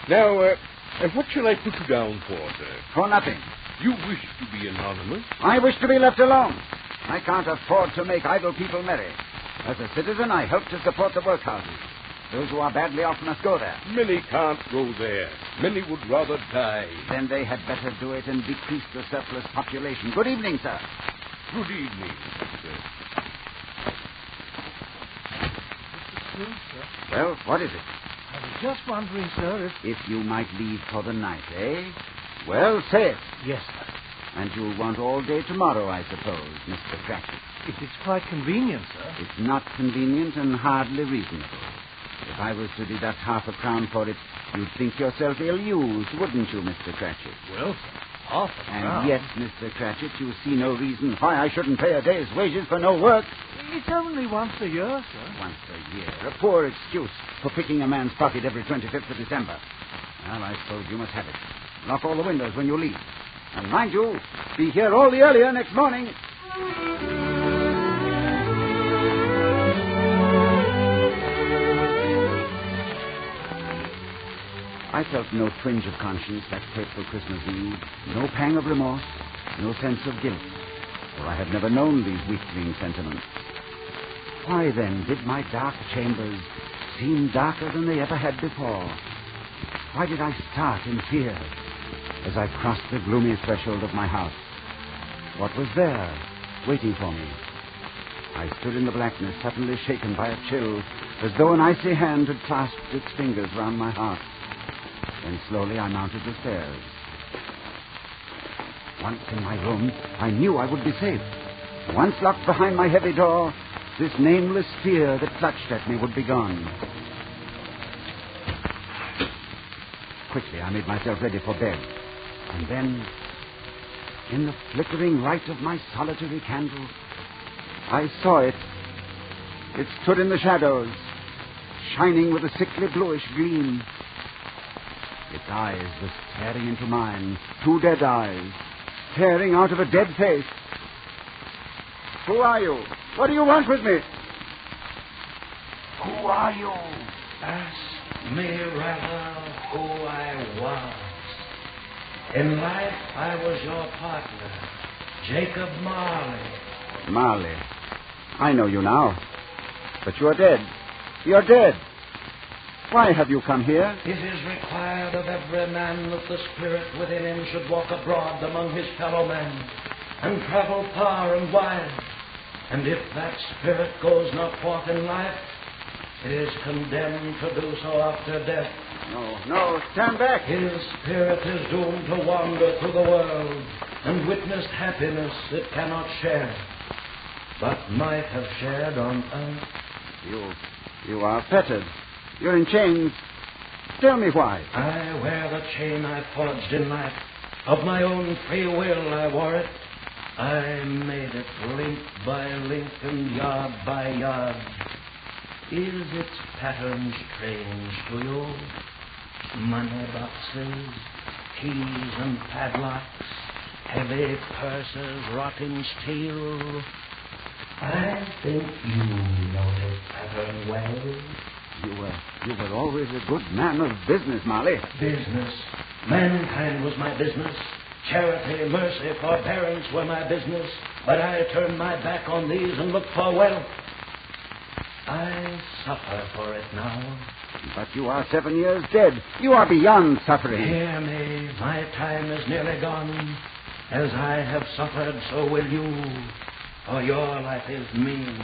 Now, what shall I put you down for, sir? For nothing. You wish to be anonymous? I wish to be left alone. I can't afford to make idle people merry. As a citizen, I help to support the workhouses. Those who are badly off must go there. Many can't go there. Many would rather die. Then they had better do it and decrease the surplus population. Good evening, sir. Good evening, sir. Mr. Scrooge, sir. Well, what is it? I was just wondering, sir, if you might leave for the night, eh? Well, say it. Yes, sir. And you'll want all day tomorrow, I suppose, Mr. Cratchit. If it's quite convenient, sir. It's not convenient and hardly reasonable. If I was to deduct ½ a crown for it, you'd think yourself ill-used, wouldn't you, Mr. Cratchit? Well, sir, ½ a crown. And yet, Mr. Cratchit, you see no reason why I shouldn't pay a day's wages for no work. It's only once a year, sir. Once a year. A poor excuse for picking a man's pocket every 25th of December. Well, I suppose you must have it. Lock all the windows when you leave. And mind you, be here all the earlier next morning. I felt no twinge of conscience that fateful Christmas Eve, no pang of remorse, no sense of guilt, for I had never known these weakling sentiments. Why, then, did my dark chambers seem darker than they ever had before? Why did I start in fear as I crossed the gloomy threshold of my house? What was there, waiting for me? I stood in the blackness, suddenly shaken by a chill, as though an icy hand had clasped its fingers round my heart. Then slowly I mounted the stairs. Once in my room, I knew I would be safe. Once locked behind my heavy door, this nameless fear that clutched at me would be gone. Quickly, I made myself ready for bed. And then, in the flickering light of my solitary candle, I saw it. It stood in the shadows, shining with a sickly bluish gleam. Its eyes were staring into mine, 2 dead eyes, staring out of a dead face. Who are you? What do you want with me? Who are you? Ask me rather who I was. In life, I was your partner. Jacob Marley. Marley. I know you now. But you are dead. You're dead. Why have you come here? It is required of every man that the spirit within him should walk abroad among his fellow men and travel far and wide. And if that spirit goes not forth in life, it is condemned to do so after death. No, stand back. His spirit is doomed to wander through the world and witness happiness it cannot share, but might have shared on earth. You are fettered. You're in chains. Tell me why. I wear the chain I forged in life. Of my own free will I wore it. I made it link by link and yard by yard. Is its pattern strange to you? Money boxes, keys and padlocks, heavy purses, rotting steel. I think you know this pattern well. You were always a good man of business, Marley. Business. Mankind was my business. Charity, mercy, forbearance were my business. But I turned my back on these and looked for wealth. I suffer for it now. But you are 7 years dead. You are beyond suffering. Hear me. My time is nearly gone. As I have suffered, so will you. For your life is mean.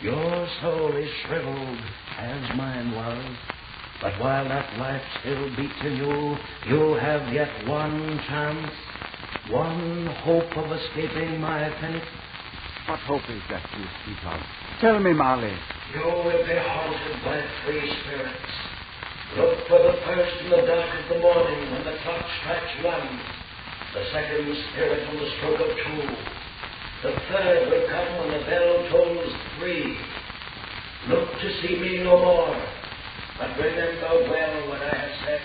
Your soul is shriveled, as mine was. But while that life still beats in you, you have yet one chance, one hope of escaping my fate. What hope is that you speak of? Tell me, Marley. You will be haunted by three spirits. Look for the first in the dark of the morning when the clock strikes 1. The second spirit on the stroke of 2. The third will come when the bell tolls 3. Look to see me no more, but remember well what I have said.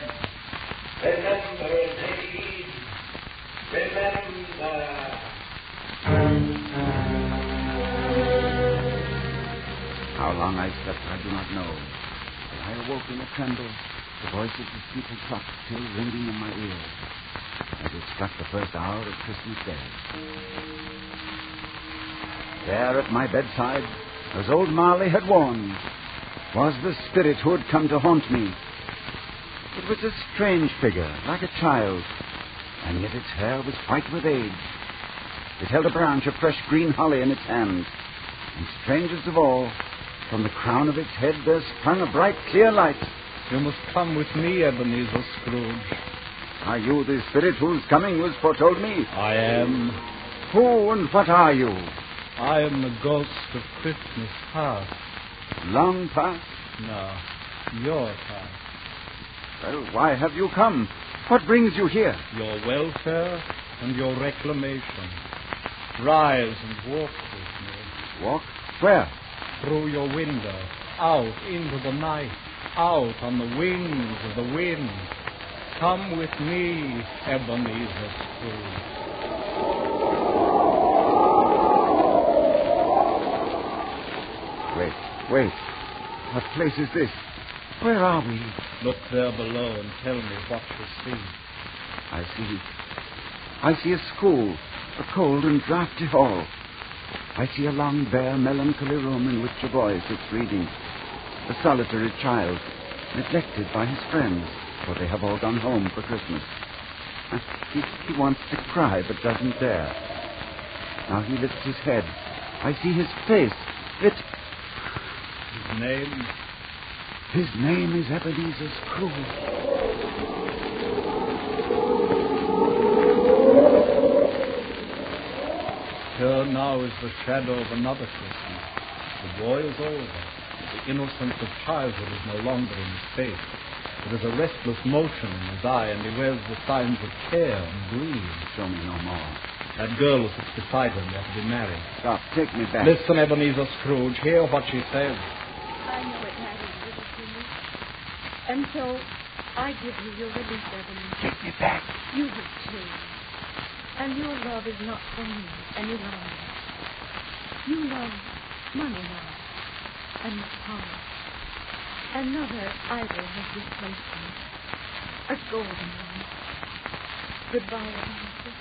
Remember and take heed. Remember. How long I slept, I do not know. But I awoke in a tremble, the voice of the steeple clock still ringing in my ears, as it struck the first hour of Christmas Day. There at my bedside, as old Marley had warned, was the spirit who had come to haunt me. It was a strange figure, like a child, and yet its hair was white with age. It held a branch of fresh green holly in its hand, and strangest of all, from the crown of its head there sprung a bright, clear light. You must come with me, Ebenezer Scrooge. Are you the spirit whose coming was foretold me? I am. Who and what are you? I am the ghost of Christmas past. Long past? No, your past. Well, why have you come? What brings you here? Your welfare and your reclamation. Rise and walk with me. Walk? Where? Through your window, out into the night, out on the wings of the wind. Come with me, Ebenezer Scrooge. Wait. What place is this? Where are we? Look there below and tell me what you see. I see a school, a cold and draughty hall. I see a long, bare, melancholy room in which a boy sits reading. A solitary child, neglected by his friends, for they have all gone home for Christmas. He wants to cry, but doesn't dare. Now he lifts his head. I see his face. His name? His name is Ebenezer Scrooge. Here now is the shadow of another Christmas. The boy is older. The innocence of childhood is no longer in his face. There is a restless motion in his eye, and he wears the signs of care and greed. Show me no more. That girl who sits beside him, they're to be married. Stop, take me back. Listen, Ebenezer Scrooge, hear what she says. I know it matters little to you. And so I give you your release, Ebenezer. Take me back. You have changed. And your love is not for me any longer. You love money now, and power. Another idol has replaced me. A golden one. Goodbye, Ebenezer.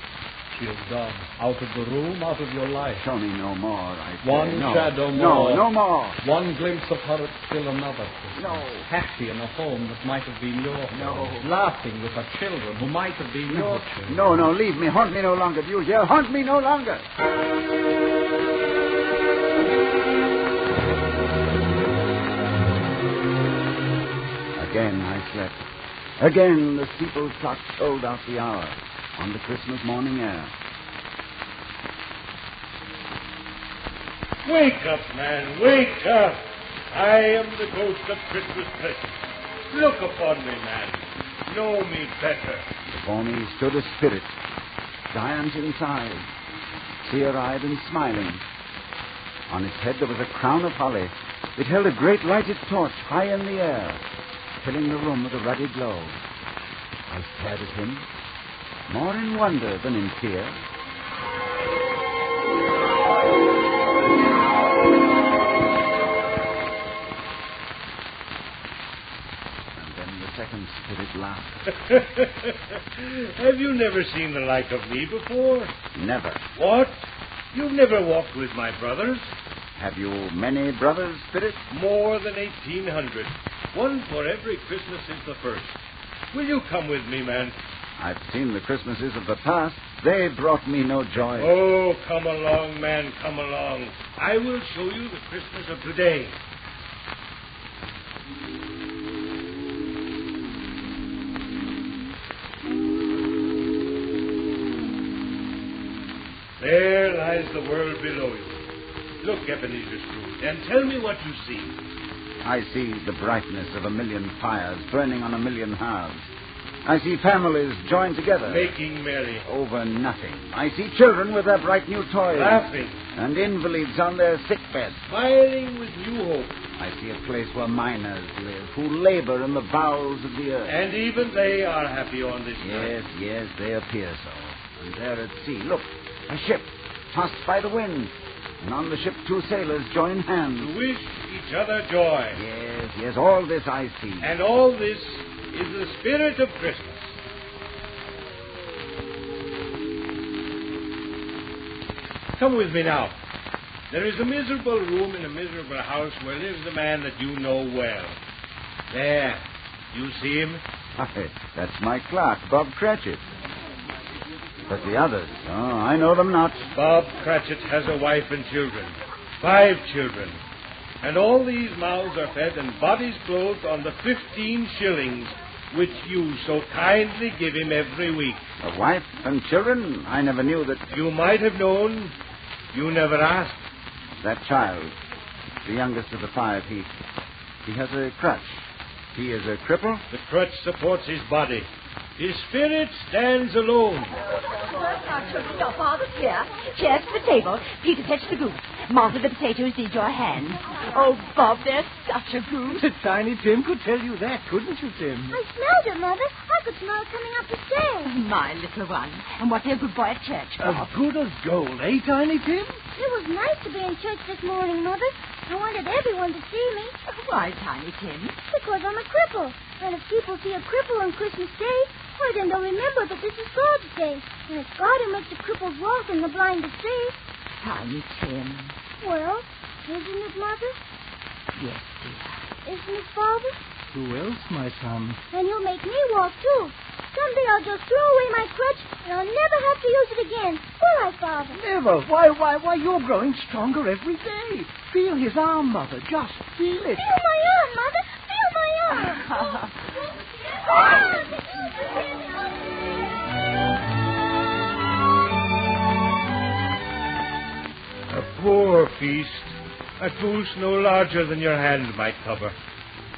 She is gone. Out of the room, out of your life. Show me no more, I say. One No. shadow more. No more. One glimpse of her at still another Christmas. No. Happy in a home that might have been your home. No. Laughing with her children who might have been your children. No, leave me. Haunt me no longer. Do you hear? Haunt me no longer. Again I slept. Again the steeple clock tolled out the hour on the Christmas morning air. Wake up, man, wake up. I am the ghost of Christmas present. Look upon me, man. Know me better. Before me stood a spirit, giant in size, clear-eyed and smiling. On its head there was a crown of holly. It held a great lighted torch high in the air, filling the room with a ruddy glow. I stared at him, more in wonder than in fear. And then the second spirit laughed. Have you never seen the like of me before? Never. What? You've never walked with my brothers? Have you many brothers, Spirit? More than 1,800. One for every Christmas since the first. Will you come with me, man? I've seen the Christmases of the past. They brought me no joy. Oh, come along, man, come along. I will show you the Christmas of today. There lies the world below you. Look, Ebenezer Scrooge, and tell me what you see. I see the brightness of 1,000,000 fires burning on 1,000,000 hearths. I see families joined together. Making merry. Over nothing. I see children with their bright new toys. Laughing. And invalids on their sick beds. Smiling with new hope. I see a place where miners live, who labor in the bowels of the earth. And even they are happy on this night. Yes, they appear so. And there at sea, look, a ship tossed by the wind. And on the ship 2 sailors join hands. To wish each other joy. Yes, all this I see. And all this is the spirit of Christmas. Come with me now. There is a miserable room in a miserable house where lives a man that you know well. There. You see him? Hi, that's my clerk, Bob Cratchit. But the others, I know them not. Bob Cratchit has a wife and children. 5 children. And all these mouths are fed and bodies clothed on the 15 shillings which you so kindly give him every week. A wife and children? I never knew that. You might have known. You never asked. That child, the youngest of the 5, he has a crutch. He is a cripple? The crutch supports his body. His spirit stands alone. Your father's here. Chairs to the table. Peter, fetch the goose. Martha, the potatoes need your hand. Oh, Bob, there's such a goose. Tiny Tim could tell you that, couldn't you, Tim? I smelled it, Mother. I could smell it coming up the stairs. My little one. And what a good boy at church, Bob. As good as gold, eh, Tiny Tim? It was nice to be in church this morning, Mother. I wanted everyone to see me. Why, Tiny Tim? Because I'm a cripple. And if people see a cripple on Christmas Day, well, then they'll remember that this is God's day. And it's God who makes the cripples walk and the blind to see. Tiny Tim. Well, isn't it, Mother? Yes, dear. Isn't it, Father? Who else, my son? And you'll make me walk, too. Someday I'll just throw away my crutch, and I'll never have to use it again. Will I, Father? Never. Why, you're growing stronger every day. Feel his arm, Mother. Just feel it. Feel my arm, Mother. Feel my arm. A poor feast. A goose no larger than your hand might cover.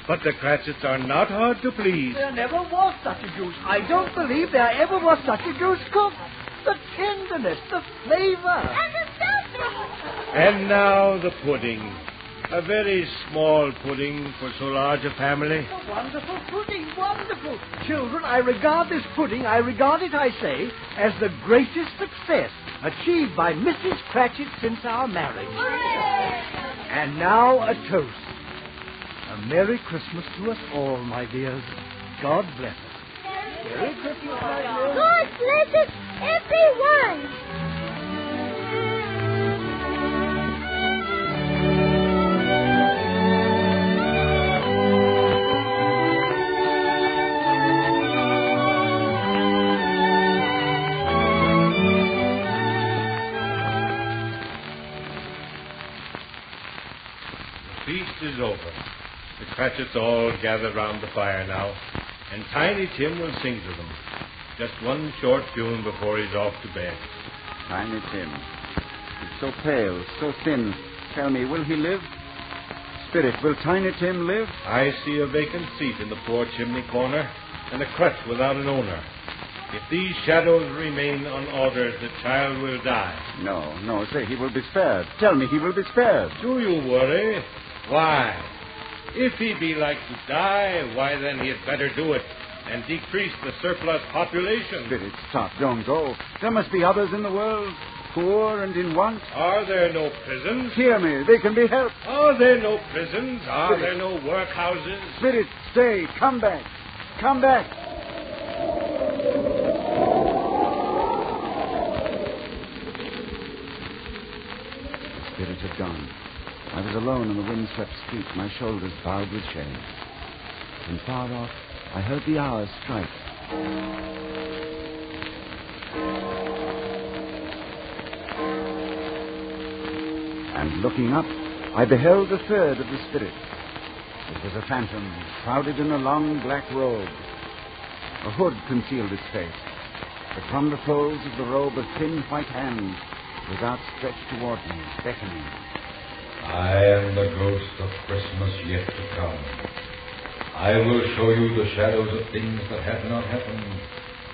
But the Cratchits are not hard to please. There never was such a goose. I don't believe there ever was such a goose cooked. The tenderness, the flavor. And the stuffing. And now the pudding. A very small pudding for so large a family. A wonderful pudding, wonderful. Children, I regard this pudding, I say, as the greatest success achieved by Mrs. Cratchit since our marriage. Hooray! And now a toast. A Merry Christmas to us all, my dears. God bless us. Merry Christmas, my dears. God bless us. Everyone! The feast is over. The Cratchits all gather round the fire now, and Tiny Tim will sing to them. Just one short tune before he's off to bed. Tiny Tim. He's so pale, so thin. Tell me, will he live? Spirit, will Tiny Tim live? I see a vacant seat in the poor chimney corner, and a crutch without an owner. If these shadows remain unaltered, the child will die. No, say he will be spared. Tell me he will be spared. Do you worry? Why? If he be like to die, why then he had better do it and decrease the surplus population. Spirit, stop, don't go. There must be others in the world, poor and in want. Are there no prisons? Hear me, they can be helped. Are there no prisons? Are Spirit. there no workhouses? Spirit, stay, come back. Come back. The spirit had gone. I was alone on the windswept street, my shoulders bowed with shame. And far off, I heard the hours strike. And looking up, I beheld the third of the spirits. It was a phantom, shrouded in a long black robe. A hood concealed its face, but from the folds of the robe a thin white hand was outstretched toward me, beckoning. I am the ghost of Christmas yet to come. I will show you the shadows of things that have not happened,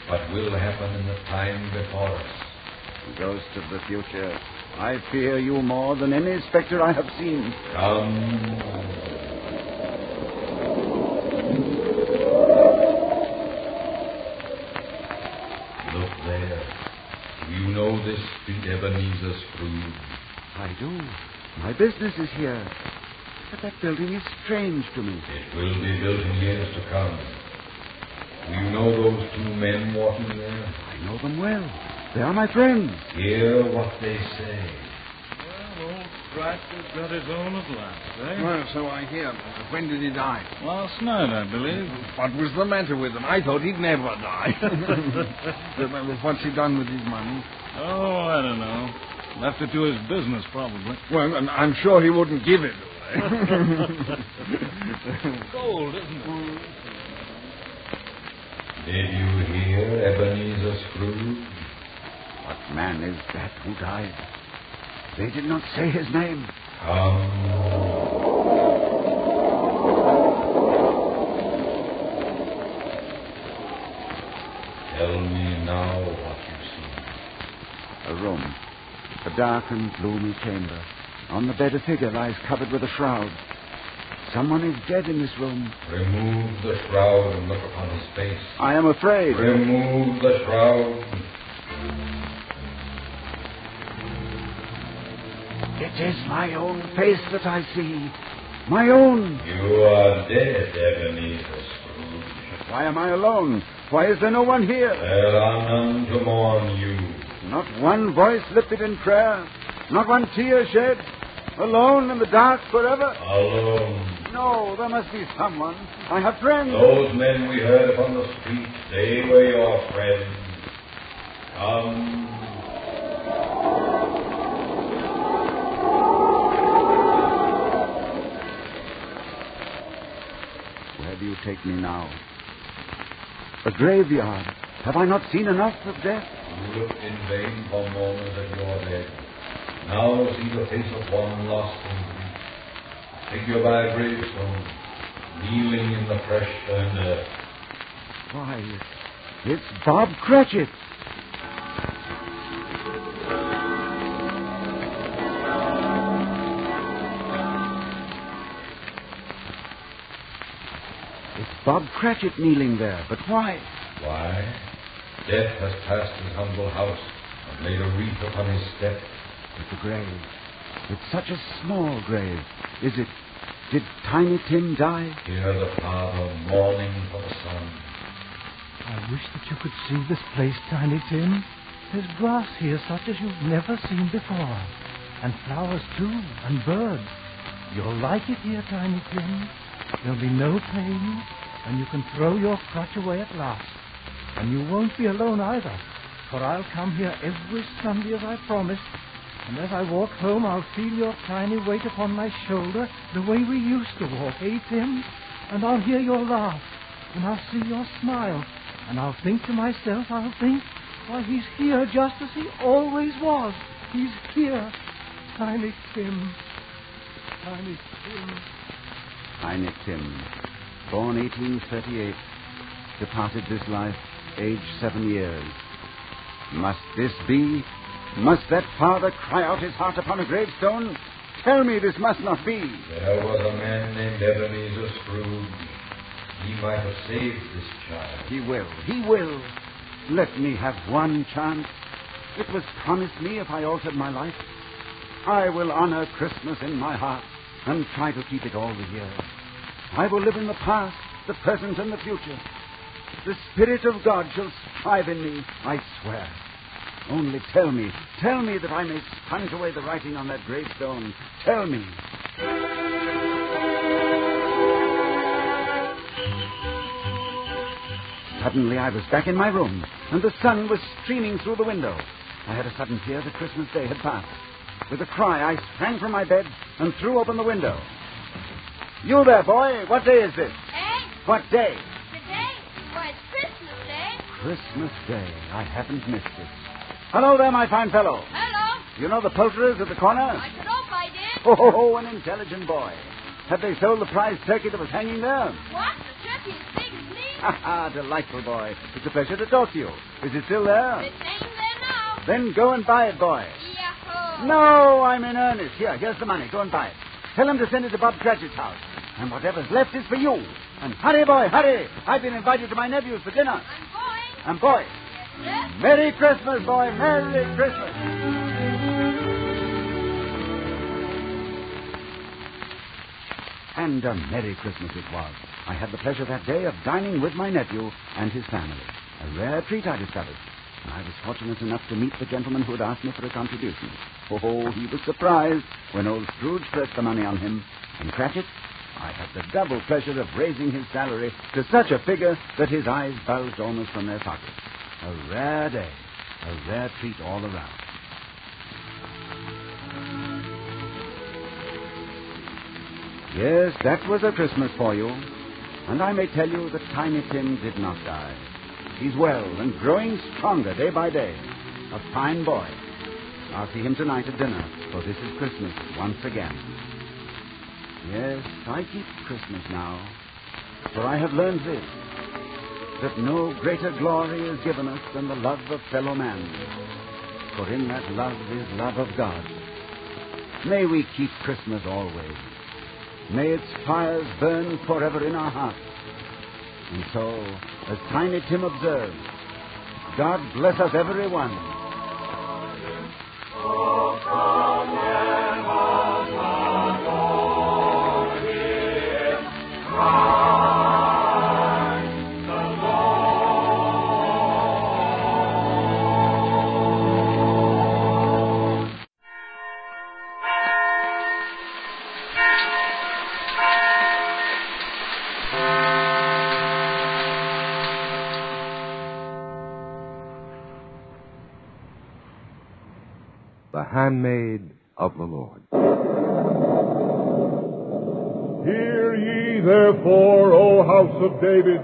but will happen in the time before us. Ghost of the future, I fear you more than any specter I have seen. Come. Look there. Do you know this street Ebenezer Scrooge? I do. My business is here. But that building is strange to me. It will be built in years to come. Do you know those two men walking there? I know them well. They are my friends. Hear what they say. Well, old Britt has got his own at last, eh? Well, so I hear. When did he die? Last night, I believe. What was the matter with him? I thought he'd never die. What's he done with his money? Oh, I don't know. Left it to his business, probably. Well, I'm sure he wouldn't give it away. Gold, isn't it? Did you hear, Ebenezer Scrooge? What man is that who died? They did not say his name. Come. Tell me now what you see. A room. A dark and gloomy chamber. On the bed a figure lies covered with a shroud. Someone is dead in this room. Remove the shroud and look upon his face. I am afraid. Remove the shroud. It is my own face that I see. My own. You are dead, Ebenezer Scrooge. But why am I alone? Why is there no one here? There are none to mourn you. Not one voice lifted in prayer. Not one tear shed. Alone in the dark forever. Alone. No, there must be someone. I have friends. Those men we heard upon the street, they were your friends. Come. Where do you take me now? A graveyard. Have I not seen enough of death? You looked in vain for mourners at your dead. Now see the face of one lost in grief. Figure by a gravestone, kneeling in the fresh turned earth. Why, it's Bob Cratchit. It's Bob Cratchit kneeling there, but why? Why? Death has passed his humble house and laid a wreath upon his step. But the grave. It's such a small grave. Is it? Did Tiny Tim die? Hear the father mourning for the son. I wish that you could see this place, Tiny Tim. There's grass here such as you've never seen before. And flowers, too, and birds. You'll like it here, Tiny Tim. There'll be no pain, and you can throw your crutch away at last. And you won't be alone either, for I'll come here every Sunday as I promised, and as I walk home I'll feel your tiny weight upon my shoulder the way we used to walk, eh, Tim? And I'll hear your laugh, and I'll see your smile, and I'll think to myself, why, he's here just as he always was. He's here. Tiny Tim. Tiny Tim. Tiny Tim, born 1838, departed this life, aged 7 years. Must this be? Must that father cry out his heart upon a gravestone? Tell me this must not be. There was a man named Ebenezer Scrooge. He might have saved this child. He will. Let me have one chance. It was promised me if I altered my life. I will honor Christmas in my heart and try to keep it all the year. I will live in the past, the present, and the future. The Spirit of God shall strive in me, I swear. Only tell me that I may sponge away the writing on that gravestone. Tell me. Suddenly I was back in my room, and the sun was streaming through the window. I had a sudden fear that Christmas Day had passed. With a cry, I sprang from my bed and threw open the window. You there, boy. What day is this? What day? Today? Why, it's Christmas Day. Christmas Day. I haven't missed it. Hello there, my fine fellow. Hello. You know the poulterers at the corner? I could hope I did. Oh, an intelligent boy. Have they sold the prize turkey that was hanging there? What? The turkey as big as me? Ha ha, delightful boy. It's a pleasure to talk to you. Is it still there? It's hanging there now. Then go and buy it, boy. Yahoo. No, I'm in earnest. Here's the money. Go and buy it. Tell him to send it to Bob Cratchit's house. And whatever's left is for you. And hurry, boy, hurry. I've been invited to my nephew's for dinner. I'm going. Yes, sir. Merry Christmas, boy. Merry Christmas. And a Merry Christmas it was. I had the pleasure that day of dining with my nephew and his family. A rare treat, I discovered. And I was fortunate enough to meet the gentleman who had asked me for a contribution. Oh, he was surprised when old Scrooge pressed the money on him. And Cratchit, I had the double pleasure of raising his salary to such a figure that his eyes bulged almost from their sockets. A rare day, a rare treat all around. Yes, that was a Christmas for you. And I may tell you that Tiny Tim did not die. He's well and growing stronger day by day. A fine boy. I'll see him tonight at dinner, for this is Christmas once again. Yes, I keep Christmas now, for I have learned this, that no greater glory is given us than the love of fellow man, for in that love is love of God. May we keep Christmas always. May its fires burn forever in our hearts. And so, as Tiny Tim observes, God bless us every one. The Handmaid of the Lord. Hear ye therefore, O house of David.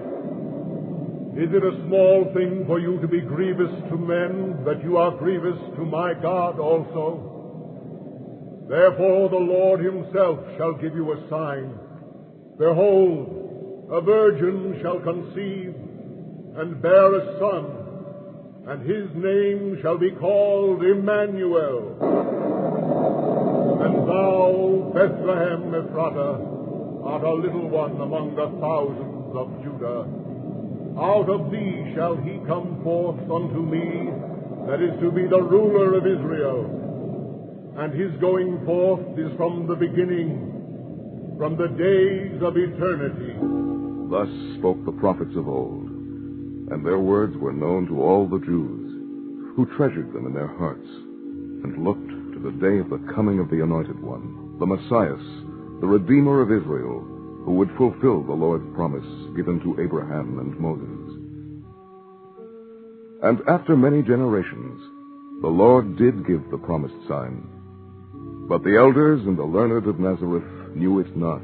Is it a small thing for you to be grievous to men, that you are grievous to my God also? Therefore the Lord himself shall give you a sign. Behold, a virgin shall conceive, and bear a son, and his name shall be called Emmanuel. And thou, Bethlehem Ephratah, art a little one among the thousands of Judah. Out of thee shall he come forth unto me, that is to be the ruler of Israel. And his going forth is from the beginning, from the days of eternity. Thus spoke the prophets of old, and their words were known to all the Jews who treasured them in their hearts, and looked to the day of the coming of the Anointed One, the Messiah, the Redeemer of Israel, who would fulfill the Lord's promise given to Abraham and Moses. And after many generations, the Lord did give the promised sign. But the elders and the learned of Nazareth knew it not,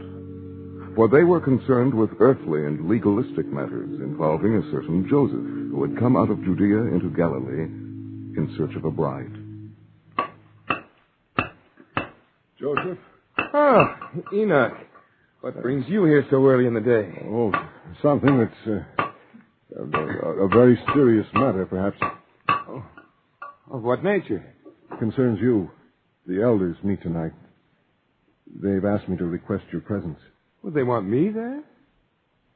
for they were concerned with earthly and legalistic matters involving a certain Joseph who had come out of Judea into Galilee in search of a bride. Joseph? Ah, Enoch. What brings you here so early in the day? Oh, something that's a very serious matter, perhaps. Oh. Of what nature? Concerns you. The elders meet tonight. They've asked me to request your presence. Well, they want me there?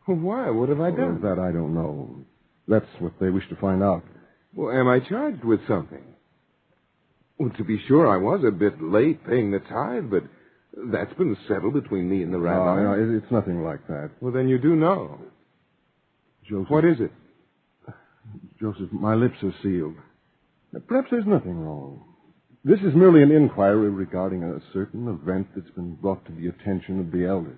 Well, why? What have I done? That I don't know. That's what they wish to find out. Well, am I charged with something? Well, to be sure, I was a bit late paying the tithe, but that's been settled between me and the rabbi. No, it's nothing like that. Well, then you do know. Joseph. What is it? Joseph, my lips are sealed. Perhaps there's nothing wrong. This is merely an inquiry regarding a certain event that's been brought to the attention of the elders.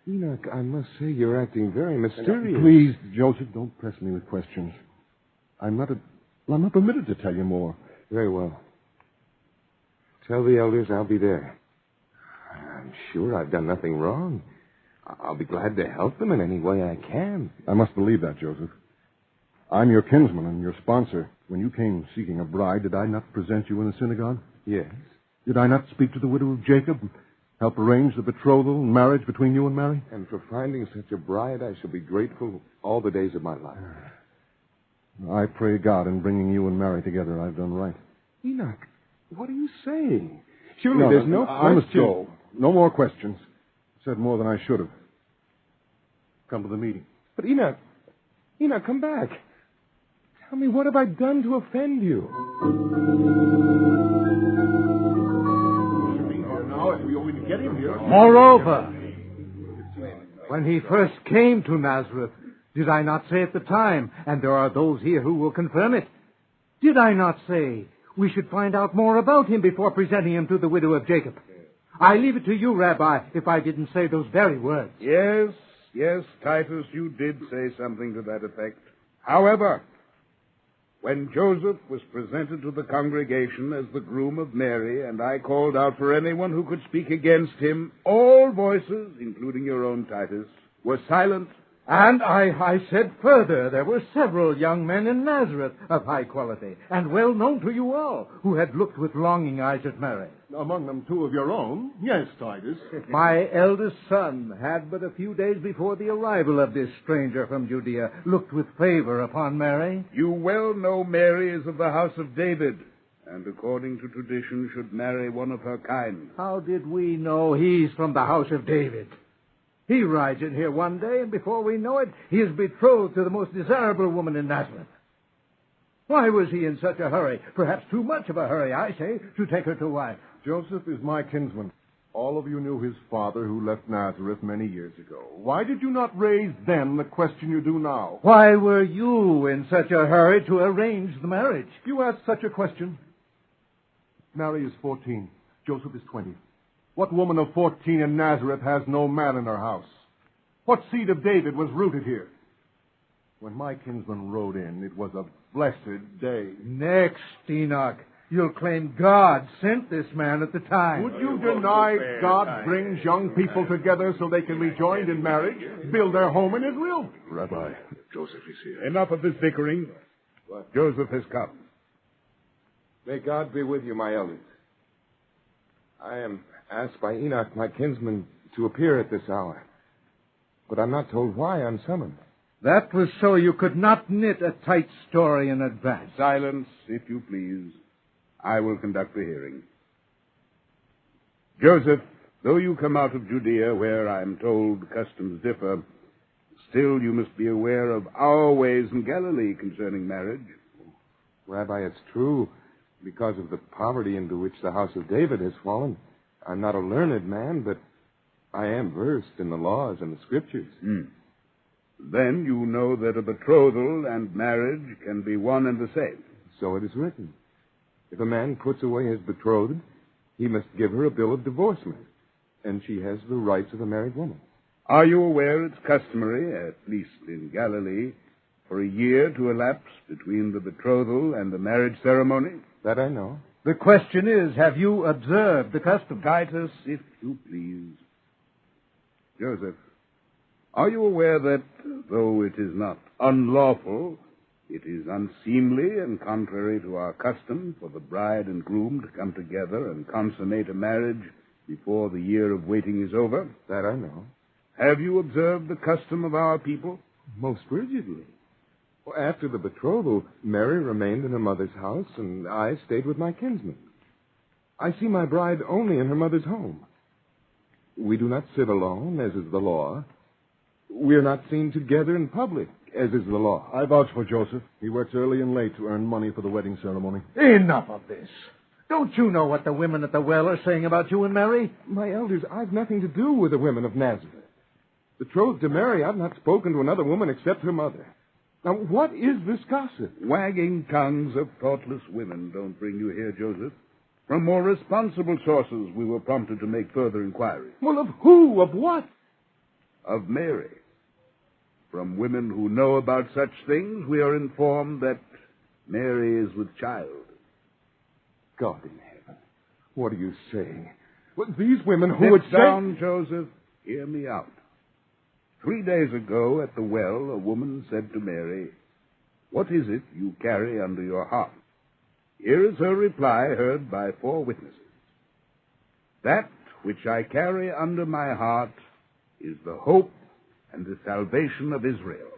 Enoch, I must say you're acting very mysterious. Please, Joseph, don't press me with questions. I'm not permitted to tell you more. Very well. Tell the elders I'll be there. I'm sure I've done nothing wrong. I'll be glad to help them in any way I can. I must believe that, Joseph. I'm your kinsman and your sponsor. When you came seeking a bride, did I not present you in the synagogue? Yes. Did I not speak to the widow of Jacob and help arrange the betrothal and marriage between you and Mary? And for finding such a bride, I shall be grateful all the days of my life. I pray God in bringing you and Mary together I've done right. Enoch, what are you saying? Surely there's no question. I must go. No more questions. I said more than I should have. Come to the meeting. But Enoch, come back. Tell me, what have I done to offend you? Moreover, when he first came to Nazareth, did I not say at the time, and there are those here who will confirm it, did I not say we should find out more about him before presenting him to the widow of Jacob? I leave it to you, Rabbi, if I didn't say those very words. Yes, Titus, you did say something to that effect. However, when Joseph was presented to the congregation as the groom of Mary, and I called out for anyone who could speak against him, all voices, including your own Titus, were silent. And I said further, there were several young men in Nazareth of high quality, and well known to you all, who had looked with longing eyes at Mary. Among them, two of your own. Yes, Titus. My eldest son had but a few days before the arrival of this stranger from Judea looked with favor upon Mary. You well know Mary is of the house of David, and according to tradition should marry one of her kind. How did we know he's from the house of David? He rides in here one day, and before we know it, he is betrothed to the most desirable woman in Nazareth. Why was he in such a hurry? Perhaps too much of a hurry, I say, to take her to wife. Joseph is my kinsman. All of you knew his father who left Nazareth many years ago. Why did you not raise then the question you do now? Why were you in such a hurry to arrange the marriage? You ask such a question. Mary is 14. Joseph is 20. What woman of 14 in Nazareth has no man in her house? What seed of David was rooted here? When my kinsman rode in, it was a blessed day. Next, Enoch, you'll claim God sent this man at the time. Would you deny God brings young people together so they can be joined in marriage, build their home in Israel? Rabbi, Joseph is here. Enough of this bickering. Joseph has come. May God be with you, my elders. I am asked by Enoch, my kinsman, to appear at this hour. But I'm not told why I'm summoned. That was so you could not knit a tight story in advance. Silence, if you please. I will conduct the hearing. Joseph, though you come out of Judea, where I'm told customs differ, still you must be aware of our ways in Galilee concerning marriage. Rabbi, it's true. Because of the poverty into which the house of David has fallen, I'm not a learned man, but I am versed in the laws and the scriptures. Then you know that a betrothal and marriage can be one and the same. So it is written. If a man puts away his betrothed, he must give her a bill of divorcement, and she has the rights of a married woman. Are you aware it's customary, at least in Galilee, for a year to elapse between the betrothal and the marriage ceremony? That I know. The question is, have you observed the custom? Titus, if you please. Joseph, are you aware that, though it is not unlawful, it is unseemly and contrary to our custom for the bride and groom to come together and consummate a marriage before the year of waiting is over? That I know. Have you observed the custom of our people? Most rigidly. Well, after the betrothal, Mary remained in her mother's house, and I stayed with my kinsman. I see my bride only in her mother's home. We do not sit alone, as is the law. We are not seen together in public, as is the law. I vouch for Joseph. He works early and late to earn money for the wedding ceremony. Enough of this. Don't you know what the women at the well are saying about you and Mary? My elders, I've nothing to do with the women of Nazareth. Betrothed to Mary, I've not spoken to another woman except her mother. Now, what is this gossip? Wagging tongues of thoughtless women don't bring you here, Joseph. From more responsible sources, we were prompted to make further inquiry. Well, of who? Of what? Of Mary. From women who know about such things, we are informed that Mary is with child. God in heaven, what are you saying? Well, these women who would say... Sit down, Joseph. Hear me out. 3 days ago at the well, a woman said to Mary, "What is it you carry under your heart?" Here is her reply, heard by 4 witnesses. "That which I carry under my heart is the hope and the salvation of Israel."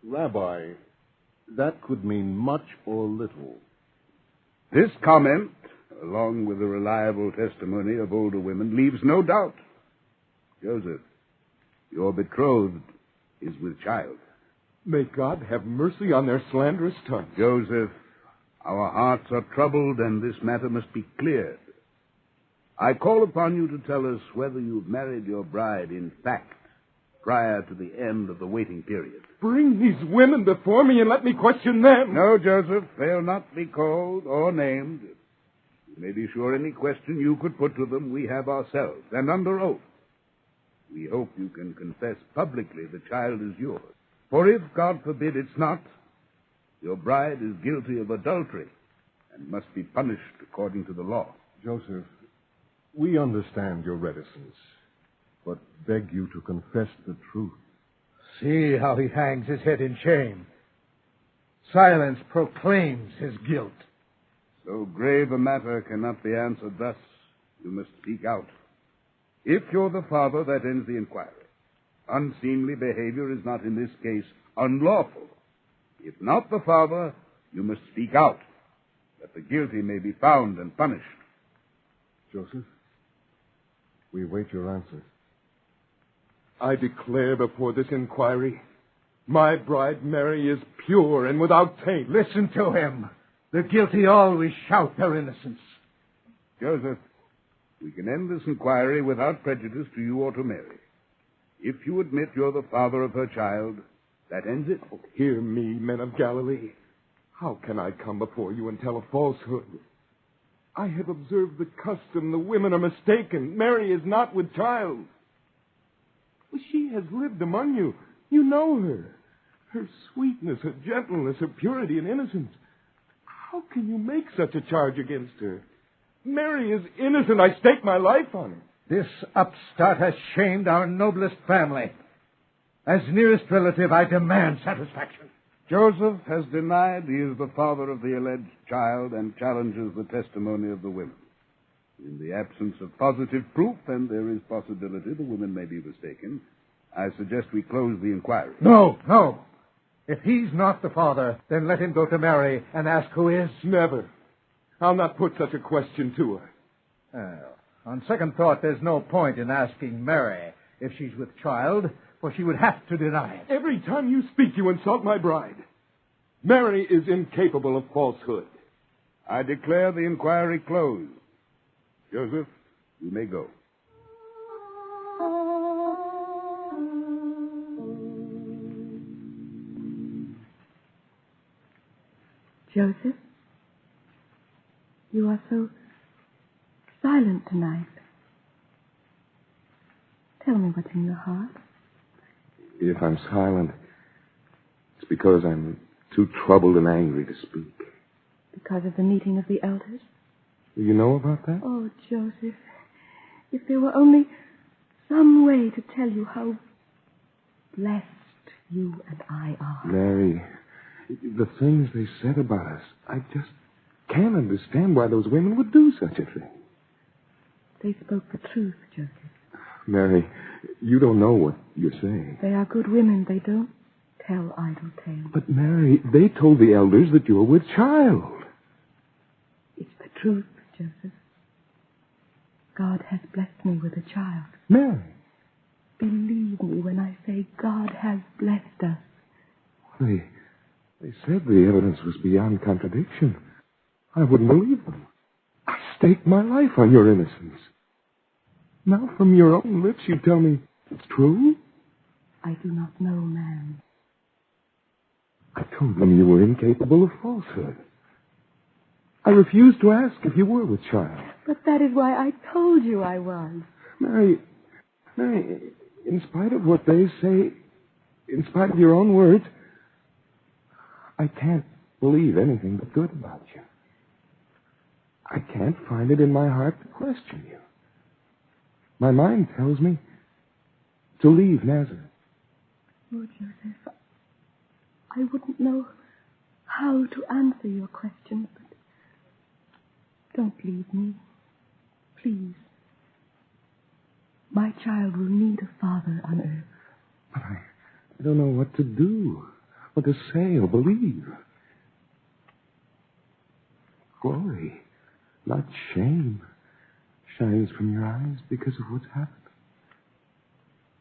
Rabbi, that could mean much or little. This comment, along with the reliable testimony of older women, leaves no doubt. Joseph, your betrothed is with child. May God have mercy on their slanderous tongues. Joseph, our hearts are troubled, and this matter must be cleared. I call upon you to tell us whether you've married your bride in fact prior to the end of the waiting period. Bring these women before me and let me question them. No, Joseph, they'll not be called or named. You may be sure any question you could put to them we have ourselves, and under oath. We hope you can confess publicly the child is yours. For if, God forbid, it's not, your bride is guilty of adultery and must be punished according to the law. Joseph, we understand your reticence, but beg you to confess the truth. See how he hangs his head in shame. Silence proclaims his guilt. So grave a matter cannot be answered thus. You must speak out. If you're the father, that ends the inquiry. Unseemly behavior is not in this case unlawful. If not the father, you must speak out, that the guilty may be found and punished. Joseph, we await your answer. I declare before this inquiry, my bride Mary is pure and without taint. Listen to him. The guilty always shout their innocence. Joseph, we can end this inquiry without prejudice to you or to Mary. If you admit you're the father of her child, that ends it. Oh, hear me, men of Galilee. How can I come before you and tell a falsehood? I have observed the custom. The women are mistaken. Mary is not with child. Well, she has lived among you. You know her. Her sweetness, her gentleness, her purity and innocence. How can you make such a charge against her? Mary is innocent. I stake my life on it. This upstart has shamed our noblest family. As nearest relative, I demand satisfaction. Joseph has denied he is the father of the alleged child and challenges the testimony of the women. In the absence of positive proof, and there is possibility the women may be mistaken, I suggest we close the inquiry. No. If he's not the father, then let him go to Mary and ask who is. Never. I'll not put such a question to her. Well, on second thought, there's no point in asking Mary if she's with child, for she would have to deny it. Every time you speak, you insult my bride. Mary is incapable of falsehood. I declare the inquiry closed. Joseph, you may go. Joseph, you are so silent tonight. Tell me what's in your heart. If I'm silent, it's because I'm too troubled and angry to speak. Because of the meeting of the elders? Do you know about that? Oh, Joseph, if there were only some way to tell you how blessed you and I are. Mary, the things they said about us, I just can't understand why those women would do such a thing. They spoke the truth, Joseph. Mary, you don't know what you're saying. They are good women. They don't tell idle tales. But, Mary, they told the elders that you're with child. It's the truth, Joseph. God has blessed me with a child. Mary. Believe me when I say God has blessed us. They said the evidence was beyond contradiction. I wouldn't believe them. I staked my life on your innocence. Now from your own lips you tell me it's true? I do not know, man. I told them you were incapable of falsehood. I refused to ask if you were with child. But that is why I told you I was. Mary, in spite of what they say, in spite of your own words, I can't believe anything but good about you. I can't find it in my heart to question you. My mind tells me to leave Nazareth. Oh, Joseph, I wouldn't know how to answer your questions, but don't leave me. Please. My child will need a father on earth. But I don't know what to do, what to say or believe. Glory, not shame, shines from your eyes because of what's happened.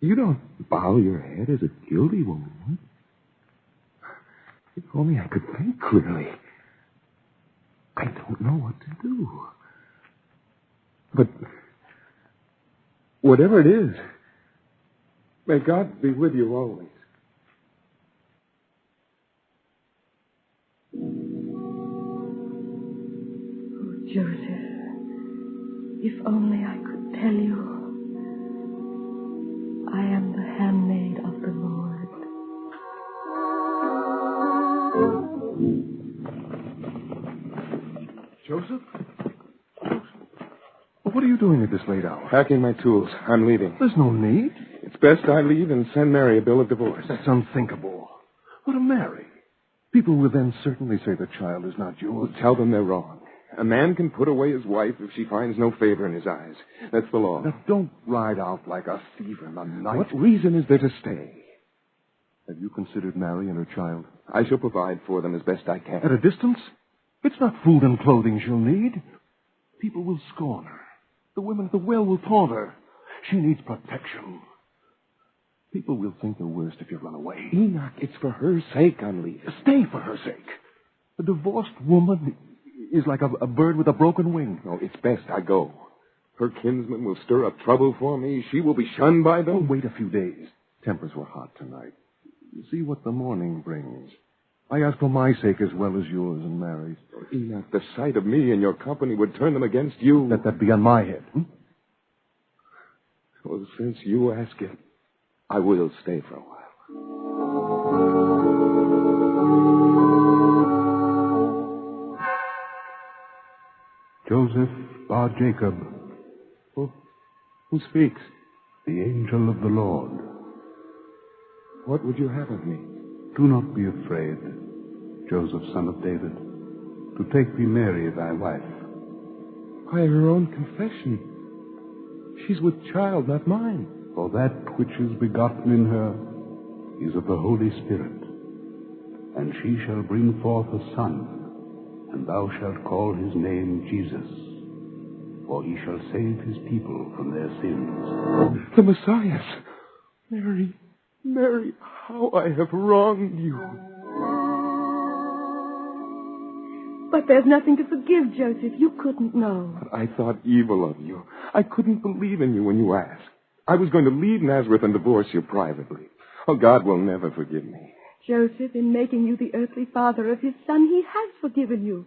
You don't bow your head as a guilty woman would. If only I could think clearly. I don't know what to do. But whatever it is, may God be with you always. Oh, Joseph, if only I could tell you I am the handmaid of the Lord. Joseph? What are you doing at this late hour? Packing my tools. I'm leaving. There's no need. It's best I leave and send Mary a bill of divorce. That's unthinkable. What a Mary. People will then certainly say the child is not yours. Tell them they're wrong. A man can put away his wife if she finds no favor in his eyes. That's the law. Now, don't ride out like a thief in the night. What reason is there to stay? Have you considered Mary and her child? I shall provide for them as best I can. At a distance? It's not food and clothing she'll need. People will scorn her. The women at the well will taunt her. She needs protection. People will think the worst if you run away. Enoch, it's for her sake I'm leaving. Stay for her sake. A divorced woman is like a bird with a broken wing. No, it's best I go. Her kinsmen will stir up trouble for me. She will be shunned by them. Oh, wait a few days. Tempers were hot tonight. See what the morning brings. I ask for my sake as well as yours and Mary's. Oh, Enoch, the sight of me in your company would turn them against you. Let that be on my head. Well, since you ask it, I will stay for a while. Joseph bar Jacob. Who speaks? The angel of the Lord. What would you have of me? Do not be afraid, Joseph, son of David, to take thee Mary, thy wife. By her own confession. She's with child, not mine. For that which is begotten in her is of the Holy Spirit. And she shall bring forth a son, and thou shalt call his name Jesus. For he shall save his people from their sins. The Messiah. Mary, how I have wronged you. But there's nothing to forgive, Joseph. You couldn't know. But I thought evil of you. I couldn't believe in you when you asked. I was going to leave Nazareth and divorce you privately. Oh, God will never forgive me. Joseph, in making you the earthly father of his son, he has forgiven you.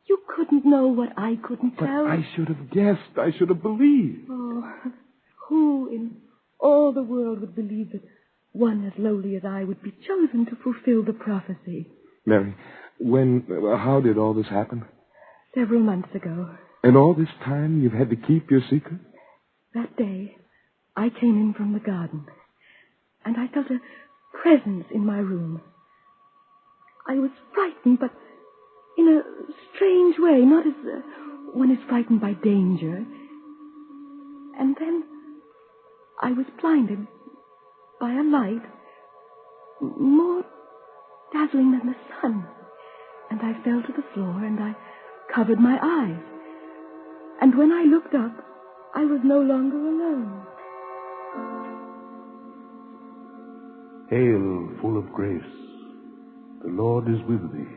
You couldn't know what I couldn't tell. But I should have guessed. I should have believed. Oh, who in all the world would believe that one as lowly as I would be chosen to fulfill the prophecy? Mary, how did all this happen? Several months ago. And all this time you've had to keep your secret? That day, I came in from the garden, and I felt a presence in my room. I was frightened, but in a strange way, not as one is frightened by danger. And then I was blinded by a light more dazzling than the sun. And I fell to the floor, and I covered my eyes. And when I looked up, I was no longer alone. Hail, full of grace, the Lord is with thee.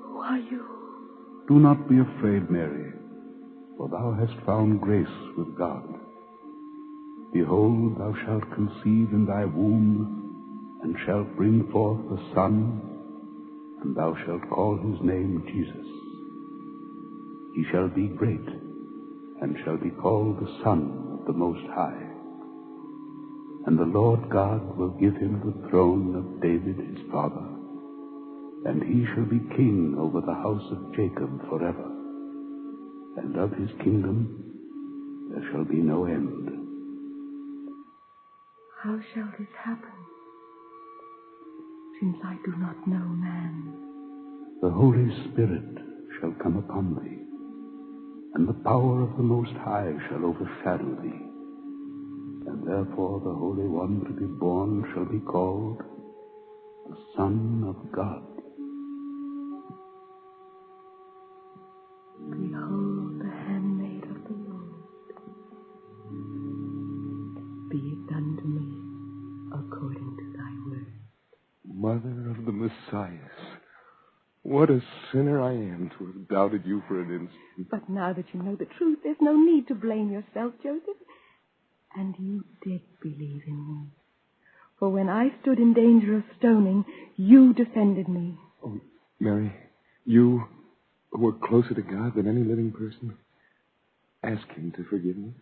Who are you? Do not be afraid, Mary, for thou hast found grace with God. Behold, thou shalt conceive in thy womb, and shalt bring forth a son, and thou shalt call his name Jesus. He shall be great, and shall be called the Son of the Most High. And the Lord God will give him the throne of David his father, and he shall be king over the house of Jacob forever, and of his kingdom there shall be no end. How shall this happen, since I do not know man? The Holy Spirit shall come upon thee, and the power of the Most High shall overshadow thee. And therefore the Holy One to be born shall be called the Son of God. Behold the handmaid of the Lord. Be it done to me according to thy word. Mother of the Messiah, what a sinner I am to have doubted you for an instant. But now that you know the truth, there's no need to blame yourself, Joseph. And you did believe in me. For when I stood in danger of stoning, you defended me. Oh, Mary, you who are closer to God than any living person, ask him to forgive me.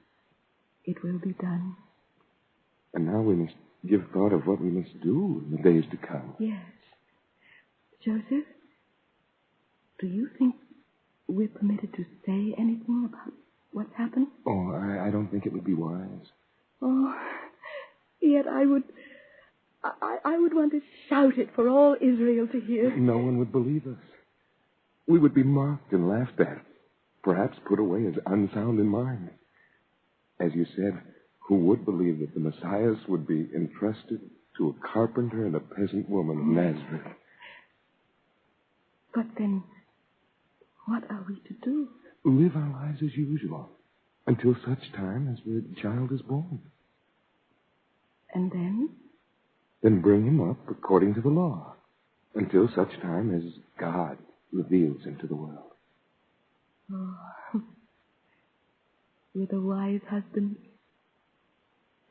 It will be done. And now we must give thought of what we must do in the days to come. Yes. Joseph, do you think we're permitted to say anything about what's happened? Oh, I don't think it would be wise. Oh, yet I would want to shout it for all Israel to hear. No one would believe us. We would be mocked and laughed at, perhaps put away as unsound in mind. As you said, who would believe that the Messiah would be entrusted to a carpenter and a peasant woman of Nazareth? But then, what are we to do? Live our lives as usual, until such time as the child is born. And then? Then bring him up according to the law, until such time as God reveals him to the world. Oh, with a wise husband,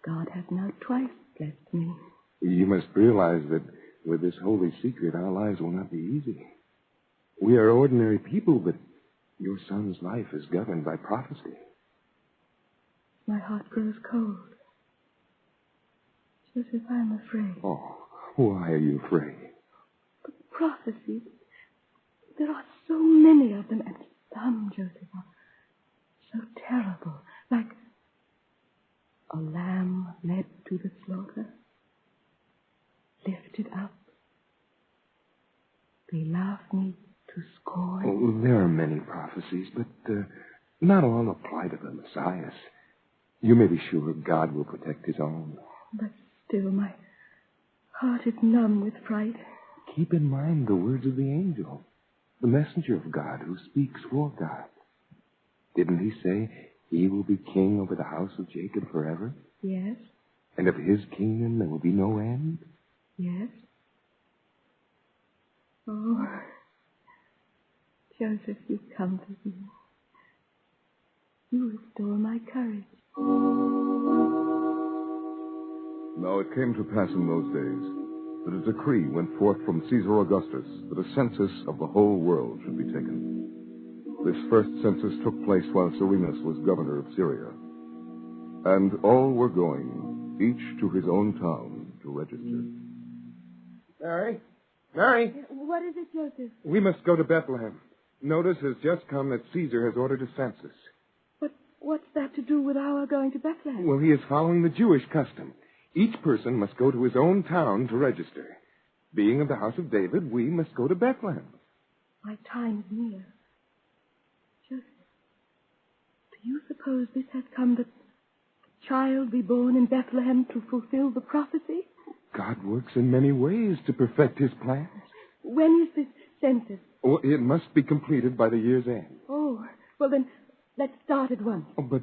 God has now twice blessed me. You must realize that with this holy secret, our lives will not be easy. We are ordinary people, but your son's life is governed by prophecy. My heart grows cold. Joseph, I'm afraid. Oh, why are you afraid? The prophecies. There are so many of them, and some, Joseph, are so terrible. Like a lamb led to the slaughter, lifted up. They laugh me to scorn. Oh, there are many prophecies, but not all apply to the Messiah. You may be sure God will protect his own. But still, my heart is numb with fright. Keep in mind the words of the angel, the messenger of God who speaks for God. Didn't he say he will be king over the house of Jacob forever? Yes. And of his kingdom there will be no end? Yes. Oh, Joseph, you comfort me. You restore my courage. Now it came to pass in those days that a decree went forth from Caesar Augustus that a census of the whole world should be taken. This first census took place while Cyrenus was governor of Syria. And all were going, each to his own town, to register. Mary? Mary? What is it, Joseph? We must go to Bethlehem. Notice has just come that Caesar has ordered a census. But what's that to do with our going to Bethlehem? Well, he is following the Jewish custom. Each person must go to his own town to register. Being of the house of David, we must go to Bethlehem. My time is near. Joseph, do you suppose this has come that the child be born in Bethlehem to fulfill the prophecy? God works in many ways to perfect his plans. When is this census? Oh, it must be completed by the year's end. Oh, well then, let's start at once. Oh, but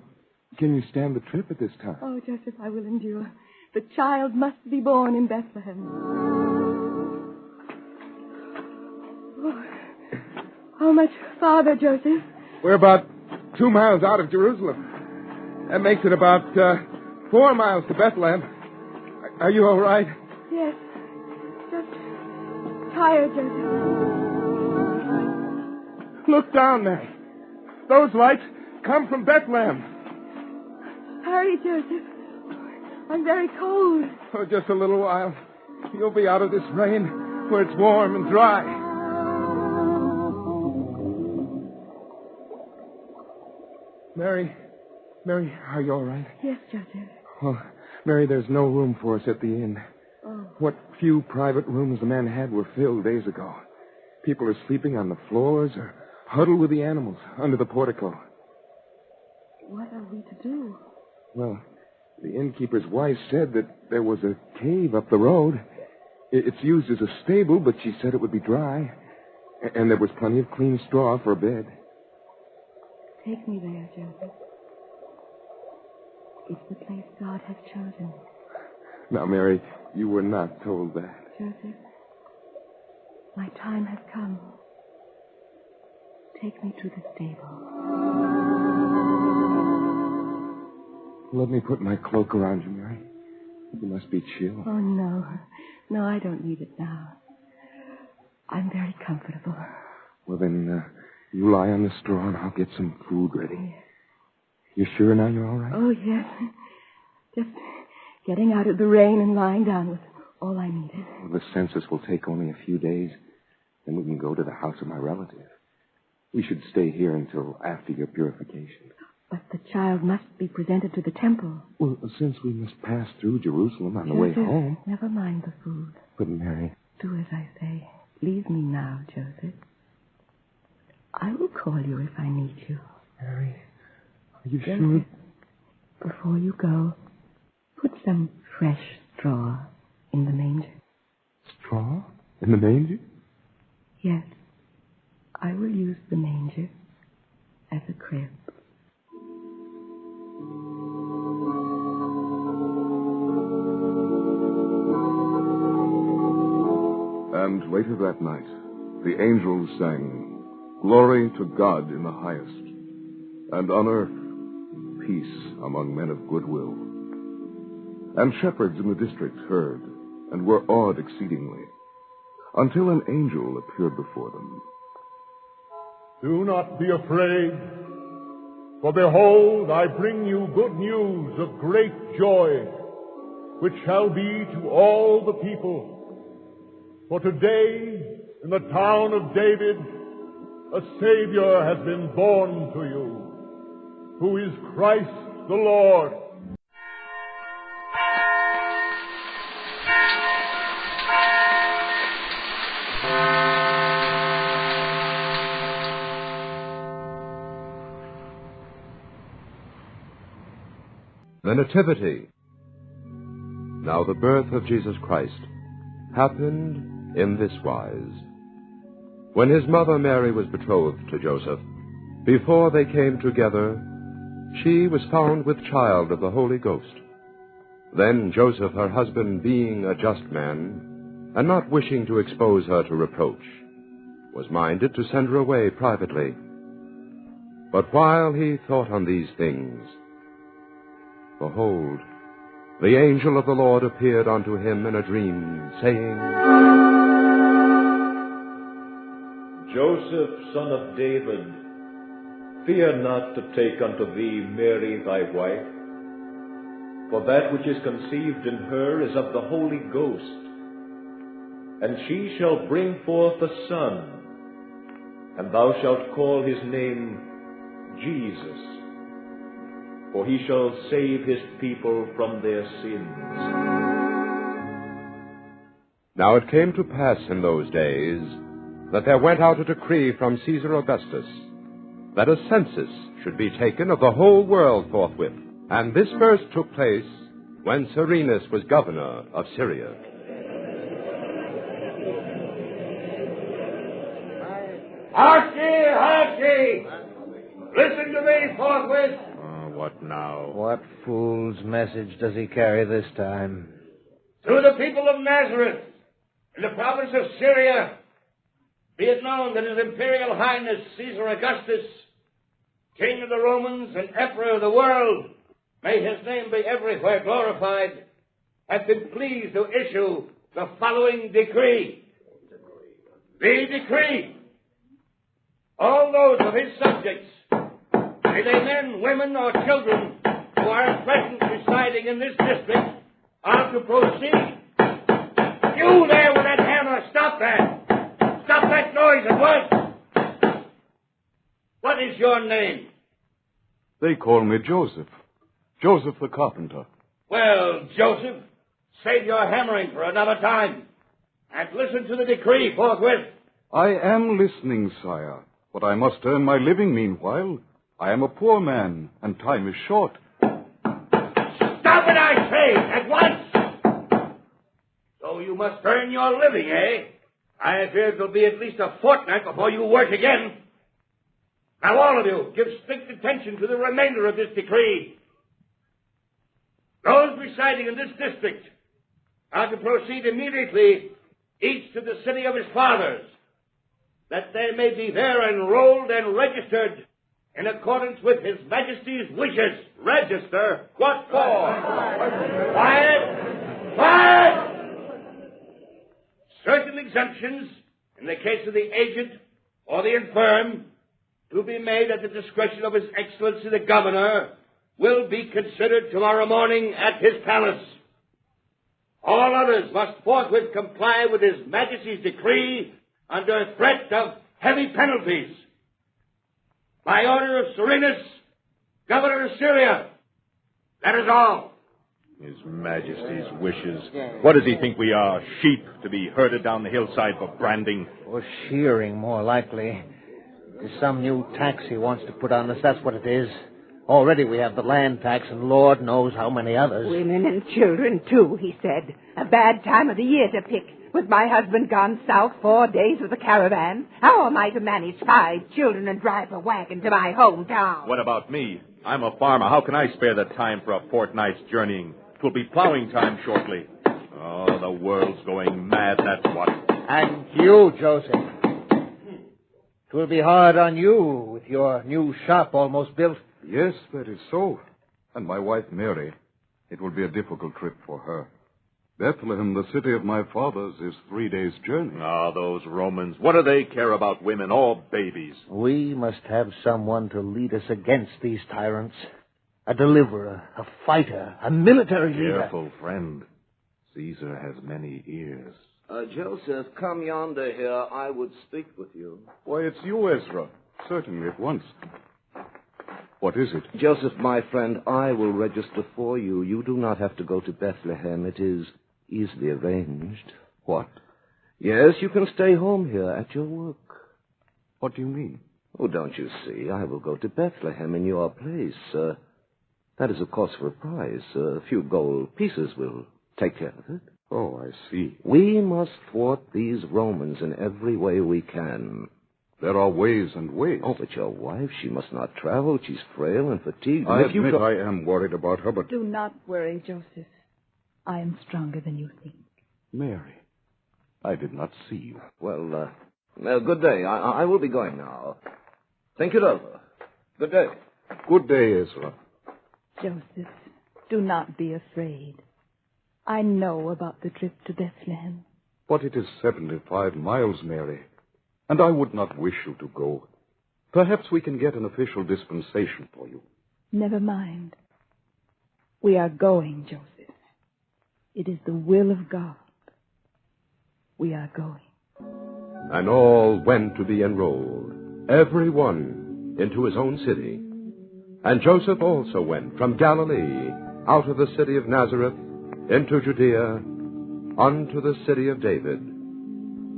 can you stand the trip at this time? Oh, Joseph, I will endure. The child must be born in Bethlehem. Oh, how much farther, Joseph? We're about 2 miles out of Jerusalem. That makes it about 4 miles to Bethlehem. Are you all right? Yes. Just tired, Joseph. Look down there. Those lights come from Bethlehem. Hurry, Joseph. I'm very cold. Oh, just a little while. You'll be out of this rain where it's warm and dry. Mary, are you all right? Yes, Joseph. Oh, Mary, there's no room for us at the inn. Oh. What few private rooms the men had were filled days ago. People are sleeping on the floors or huddled with the animals under the portico. What are we to do? Well, the innkeeper's wife said that there was a cave up the road. It's used as a stable, but she said it would be dry. And there was plenty of clean straw for a bed. Take me there, Joseph. It's the place God has chosen. Now, Mary, you were not told that. Joseph, my time has come. Take me to the stable. Let me put my cloak around you, Mary. You must be chill. Oh, no. No, I don't need it now. I'm very comfortable. Well, then, you lie on the straw and I'll get some food ready. Yes. You sure now you're all right? Oh, yes. Just getting out of the rain and lying down was all I needed. Well, the census will take only a few days. Then we can go to the house of my relative. We should stay here until after your purification. But the child must be presented to the temple. Well, since we must pass through Jerusalem on the way home... Never mind the food. But, Mary... Do as I say. Leave me now, Joseph. I will call you if I need you. Mary, are you Joseph, sure? Before you go, put some fresh straw in the manger. Straw? In the manger? Yes. I will use the manger as a crib. And later that night, the angels sang, "Glory to God in the highest, and on earth peace among men of good will." And shepherds in the district heard, and were awed exceedingly, until an angel appeared before them. Do not be afraid, for behold, I bring you good news of great joy, which shall be to all the people. For today, in the town of David, a Savior has been born to you, who is Christ the Lord. The Nativity. Now the birth of Jesus Christ happened in this wise. When his mother Mary was betrothed to Joseph, before they came together, she was found with child of the Holy Ghost. Then Joseph, her husband, being a just man, and not wishing to expose her to reproach, was minded to send her away privately. But while he thought on these things, behold, the angel of the Lord appeared unto him in a dream, saying, Joseph, son of David, fear not to take unto thee Mary thy wife, for that which is conceived in her is of the Holy Ghost. And she shall bring forth a son, and thou shalt call his name Jesus, for he shall save his people from their sins. Now it came to pass in those days that there went out a decree from Caesar Augustus that a census should be taken of the whole world forthwith. And this first took place when Cyrenius was governor of Syria. Hark ye! Listen to me forthwith! What now? What fool's message does he carry this time? To the people of Nazareth, in the province of Syria, be it known that His Imperial Highness Caesar Augustus, King of the Romans and Emperor of the world, may his name be everywhere glorified, hath been pleased to issue the following decree. The decree: all those of his subjects, be they men, women, or children, who are at present residing in this district, are to proceed. You there with that hammer, stop that! Stop that noise at once! What is your name? They call me Joseph. Joseph the carpenter. Well, Joseph, save your hammering for another time, and listen to the decree forthwith. I am listening, sire, but I must earn my living meanwhile. I am a poor man, and time is short. Stop it, I say, at once! So you must earn your living, eh? I fear it'll be at least a fortnight before you work again. Now, all of you, give strict attention to the remainder of this decree. Those residing in this district are to proceed immediately, each to the city of his fathers, that they may be there enrolled and registered in accordance with His Majesty's wishes. Register? What for? Quiet! Quiet! Certain exemptions, in the case of the aged or the infirm, to be made at the discretion of His Excellency the Governor, will be considered tomorrow morning at his palace. All others must forthwith comply with His Majesty's decree under threat of heavy penalties. By order of Cyrenius, Governor of Syria. That is all. His Majesty's wishes. What does he think we are? Sheep to be herded down the hillside for branding? Or shearing, more likely. There's some new tax he wants to put on us, that's what it is. Already we have the land tax, and Lord knows how many others. Women and children, too, he said. A bad time of the year to pick. With my husband gone south 4 days with a caravan, how am I to manage 5 children and drive a wagon to my hometown? What about me? I'm a farmer. How can I spare the time for a fortnight's journeying? 'Twill be plowing time shortly. Oh, the world's going mad, that's what. And you, Joseph. 'Twill be hard on you with your new shop almost built. Yes, that is so. And my wife, Mary. It will be a difficult trip for her. Bethlehem, the city of my fathers, is 3 days' journey. Ah, those Romans. What do they care about women or babies? We must have someone to lead us against these tyrants. A deliverer, a fighter, a military leader. Careful, friend. Caesar has many ears. Joseph, come yonder here. I would speak with you. Why, it's you, Ezra. Certainly, at once. What is it? Joseph, my friend, I will register for you. You do not have to go to Bethlehem. It is easily arranged. What? Yes, you can stay home here at your work. What do you mean? Oh, don't you see? I will go to Bethlehem in your place. That is, of course, for a price. A few gold pieces will take care of it. Oh, I see. We must thwart these Romans in every way we can. There are ways and ways. Oh, but your wife, she must not travel. She's frail and fatigued. I admit I am worried about her, but... Do not worry, Joseph. I am stronger than you think. Mary, I did not see you. Well, good day. I will be going now. Think it over. Good day. Good day, Ezra. Joseph, do not be afraid. I know about the trip to Bethlehem. But it is 75 miles, Mary, and I would not wish you to go. Perhaps we can get an official dispensation for you. Never mind. We are going, Joseph. It is the will of God. We are going. And all went to be enrolled, every one into his own city. And Joseph also went from Galilee out of the city of Nazareth into Judea unto the city of David,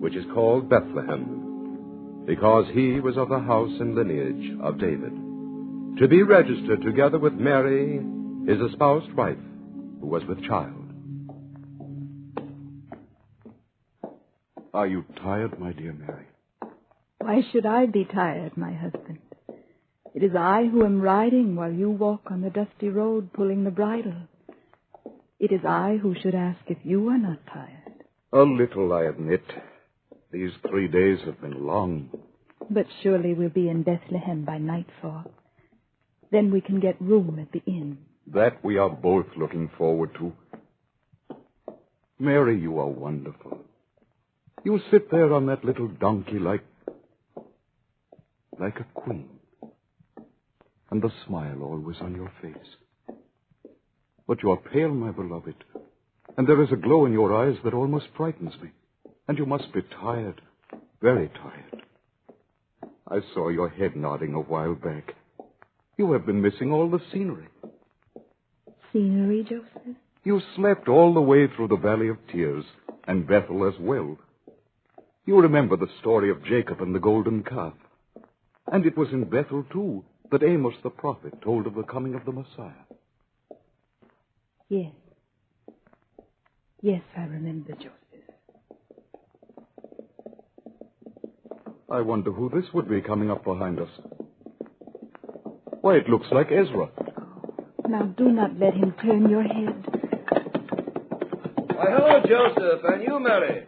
which is called Bethlehem, because he was of the house and lineage of David, to be registered together with Mary, his espoused wife, who was with child. Are you tired, my dear Mary? Why should I be tired, my husband? It is I who am riding while you walk on the dusty road pulling the bridle. It is I who should ask if you are not tired. A little, I admit. These 3 days have been long. But surely we'll be in Bethlehem by nightfall. Then we can get room at the inn. That we are both looking forward to. Mary, you are wonderful. You sit there on that little donkey like a queen. And the smile always on your face. But you are pale, my beloved, and there is a glow in your eyes that almost frightens me. And you must be tired, very tired. I saw your head nodding a while back. You have been missing all the scenery. Scenery, Joseph? You slept all the way through the Valley of Tears, and Bethel as well. You remember the story of Jacob and the golden calf. And it was in Bethel, too, that Amos the prophet told of the coming of the Messiah. Yes. Yes, I remember, Joseph. I wonder who this would be coming up behind us. Why, it looks like Ezra. Now, do not let him turn your head. Why, hello, Joseph, and you, Mary.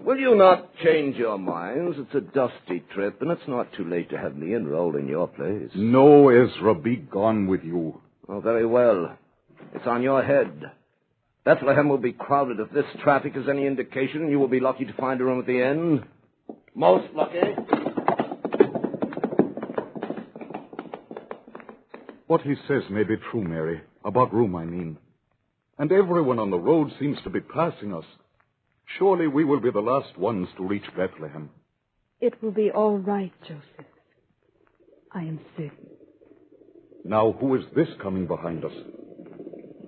Will you not change your minds? It's a dusty trip, and it's not too late to have me enrolled in your place. No, Ezra, be gone with you. Oh, very well. It's on your head. Bethlehem will be crowded. If this traffic is any indication, you will be lucky to find a room at the inn. Most lucky. What he says may be true, Mary. About room, I mean. And everyone on the road seems to be passing us. Surely we will be the last ones to reach Bethlehem. It will be all right, Joseph. I am certain. Now, who is this coming behind us?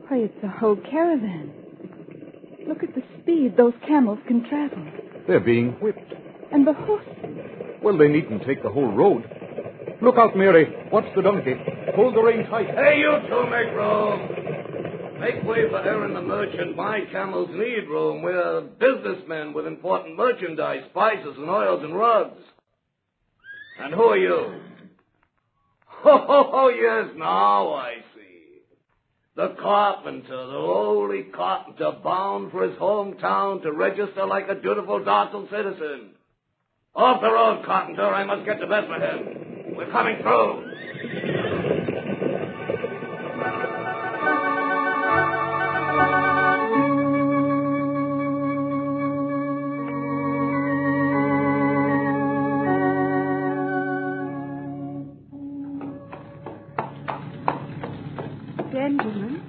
Why, it's a whole caravan. Look at the speed those camels can travel. They're being whipped. And the horses. Well, they needn't take the whole road. Look out, Mary. Watch the donkey. Hold the rein tight. Hey, you two, make room. Make way for Aaron the merchant. My camels need room. We're businessmen with important merchandise, spices and oils and rugs. And who are you? Oh, yes, now I see. The carpenter, the lowly carpenter, bound for his hometown to register like a dutiful, docile citizen. Off the road, carpenter. I must get to Bethlehem. We're coming through. Gentlemen,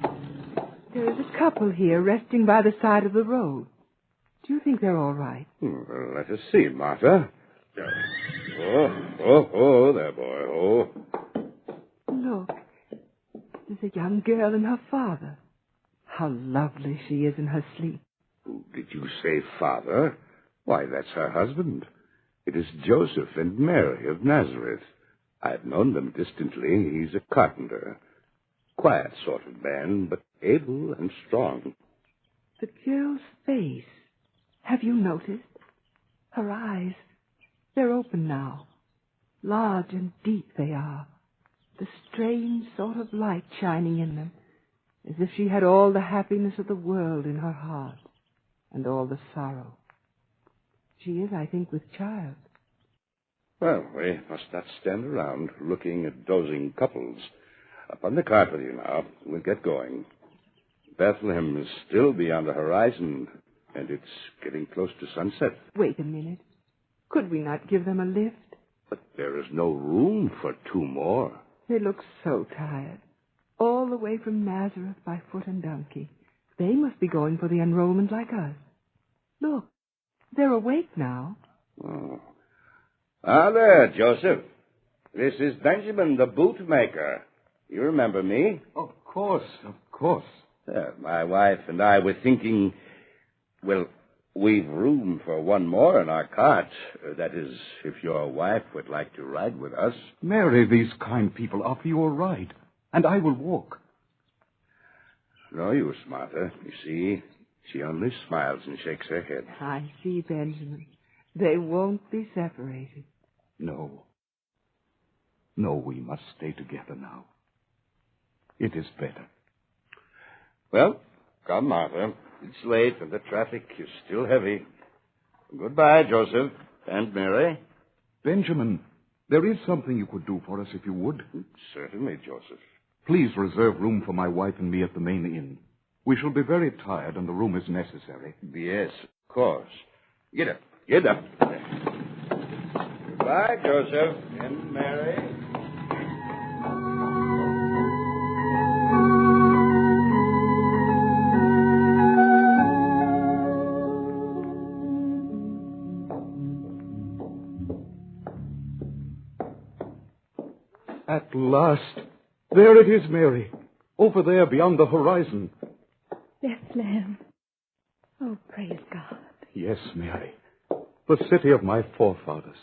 there is a couple here resting by the side of the road. Do you think they're all right? Well, let us see, Martha. Oh, there, boy. Oh. Look, there's a young girl and her father. How lovely she is in her sleep. Did you say father? Why, that's her husband. It is Joseph and Mary of Nazareth. I've known them distantly. He's a carpenter. Quiet sort of man, but able and strong. The girl's face. Have you noticed? Her eyes. They're open now. Large and deep they are. The strange sort of light shining in them, as if she had all the happiness of the world in her heart, and all the sorrow. She is, I think, with child. Well, we must not stand around looking at dozing couples. Up on the cart with you now. We'll get going. Bethlehem is still beyond the horizon, and it's getting close to sunset. Wait a minute. Could we not give them a lift? But there is no room for 2 more. They look so tired. All the way from Nazareth by foot and donkey. They must be going for the enrollment like us. Look, they're awake now. Oh. Ah, there, Joseph. This is Benjamin, the bootmaker. You remember me? Of course, of course. My wife and I were thinking, well, we've room for 1 more in our cart. That is, if your wife would like to ride with us. Mary, these kind people offer you a ride, and I will walk. No use, Martha. You see, she only smiles and shakes her head. I see, Benjamin. They won't be separated. No. No, we must stay together now. It is better. Well, come, Martha. It's late and the traffic is still heavy. Goodbye, Joseph and Mary. Benjamin, there is something you could do for us if you would. Certainly, Joseph. Please reserve room for my wife and me at the main inn. We shall be very tired and the room is necessary. Yes, of course. Get up. Get up. Goodbye, Joseph and Mary. At last. There it is, Mary. Over there beyond the horizon. Bethlehem. Oh, praise God. Yes, Mary. The city of my forefathers.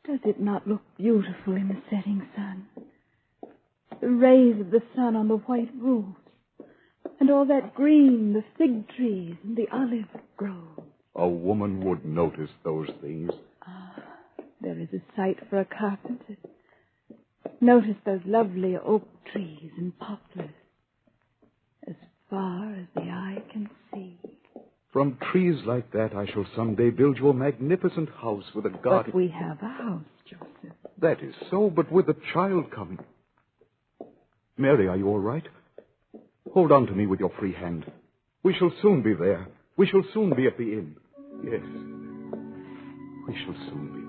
Does it not look beautiful in the setting sun? The rays of the sun on the white roofs. And all that green, the fig trees and the olive grove. A woman would notice those things. Ah, there is a sight for a carpenter. Notice those lovely oak trees and poplars. As far as the eye can see. From trees like that, I shall someday build you a magnificent house with a garden. But we have a house, Joseph. That is so, but with a child coming. Mary, are you all right? Hold on to me with your free hand. We shall soon be there. We shall soon be at the inn. Yes. We shall soon be there.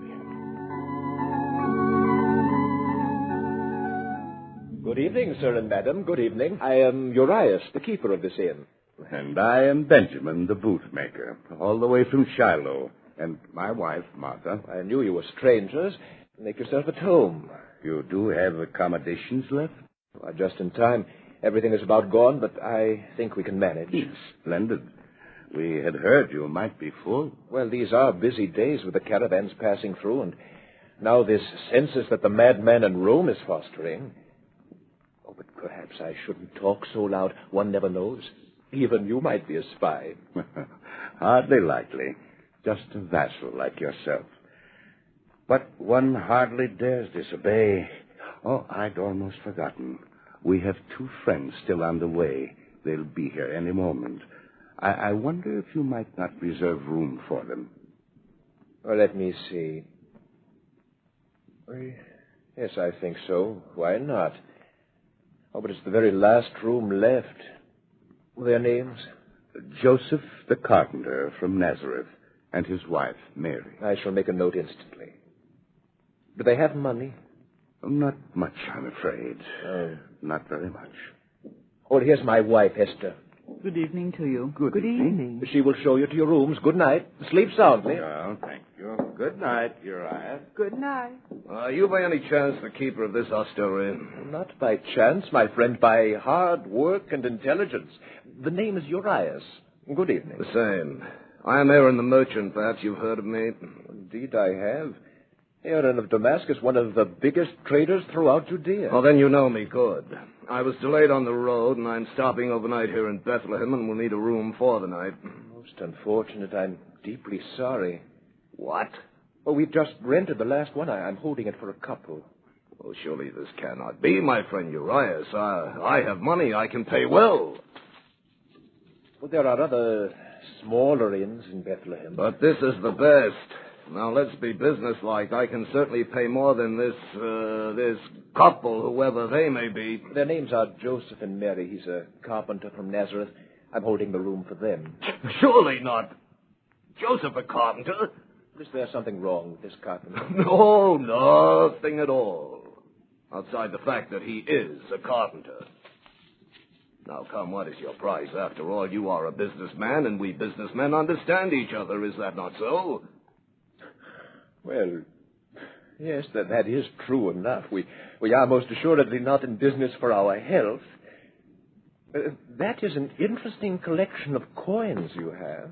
Good evening, sir and madam. Good evening. I am Urias, the keeper of this inn. And I am Benjamin, the bootmaker, all the way from Shiloh. And my wife, Martha. I knew you were strangers. Make yourself at home. You do have accommodations left? Just in time. Everything is about gone, but I think we can manage. Splendid. We had heard you might be full. Well, these are busy days with the caravans passing through, and now this census that the madman in Rome is fostering. Oh, but perhaps I shouldn't talk so loud. One never knows. Even you might be a spy. Hardly likely. Just a vassal like yourself. But one hardly dares disobey. Oh, I'd almost forgotten. We have 2 friends still on the way. They'll be here any moment. I wonder if you might not reserve room for them. Well, let me see. Yes, I think so. Why not? Oh, but it's the very last room left. Their names? Joseph the carpenter from Nazareth and his wife, Mary. I shall make a note instantly. Do they have money? Not much, I'm afraid. Not very much. Oh, here's my wife, Esther. Good evening to you. Good evening. She will show you to your rooms. Good night. Sleep soundly. Well, thank you. Good night, Uriah. Good night. Are you by any chance the keeper of this austere inn? Not by chance, my friend, by hard work and intelligence. The name is Urias. Good evening. The same. I am Aaron the merchant. Perhaps you've heard of me. Indeed, I have. Aaron of Damascus, one of the biggest traders throughout Judea. Well, then you know me good. I was delayed on the road, and I'm stopping overnight here in Bethlehem, and will need a room for the night. Most unfortunate. I'm deeply sorry. What? Well, we've just rented the last one. I'm holding it for a couple. Well, surely this cannot be, my friend Urias. I have money. I can pay well. Well, there are other smaller inns in Bethlehem. But this is the best. Now, let's be businesslike. I can certainly pay more than this couple, whoever they may be. Their names are Joseph and Mary. He's a carpenter from Nazareth. I'm holding the room for them. Surely not Joseph a carpenter. Is there something wrong with this carpenter? No, nothing at all. Outside the fact that he is a carpenter. Now, come, what is your price? After all, you are a businessman, and we businessmen understand each other. Is that not so? Well, yes, that is true enough. We are most assuredly not in business for our health. That is an interesting collection of coins you have.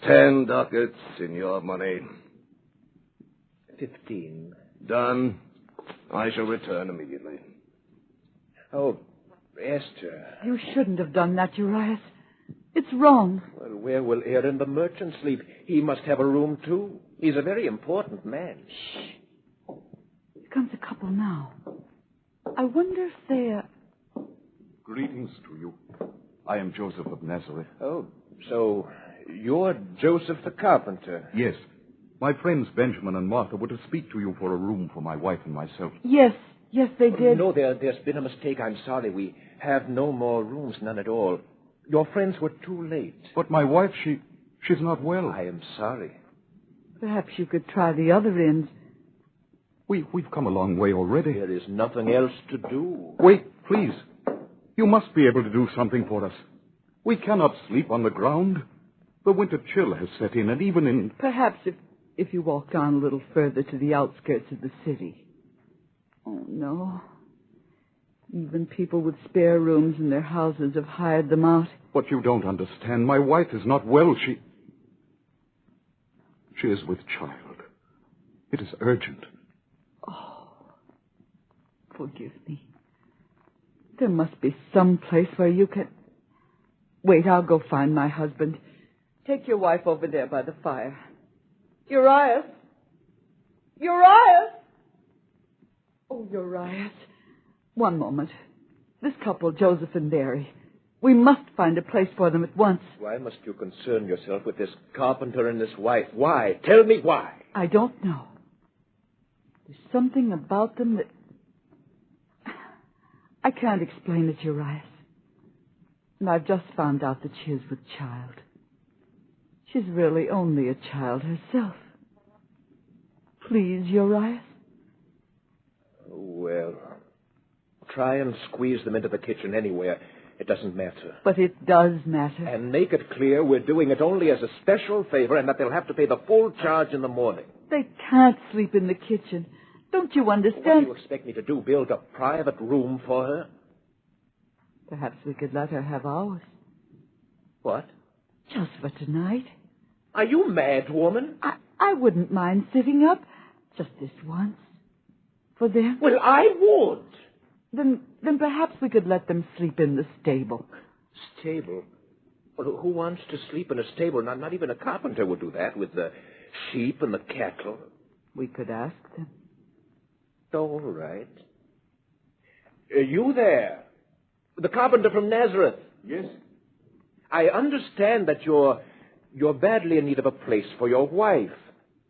10 ducats in your money. 15. Done. I shall return immediately. Oh, Esther. You shouldn't have done that, Urias. It's wrong. Well, where will Aaron the merchant sleep? He must have a room, too. He's a very important man. Shh. Here comes a couple now. I wonder if they're... Greetings to you. I am Joseph of Nazareth. Oh, so you're Joseph the carpenter. Yes. My friends Benjamin and Martha were to speak to you for a room for my wife and myself. Yes, they did. No, there's been a mistake. I'm sorry. We have no more rooms, none at all. Your friends were too late. But my wife, she's not well. I am sorry. Perhaps you could try the other end. We've come a long way already. There is nothing else to do. Wait, please. You must be able to do something for us. We cannot sleep on the ground. The winter chill has set in, and even in... Perhaps if you walked on a little further to the outskirts of the city. Oh, no. Even people with spare rooms in their houses have hired them out. But you don't understand. My wife is not well. She is with child. It is urgent. Oh, forgive me. There must be some place where you can... Wait, I'll go find my husband. Take your wife over there by the fire. Urias! Urias! Oh, Urias. One moment. This couple, Joseph and Mary. We must find a place for them at once. Why must you concern yourself with this carpenter and this wife? Why? Tell me why. I don't know. There's something about them that... I can't explain it, Urias. And I've just found out that she is with child. She's really only a child herself. Please, Urias. Well, try and squeeze them into the kitchen anywhere. It doesn't matter. But it does matter. And make it clear we're doing it only as a special favor and that they'll have to pay the full charge in the morning. They can't sleep in the kitchen. Don't you understand? What do you expect me to do, build a private room for her? Perhaps we could let her have ours. What? Just for tonight. Are you mad, woman? I wouldn't mind sitting up. Just this once. For them. Well, I would. Then perhaps we could let them sleep in the stable. Stable? Well, who wants to sleep in a stable? Not even a carpenter would do that with the sheep and the cattle. We could ask them. All right. You there? The carpenter from Nazareth. Yes. I understand that you're badly in need of a place for your wife.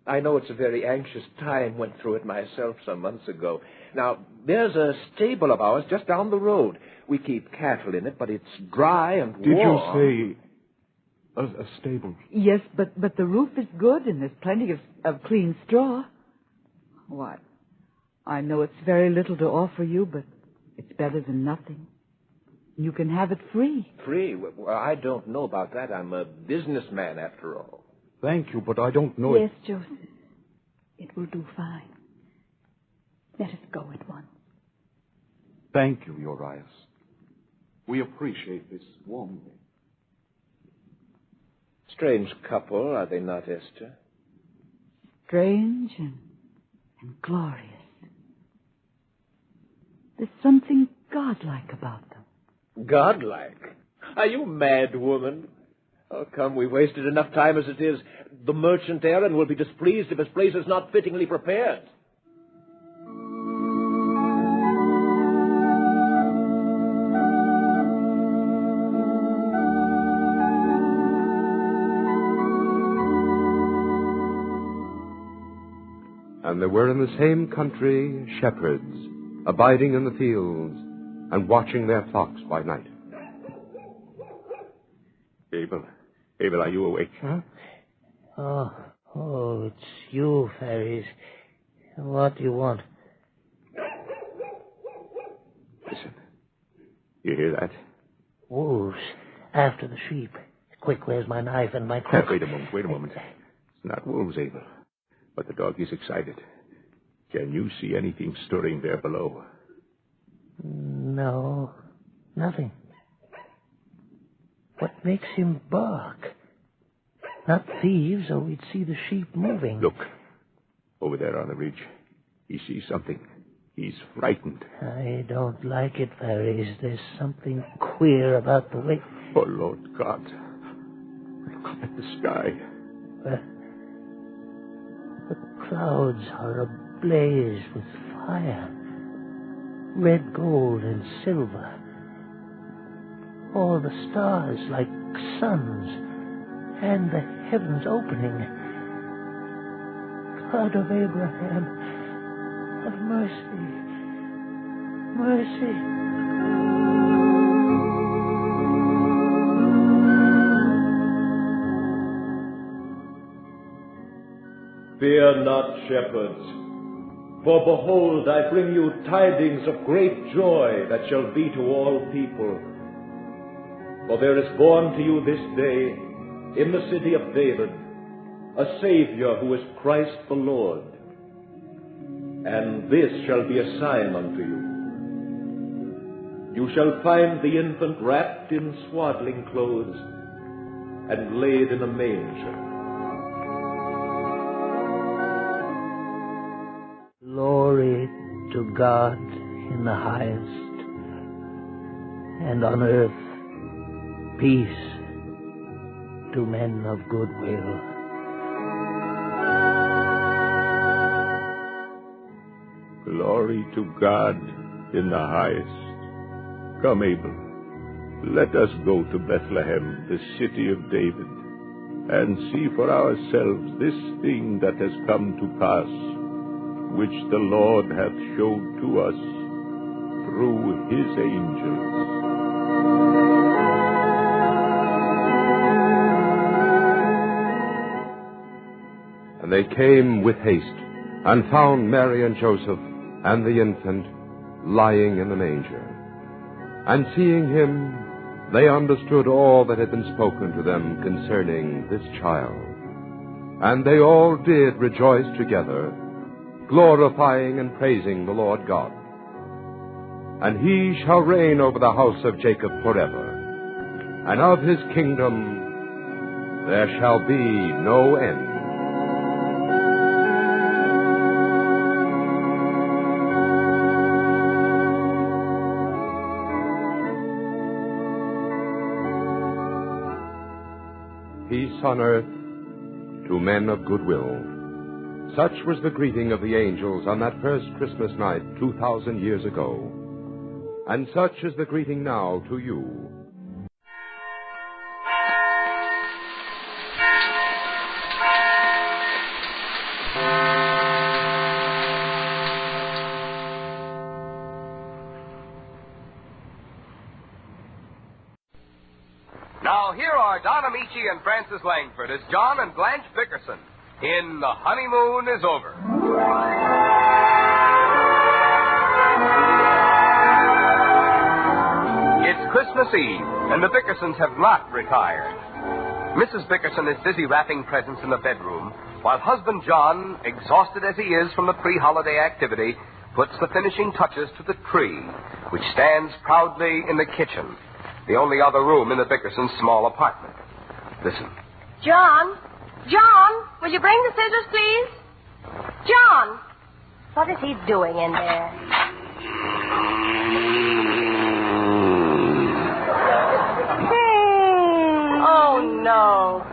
I know it's a very anxious time. Went through it myself some months ago. Now, there's a stable of ours just down the road. We keep cattle in it, but it's dry and warm. Did you say a stable? Yes, but the roof is good and there's plenty of clean straw. Why, I know it's very little to offer you, but it's better than nothing. You can have it free. Free? Well, I don't know about that. I'm a businessman, after all. Thank you, but I don't know Yes, Joseph. It will do fine. Let us go at once. Thank you, Urias. We appreciate this warmly. Strange couple, are they not, Esther? Strange and glorious. There's something godlike about them. Godlike? Are you mad, woman? Oh, come, we've wasted enough time as it is. The merchant Aaron will be displeased if his place is not fittingly prepared. And there were in the same country shepherds, abiding in the fields, and watching their flocks by night. Abel, are you awake? Huh? Oh, it's you, fairies. What do you want? Listen. You hear that? Wolves after the sheep. Quick, where's my knife and my crook? Wait a moment. It's not wolves, Abel. But the dog is excited. Can you see anything stirring there below? No, nothing. What makes him bark? Not thieves, or we'd see the sheep moving. Look, over there on the ridge. He sees something. He's frightened. I don't like it, fairies. There's something queer about the way... Oh, Lord God. Look up at the sky. The clouds are ablaze with fire. Red gold and silver. All the stars like suns. And the heavens opening. God of Abraham, have mercy. Mercy. Fear not, shepherds, for behold, I bring you tidings of great joy that shall be to all people. For there is born to you this day, in the city of David, a Savior who is Christ the Lord. And this shall be a sign unto you. You shall find the infant wrapped in swaddling clothes and laid in a manger. Glory to God in the highest, and on earth peace to men of good will. Glory to God in the highest. Come, Abel, let us go to Bethlehem, the city of David, and see for ourselves this thing that has come to pass, which the Lord hath showed to us through his angels. And they came with haste, and found Mary and Joseph and the infant lying in the manger. And seeing him, they understood all that had been spoken to them concerning this child. And they all did rejoice together, glorifying and praising the Lord God. And he shall reign over the house of Jacob forever, and of his kingdom there shall be no end. Peace on earth to men of good will. Such was the greeting of the angels on that first Christmas night 2,000 years ago. And such is the greeting now to you. Now, here are Don Amici and Francis Langford as John and Blanche Bickerson in The Honeymoon is Over. It's Christmas Eve, and the Bickersons have not retired. Mrs. Bickerson is busy wrapping presents in the bedroom, while husband John, exhausted as he is from the pre-holiday activity, puts the finishing touches to the tree, which stands proudly in the kitchen, the only other room in the Bickersons' small apartment. Listen. John, will you bring the scissors, please? John, what is he doing in there? Oh, no.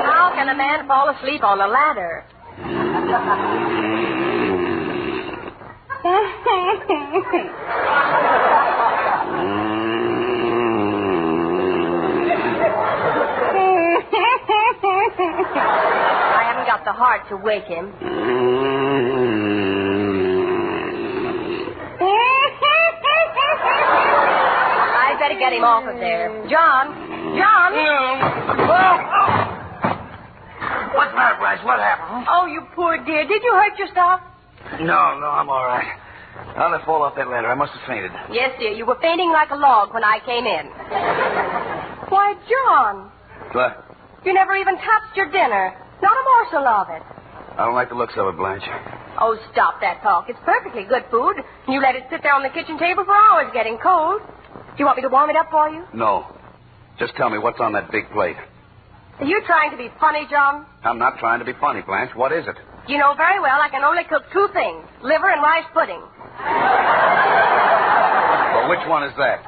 How can a man fall asleep on a ladder? got the heart to wake him. I better get him off of there. John! John! What's the matter, Blanche? What happened? Oh, you poor dear. Did you hurt yourself? No, I'm all right. I'll just fall off that ladder. I must have fainted. Yes, dear. You were fainting like a log when I came in. Why, John, What? you never even touched your dinner. Not a morsel of it. I don't like the looks of it, Blanche. Oh, stop that talk. It's perfectly good food. You let it sit there on the kitchen table for hours getting cold. Do you want me to warm it up for you? No. Just tell me what's on that big plate. Are you trying to be funny, John? I'm not trying to be funny, Blanche. What is it? You know very well I can only cook two things, liver and rice pudding. Well, which one is that?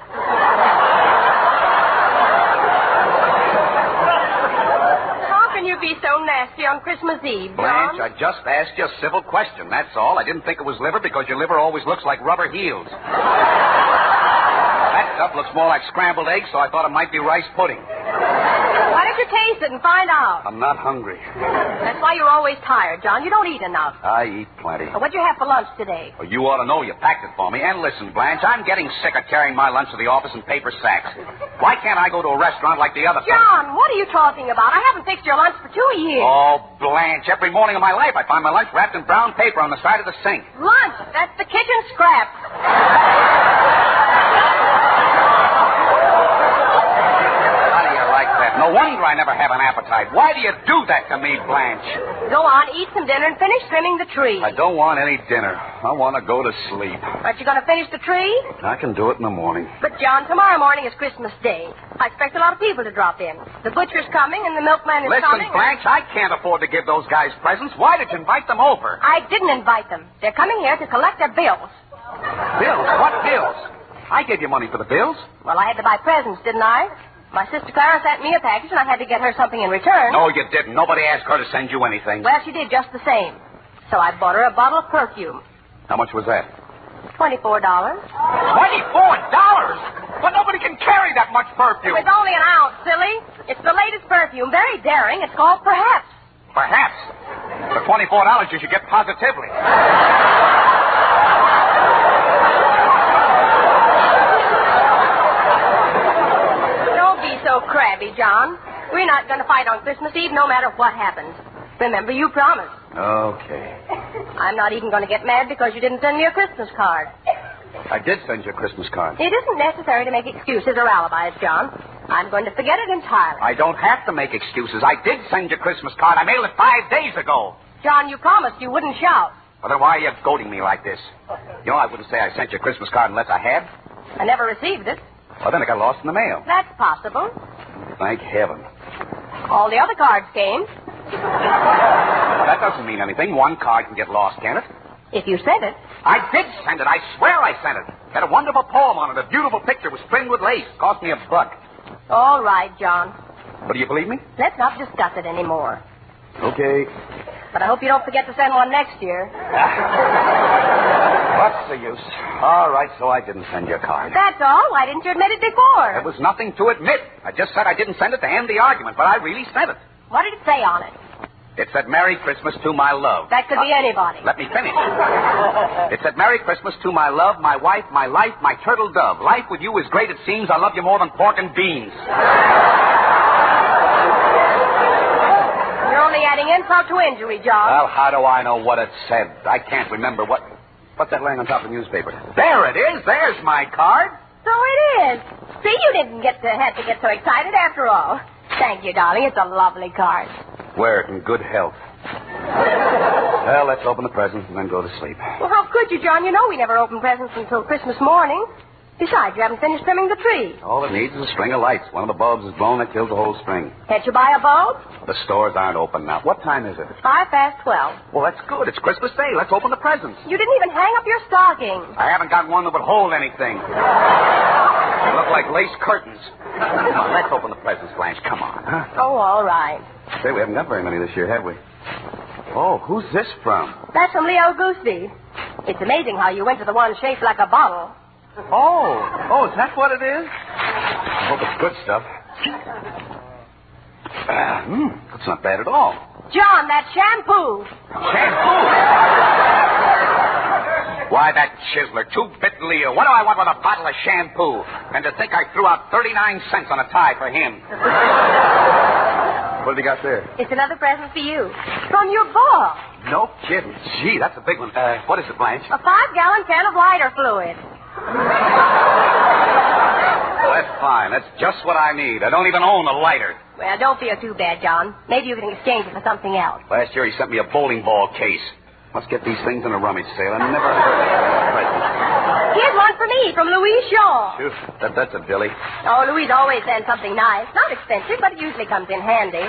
How can you be so nasty on Christmas Eve, John? Blanche, I just asked you a civil question, that's all. I didn't think it was liver because your liver always looks like rubber heels. That stuff looks more like scrambled eggs, so I thought it might be rice pudding. Why don't you taste it and find out? I'm not hungry. That's why you're always tired, John. You don't eat enough. I eat plenty. What'd you have for lunch today? Well, you ought to know you packed it for me. And listen, Blanche, I'm getting sick of carrying my lunch to the office in paper sacks. Why can't I go to a restaurant like the other fellas? John, what are you talking about? I haven't fixed your lunch for 2 years. Oh, Blanche, every morning of my life I find my lunch wrapped in brown paper on the side of the sink. Lunch? That's the kitchen scraps. No wonder I never have an appetite. Why do you do that to me, Blanche? Go on, eat some dinner and finish trimming the tree. I don't want any dinner. I want to go to sleep. Aren't you going to finish the tree? I can do it in the morning. But, John, tomorrow morning is Christmas Day. I expect a lot of people to drop in. The butcher's coming and the milkman is coming. Listen, Blanche, I can't afford to give those guys presents. Why did you invite them over? I didn't invite them. They're coming here to collect their bills. Bills? What bills? I gave you money for the bills. Well, I had to buy presents, didn't I? My sister Clara sent me a package, and I had to get her something in return. No, you didn't. Nobody asked her to send you anything. Well, she did just the same. So I bought her a bottle of perfume. How much was that? $24. $24? But nobody can carry that much perfume. It's only an ounce, silly. It's the latest perfume. Very daring. It's called Perhaps. Perhaps. For $24, you should get Positively. So crabby, John. We're not going to fight on Christmas Eve no matter what happens. Remember, you promised. Okay. I'm not even going to get mad because you didn't send me a Christmas card. I did send you a Christmas card. It isn't necessary to make excuses or alibis, John. I'm going to forget it entirely. I don't have to make excuses. I did send you a Christmas card. I mailed it 5 days ago. John, you promised you wouldn't shout. Well, then why are you goading me like this? You know, I wouldn't say I sent you a Christmas card unless I had. I never received it. Well, then it got lost in the mail. That's possible. Thank heaven. All the other cards came. That doesn't mean anything. One card can get lost, can it? If you sent it. I did send it. I swear I sent it. Had a wonderful poem on it. A beautiful picture. Was trimmed with lace. Cost me $1. All right, John. But do you believe me? Let's not discuss it anymore. Okay. But I hope you don't forget to send one next year. What's the use? All right, so I didn't send you a card. That's all. Why didn't you admit it before? There was nothing to admit. I just said I didn't send it to end the argument, but I really sent it. What did it say on it? It said, Merry Christmas to my love. That could be anybody. Let me finish. It said, Merry Christmas to my love, my wife, my life, my turtle dove. Life with you is great, it seems. I love you more than pork and beans. You're only adding insult to injury, John. Well, how do I know what it said? I can't remember what... What's that laying on top of the newspaper? There it is. There's my card. So it is. See, you didn't have to get so excited after all. Thank you, darling. It's a lovely card. Wear it in good health. Well, let's open the presents and then go to sleep. Well, how could you, John? You know we never open presents until Christmas morning. Besides, you haven't finished trimming the tree. All it needs is a string of lights. One of the bulbs is blown, that kills the whole string. Can't you buy a bulb? The stores aren't open now. What time is it? 12:05. Well, that's good. It's Christmas Day. Let's open the presents. You didn't even hang up your stocking. I haven't got one that would hold anything. They look like lace curtains. Come on, let's open the presents, Blanche. Come on, huh? Oh, all right. Say, we haven't got very many this year, have we? Oh, who's this from? That's from Leo Goosey. It's amazing how you went to the one shaped like a bottle. Oh, is that what it is? I hope it's good stuff. That's not bad at all. John, that shampoo. Shampoo? Why, that chiseler, 2-bit Leo. What do I want with a bottle of shampoo? And to think I threw out 39 cents on a tie for him. What have you got there? It's another present for you. From your ball. No kidding. Gee, that's a big one. What is it, Blanche? A 5-gallon can of lighter fluid. Well, that's fine. That's just what I need. I don't even own a lighter. Well, don't feel too bad, John. Maybe you can exchange it for something else. Last year he sent me a bowling ball case. Must get these things in a rummage sale. I never heard of it. Here's one for me from Louise Shaw. Phew, that's a dilly. Oh, Louise always sends something nice. Not expensive, but it usually comes in handy.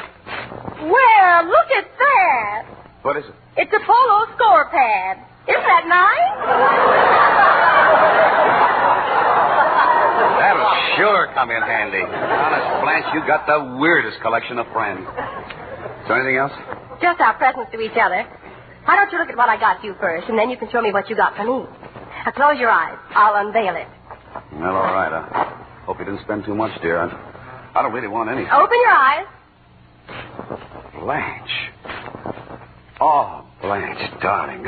Well, look at that. What is it? It's a polo score pad. Isn't that nice? That'll sure come in handy. Honest, Blanche, you got the weirdest collection of friends. Is there anything else? Just our presents to each other. Why don't you look at what I got you first, and then you can show me what you got for me. Now, close your eyes. I'll unveil it. Well, all right. I hope you didn't spend too much, dear. I don't really want any. Open your eyes. Blanche. Oh, Blanche, darling.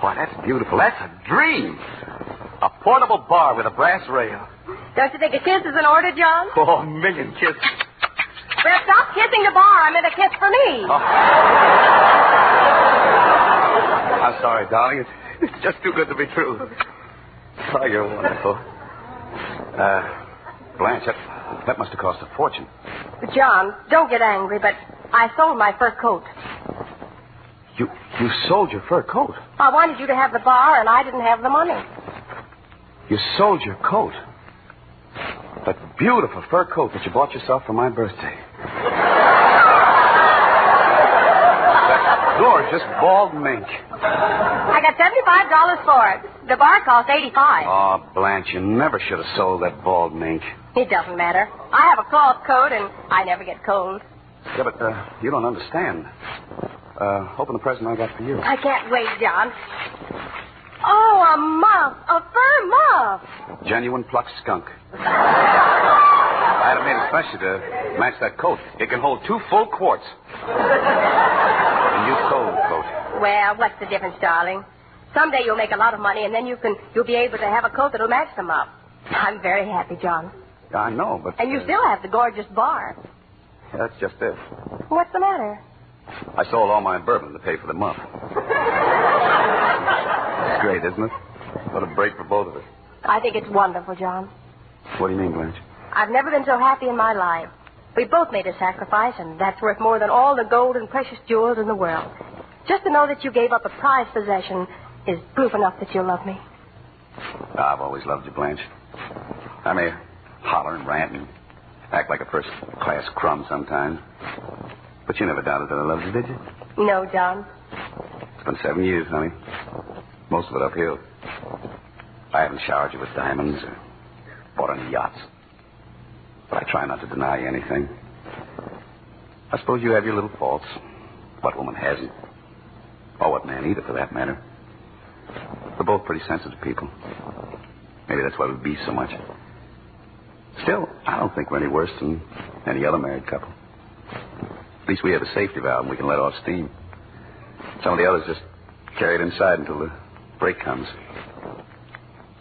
Why, that's beautiful. That's a dream. A portable bar with a brass rail. Don't you think a kiss is in order, John? Oh, a million kisses. Well, stop kissing the bar. I meant a kiss for me. Oh. I'm sorry, darling. It's just too good to be true. Oh, you're wonderful. Blanche, that must have cost a fortune. John, don't get angry, but I sold my fur coat. You sold your fur coat? I wanted you to have the bar, and I didn't have the money. You sold your coat? That beautiful fur coat that you bought yourself for my birthday. That gorgeous bald mink. I got $75 for it. The bar cost $85. Oh, Blanche, you never should have sold that bald mink. It doesn't matter. I have a cloth coat, and I never get cold. Yeah, but you don't understand. Open the present I got for you. I can't wait, John. Oh, a muff. A fur muff. Genuine plucked skunk. I had it made especially to match that coat. It can hold 2 full quarts. And you sold the coat. Well, what's the difference, darling? Someday you'll make a lot of money, and then you'll be able to have a coat that'll match them up. I'm very happy, John. I know, but... And you still have the gorgeous bar. Yeah, that's just it. What's the matter? I sold all my bourbon to pay for the muff. It's great, isn't it? What a break for both of us. I think it's wonderful, John. What do you mean, Blanche? I've never been so happy in my life. We both made a sacrifice, and that's worth more than all the gold and precious jewels in the world. Just to know that you gave up a prized possession is proof enough that you love me. I've always loved you, Blanche. I may holler and rant and act like a first-class crumb sometimes. But you never doubted that I loved you, did you? No, John. It's been 7 years, honey. Most of it uphill. I haven't showered you with diamonds or bought any yachts. But I try not to deny you anything. I suppose you have your little faults. What woman hasn't? Or what man either, for that matter. We're both pretty sensitive people. Maybe that's why we beef so much. Still, I don't think we're any worse than any other married couple. At least we have a safety valve and we can let off steam. Some of the others just carry it inside until the break comes.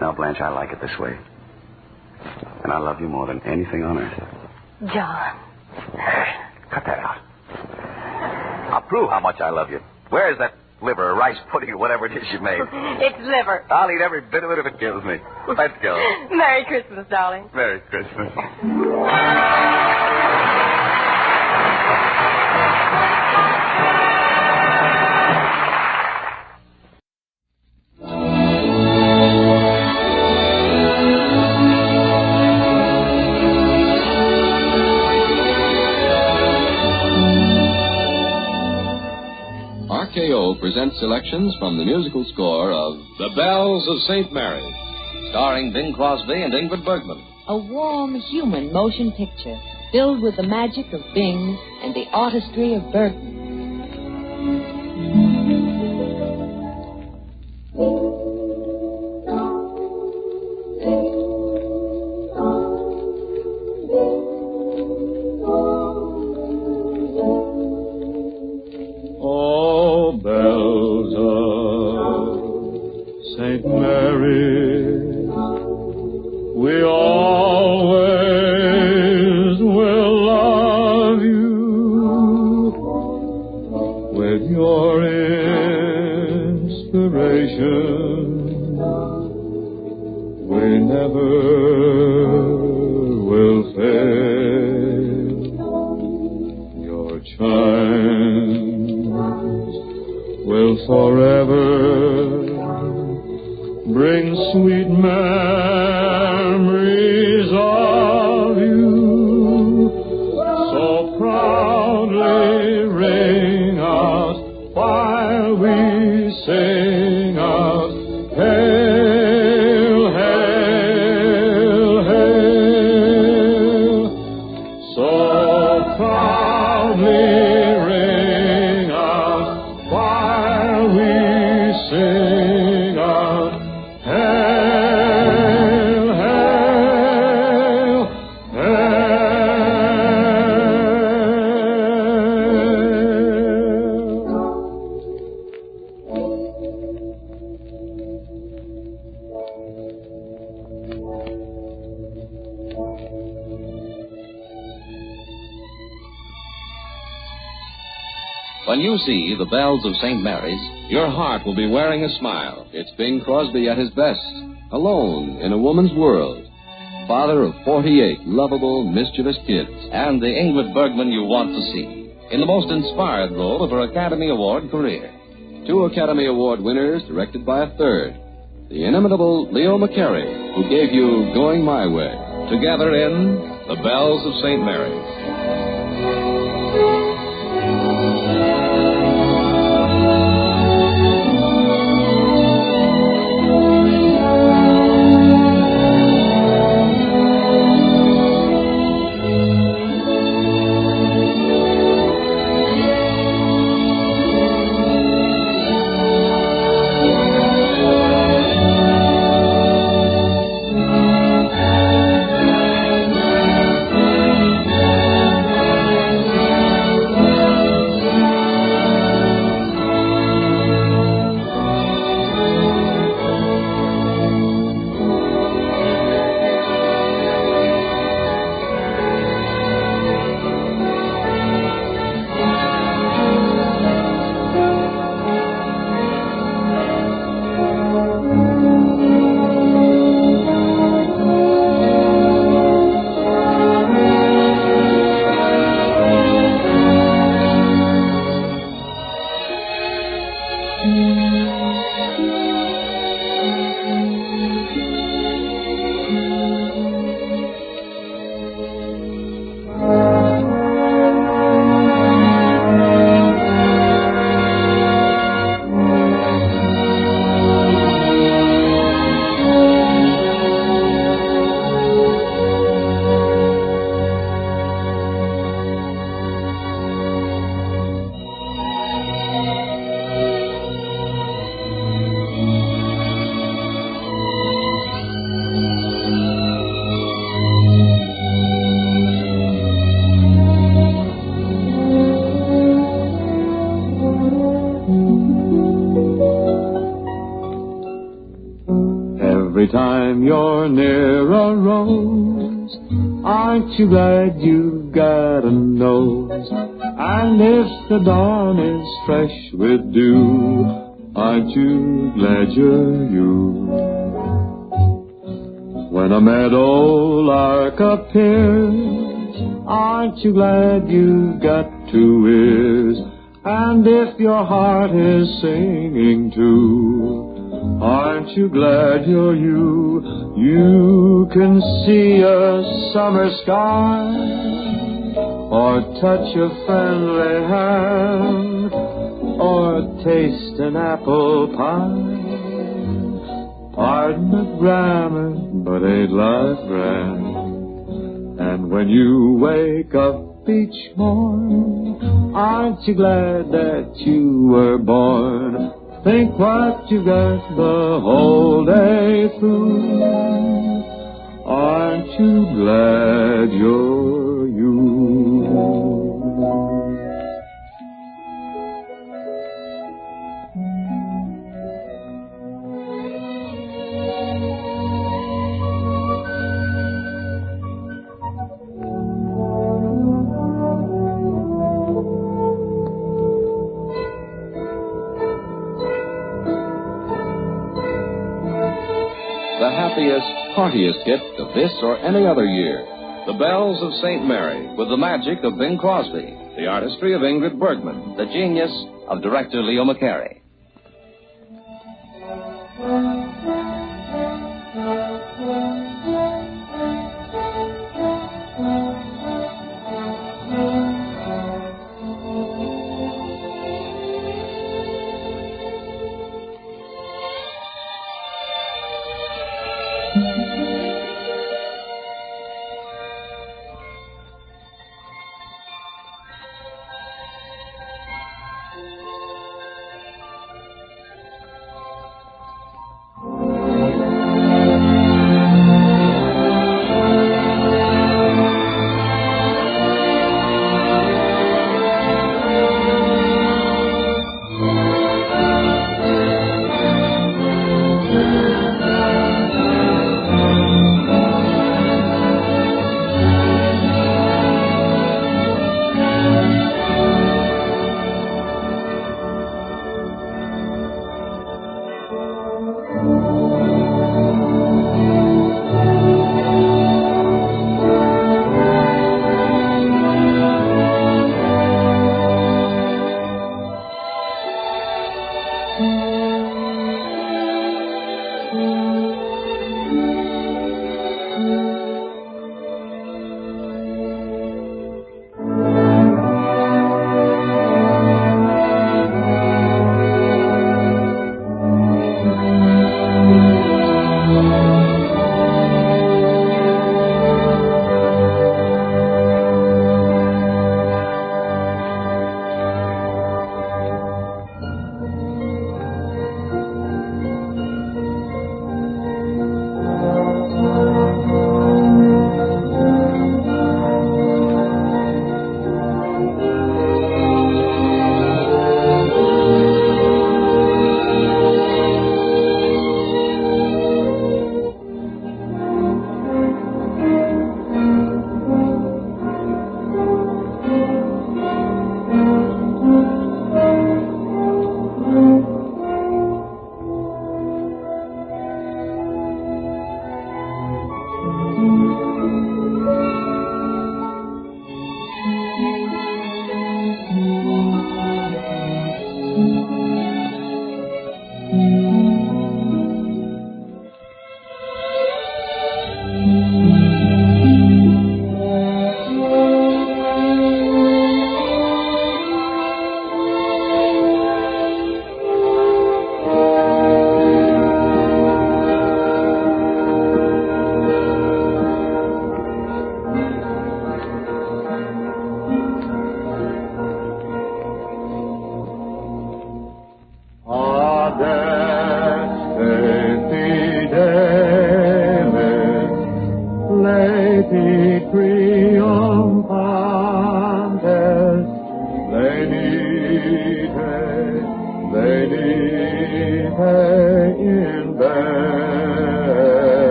Now, Blanche, I like it this way. And I love you more than anything on earth. John. Cut that out. I'll prove how much I love you. Where is that liver or rice pudding or whatever it is you made? It's liver. I'll eat every bit of it if it kills me. Let's go. Merry Christmas, darling. Merry Christmas. RKO presents selections from the musical score of The Bells of St. Mary, starring Bing Crosby and Ingrid Bergman. A warm, human motion picture filled with the magic of Bing and the artistry of Bergman. they never will fail. Your chimes will forever bring sweet memories of you. So proudly ring out while we sing out, hail, hail, hail. So proudly ring out while we sing out, hail, hail, hail. When you see the bells of St. Mary's, your heart will be wearing a smile. It's Bing Crosby at his best, alone in a woman's world. Father of 48 lovable, mischievous kids. And the Ingrid Bergman you want to see, in the most inspired role of her Academy Award career. 2 Academy Award winners, directed by a third. The inimitable Leo McCarey, who gave you Going My Way. Together in The Bells of St. Mary's. Every time you're near a rose, aren't you glad you've got a nose? And if the dawn is fresh with dew, aren't you glad you're you? When a meadow lark appears, aren't you glad you've got 2 ears? And if your heart is singing too, aren't you glad you're you? You can see a summer sky, or touch a friendly hand, or taste an apple pie. Pardon the grammar, but ain't life grand? And when you wake up each morn, aren't you glad that you were born? Think what you got the whole day through. Aren't you glad you're you? The happy prettiest, heartiest gift of this or any other year. The Bells of St. Mary, with the magic of Bing Crosby, the artistry of Ingrid Bergman, the genius of director Leo McCarey.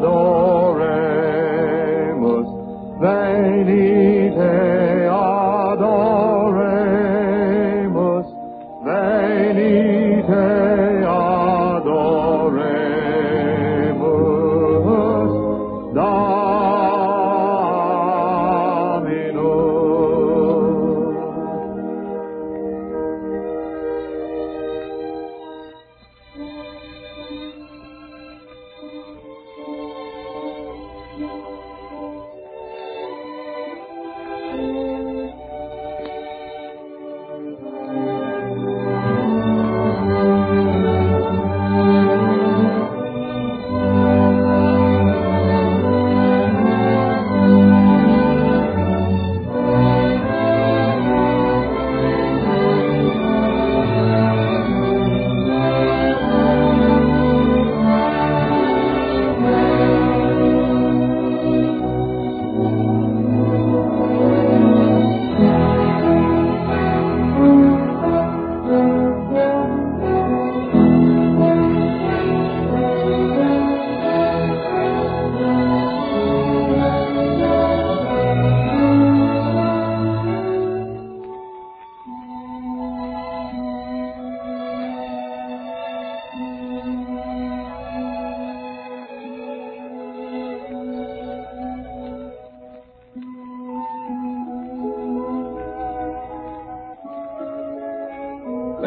Adore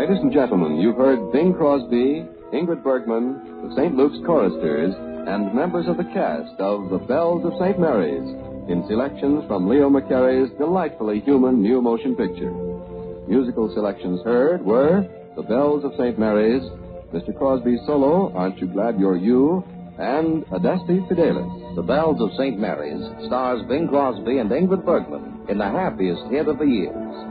Ladies and gentlemen, you've heard Bing Crosby, Ingrid Bergman, the St. Luke's choristers, and members of the cast of The Bells of St. Mary's in selections from Leo McCarey's delightfully human new motion picture. Musical selections heard were The Bells of St. Mary's, Mr. Crosby's solo, Aren't You Glad You're You, and Adeste Fidelis. The Bells of St. Mary's stars Bing Crosby and Ingrid Bergman in the happiest hit of the years.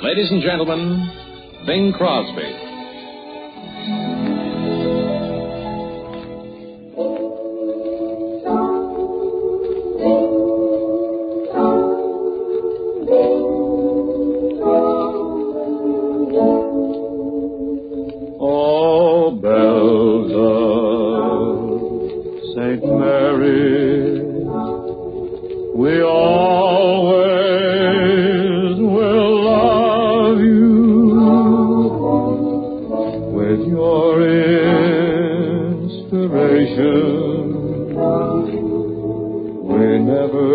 Ladies and gentlemen, Bing Crosby. Oh, bells of St. Mary, we always will love you with your inspiration. We never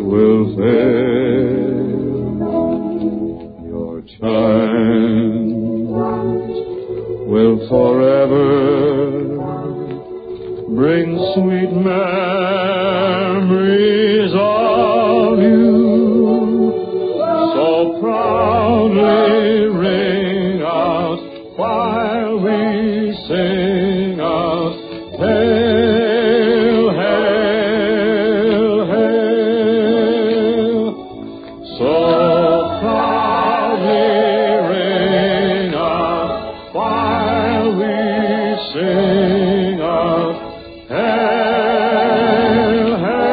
will fail. Your chimes will forever bring sweet memories of you. So proudly ring out while we sing out, hail, hail, hail. So proudly ring out while we sing out, hail, hail,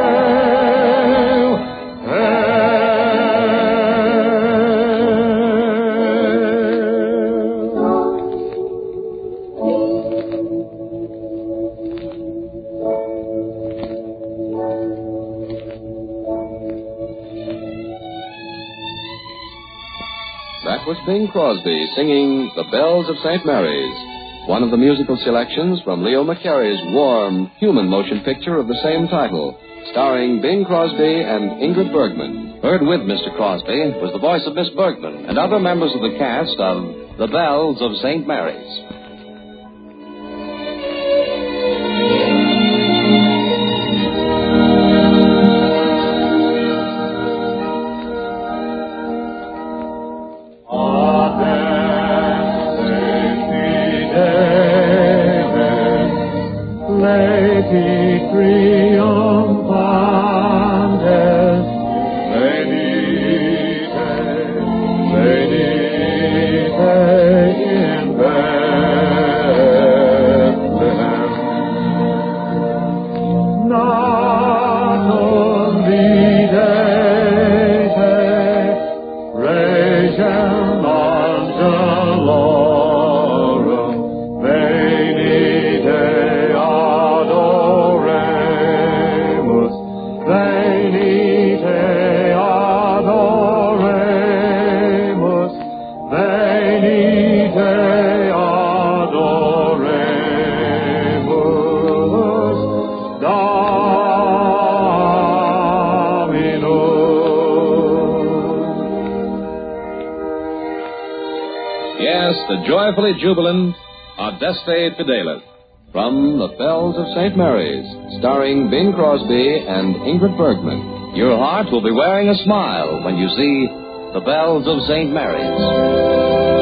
That was Bing Crosby singing The Bells of St. Mary's, one of the musical selections from Leo McCarey's warm, human motion picture of the same title, starring Bing Crosby and Ingrid Bergman. Heard with Mr. Crosby was the voice of Miss Bergman and other members of the cast of The Bells of St. Mary's. in Bethlehem. Natum videte, regem angelorum, venite adoremus, venite adoremus, venite adoremus, Yes, the joyfully jubilant Adeste Fidelis from The Bells of St. Mary's, starring Bing Crosby and Ingrid Bergman. Your heart will be wearing a smile when you see The Bells of St. Mary's.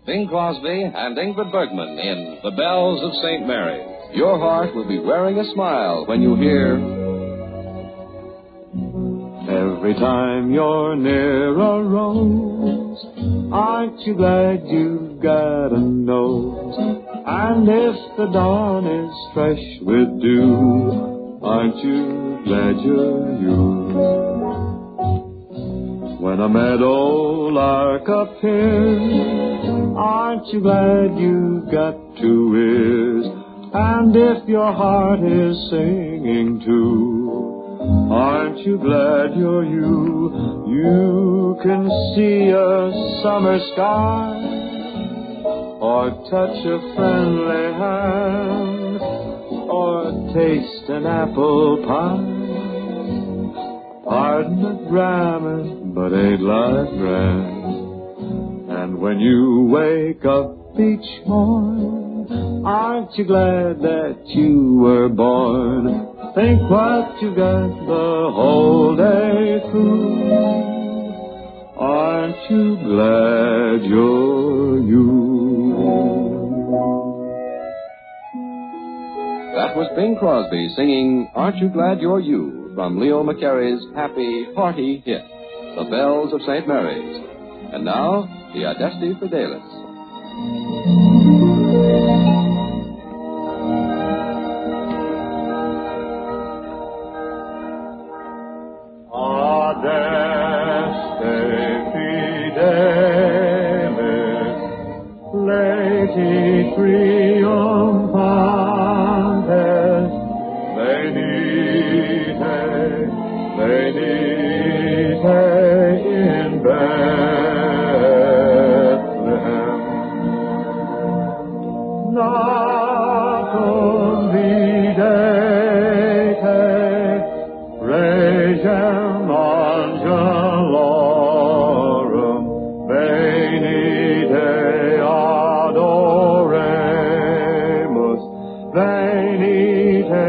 Bing Crosby and Ingrid Bergman in The Bells of St. Mary's. Your heart will be wearing a smile when you hear... Every time you're near a rose, aren't you glad you've got a nose? And if the dawn is fresh with dew, aren't you glad you're you? When a meadow lark appears, aren't you glad you've got two ears? And if your heart is singing too, aren't you glad you're you? You can see a summer sky, or touch a friendly hand, or taste an apple pie. Pardon the grammar, but ain't life grand? And when you wake up each morn, aren't you glad that you were born? Think what you got the whole day through. Aren't you glad you're you? That was Bing Crosby singing Aren't You Glad You're You? From Leo McCarey's happy, hearty hit, The Bells of St. Mary's. And now, the Adeste Fidelis. Adeste Fidelis, Leti triumphantes, venite in Bethlehem. Natum videte, regem angelorum, venite adoremus, venite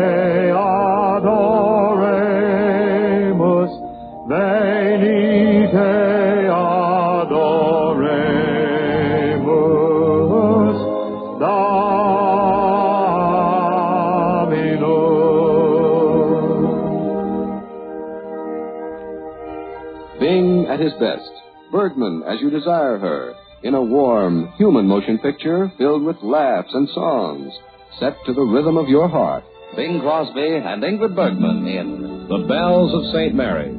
adoremus, venite adoremus, Dominus. Bing at his best, Bergman as you desire her, in a warm, human motion picture filled with laughs and songs, set to the rhythm of your heart. Bing Crosby and Ingrid Bergman in The Bells of St. Mary's.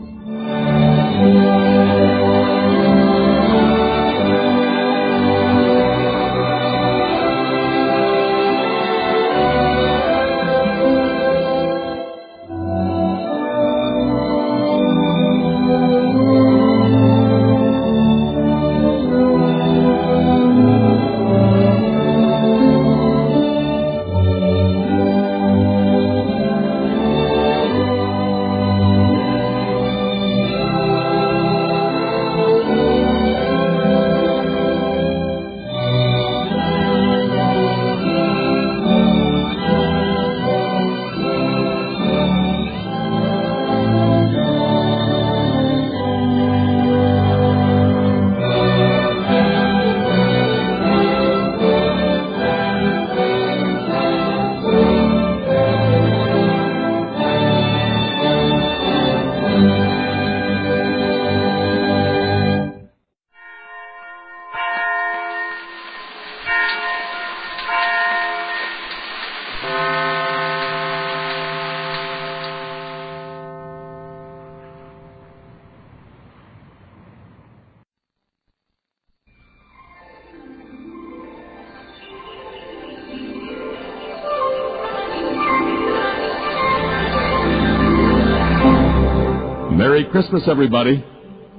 Merry Christmas, everybody.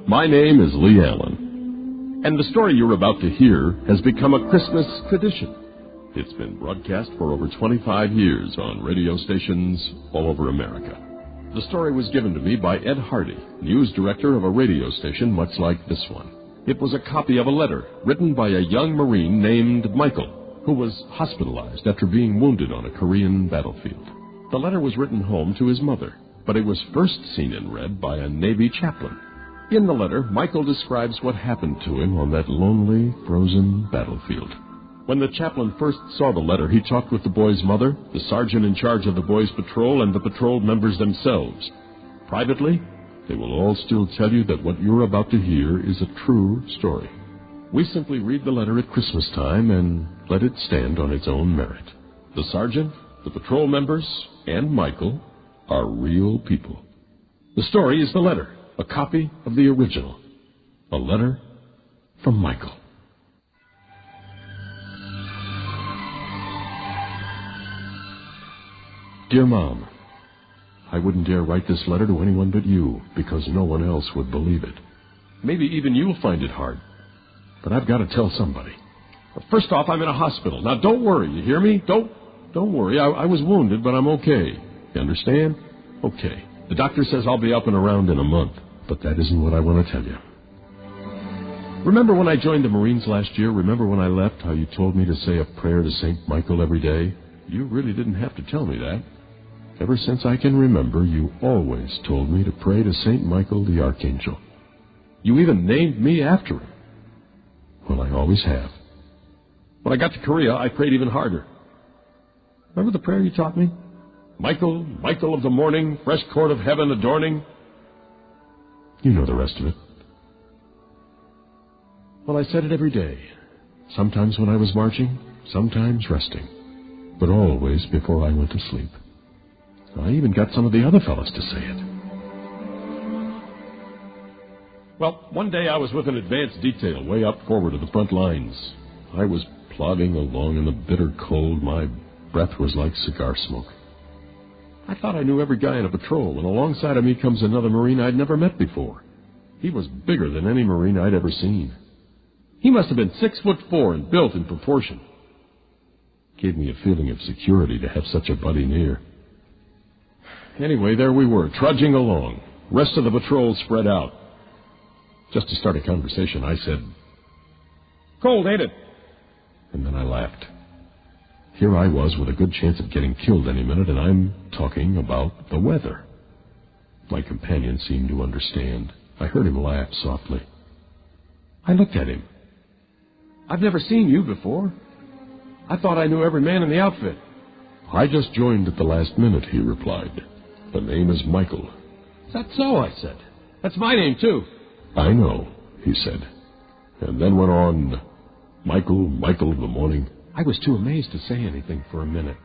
My name is Lee Allen, and the story you're about to hear has become a Christmas tradition. It's been broadcast for over 25 years on radio stations all over America. The story was given to me by Ed Hardy, news director of a radio station much like this one. It was a copy of a letter written by a young Marine named Michael, who was hospitalized after being wounded on a Korean battlefield. The letter was written home to his mother, but it was first seen and read by a Navy chaplain. In the letter, Michael describes what happened to him on that lonely, frozen battlefield. When the chaplain first saw the letter, he talked with the boy's mother, the sergeant in charge of the boys' patrol, and the patrol members themselves. Privately, they will all still tell you that what you're about to hear is a true story. We simply read the letter at Christmas time and let it stand on its own merit. The sergeant, the patrol members, and Michael are real people. The story is the letter, a copy of the original. A letter from Michael. Dear Mom, I wouldn't dare write this letter to anyone but you, because no one else would believe it. Maybe even you'll find it hard, but I've got to tell somebody. First off, I'm in a hospital. Now, don't worry, you hear me? Don't worry. I was wounded, but I'm okay. You understand? Okay. The doctor says I'll be up and around in a month, but that isn't what I want to tell you. Remember when I joined the Marines last year? Remember when I left, how you told me to say a prayer to St. Michael every day? You really didn't have to tell me that. Ever since I can remember, you always told me to pray to St. Michael the Archangel. You even named me after him. Well, I always have. When I got to Korea, I prayed even harder. Remember the prayer you taught me? Michael, Michael of the morning, fresh court of heaven adorning. You know the rest of it. Well, I said it every day. Sometimes when I was marching, sometimes resting, but always before I went to sleep. I even got some of the other fellows to say it. Well, one day I was with an advanced detail way up forward of the front lines. I was plodding along in the bitter cold. My breath was like cigar smoke. I thought I knew every guy in a patrol, and alongside of me comes another Marine I'd never met before. He was bigger than any Marine I'd ever seen. He must have been 6'4" and built in proportion. Gave me a feeling of security to have such a buddy near. Anyway, there we were, trudging along. Rest of the patrol spread out. Just to start a conversation, I said, "Cold, ain't it?" And then I laughed. Here I was with a good chance of getting killed any minute, and I'm talking about the weather. My companion seemed to understand. I heard him laugh softly. I looked at him. "I've never seen you before. I thought I knew every man in the outfit." "I just joined at the last minute," he replied. "The name is Michael." "Is that so?" I said. "That's my name, too." "I know," he said, and then went on, "Michael, Michael of the morning." I was too amazed to say anything for a minute.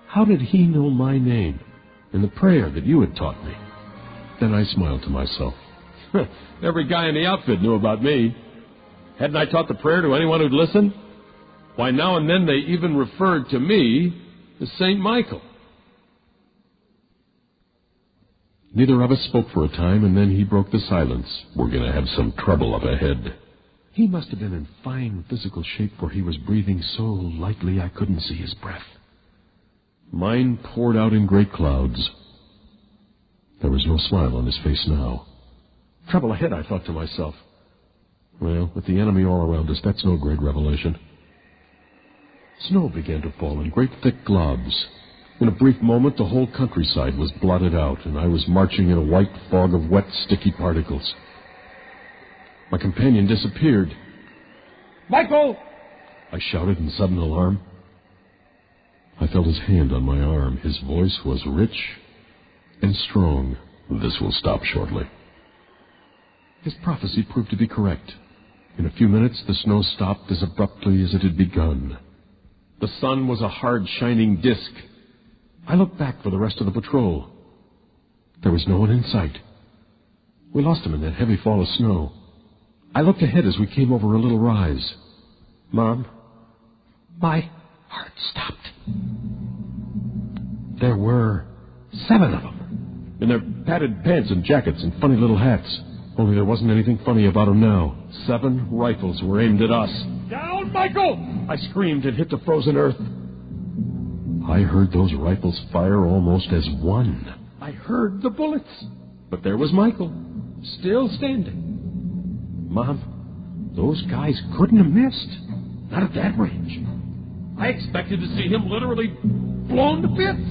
How did he know my name and the prayer that you had taught me? Then I smiled to myself. Every guy in the outfit knew about me. Hadn't I taught the prayer to anyone who'd listen? Why, now and then they even referred to me as St. Michael. Neither of us spoke for a time, and then he broke the silence. "We're going to have some trouble up ahead." He must have been in fine physical shape, for he was breathing so lightly I couldn't see his breath. Mine poured out in great clouds. There was no smile on his face now. Trouble ahead, I thought to myself. Well, with the enemy all around us, that's no great revelation. Snow began to fall in great thick globs. In a brief moment, the whole countryside was blotted out, and I was marching in a white fog of wet, sticky particles. My companion disappeared. "Michael!" I shouted in sudden alarm. I felt his hand on my arm. His voice was rich and strong. "This will stop shortly." His prophecy proved to be correct. In a few minutes, the snow stopped as abruptly as it had begun. The sun was a hard, shining disk. I looked back for the rest of the patrol. There was no one in sight. We lost him in that heavy fall of snow. I looked ahead as we came over a little rise. "Mom, my heart stopped." There were 7 of them. in their padded pants and jackets and funny little hats. Only there wasn't anything funny about them now. 7 rifles were aimed at us. Down, Michael! I screamed and hit the frozen earth. I heard those rifles fire almost as one. I heard the bullets. But there was Michael, still standing. Mom, those guys couldn't have missed. Not at that range. I expected to see him literally blown to bits.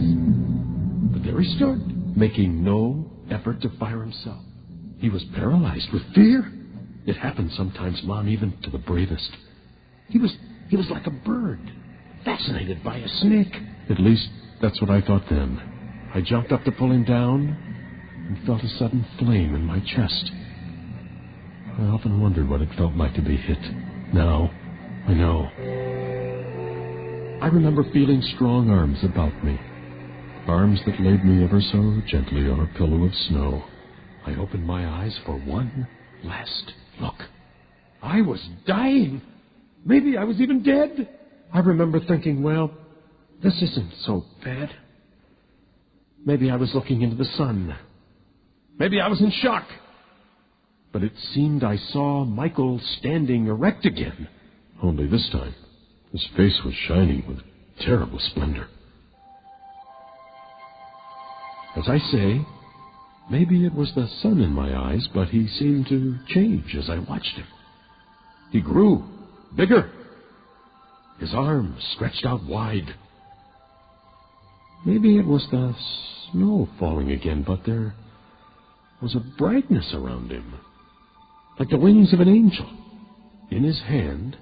But there he stood, making no effort to fire himself. He was paralyzed with fear. It happens sometimes, Mom, even to the bravest. He was like a bird, fascinated by a snake. At least, that's what I thought then. I jumped up to pull him down and felt a sudden flame in my chest. I often wondered what it felt like to be hit. Now, I know. I remember feeling strong arms about me, arms that laid me ever so gently on a pillow of snow. I opened my eyes for one last look. I was dying. Maybe I was even dead. I remember thinking, well, this isn't so bad. Maybe I was looking into the sun. Maybe I was in shock. But it seemed I saw Michael standing erect again. Only this time, his face was shining with terrible splendor. As I say, maybe it was the sun in my eyes, but he seemed to change as I watched him. He grew bigger. His arms stretched out wide. Maybe it was the snow falling again, but there was a brightness around him, like the wings of an angel. In his hand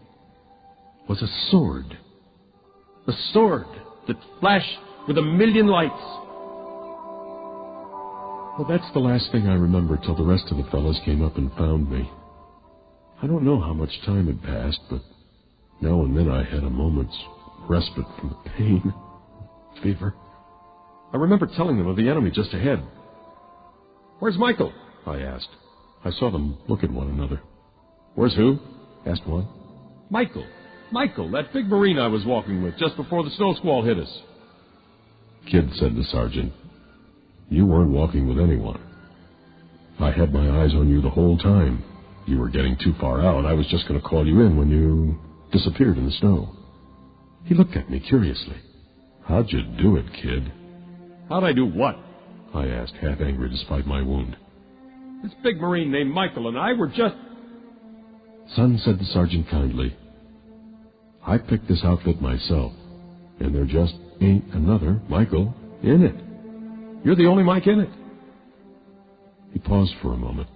was a sword that flashed with 1,000,000 lights. Well, that's the last thing I remember till the rest of the fellows came up and found me. I don't know how much time had passed, but now and then I had a moment's respite from the pain, fever. I remember telling them of the enemy just ahead. "Where's Michael?" I asked. I saw them look at one another. "Where's who?" asked one. Michael, that big Marine I was walking with just before the snow squall hit us." "Kid," said the sergeant, "you weren't walking with anyone. I had my eyes on you the whole time. You were getting too far out. I was just going to call you in when you disappeared in the snow." He looked at me curiously. "How'd you do it, kid?" "How'd I do what?" I asked, half angry despite my wound. "This big Marine named Michael and I were just..." "Son," said the sergeant kindly, "I picked this outfit myself, and there just ain't another Michael in it. You're the only Mike in it." He paused for a moment.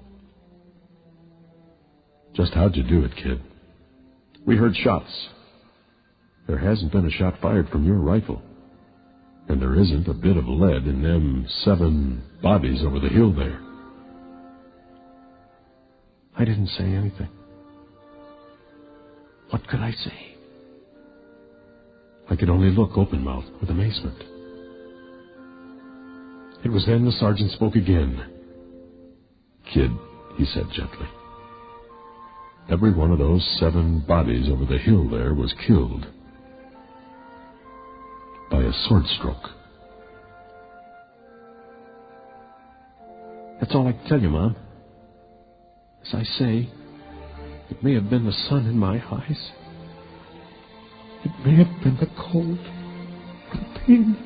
"Just how'd you do it, kid?" "We heard shots. There hasn't been a shot fired from your rifle. And there isn't a bit of lead in them 7 bodies over the hill there." I didn't say anything. What could I say? I could only look open-mouthed with amazement. It was then the sergeant spoke again. "Kid," he said gently, "every one of those 7 bodies over the hill there was killed by a sword stroke." That's all I can tell you, Mom. As I say, it may have been the sun in my eyes. It may have been the cold or the pain.